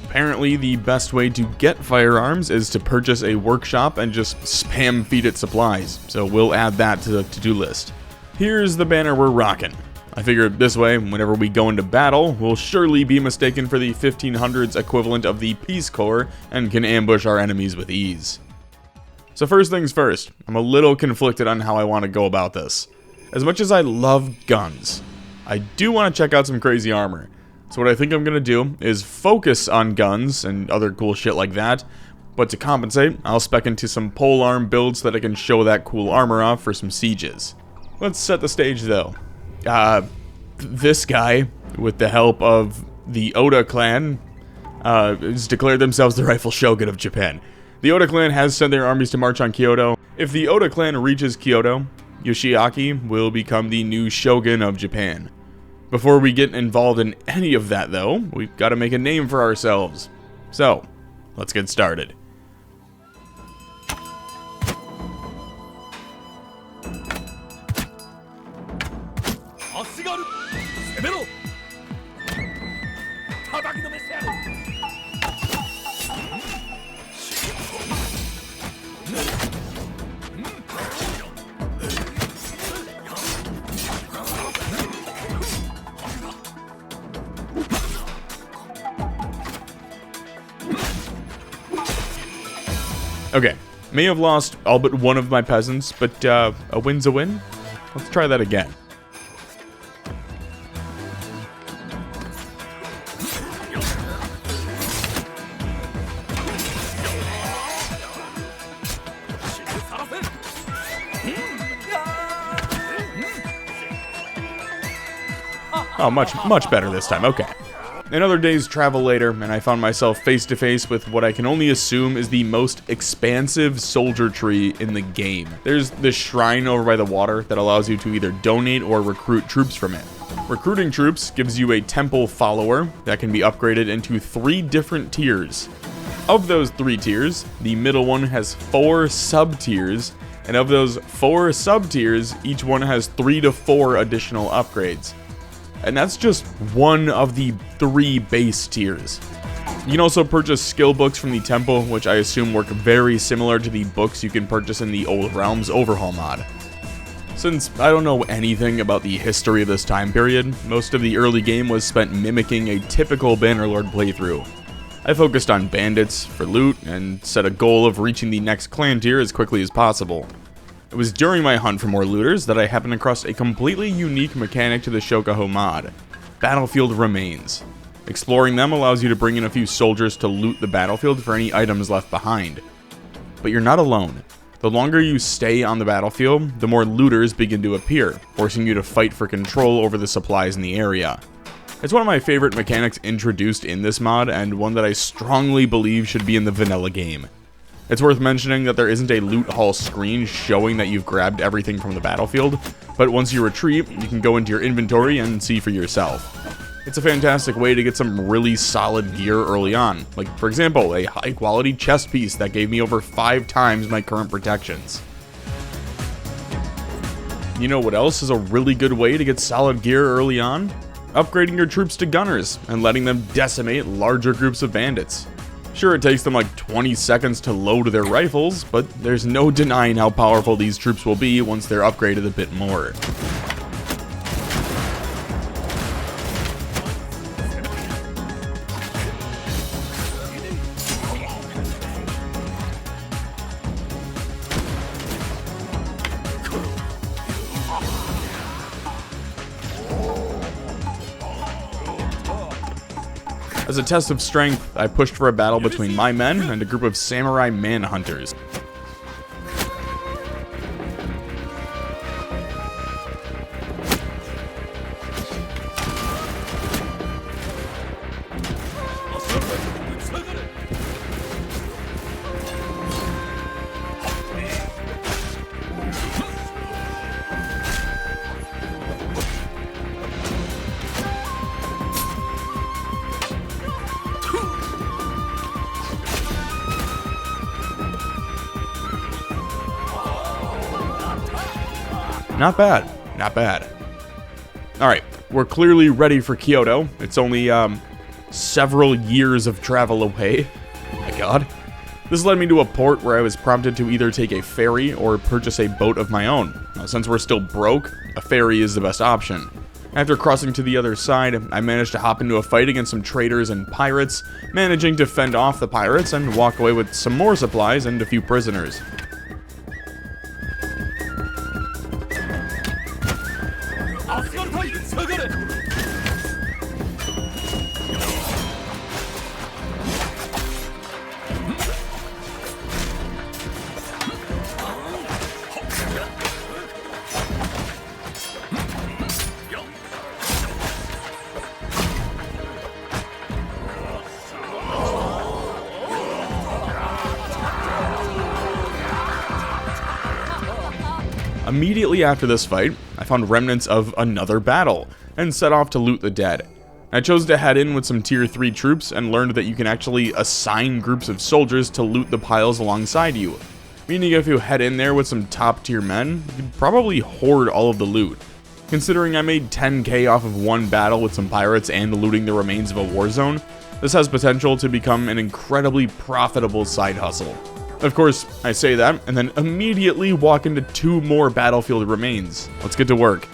Apparently, the best way to get firearms is to purchase a workshop and just spam feed it supplies, so we'll add that to the to-do list. Here's the banner we're rocking. I figured this way, whenever we go into battle, we'll surely be mistaken for the 1500s equivalent of the Peace Corps and can ambush our enemies with ease. So first things first, I'm a little conflicted on how I want to go about this. As much as I love guns, I do want to check out some crazy armor. So what I think I'm going to do is focus on guns and other cool shit like that, but to compensate, I'll spec into some polearm builds so that I can show that cool armor off for some sieges. Let's set the stage though. This guy, with the help of the Oda clan, has declared themselves the rightful shogun of Japan. The Oda clan has sent their armies to march on Kyoto. If the Oda clan reaches Kyoto, Yoshiaki will become the new shogun of Japan. Before we get involved in any of that, though, we've got to make a name for ourselves. So, let's get started. Okay, may have lost all but one of my peasants, but a win's a win. Let's try that again. Oh, much better this time, okay. Another day's travel later, and I found myself face to face with what I can only assume is the most expansive soldier tree in the game. There's this shrine over by the water that allows you to either donate or recruit troops from it. Recruiting troops gives you a temple follower that can be upgraded into 3 different tiers. Of those 3 tiers, the middle one has 4 sub-tiers, and of those 4 sub-tiers, each one has 3 to 4 additional upgrades. And that's just one of the 3 base tiers. You can also purchase skill books from the temple, which I assume work very similar to the books you can purchase in the Old Realms overhaul mod. Since I don't know anything about the history of this time period, most of the early game was spent mimicking a typical Bannerlord playthrough. I focused on bandits for loot and set a goal of reaching the next clan tier as quickly as possible. It was during my hunt for more looters that I happened across a completely unique mechanic to the Shokaho mod, Battlefield Remains. Exploring them allows you to bring in a few soldiers to loot the battlefield for any items left behind. But you're not alone. The longer you stay on the battlefield, the more looters begin to appear, forcing you to fight for control over the supplies in the area. It's one of my favorite mechanics introduced in this mod, and one that I strongly believe should be in the vanilla game. It's worth mentioning that there isn't a loot haul screen showing that you've grabbed everything from the battlefield, but once you retreat, you can go into your inventory and see for yourself. It's a fantastic way to get some really solid gear early on, like for example, a high quality chest piece that gave me over 5 times my current protections. You know what else is a really good way to get solid gear early on? Upgrading your troops to gunners and letting them decimate larger groups of bandits. Sure, it takes them like 20 seconds to load their rifles, but there's no denying how powerful these troops will be once they're upgraded a bit more. As a test of strength, I pushed for a battle between my men and a group of samurai manhunters. Not bad, not bad. Alright, we're clearly ready for Kyoto. It's only, several years of travel away. Oh my god. This led me to a port where I was prompted to either take a ferry or purchase a boat of my own. Now, since we're still broke, a ferry is the best option. After crossing to the other side, I managed to hop into a fight against some traders and pirates, managing to fend off the pirates and walk away with some more supplies and a few prisoners. Immediately after this fight, I found remnants of another battle, and set off to loot the dead. I chose to head in with some tier 3 troops and learned that you can actually assign groups of soldiers to loot the piles alongside you. Meaning if you head in there with some top tier men, you could probably hoard all of the loot. Considering I made 10k off of one battle with some pirates and looting the remains of a war zone, this has potential to become an incredibly profitable side hustle. Of course, I say that, and then immediately walk into 2 more battlefield remains. Let's get to work.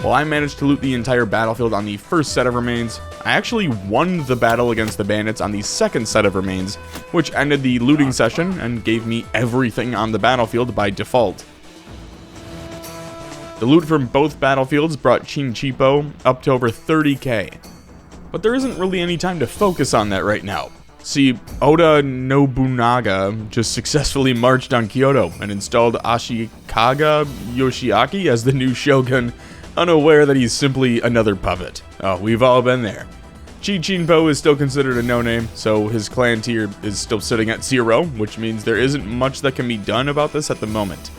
While I managed to loot the entire battlefield on the first set of remains, I actually won the battle against the bandits on the second set of remains, which ended the looting session and gave me everything on the battlefield by default. The loot from both battlefields brought Chinchipo up to over 30k. But there isn't really any time to focus on that right now. See, Oda Nobunaga just successfully marched on Kyoto and installed Ashikaga Yoshiaki as the new shogun, unaware that he's simply another puppet. Oh, we've all been there. Chinchipo is still considered a no-name, so his clan tier is still sitting at 0, which means there isn't much that can be done about this at the moment.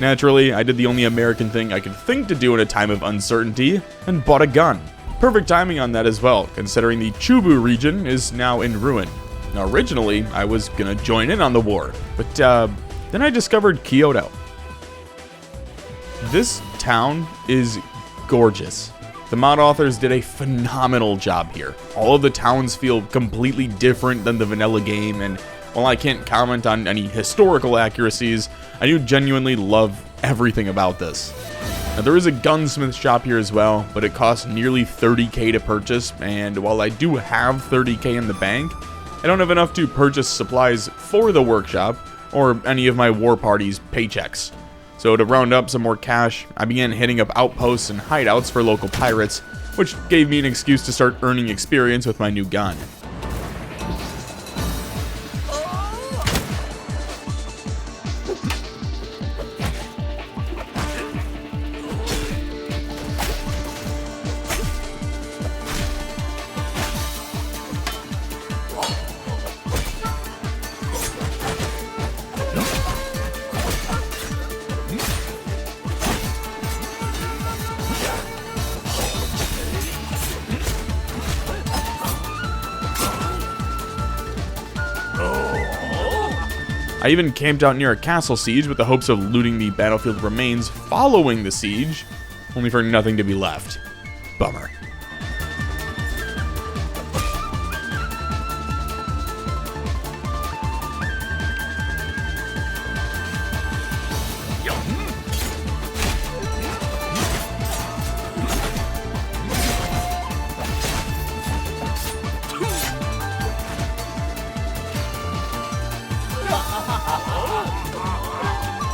Naturally, I did the only American thing I could think to do in a time of uncertainty, and bought a gun. Perfect timing on that as well, considering the Chubu region is now in ruin. Now, originally, I was gonna join in on the war, but then I discovered Kyoto. This town is gorgeous. The mod authors did a phenomenal job here. All of the towns feel completely different than the vanilla game, and while I can't comment on any historical accuracies, I do genuinely love everything about this. Now, there is a gunsmith shop here as well, but it costs nearly 30k to purchase, and while I do have 30k in the bank, I don't have enough to purchase supplies for the workshop or any of my war party's paychecks. So to round up some more cash, I began hitting up outposts and hideouts for local pirates, which gave me an excuse to start earning experience with my new gun. I even camped out near a castle siege with the hopes of looting the battlefield remains following the siege, only for nothing to be left. Bummer.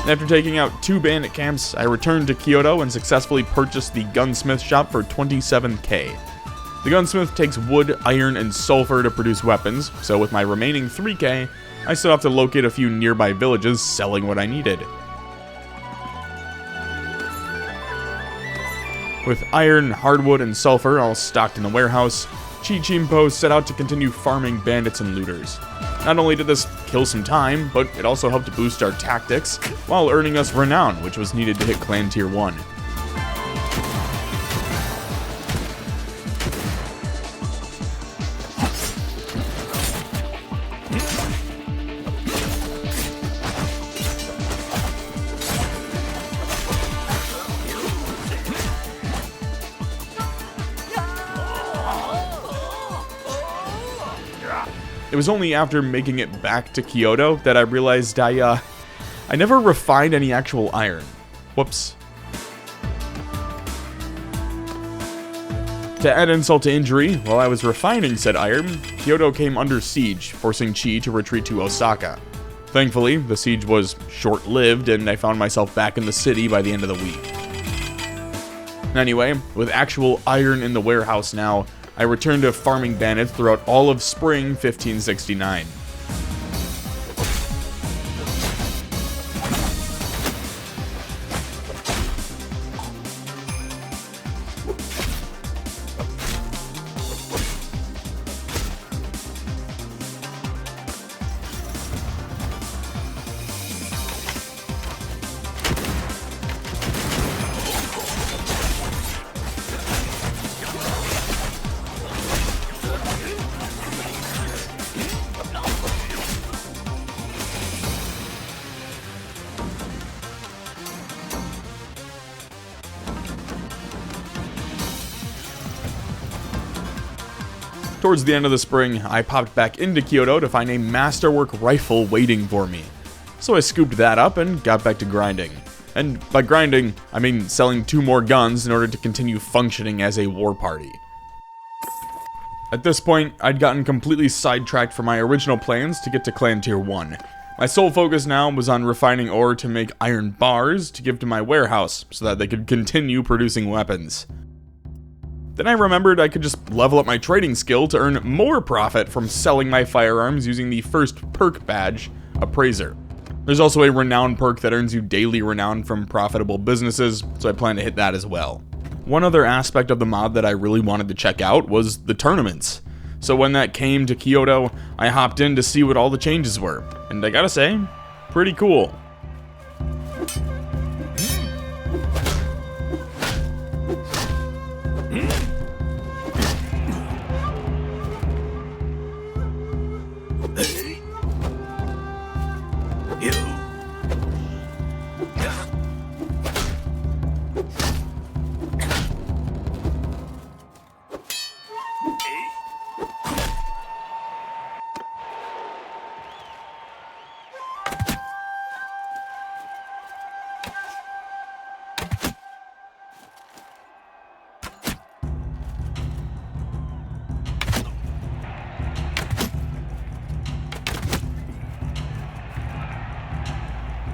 After taking out 2 bandit camps, I returned to Kyoto and successfully purchased the gunsmith shop for 27k. The gunsmith takes wood, iron, and sulfur to produce weapons, so with my remaining 3k, I still have to locate a few nearby villages selling what I needed. With iron, hardwood, and sulfur all stocked in the warehouse, Chinchipo set out to continue farming bandits and looters. Not only did this kill some time, but it also helped boost our tactics, while earning us renown, which was needed to hit clan tier 1. It was only after making it back to Kyoto that I realized I never refined any actual iron. Whoops. To add insult to injury, while I was refining said iron, Kyoto came under siege, forcing Chi to retreat to Osaka. Thankfully, the siege was short-lived, and I found myself back in the city by the end of the week. Anyway, with actual iron in the warehouse now, I returned to farming bandits throughout all of spring 1569. Towards the end of the spring, I popped back into Kyoto to find a masterwork rifle waiting for me. So I scooped that up and got back to grinding. And by grinding, I mean selling 2 more guns in order to continue functioning as a war party. At this point, I'd gotten completely sidetracked from my original plans to get to Clan Tier 1. My sole focus now was on refining ore to make iron bars to give to my warehouse, so that they could continue producing weapons. Then I remembered I could just level up my trading skill to earn more profit from selling my firearms using the first perk badge, Appraiser. There's also a renown perk that earns you daily renown from profitable businesses, so I plan to hit that as well. One other aspect of the mod that I really wanted to check out was the tournaments. So when that came to Kyoto, I hopped in to see what all the changes were, and I gotta say, pretty cool.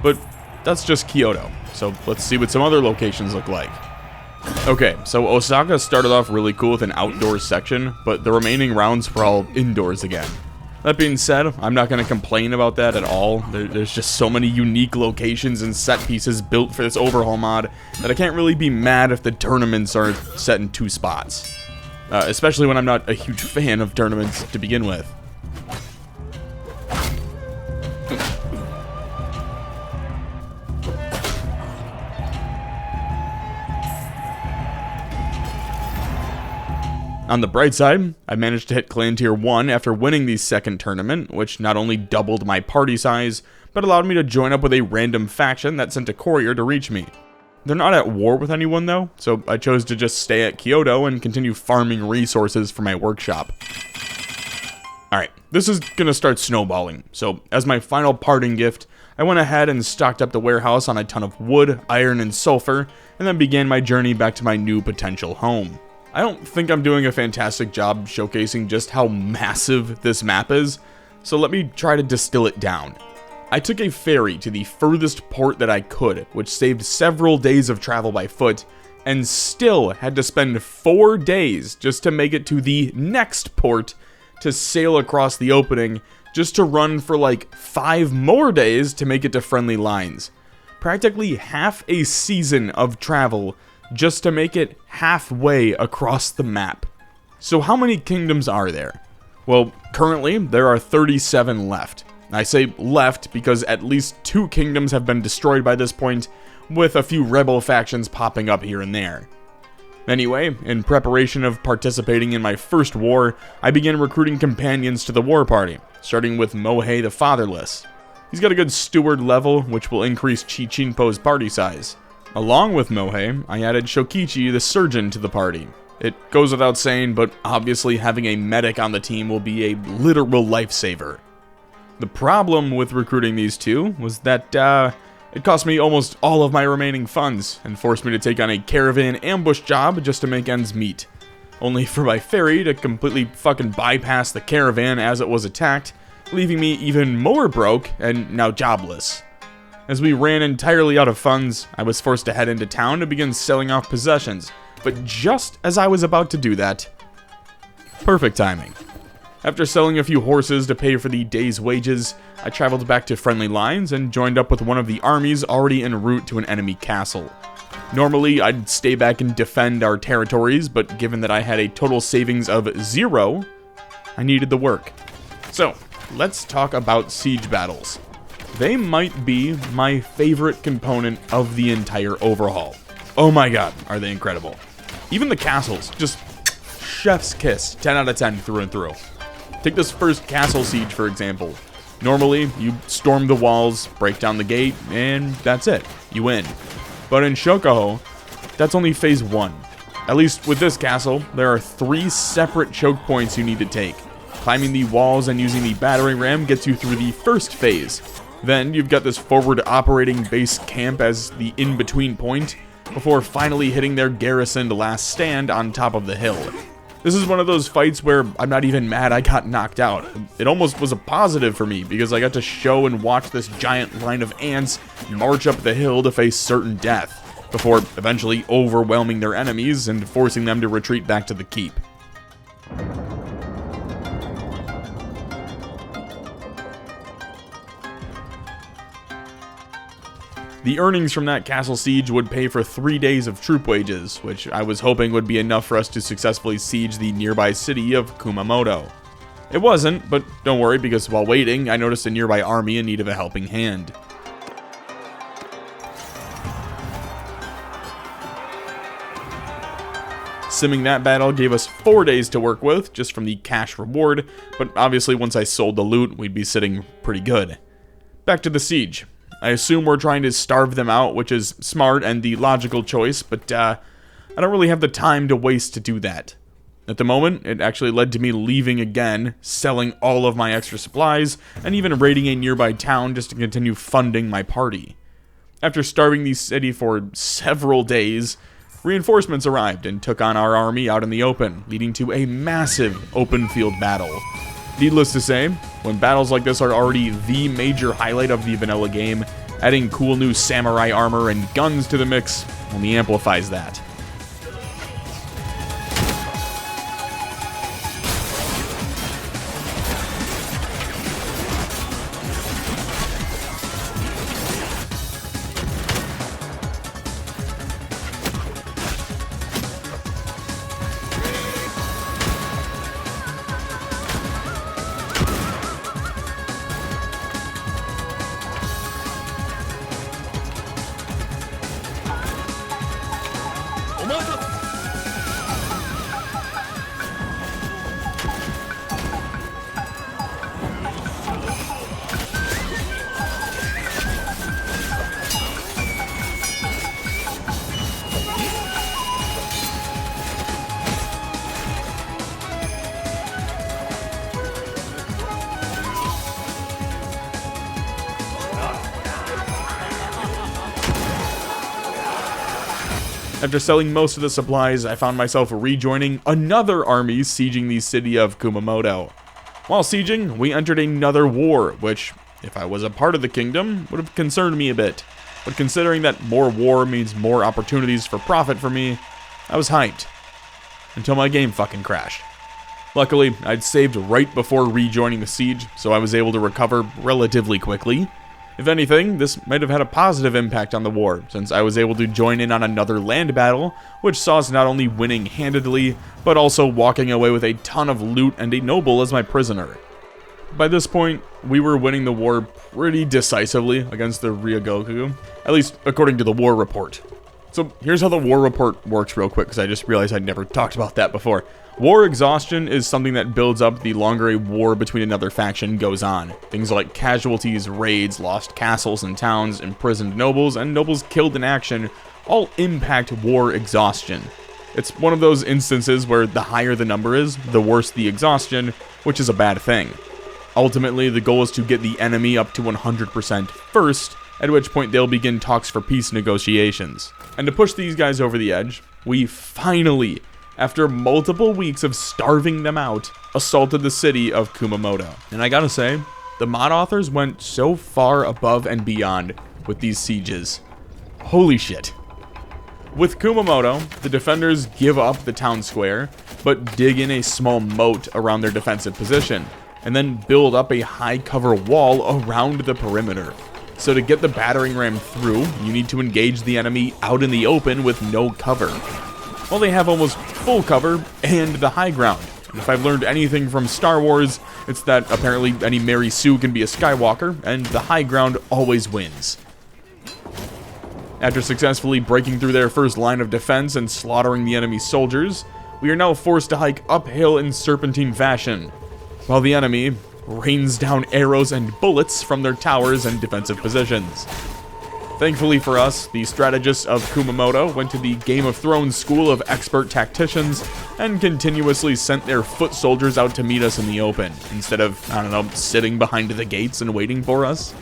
But that's just Kyoto, so let's see what some other locations look like. Okay, so Osaka started off really cool with an outdoors section, but the remaining rounds were all indoors again. That being said, I'm not going to complain about that at all. There's just so many unique locations and set pieces built for this overhaul mod that I can't really be mad if the tournaments are set in 2 spots. Especially when I'm not a huge fan of tournaments to begin with. On the bright side, I managed to hit Clan Tier 1 after winning the second tournament, which not only doubled my party size, but allowed me to join up with a random faction that sent a courier to reach me. They're not at war with anyone though, so I chose to just stay at Kyoto and continue farming resources for my workshop. Alright, this is gonna start snowballing, so as my final parting gift, I went ahead and stocked up the warehouse on a ton of wood, iron, and sulfur, and then began my journey back to my new potential home. I don't think I'm doing a fantastic job showcasing just how massive this map is, so let me try to distill it down. I took a ferry to the furthest port that I could, which saved several days of travel by foot, and still had to spend 4 days just to make it to the next port to sail across the opening, just to run for like 5 more days to make it to friendly lines. Practically half a season of travel just to make it halfway across the map. So how many kingdoms are there? Well, currently there are 37 left. I say left because at least 2 kingdoms have been destroyed by this point, with a few rebel factions popping up here and there. Anyway, in preparation of participating in my first war, I began recruiting companions to the war party, starting with Mohei the Fatherless. He's got a good steward level, which will increase Chichinpo's party size. Along with Mohei, I added Shokichi the Surgeon to the party. It goes without saying, but obviously having a medic on the team will be a literal lifesaver. The problem with recruiting these two was that it cost me almost all of my remaining funds and forced me to take on a caravan ambush job just to make ends meet. Only for my ferry to completely fucking bypass the caravan as it was attacked, leaving me even more broke and now jobless. As we ran entirely out of funds, I was forced to head into town to begin selling off possessions, but just as I was about to do that, perfect timing. After selling a few horses to pay for the day's wages, I traveled back to friendly lines and joined up with one of the armies already en route to an enemy castle. Normally, I'd stay back and defend our territories, but given that I had a total savings of 0, I needed the work. So, let's talk about siege battles. They might be my favorite component of the entire overhaul. Oh my god, are they incredible. Even the castles, just chef's kiss, 10 out of 10 through and through. Take this first castle siege, for example. Normally, you storm the walls, break down the gate, and that's it. You win. But in Shokuho, that's only phase 1. At least with this castle, there are 3 separate choke points you need to take. Climbing the walls and using the battering ram gets you through the first phase. Then you've got this forward operating base camp as the in-between point, before finally hitting their garrisoned last stand on top of the hill. This is one of those fights where I'm not even mad I got knocked out. It almost was a positive for me because I got to show and watch this giant line of ants march up the hill to face certain death, before eventually overwhelming their enemies and forcing them to retreat back to the keep. The earnings from that castle siege would pay for 3 days of troop wages, which I was hoping would be enough for us to successfully siege the nearby city of Kumamoto. It wasn't, but don't worry, because while waiting, I noticed a nearby army in need of a helping hand. Simming that battle gave us 4 days to work with, just from the cash reward, but obviously once I sold the loot, we'd be sitting pretty good. Back to the siege. I assume we're trying to starve them out, which is smart and the logical choice, but I don't really have the time to waste to do that. At the moment, it actually led to me leaving again, selling all of my extra supplies, and even raiding a nearby town just to continue funding my party. After starving the city for several days, reinforcements arrived and took on our army out in the open, leading to a massive open field battle. Needless to say, when battles like this are already the major highlight of the vanilla game, adding cool new samurai armor and guns to the mix only amplifies that. After selling most of the supplies, I found myself rejoining another army sieging the city of Kumamoto. While sieging, we entered another war, which, if I was a part of the kingdom, would have concerned me a bit. But considering that more war means more opportunities for profit for me, I was hyped. Until my game fucking crashed. Luckily, I'd saved right before rejoining the siege, so I was able to recover relatively quickly. If anything, this might have had a positive impact on the war, since I was able to join in on another land battle, which saw us not only winning handedly, but also walking away with a ton of loot and a noble as my prisoner. By this point, we were winning the war pretty decisively against the Ryogoku, at least according to the war report. So here's how the war report works real quick, because I just realized I'd never talked about that before. War exhaustion is something that builds up the longer a war between another faction goes on. Things like casualties, raids, lost castles and towns, imprisoned nobles, and nobles killed in action all impact war exhaustion. It's one of those instances where the higher the number is, the worse the exhaustion, which is a bad thing. Ultimately, the goal is to get the enemy up to 100% first, at which point they'll begin talks for peace negotiations. And to push these guys over the edge, we finally, after multiple weeks of starving them out, assaulted the city of Kumamoto. And I gotta say, the mod authors went so far above and beyond with these sieges. Holy shit. With Kumamoto, the defenders give up the town square, but dig in a small moat around their defensive position, and then build up a high cover wall around the perimeter. So to get the battering ram through, you need to engage the enemy out in the open with no cover. Well, they have almost full cover and the high ground. And if I've learned anything from Star Wars, it's that apparently any Mary Sue can be a Skywalker, and the high ground always wins. After successfully breaking through their first line of defense and slaughtering the enemy soldiers, we are now forced to hike uphill in serpentine fashion, while the enemy rains down arrows and bullets from their towers and defensive positions. Thankfully for us, the strategists of Kumamoto went to the Game of Thrones school of expert tacticians and continuously sent their foot soldiers out to meet us in the open, instead of, I don't know, sitting behind the gates and waiting for us.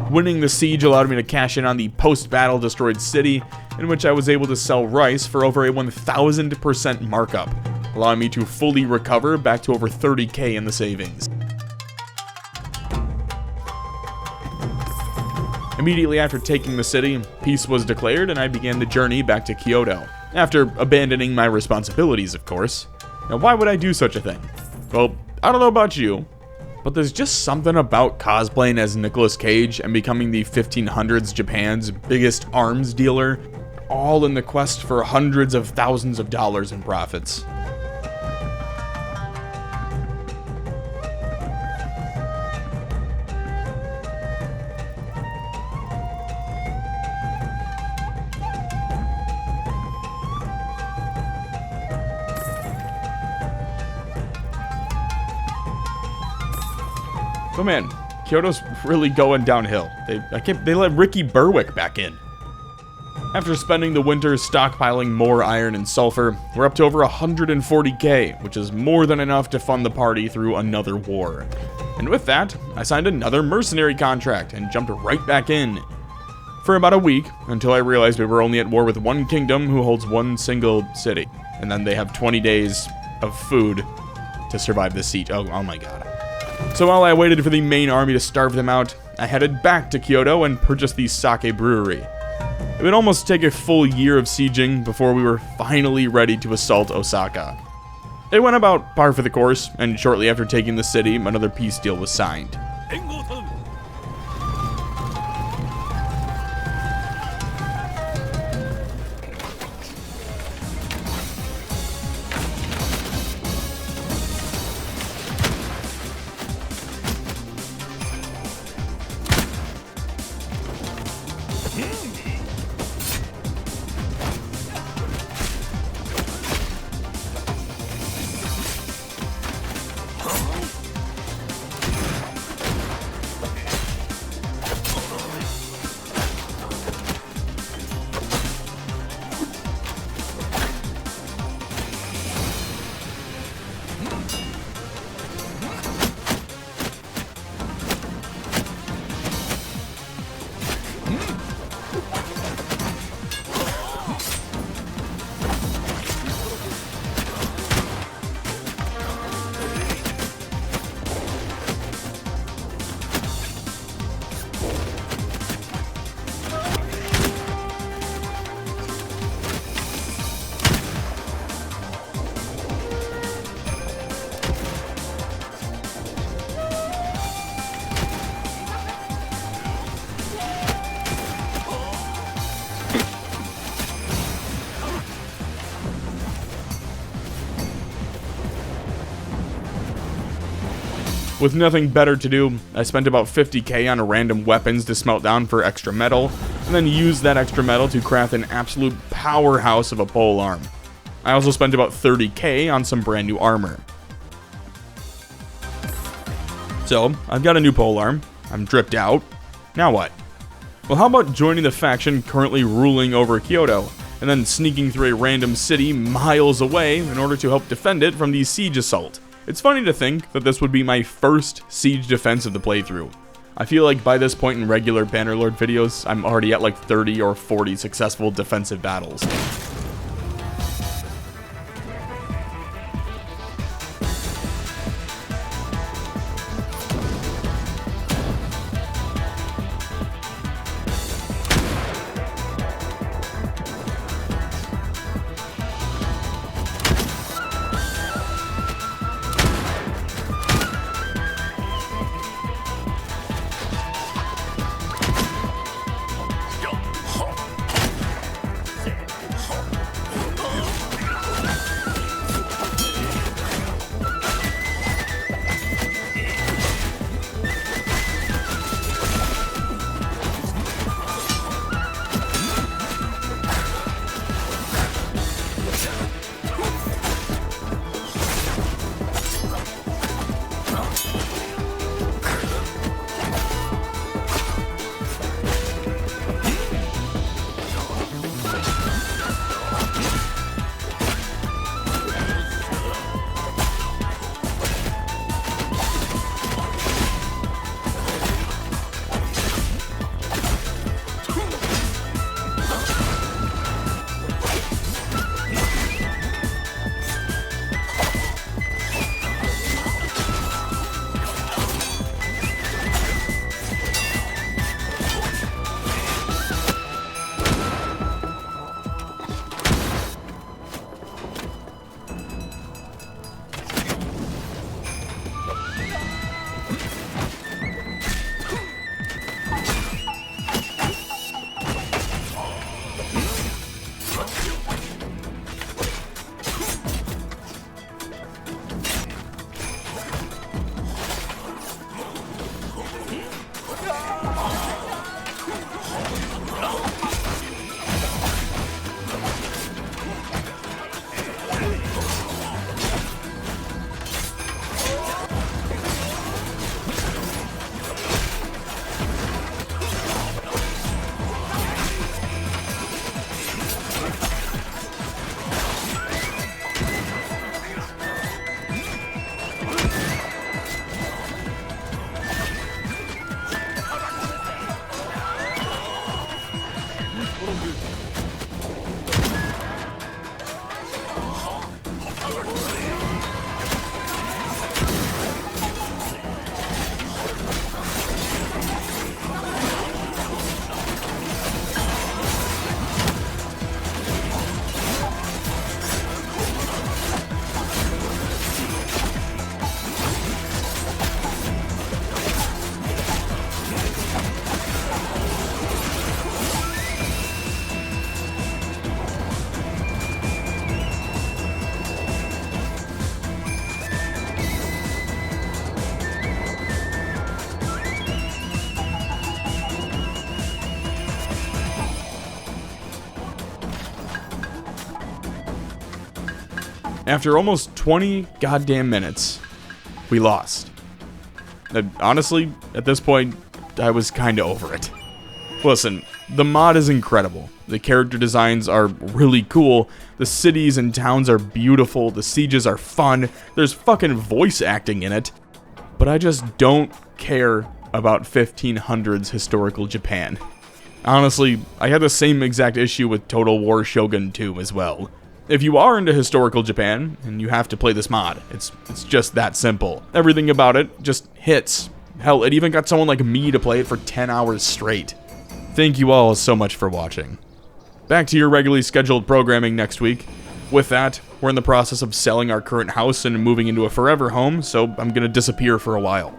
Winning the siege allowed me to cash in on the post-battle destroyed city, in which I was able to sell rice for over a 1,000% markup, allowing me to fully recover back to over 30k in the savings. Immediately after taking the city, peace was declared and I began the journey back to Kyoto, after abandoning my responsibilities, of course. Now, why would I do such a thing? Well, I don't know about you, but there's just something about cosplaying as Nicolas Cage and becoming the 1500s Japan's biggest arms dealer, all in the quest for hundreds of thousands of dollars in profits. Oh man, Kyoto's really going downhill. They let Ricky Berwick back in. After spending the winter stockpiling more iron and sulfur, we're up to over 140k, which is more than enough to fund the party through another war. And with that, I signed another mercenary contract and jumped right back in. For about a week, until I realized we were only at war with one kingdom who holds one single city. And then they have 20 days of food to survive this siege. Oh my god. So while I waited for the main army to starve them out, I headed back to Kyoto and purchased the sake brewery. It would almost take a full year of sieging before we were finally ready to assault Osaka. It went about par for the course, and shortly after taking the city, another peace deal was signed. With nothing better to do, I spent about 50k on random weapons to smelt down for extra metal, and then used that extra metal to craft an absolute powerhouse of a pole arm. I also spent about 30k on some brand new armor. So, I've got a new pole arm, I'm dripped out, now what? Well, how about joining the faction currently ruling over Kyoto, and then sneaking through a random city miles away in order to help defend it from the siege assault? It's funny to think that this would be my first siege defense of the playthrough. I feel like by this point in regular Bannerlord videos, I'm already at like 30 or 40 successful defensive battles. After almost 20 goddamn minutes, we lost. Honestly, at this point, I was kinda over it. Listen, the mod is incredible. The character designs are really cool. The cities and towns are beautiful. The sieges are fun. There's fucking voice acting in it. But I just don't care about 1500s historical Japan. Honestly, I had the same exact issue with Total War Shogun 2 as well. If you are into historical Japan, and you have to play this mod, it's just that simple. Everything about it just hits. Hell, it even got someone like me to play it for 10 hours straight. Thank you all so much for watching. Back to your regularly scheduled programming next week. With that, we're in the process of selling our current house and moving into a forever home, so I'm gonna disappear for a while.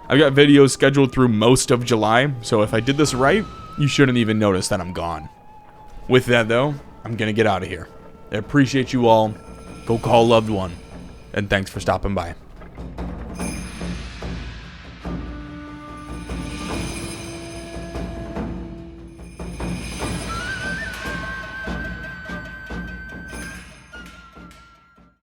I've got videos scheduled through most of July, so if I did this right, you shouldn't even notice that I'm gone. With that though, I'm gonna get out of here. I appreciate you all. Go call a loved one. And thanks for stopping by.